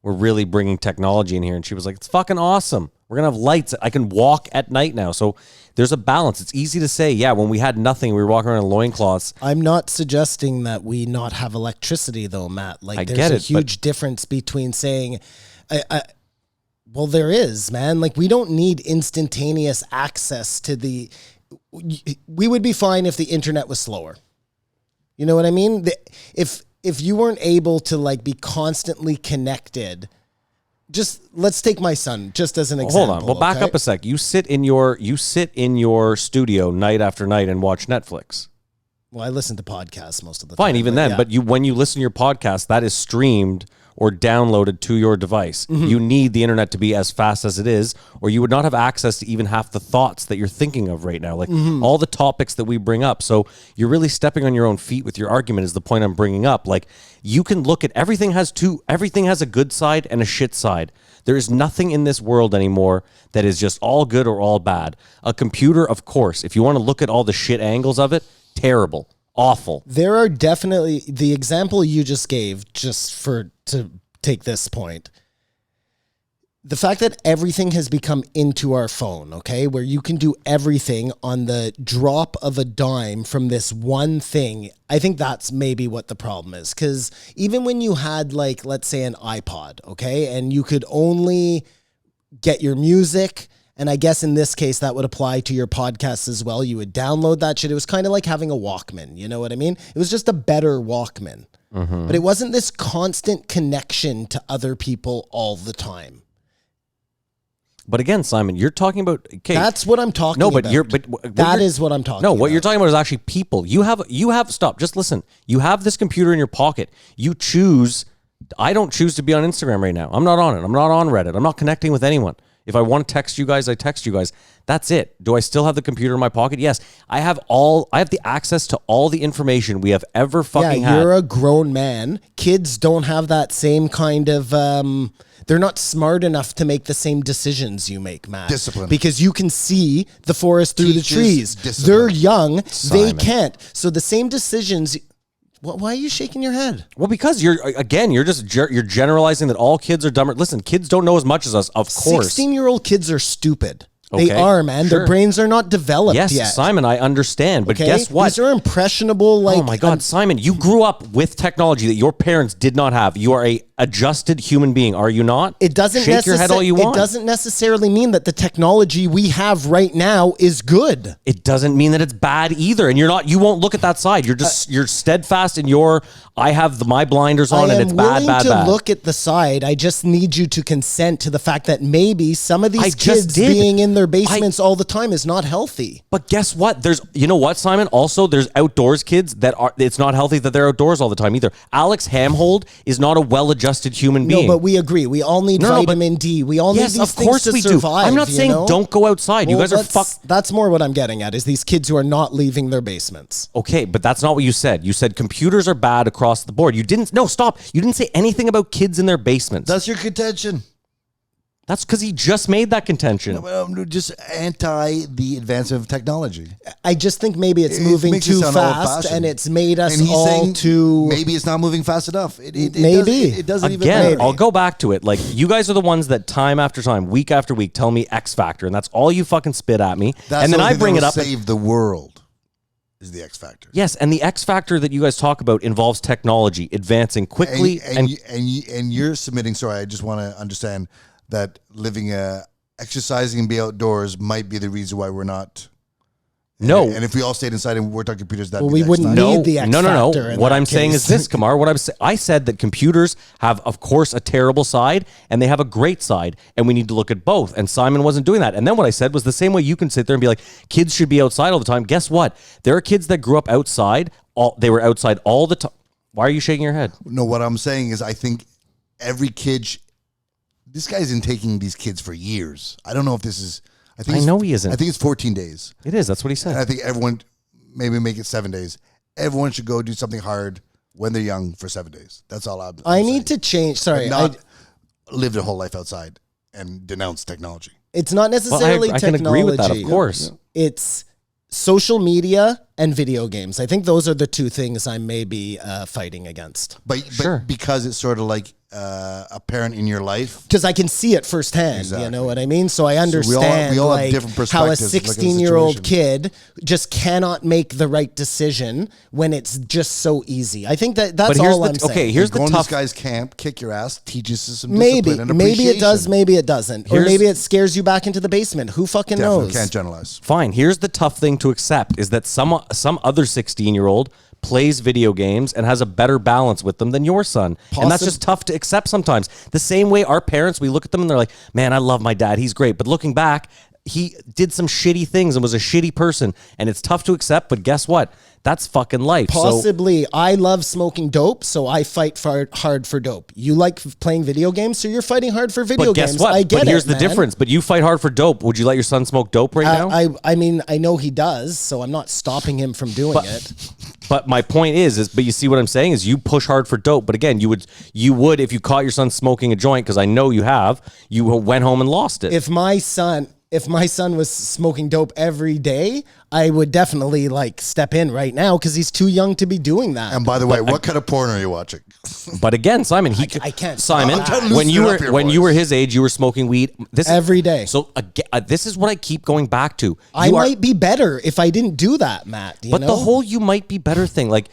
S5: we're really bringing technology in here. And she was like, it's fucking awesome. We're going to have lights. I can walk at night now. So there's a balance. It's easy to say, yeah, when we had nothing, we were walking around in loincloths.
S6: I'm not suggesting that we not have electricity, though, Matt. Like, there's a huge difference between saying, well, there is, man. Like, we don't need instantaneous access to we would be fine if the internet was slower. You know what I mean? If you weren't able to like be constantly connected, just let's take my son just as an example.
S5: Hold on. Well, back up a sec. You sit in your studio night after night and watch Netflix.
S6: Well, I listen to podcasts most of the time.
S5: Fine, even then. Yeah. But when you listen to your podcast, that is streamed or downloaded to your device. Mm-hmm. You need the internet to be as fast as it is, or you would not have access to even half the thoughts that you're thinking of right now, like all the topics that we bring up. So you're really stepping on your own feet with your argument is the point I'm bringing up. Like, you can look at everything has a good side and a shit side. There is nothing in this world anymore that is just all good or all bad. A computer, of course, if you want to look at all the shit angles of it, terrible. Awful.
S6: There are definitely, the example you just gave, to take this point, the fact that everything has become into our phone, okay, where you can do everything on the drop of a dime from this one thing, I think that's maybe what the problem is. Because even when you had, like, let's say an iPod, okay, and you could only get your music, and I guess in this case, that would apply to your podcasts as well. You would download that shit. It was kind of like having a Walkman. You know what I mean? It was just a better Walkman. Mm-hmm. But it wasn't this constant connection to other people all the time.
S5: But again, Simon, you're talking about... Okay,
S6: that's what I'm talking about. That is what I'm talking about.
S5: No, what you're talking about is actually people. You have... Stop, just listen. You have this computer in your pocket. You choose... I don't choose to be on Instagram right now. I'm not on it. I'm not on Reddit. I'm not connecting with anyone. If I want to text you guys, I text you guys. That's it. Do I still have the computer in my pocket? Yes. I have the access to all the information we have ever fucking had.
S6: Yeah, you're a grown man. Kids don't have that same kind of... they're not smart enough to make the same decisions you make, Matt.
S7: Discipline.
S6: Because you can see the forest through the trees. Discipline. They're young. Simon. They can't. So the same decisions... Why are you shaking your head?
S5: Well, because you're generalizing that all kids are dumber. Listen, kids don't know as much as us, of course.
S6: 16-year-old kids are stupid. Okay. They are, man. Sure. Their brains are not developed yet.
S5: Yes, Simon, I understand. But guess what?
S6: These are impressionable.
S5: Oh my God, Simon, you grew up with technology that your parents did not have. You are a adjusted human being, are you not?
S6: It doesn't
S5: shake your head all you want.
S6: It doesn't necessarily mean that the technology we have right now is good.
S5: It doesn't mean that it's bad either. And you won't look at that side. You're just you're steadfast in I have my blinders on and it's bad.
S6: I am willing to look at the side. I just need you to consent to the fact that maybe some of these kids being in their basements all the time is not healthy.
S5: But guess what? You know what, Simon? Also, there's outdoors kids it's not healthy that they're outdoors all the time either. Alex Hamhold is not a well-adjusted human being.
S6: No, but we agree. We all need vitamin D. We all need these things to survive.
S5: I'm not saying don't go outside. Well, you guys are fucked.
S6: That's more what I'm getting at, is these kids who are not leaving their basements.
S5: Okay, but that's not what you said. You said computers are bad across the board. You didn't say anything about kids in their basements.
S7: That's your contention.
S5: That's because he just made that contention.
S7: No, just anti the advancement of technology.
S6: I just think maybe it's moving too fast, and it's made us all too...
S7: Maybe it's not moving fast enough.
S6: Maybe.
S7: It doesn't
S5: even
S7: matter.
S5: I'll go back to it. Like, you guys are the ones that time after time, week after week, tell me X Factor, and that's all you fucking spit at me.
S7: That's
S5: and then I bring it up.
S7: Save the world. is the X factor.
S5: Yes, and the X factor that you guys talk about involves technology advancing quickly,
S7: And you're submitting. Sorry, I just want to understand that exercising and be outdoors might be the reason why we're not.
S5: No.
S7: And if we all stayed inside and worked on computers, that
S6: we wouldn't need the X
S5: no.
S6: factor. in
S5: What
S6: that
S5: I'm saying is
S6: case.
S5: this, Kamar. I said that computers have, of course, a terrible side and they have a great side, and we need to look at both. And Simon wasn't doing that. And then what I said was the same way you can sit there and be like, kids should be outside all the time. Guess what? There are kids that grew up outside. They were outside all the time. Why are you shaking your head?
S7: No, what I'm saying is I think every kid. This guy's been taking these kids for years. I don't know if this is.
S5: I know he isn't.
S7: I think it's 14 days.
S5: It is. That's what he said.
S7: And I think everyone, maybe make it 7 days. Everyone should go do something hard when they're young for 7 days. That's all I'm
S6: I
S7: saying.
S6: need to change. Sorry,
S7: Not live their whole life outside and denounce technology.
S6: it's not
S5: Well,
S6: necessarily
S5: I can
S6: technology.
S5: agree with that, of course.
S6: It's social media and video games. I think those are the two things I'm maybe fighting against.
S7: But
S5: Sure.
S7: because it's sort of like a parent in your life.
S6: Because I can see it firsthand,
S7: Exactly.
S6: you know what I mean? So I understand
S7: we all have
S6: like,
S7: different
S6: how a
S7: perspectives looking at the
S6: 16-year-old
S7: situation.
S6: kid just cannot make the right decision when it's just so easy. I think that's
S5: But here's
S6: all I'm saying.
S5: okay. Here's
S7: Go
S5: the
S7: in
S5: tough.
S7: this guy's camp, kick your ass, teaches you some
S6: Maybe
S7: discipline and
S6: maybe it does,
S7: appreciation.
S6: maybe it doesn't, or
S5: Here's-
S6: maybe it scares you back into the basement. Who fucking
S7: Definitely
S6: knows?
S7: can't generalize.
S5: Fine. Here's the tough thing to accept is that some other 16-year-old plays video games and has a better balance with them than your son. And that's just tough to accept sometimes. The same way our parents, we look at them and they're like, man, I love my dad. He's great. But looking back, he did some shitty things and was a shitty person. And it's tough to accept, but guess what? That's fucking life.
S6: Possibly. I love smoking dope, so I fight hard for dope. You like playing video games, so you're fighting hard for video
S5: But guess
S6: games.
S5: what?
S6: I get
S5: but here's
S6: it,
S5: the
S6: man.
S5: difference. But you fight hard for dope. Would you let your son smoke dope right now?
S6: I mean, I know he does, so I'm not stopping him from doing it.
S5: But my point is, but you see what I'm saying is you push hard for dope. But again, you would if you caught your son smoking a joint, because I know you have, you went home and lost it.
S6: If my son was smoking dope every day, I would definitely like step in right now because he's too young to be doing that.
S7: And by the way, what kind of porn are you watching?
S5: But again, Simon,
S6: I can't.
S5: Simon,
S7: I'm trying to
S5: when
S7: loosen
S5: you
S7: it
S5: were
S7: up here,
S5: when you
S7: boys.
S5: were his age, you were smoking weed
S6: Every day.
S5: So again, this is what I keep going back to.
S6: I
S5: You are-
S6: might be better if I didn't do that, Matt. You
S5: but
S6: know?
S5: the whole "you might be better" thing, like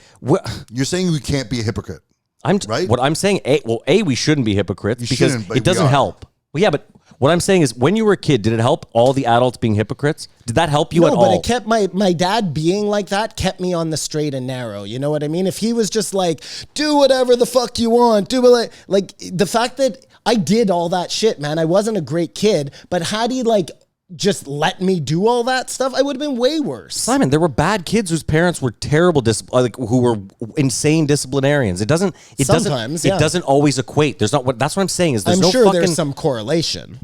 S7: You're saying we can't be a hypocrite. Right?
S5: What I'm saying, we shouldn't be hypocrites because
S7: shouldn't, but
S5: it doesn't
S7: we are.
S5: help. Well, yeah, but what I'm saying is, when you were a kid, did it help all the adults being hypocrites? Did that help you at
S6: No,
S5: all?
S6: but it kept my dad being like that kept me on the straight and narrow. You know what I mean? If he was just like, do whatever the fuck you want, do it like the fact that I did all that shit, man. I wasn't a great kid, but had he like just let me do all that stuff, I would have been way worse.
S5: Simon, there were bad kids whose parents were terrible, who were insane disciplinarians. It doesn't always equate. There's not. That's what I'm saying is there's
S6: I'm
S5: no
S6: sure
S5: fucking.
S6: there's some correlation.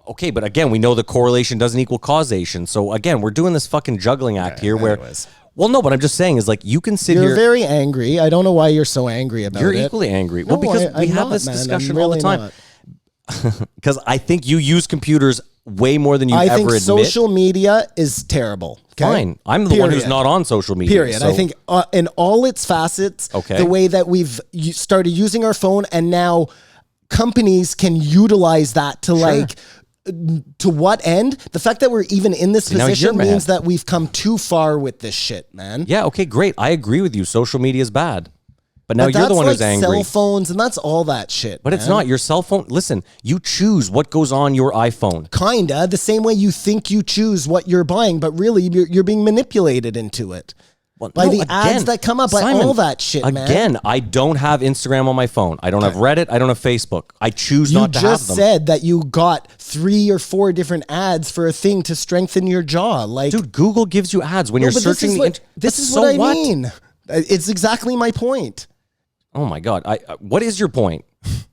S5: Okay, but again, we know the correlation doesn't equal causation. So again, we're doing this fucking juggling act here
S6: anyways.
S5: Well, no, but I'm just saying is like you can sit
S6: You're
S5: here.
S6: very angry. I don't know why you're so angry about
S5: You're
S6: it.
S5: equally angry.
S6: No,
S5: Well, because we
S6: I'm
S5: have
S6: not,
S5: this
S6: man. I'm
S5: discussion all the
S6: really
S5: time.
S6: not.
S5: Because I think you use computers way more than you
S6: I
S5: ever
S6: think
S5: admit.
S6: social media is terrible. Okay?
S5: Fine. I'm the one who's
S6: Period.
S5: not on social media.
S6: Period.
S5: so-
S6: I think in all its facets,
S5: Okay.
S6: the way that we've started using our phone and now companies can utilize that to like, to what end? The fact that we're even in this
S5: now
S6: position
S5: you're mad.
S6: means that we've come too far with this shit, man.
S5: Yeah, okay, great. I agree with you. Social media is bad. But now
S6: But
S5: you're the
S6: that's
S5: one who's
S6: like
S5: angry.
S6: cell phones and that's all that shit.
S5: But it's
S6: man.
S5: not your cell phone. Listen, you choose what goes on your iPhone.
S6: Kinda the same way you think you choose what you're buying, but really you're being manipulated into it.
S5: Well,
S6: By
S5: no,
S6: the ads that come up, by all that shit, man.
S5: Again, I don't have Instagram on my phone. I don't have Reddit. I don't have Facebook. I choose
S6: You
S5: not to have
S6: just
S5: them.
S6: said that you got 3 or 4 different ads for a thing to strengthen your jaw. Like,
S5: Dude, Google gives you ads when
S6: no,
S5: you're
S6: but
S5: searching the internet.
S6: this is what I mean. It's exactly my point.
S5: Oh my God. What is your point?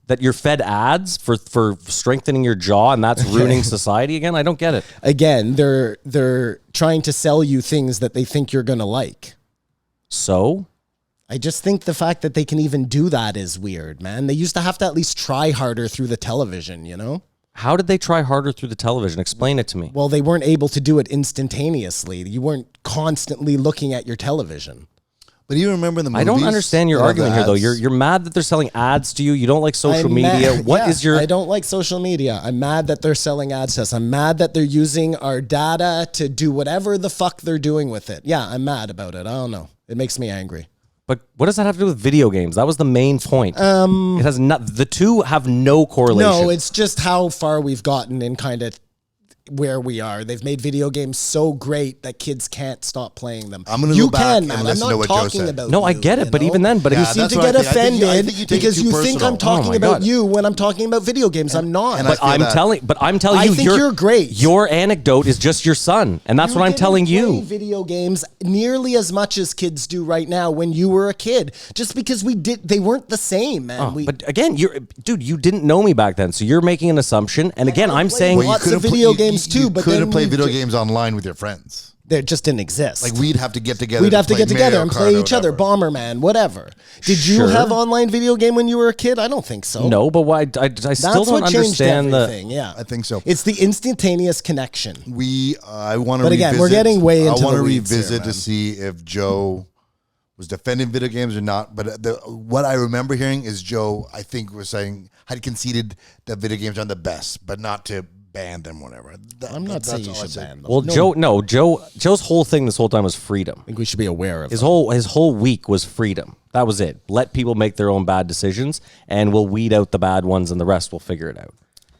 S5: That you're fed ads for strengthening your jaw and that's ruining society again? I don't get it.
S6: Again, they're trying to sell you things that they think you're gonna like.
S5: So?
S6: I just think the fact that they can even do that is weird, man. They used to have to at least try harder through the television, you know?
S5: How did they try harder through the television? Explain it to me.
S6: Well, they weren't able to do it instantaneously. You weren't constantly looking at your television.
S7: But you remember the movies?
S5: I don't understand your
S7: that have
S5: argument
S7: the
S5: here, though.
S7: ads?
S5: You're mad that they're selling ads to you. You don't like social media. What is your?
S6: I don't like social media. I'm mad that they're selling ads to us. I'm mad that they're using our data to do whatever the fuck they're doing with it. Yeah, I'm mad about it. I don't know. It makes me angry.
S5: But what does that have to do with video games? That was the main point. It has not. The two have no correlation.
S6: No, it's just how far we've gotten in kind of where we are. They've made video games so great that kids can't stop playing them.
S7: I'm gonna
S6: you
S7: go back
S6: can,
S7: and
S6: man. I'm
S7: listen to
S6: not
S7: what Joe
S6: talking
S7: said.
S6: about
S5: No, I
S6: you,
S5: get it,
S6: you
S5: but
S6: know?
S5: even then, but
S6: you
S5: if
S6: seem
S7: that's
S6: to
S7: what
S6: get
S7: I think. I
S6: offended
S7: think you take it
S6: because
S7: too
S6: you think
S7: personal.
S6: I'm talking
S5: Oh my
S6: about
S5: God.
S6: you when I'm talking about video games. I'm not.
S7: And I
S5: But
S7: feel
S5: I'm
S7: that.
S5: telling
S6: I
S5: you,
S6: think you're great.
S5: Your anecdote is just your son, and that's
S6: You
S5: what I'm
S6: didn't
S5: telling
S6: play
S5: you.
S6: video games nearly as much as kids do right now when you were a kid. Just because they weren't the same, man.
S5: Oh, but again, dude, you didn't know me back then, so you're making an assumption. And again, I'm
S6: played
S5: saying
S6: Well, lots of
S7: couldn't
S6: video
S7: you-
S6: games
S7: you
S6: too, but
S7: couldn't
S6: then
S7: play
S6: we
S7: video
S6: ju-
S7: games online with your friends.
S6: they just didn't exist.
S7: Like we'd have to get together.
S6: We'd have to
S7: play
S6: get together
S7: Mario
S6: and
S7: Kart
S6: play
S7: or
S6: each other,
S7: whatever.
S6: Bomberman, whatever. Did you
S5: Sure.
S6: have online video game when you were a kid? I don't think so.
S5: no, but why? I still
S6: That's
S5: don't
S6: what changed
S5: understand the.
S6: everything. Yeah,
S7: I think so.
S6: It's the instantaneous connection.
S7: I want to.
S6: But again, we're getting way into
S7: I want
S6: the
S7: to
S6: weeds here,
S7: revisit
S6: man.
S7: to see if Joe was defending video games or not. But what I remember hearing is Joe, I think, was saying had conceded that video games are the best, but not to ban them, whatever.
S6: I'm not
S7: That's
S6: saying you
S7: all I
S6: should
S7: said.
S6: ban them.
S5: Well, Joe's whole thing this whole time was freedom.
S6: I think we should be aware of
S5: His
S6: it.
S5: whole week was freedom. That was it. Let people make their own bad decisions, and we'll weed out the bad ones, and the rest will figure it out.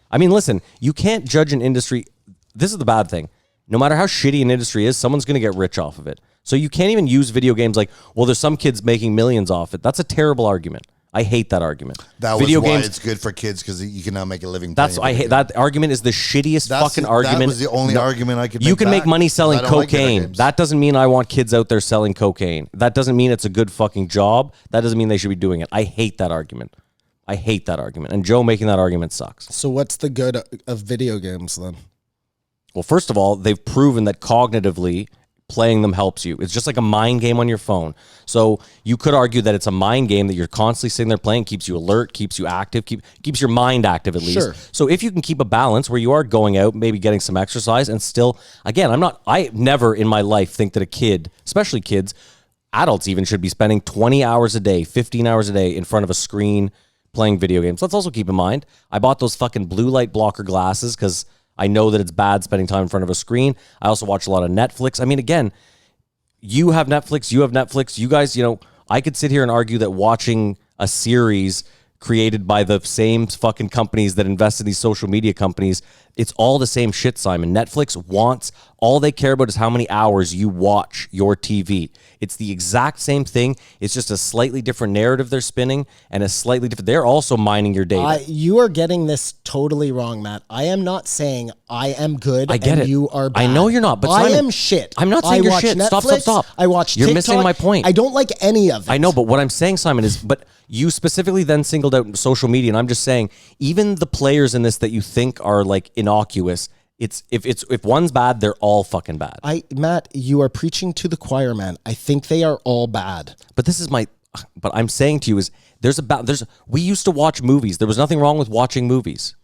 S5: I mean, listen, you can't judge an industry. This is the bad thing. No matter how shitty an industry is, someone's going to get rich off of it. So you can't even use video games like, well, there's some kids making millions off it. That's a terrible argument. I hate that argument.
S7: That was
S5: video
S7: why
S5: games.
S7: it's good for kids because you can now make a living.
S5: That's
S7: playing
S5: I hate
S7: video
S5: that argument is the shittiest
S7: That's
S5: fucking
S7: the-
S5: argument.
S7: That was the only argument I could.
S5: You
S7: make
S5: can make
S7: back,
S5: money selling
S7: 'cause I don't like video
S5: cocaine.
S7: games.
S5: That doesn't mean I want kids out there selling cocaine. That doesn't mean it's a good fucking job. That doesn't mean they should be doing it. I hate that argument. I hate that argument. And Joe making that argument sucks.
S6: So what's the good of video games then?
S5: Well, first of all, they've proven that cognitively playing them helps you. It's just like a mind game on your phone. So you could argue that it's a mind game that you're constantly sitting there playing, keeps you alert, keeps you active, keeps your mind active at least.
S6: Sure.
S5: So if you can keep a balance where you are going out, maybe getting some exercise and still, again, I never in my life think that a kid, especially kids, adults even should be spending 20 hours a day, 15 hours a day in front of a screen playing video games. Let's also keep in mind, I bought those fucking blue light blocker glasses because I know that it's bad spending time in front of a screen. I also watch a lot of Netflix. I mean, again, you have Netflix, you guys, I could sit here and argue that watching a series created by the same fucking companies that invest in these social media companies, it's all the same shit, Simon. Netflix wants, all they care about is how many hours you watch your TV. It's the exact same thing. It's just a slightly different narrative they're spinning and a slightly different, they're also mining your data.
S6: You are getting this totally wrong, Matt. I am not saying I am good
S5: I get
S6: and
S5: it.
S6: you are bad.
S5: I know you're not, but
S6: I
S5: Simon,
S6: am shit.
S5: I'm not saying
S6: I
S5: you're
S6: watch
S5: shit.
S6: Netflix,
S5: Stop.
S6: I watch
S5: You're
S6: TikTok.
S5: missing my point.
S6: I don't like any of it.
S5: I know, but what I'm saying, Simon, is, but you specifically then singled out social media, and I'm just saying, even the players in this that you think are like innocuous, if one's bad, they're all fucking bad.
S6: Matt, you are preaching to the choir, man. I think they are all bad.
S5: But I'm saying to you is we used to watch movies. There was nothing wrong with watching movies.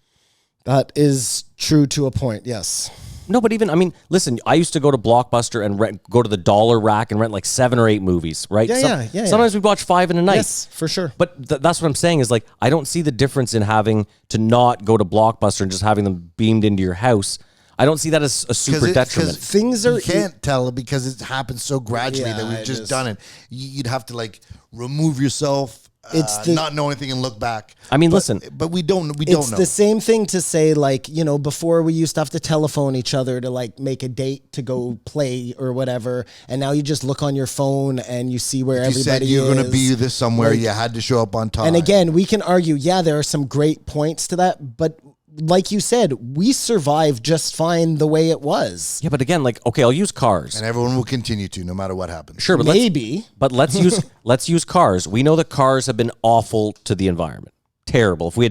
S6: That is true to a point, yes.
S5: No, but even, I mean, listen, I used to go to Blockbuster and go to the dollar rack and rent like 7 or 8 movies, right?
S6: Yeah.
S5: Sometimes we'd watch 5 in a night.
S6: Yes, for sure.
S5: But that's what I'm saying is like, I don't see the difference in having to not go to Blockbuster and just having them beamed into your house. I don't see that as a super detriment.
S6: Things are-
S7: you can't tell it because it happens so gradually
S6: Yeah,
S7: that we've
S6: it
S7: just
S6: is.
S7: done it. You'd have to like remove yourself.
S6: It's
S7: not know anything and look back.
S5: I mean,
S7: But-
S5: listen,
S7: but we don't know.
S6: It's the same thing to say, like, before we used to have to telephone each other to like make a date to go play or whatever, and now you just look on your phone and you see where
S7: You
S6: everybody
S7: said you're
S6: is.
S7: going to be this somewhere.
S6: Like-
S7: You had to show up on time.
S6: And again, we can argue, yeah, there are some great points to that, but like you said, we survived just fine the way it was.
S5: yeah, but again, like, okay, I'll use cars.
S7: and everyone will continue to, no matter what happens.
S5: Sure, but
S6: Maybe.
S5: let's use cars. We know that cars have been awful to the environment. Terrible. If we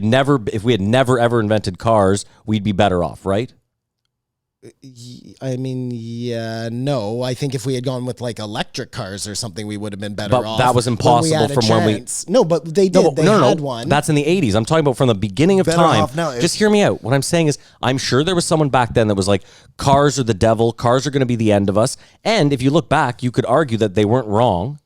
S5: had never ever invented cars, we'd be better off, right?
S6: I mean, yeah, no. I think if we had gone with like electric cars or something, we would have been better
S5: But
S6: off.
S5: that was
S6: when we
S5: impossible
S6: had a
S5: from when we-
S6: chance. No, but they did. They had one.
S5: That's in the 80s. I'm talking about from the beginning of
S7: Better
S5: time.
S7: off now.
S5: Just hear me out. What I'm saying is, I'm sure there was someone back then that was like, cars are the devil. Cars are going to be the end of us. And if you look back, you could argue that they weren't wrong.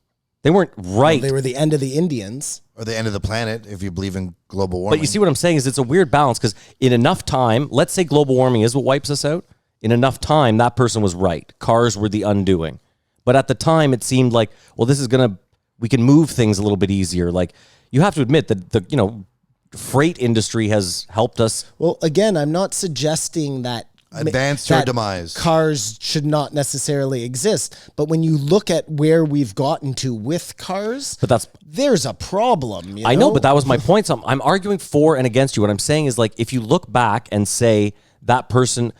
S5: They weren't right.
S6: They were the end of the Indians.
S7: Or the end of the planet, if you believe in global warming.
S5: But you see what I'm saying is it's a weird balance because in enough time, let's say global warming is what wipes us out. In enough time, that person was right. Cars were the undoing. But at the time, it seemed like, well, we can move things a little bit easier. Like, you have to admit that the freight industry has helped us.
S6: Well, again, I'm not suggesting that
S7: Advance or demise.
S6: Cars should not necessarily exist. But when you look at where we've gotten to with cars, there's a problem.
S5: I know, but that was my point. So I'm arguing for and against you. What I'm saying is, like, if you look back and say the person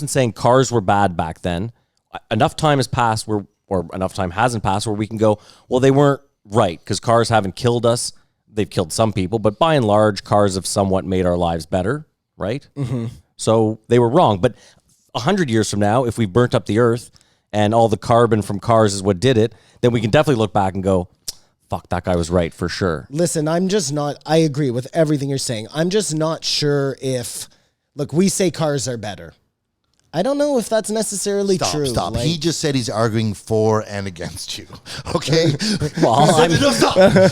S5: saying cars were bad back then, enough time has passed or enough time hasn't passed where we can go, well, they weren't right because cars haven't killed us. They've killed some people, but by and large, cars have somewhat made our lives better, right? Mm-hmm. So they were wrong. But 100 years from now, if we burnt up the earth and all the carbon from cars is what did it, then we can definitely look back and go, fuck, that guy was right for sure.
S6: Listen, I agree with everything you're saying. I'm just not sure if, look, we say cars are better. I don't know if that's necessarily true.
S7: Stop.
S6: Like,
S7: He just said he's arguing for and against you. Okay?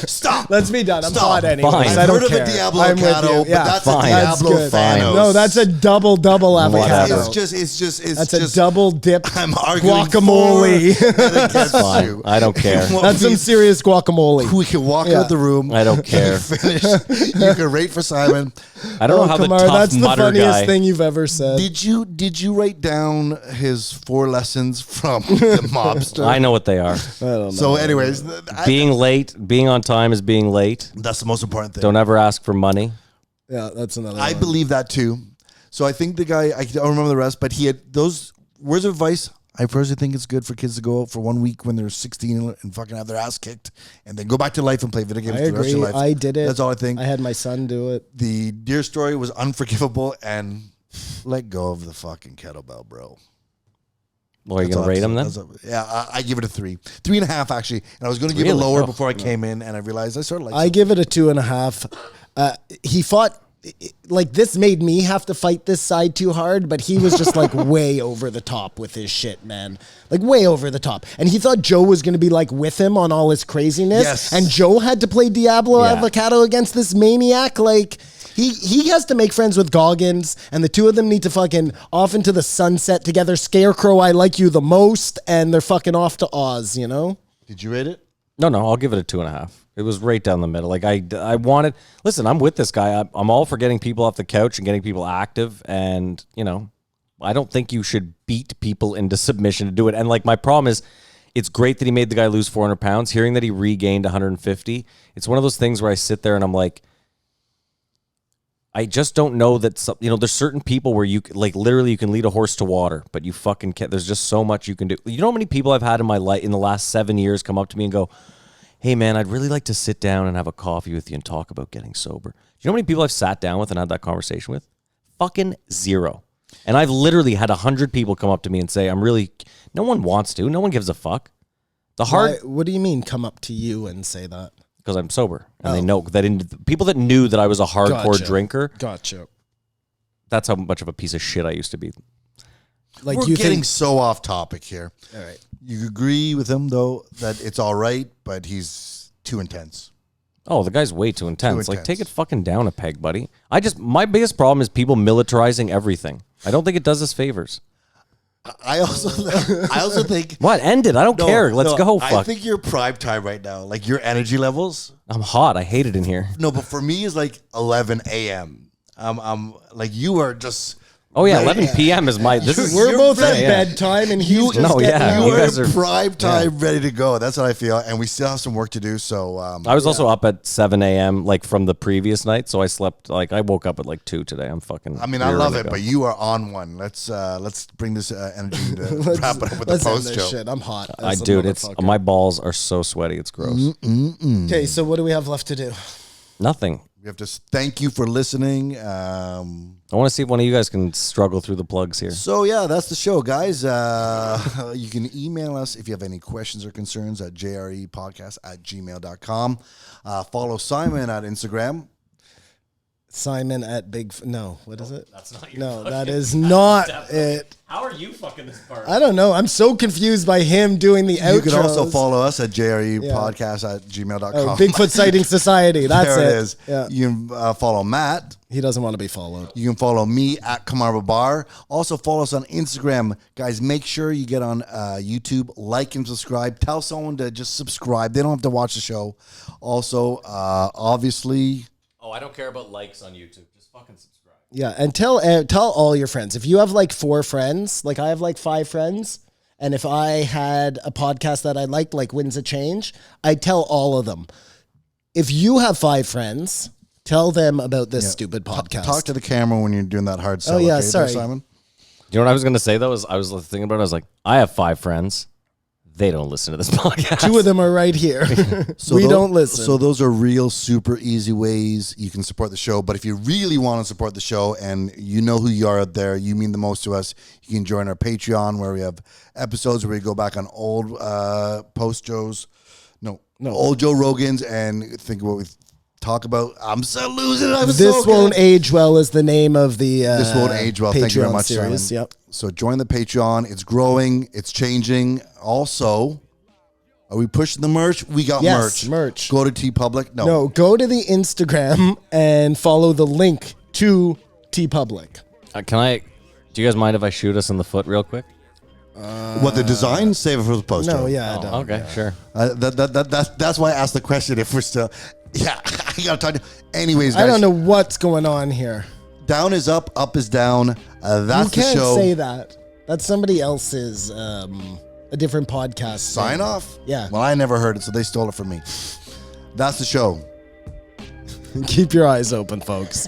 S7: Stop.
S6: Let's be done. I'm
S7: Stop.
S6: hot anyways.
S5: Fine.
S6: I
S7: I've
S6: don't
S7: heard
S6: care.
S7: of a Diablo
S6: I'm with
S7: Avocado,
S6: you.
S7: but
S6: Yeah,
S7: that's
S5: fine.
S7: a Diablo
S6: That's good.
S7: Thanos.
S6: No, that's a double avocado.
S5: Whatever.
S7: It's just.
S6: That's a double dip
S7: I'm arguing
S6: guacamole.
S7: for and against
S5: Fine.
S7: you.
S5: I don't care.
S6: That's some serious guacamole.
S7: We can walk
S6: Yeah.
S7: out the room.
S5: I don't care.
S7: Finish. You can rate for Simon.
S5: I don't know how
S6: Kamar,
S5: the tough
S6: that's the
S5: mutter
S6: funniest
S5: guy.
S6: thing you've ever said.
S7: Did you write down his 4 lessons from the mobster?
S5: I know what they are.
S6: I don't know.
S7: So, anyways,
S5: Being late, being on time is being late.
S7: that's the most important thing.
S5: Don't ever ask for money.
S6: Yeah, that's another
S7: I
S6: one.
S7: believe that too. So I think the guy, I don't remember the rest, but he had those words of advice. I personally think it's good for kids to go out for 1 week when they're 16 and fucking have their ass kicked and then go back to life and play video games
S6: I
S7: for the rest of
S6: agree.
S7: your life.
S6: I did it.
S7: That's all I think.
S6: I had my son do it.
S7: The deer story was unforgivable and let go of the fucking kettlebell, bro.
S5: Well, are you
S7: That's
S5: going
S7: all
S5: to rate
S7: I
S5: him
S7: have
S5: then?
S7: to say. Yeah, I give it a 3. 3.5 actually. And I was going to give it
S5: Really?
S7: lower
S5: Oh,
S7: before I came in and I realized I sort of like
S6: I give it a 2.5. He fought, like, this made me have to fight this side too hard, but he was just like way over the top with his shit, man. Like way over the top. And he thought Joe was going to be like with him on all his craziness.
S7: Yes.
S6: And Joe had to play Diablo
S5: Yeah.
S6: Avocado against this maniac. Like, he has to make friends with Goggins, and the two of them need to fucking off into the sunset together. Scarecrow, I like you the most, and they're fucking off to Oz, you know?
S7: Did you rate it?
S5: No, I'll give it a 2.5. It was right down the middle. Like I wanted. Listen, I'm with this guy. I'm all for getting people off the couch and getting people active. And I don't think you should beat people into submission to do it. And like my problem is, it's great that he made the guy lose 400 pounds. Hearing that he regained 150, it's one of those things where I sit there and I'm like, I just don't know that. There's certain people where you like literally you can lead a horse to water, but you fucking can't. There's just so much you can do. You know how many people I've had in my life in the last 7 years come up to me and go, hey man, I'd really like to sit down and have a coffee with you and talk about getting sober. Do you know how many people I've sat down with and had that conversation with? Fucking 0. And I've literally had 100 people come up to me and say, no one wants to. No one gives a fuck.
S6: What do you mean come up to you and say that?
S5: Because I'm sober. And they know that people that knew that I was a hardcore
S6: Gotcha.
S5: drinker,
S6: Gotcha.
S5: that's how much of a piece of shit I used to be.
S6: Like,
S7: We're
S6: you
S7: getting
S6: think,
S7: so off topic here.
S6: all right.
S7: You agree with him though that it's all right, but he's too intense.
S5: Oh, the guy's way too intense. Like,
S7: intense.
S5: take it fucking down a peg, buddy. My biggest problem is people militarizing everything. I don't think it does us favors.
S7: I also think
S5: What? End it. I don't care. Let's go.
S7: I
S5: Fuck.
S7: think you're prime time right now. Like your energy levels.
S5: I'm hot. I hate it in here.
S7: No, but for me it's like 11 a.m. I'm like you are just.
S5: Oh yeah,
S7: ready-
S5: 11 p.m. is my. This is
S6: We're both at
S5: yeah.
S6: bedtime, and he's
S7: You-
S6: just
S5: No,
S6: getting
S5: yeah.
S6: up.
S7: You
S5: You
S7: are
S5: guys are-
S7: prime time, ready to go. That's what I feel, and we still have some work to do. So
S5: I was also up at 7 a.m. like from the previous night, so I slept like I woke up at like 2 today. I'm fucking.
S7: I mean, I
S5: rearing
S7: love
S5: to
S7: it,
S5: go.
S7: but you are on one. Let's bring this energy to wrap it up with the
S6: Let's end
S7: post
S6: this
S7: show.
S6: shit. I'm hot.
S5: I
S6: as a
S5: dude, it's
S6: motherfucker.
S5: my balls are so sweaty. It's gross.
S6: Okay, so what do we have left to do?
S5: Nothing.
S7: We have to thank you for listening.
S5: I want to see if one of you guys can struggle through the plugs here.
S7: So yeah, that's the show, guys. You can email us if you have any questions or concerns at jrepodcast@gmail.com. Follow Simon at Instagram.
S6: Simon at Big. No, what is it?
S5: That's not your
S6: No,
S5: fucking-
S6: that is not
S5: Definitely.
S6: it.
S5: How are you fucking this part?
S6: I don't know. I'm so confused by him doing the outros.
S7: You can also follow us at jrepodcast@gmail.com.
S6: Oh, Bigfoot Sighting Society. That's
S7: there
S6: it.
S7: it is.
S6: Yeah.
S7: You can follow Matt.
S6: He doesn't want to be followed.
S7: You can follow me at Kamar Babar. Also follow us on Instagram. Guys, make sure you get on YouTube, like and subscribe. Tell someone to just subscribe. They don't have to watch the show. Also, obviously...
S5: Oh, I don't care about likes on YouTube. Just fucking subscribe.
S6: Yeah, and tell all your friends. If you have like 4 friends, like I have like 5 friends, and if I had a podcast that I liked, like Winds of Change, I'd tell all of them. If you have 5 friends, tell them about this stupid podcast.
S7: Talk to the camera when you're doing that hard sell.
S6: Oh, yeah,
S7: okay,
S6: sorry.
S7: there, Simon?
S5: You know what I was going to say, though? I was thinking about it. I was like, I have 5 friends. They don't listen to this podcast.
S6: 2 of them are right here. We don't listen.
S7: So those are real super easy ways you can support the show. But if you really want to support the show and you know who you are out there, you mean the most to us, you can join our Patreon where we have episodes where we go back on old old Joe Rogans and think what we talk about. I'm so losing it. I'm
S6: This
S7: so
S6: Won't
S7: good.
S6: Age Well is the name of the
S7: This won't age well. Thank you very
S6: Patreon
S7: much,
S6: series.
S7: Simon.
S6: Yep.
S7: So join the Patreon. It's growing. It's changing. Also, are we pushing the merch? We got
S6: Yes, merch.
S7: Go to TeePublic.
S6: No, go to the Instagram and follow the link to TeePublic.
S5: Do you guys mind if I shoot us in the foot real quick?
S7: What, the design? Save it for the post.
S6: No, yeah, I don't.
S5: Okay, sure.
S7: That's why I asked the question. If we're still, yeah, I gotta talk to. Anyways, guys,
S6: I don't know what's going on here.
S7: Down is up is down. That's
S6: You
S7: the
S6: can't
S7: show.
S6: say that. That's somebody else's, a different podcast.
S7: Sign off.
S6: Yeah.
S7: Well, I never heard it, so they stole it from me. That's the show.
S6: Keep your eyes open, folks.